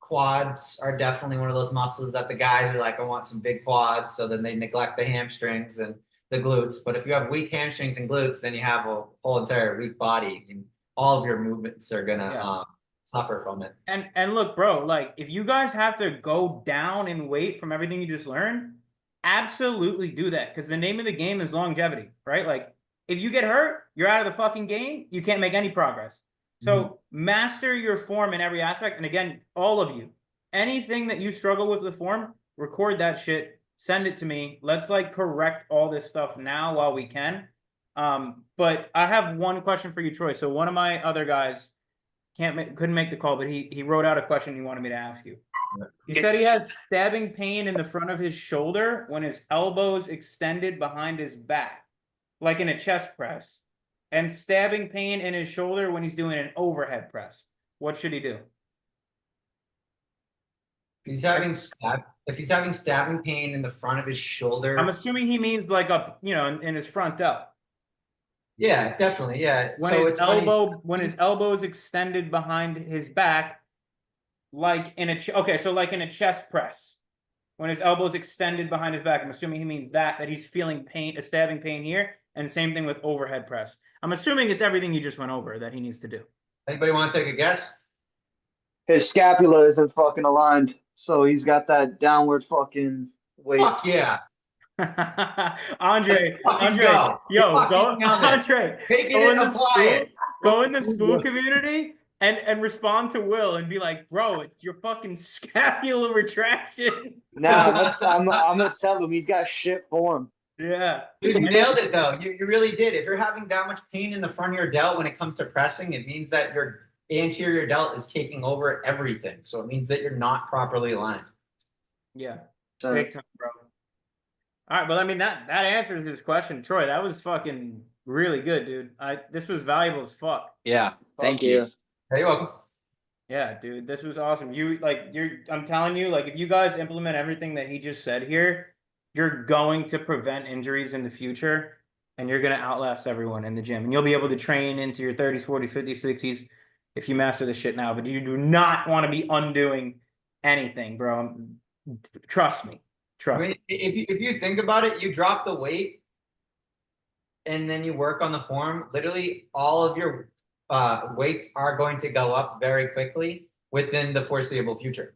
quads are definitely one of those muscles that the guys are like, I want some big quads. So then they neglect the hamstrings and the glutes. But if you have weak hamstrings and glutes, then you have a whole entire weak body, and all of your movements are gonna suffer from it. And look, bro, like, if you guys have to go down in weight from everything you just learned, absolutely do that, because the name of the game is longevity, right? Like, if you get hurt, you're out of the fucking game. You can't make any progress. So master your form in every aspect. And again, all of you, anything that you struggle with form, record that shit, send it to me. Let's like correct all this stuff now while we can. But I have one question for you, Troy. So one of my other guys couldn't make the call, but he wrote out a question he wanted me to ask you. He said he has stabbing pain in the front of his shoulder when his elbows extended behind his back, like in a chest press, and stabbing pain in his shoulder when he's doing an overhead press. What should he do? If he's having stabbing pain in the front of his shoulder, I'm assuming he means like up, in his front delt. yeah, definitely, yeah. When his elbow is extended behind his back, like in like in a chest press, when his elbow's extended behind his back, I'm assuming he means that he's feeling pain, a stabbing pain here, and same thing with overhead press. I'm assuming it's everything you just went over that he needs to do. Anybody want to take a guess? His scapula isn't fucking aligned, so he's got that downward fucking weight. Fuck yeah. Andre, fucking go. yo, Fucking go, nailed it. Andre, Take go it in and the apply school, it. go in the school community and respond to Will and be like, bro, it's your fucking scapular retraction. Nah, I'm gonna tell him he's got shit form. Yeah. Dude, you nailed it though. You really did. If you're having that much pain in the front of your delt when it comes to pressing, it means that your anterior delt is taking over everything. So it means that you're not properly aligned. Yeah. So, Big time, bro. All right, well, I mean that answers his question, Troy. That was fucking really good, dude. This was valuable as fuck. Yeah. Thank yeah. you. Hey, you're welcome. Yeah, dude, this was awesome. I'm telling you, like, if you guys implement everything that he just said here, you're going to prevent injuries in the future, and you're gonna outlast everyone in the gym, and you'll be able to train into your 30s, 40s, 50s, 60s if you master this shit now. But you do not want to be undoing anything, bro. Trust me. Trust me. If you think about it, you drop the weight and then you work on the form, literally all of your weights are going to go up very quickly within the foreseeable future,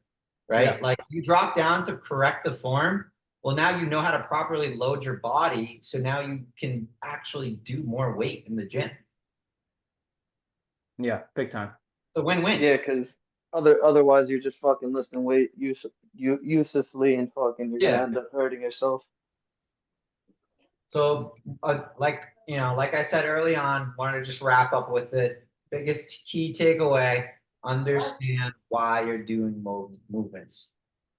right? Yeah. Like you drop down to correct the form. Well, now you know how to properly load your body. So now you can actually do more weight in the gym. Yeah, big time. It's a win-win. Yeah, because otherwise you're just fucking lifting weight uselessly and fucking you're gonna end up hurting yourself. So, like I said early on, wanted to just wrap up with it. Biggest key takeaway: understand why you're doing movements.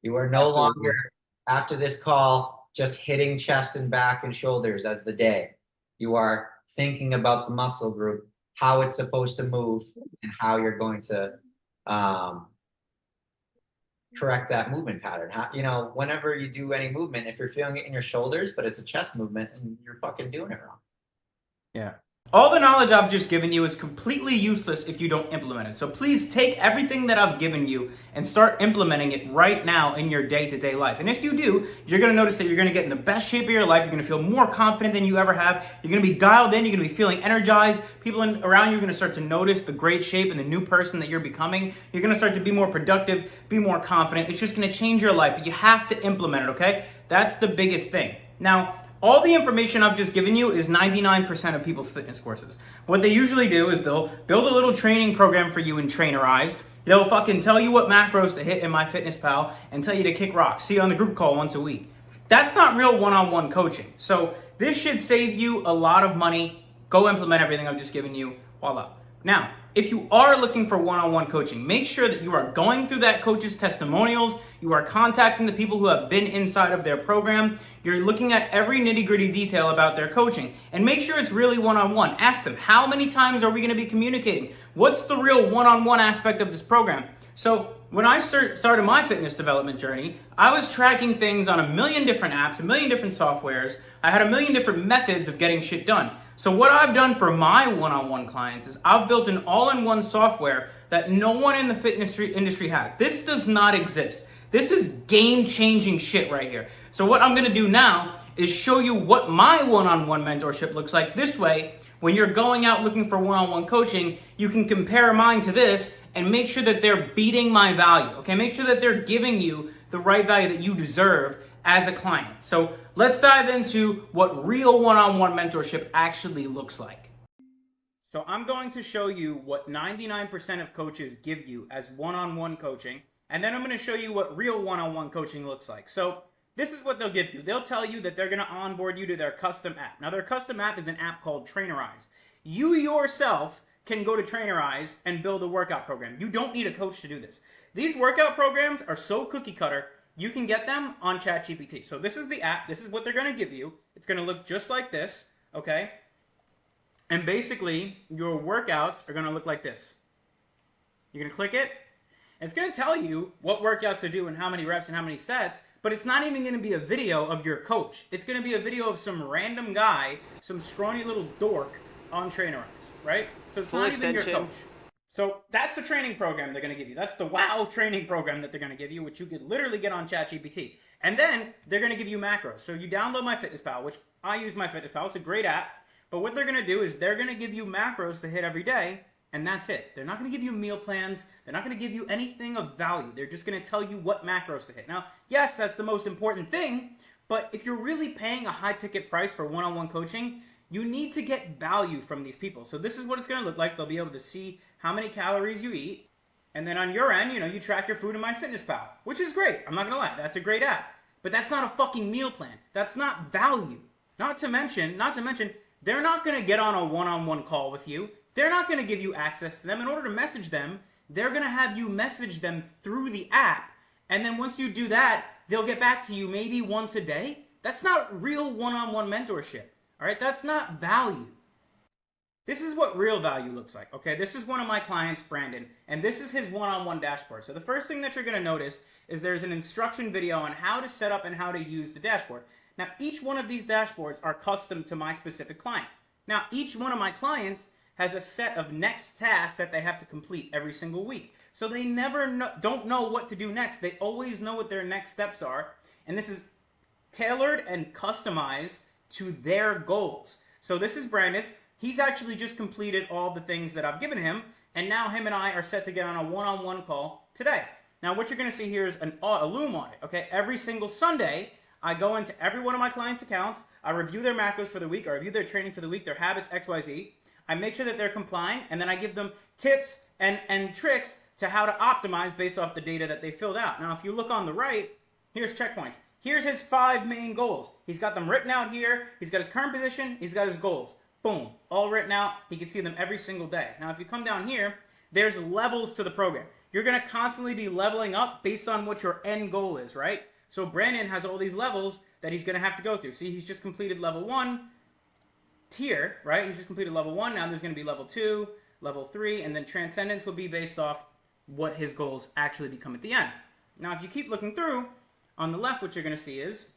You are no longer, after this call, just hitting chest and back and shoulders as the day. You are thinking about the muscle group, how it's supposed to move, and how you're going to correct that movement pattern. How, whenever you do any movement, if you're feeling it in your shoulders, but it's a chest movement and you're fucking doing it wrong. Yeah. All the knowledge I've just given you is completely useless if you don't implement it. So please take everything that I've given you and start implementing it right now in your day-to-day life. And if you do, you're going to notice that you're going to get in the best shape of your life. You're going to feel more confident than you ever have. You're going to be dialed in. You're going to be feeling energized. People around you are going to start to notice the great shape and the new person that you're becoming. You're going to start to be more productive, be more confident. It's just going to change your life, but you have to implement it, okay? That's the biggest thing. Now, all the information I've just given you is 99% of people's fitness courses. What they usually do is they'll build a little training program for you in Trainerize. They'll fucking tell you what macros to hit in MyFitnessPal and tell you to kick rocks. See you on the group call once a week. That's not real one-on-one coaching. So this should save you a lot of money. Go implement everything I've just given you. Voila. Now, if you are looking for one-on-one coaching, make sure that you are going through that coach's testimonials, you are contacting the people who have been inside of their program, you're looking at every nitty-gritty detail about their coaching, and make sure it's really one-on-one. Ask them, how many times are we going to be communicating? What's the real one-on-one aspect of this program? So when I started my fitness development journey, I was tracking things on a million different apps, a million different softwares. I had a million different methods of getting shit done. So what I've done for my one-on-one clients is I've built an all-in-one software that no one in the fitness industry has. This does not exist. This is game-changing shit right here. So what I'm gonna do now is show you what my one-on-one mentorship looks like. This way, when you're going out looking for one-on-one coaching, you can compare mine to this and make sure that they're beating my value, okay? Make sure that they're giving you the right value that you deserve as a client. So let's dive into what real one-on-one mentorship actually looks like. So I'm going to show you what 99% of coaches give you as one-on-one coaching, and then I'm going to show you what real one-on-one coaching looks like. So this is what they'll give you. They'll tell you that they're going to onboard you to their custom app. Now, their custom app is an app called Trainerize. You yourself can go to Trainerize and build a workout program. You don't need a coach to do this. These workout programs are so cookie cutter, you can get them on ChatGPT. So this is the app. This is what they're going to give you. It's going to look just like this, okay? And basically, your workouts are going to look like this. You're going to click it. And it's going to tell you what workouts to do and how many reps and how many sets, but it's not even going to be a video of your coach. It's going to be a video of some random guy, some scrawny little dork on Trainerize, right? So it's not even your coach. So that's the training program they're going to give you. That's the WOW training program that they're going to give you, which you could literally get on ChatGPT. And then they're going to give you macros. So you download MyFitnessPal, which I use MyFitnessPal. It's a great app. But what they're going to do is they're going to give you macros to hit every day, and that's it. They're not going to give you meal plans. They're not going to give you anything of value. They're just going to tell you what macros to hit. Now, yes, that's the most important thing, But if you're really paying a high ticket price for one-on-one coaching, you need to get value from these people. So this is what it's going to look like. They'll be able to see how many calories you eat. And then on your end, you track your food in MyFitnessPal, which is great. I'm not going to lie. That's a great app. But that's not a fucking meal plan. That's not value. Not to mention, they're not going to get on a one-on-one call with you. They're not going to give you access to them. In order to message them, they're going to have you message them through the app. And then once you do that, they'll get back to you maybe once a day. That's not real one-on-one mentorship. All right? That's not value. This is what real value looks like, okay? This is one of my clients, Brandon, and this is his one-on-one dashboard. So the first thing that you're going to notice is there's an instruction video on how to set up and how to use the dashboard. Now, each one of these dashboards are custom to my specific client. Now, each one of my clients has a set of next tasks that they have to complete every single week. So they never don't know what to do next. They always know what their next steps are, and this is tailored and customized to their goals. So this is Brandon's. He's actually just completed all the things that I've given him, and now him and I are set to get on a one-on-one call today. Now, what you're going to see here is a Loom audit, okay? Every single Sunday, I go into every one of my clients' accounts, I review their macros for the week, I review their training for the week, their habits, XYZ. I make sure that they're complying, and then I give them tips and tricks to how to optimize based off the data that they filled out. Now, if you look on the right, here's checkpoints. Here's his 5 main goals. He's got them written out here. He's got his current position. He's got his goals. Boom, all written out. He can see them every single day. Now, if you come down here, there's levels to the program. You're going to constantly be leveling up based on what your end goal is, right? So Brandon has all these levels that he's going to have to go through. See, he's just completed level 1 here, right? He's just completed level 1. Now there's going to be level 2, level 3, and then transcendence will be based off what his goals actually become at the end. Now, if you keep looking through, on the left, what you're going to see is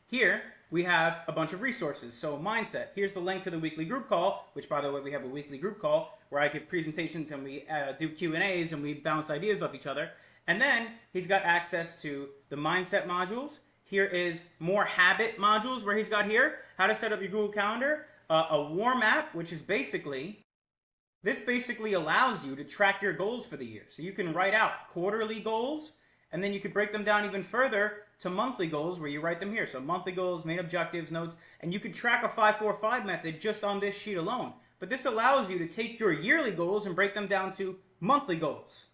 here, we have a bunch of resources. So mindset, here's the link to the weekly group call, which by the way, we have a weekly group call where I give presentations and we do Q&As and we bounce ideas off each other. And then he's got access to the mindset modules. Here is more habit modules where he's got here, how to set up your Google Calendar, a warm app, which is this basically allows you to track your goals for the year. So you can write out quarterly goals, and then you could break them down even further to monthly goals where you write them here. So monthly goals, main objectives, notes, and you could track a 5-4-5 method just on this sheet alone. But this allows you to take your yearly goals and break them down to monthly goals.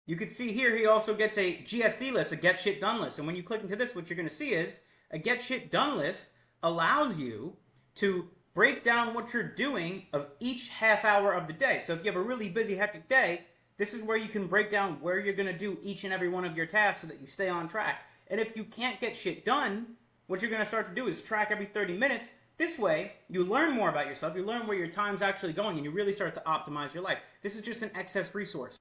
You can see here he also gets a GSD list, a Get Shit Done list. And when you click into this, what you're going to see is a Get Shit Done list allows you to break down what you're doing of each half hour of the day. So if you have a really busy, hectic day, this is where you can break down where you're going to do each and every one of your tasks so that you stay on track. And if you can't get shit done, what you're going to start to do is track every 30 minutes. This way, you learn more about yourself, you learn where your time's actually going, and you really start to optimize your life. This is just an excess resource.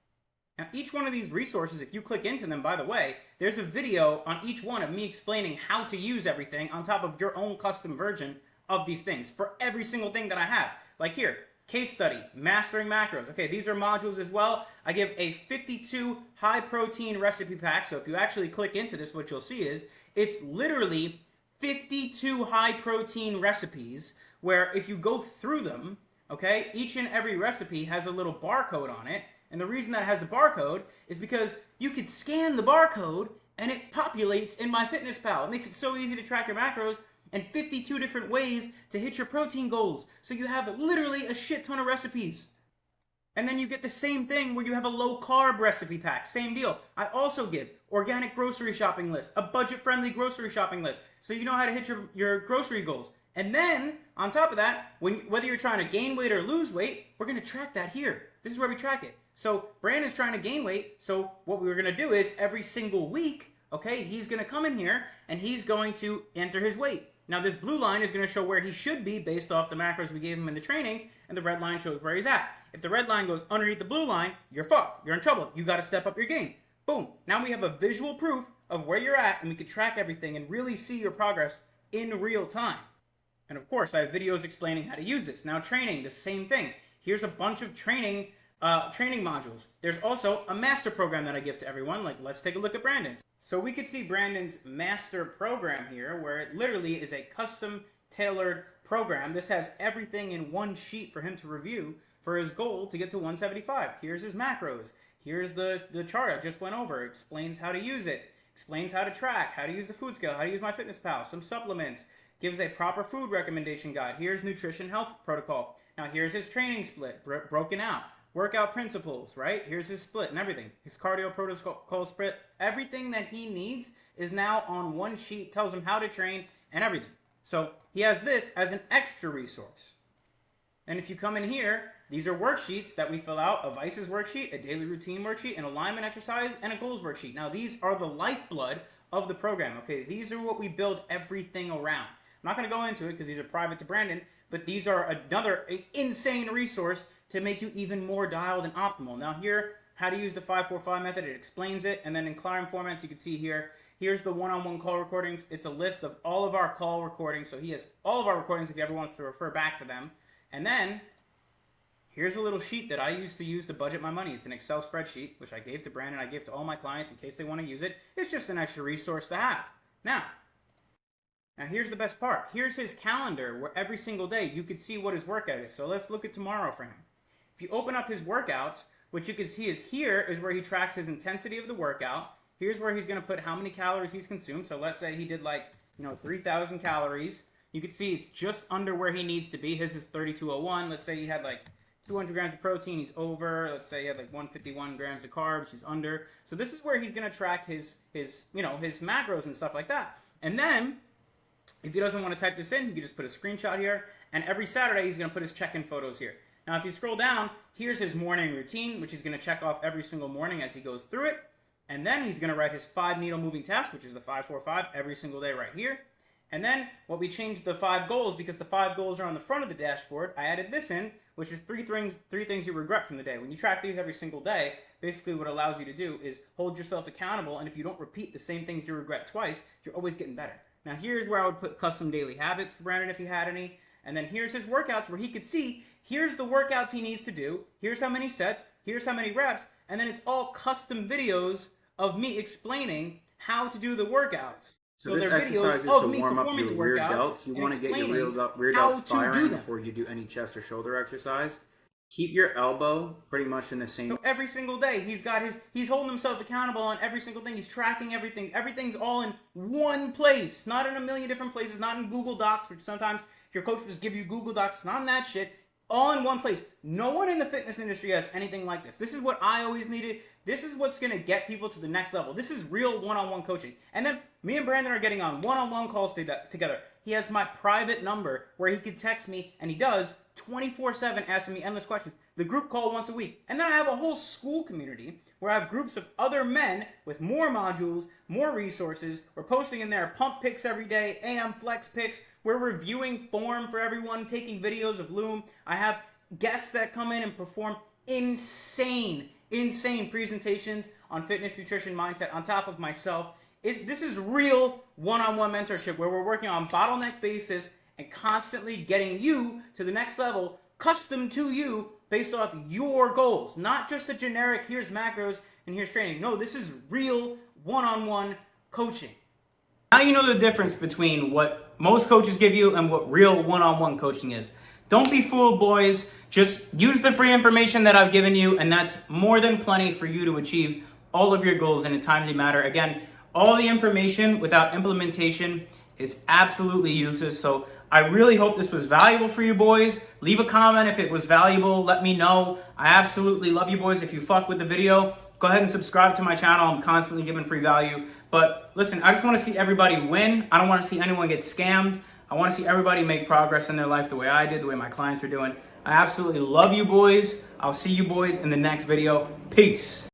Now, each one of these resources, if you click into them, by the way, there's a video on each one of me explaining how to use everything on top of your own custom version of these things for every single thing that I have. Like here, case study, mastering macros. Okay, these are modules as well. I give a 52 high protein recipe pack. So if you actually click into this, what you'll see is it's literally 52 high protein recipes where if you go through them, okay, each and every recipe has a little barcode on it. And the reason that it has the barcode is because you could scan the barcode and it populates in MyFitnessPal. It makes it so easy to track your macros and 52 different ways to hit your protein goals. So you have literally a shit ton of recipes. And then you get the same thing where you have a low carb recipe pack. Same deal. I also give organic grocery shopping list, a budget friendly grocery shopping list. So you know how to hit your grocery goals. And then on top of that, whether you're trying to gain weight or lose weight, we're going to track that here. This is where we track it. So Brandon's trying to gain weight. So what we're going to do is every single week, okay, he's going to come in here and he's going to enter his weight. Now this blue line is going to show where he should be based off the macros we gave him in the training, and the red line shows where he's at. If the red line goes underneath the blue line, you're fucked. You're in trouble. You got to step up your game. Boom. Now we have a visual proof of where you're at, and we can track everything and really see your progress in real time. And of course, I have videos explaining how to use this. Now training, the same thing. Here's a bunch of training modules. There's also a master program that I give to everyone. Like, let's take a look at Brandon's. So we could see Brandon's master program here, where it literally is a custom tailored program. This has everything in one sheet for him to review for his goal to get to 175. Here's his macros. Here's the chart I just went over. It explains how to use it. explains how to track, how to use the food scale, how to use MyFitnessPal, some supplements, gives a proper food recommendation guide. Here's nutrition health protocol. Now here's his training split broken out. Workout principles, right? Here's his split and everything. His cardio protocol split. Everything that he needs is now on one sheet, tells him how to train and everything. So he has this as an extra resource. And if you come in here, these are worksheets that we fill out, a vices worksheet, a daily routine worksheet, an alignment exercise, and a goals worksheet. Now these are the lifeblood of the program, okay? These are what we build everything around. I'm not going to go into it because these are private to Brandon, but these are another insane resource to make you even more dialed and optimal. Now here, how to use the 5-4-5 method, it explains it, and then in Clarion formats, you can see here, here's the one-on-one call recordings. It's a list of all of our call recordings, so he has all of our recordings if he ever wants to refer back to them. And then, here's a little sheet that I used to budget my money. It's an Excel spreadsheet, which I gave to Brandon, I gave to all my clients in case they want to use it. It's just an extra resource to have. Now here's the best part. Here's his calendar where every single day you could see what his workout is. So let's look at tomorrow for him. If you open up his workouts, what you can see is here is where he tracks his intensity of the workout. Here's where he's going to put how many calories he's consumed. So let's say he did 3,000 calories. You can see it's just under where he needs to be. His is 3,201. Let's say he had 200 grams of protein, he's over. Let's say he had 151 grams of carbs, he's under. So this is where he's going to track his macros and stuff like that. And then, if he doesn't want to type this in, he can just put a screenshot here. And every Saturday, he's going to put his check-in photos here. Now, if you scroll down, here's his morning routine, which he's going to check off every single morning as he goes through it. And then he's going to write his 5 needle moving task, which is the 5-4-5, every single day right here. And then what we changed the 5 goals, because the 5 goals are on the front of the dashboard, I added this in, which is three things you regret from the day. When you track these every single day, basically what it allows you to do is hold yourself accountable, and if you don't repeat the same things you regret twice, you're always getting better. Now here's where I would put custom daily habits for Brandon if he had any, and then here's his workouts where he could see, here's the workouts he needs to do, here's how many sets, here's how many reps, and then it's all custom videos of me explaining how to do the workouts. So this exercise is to warm up your rear delts. You want to get your rear delts firing before you do any chest or shoulder exercise. Keep your elbow pretty much in the same. So every single day, he's holding himself accountable on every single thing. He's tracking everything. Everything's all in one place, not in a million different places, not in Google Docs, which sometimes your coach will just give you Google Docs. It's not in that shit. All in one place. No one in the fitness industry has anything like this. This is what I always needed. This is what's going to get people to the next level. This is real one-on-one coaching. And then me and Brandon are getting on one-on-one calls together. He has my private number where he can text me, and he does 24/7 asking me endless questions. The group call once a week. And then I have a whole school community where I have groups of other men with more modules, more resources. We're posting in there pump pics every day, AM flex pics. We're reviewing form for everyone, taking videos of Loom. I have guests that come in and perform insane presentations on fitness, nutrition, mindset on top of myself. This is real one-on-one mentorship where we're working on bottleneck basis and constantly getting you to the next level, custom to you based off your goals. Not just a generic, here's macros and here's training. No, this is real one-on-one coaching. Now you know the difference between what most coaches give you and what real one-on-one coaching is. Don't be fooled, boys. Just use the free information that I've given you, and that's more than plenty for you to achieve all of your goals in a timely manner. Again, all the information without implementation is absolutely useless. So I really hope this was valuable for you boys. Leave a comment if it was valuable. Let me know. I absolutely love you boys. If you fuck with the video, go ahead and subscribe to my channel. I'm constantly giving free value. But listen, I just want to see everybody win. I don't want to see anyone get scammed. I want to see everybody make progress in their life the way I did, the way my clients are doing. I absolutely love you boys. I'll see you boys in the next video. Peace.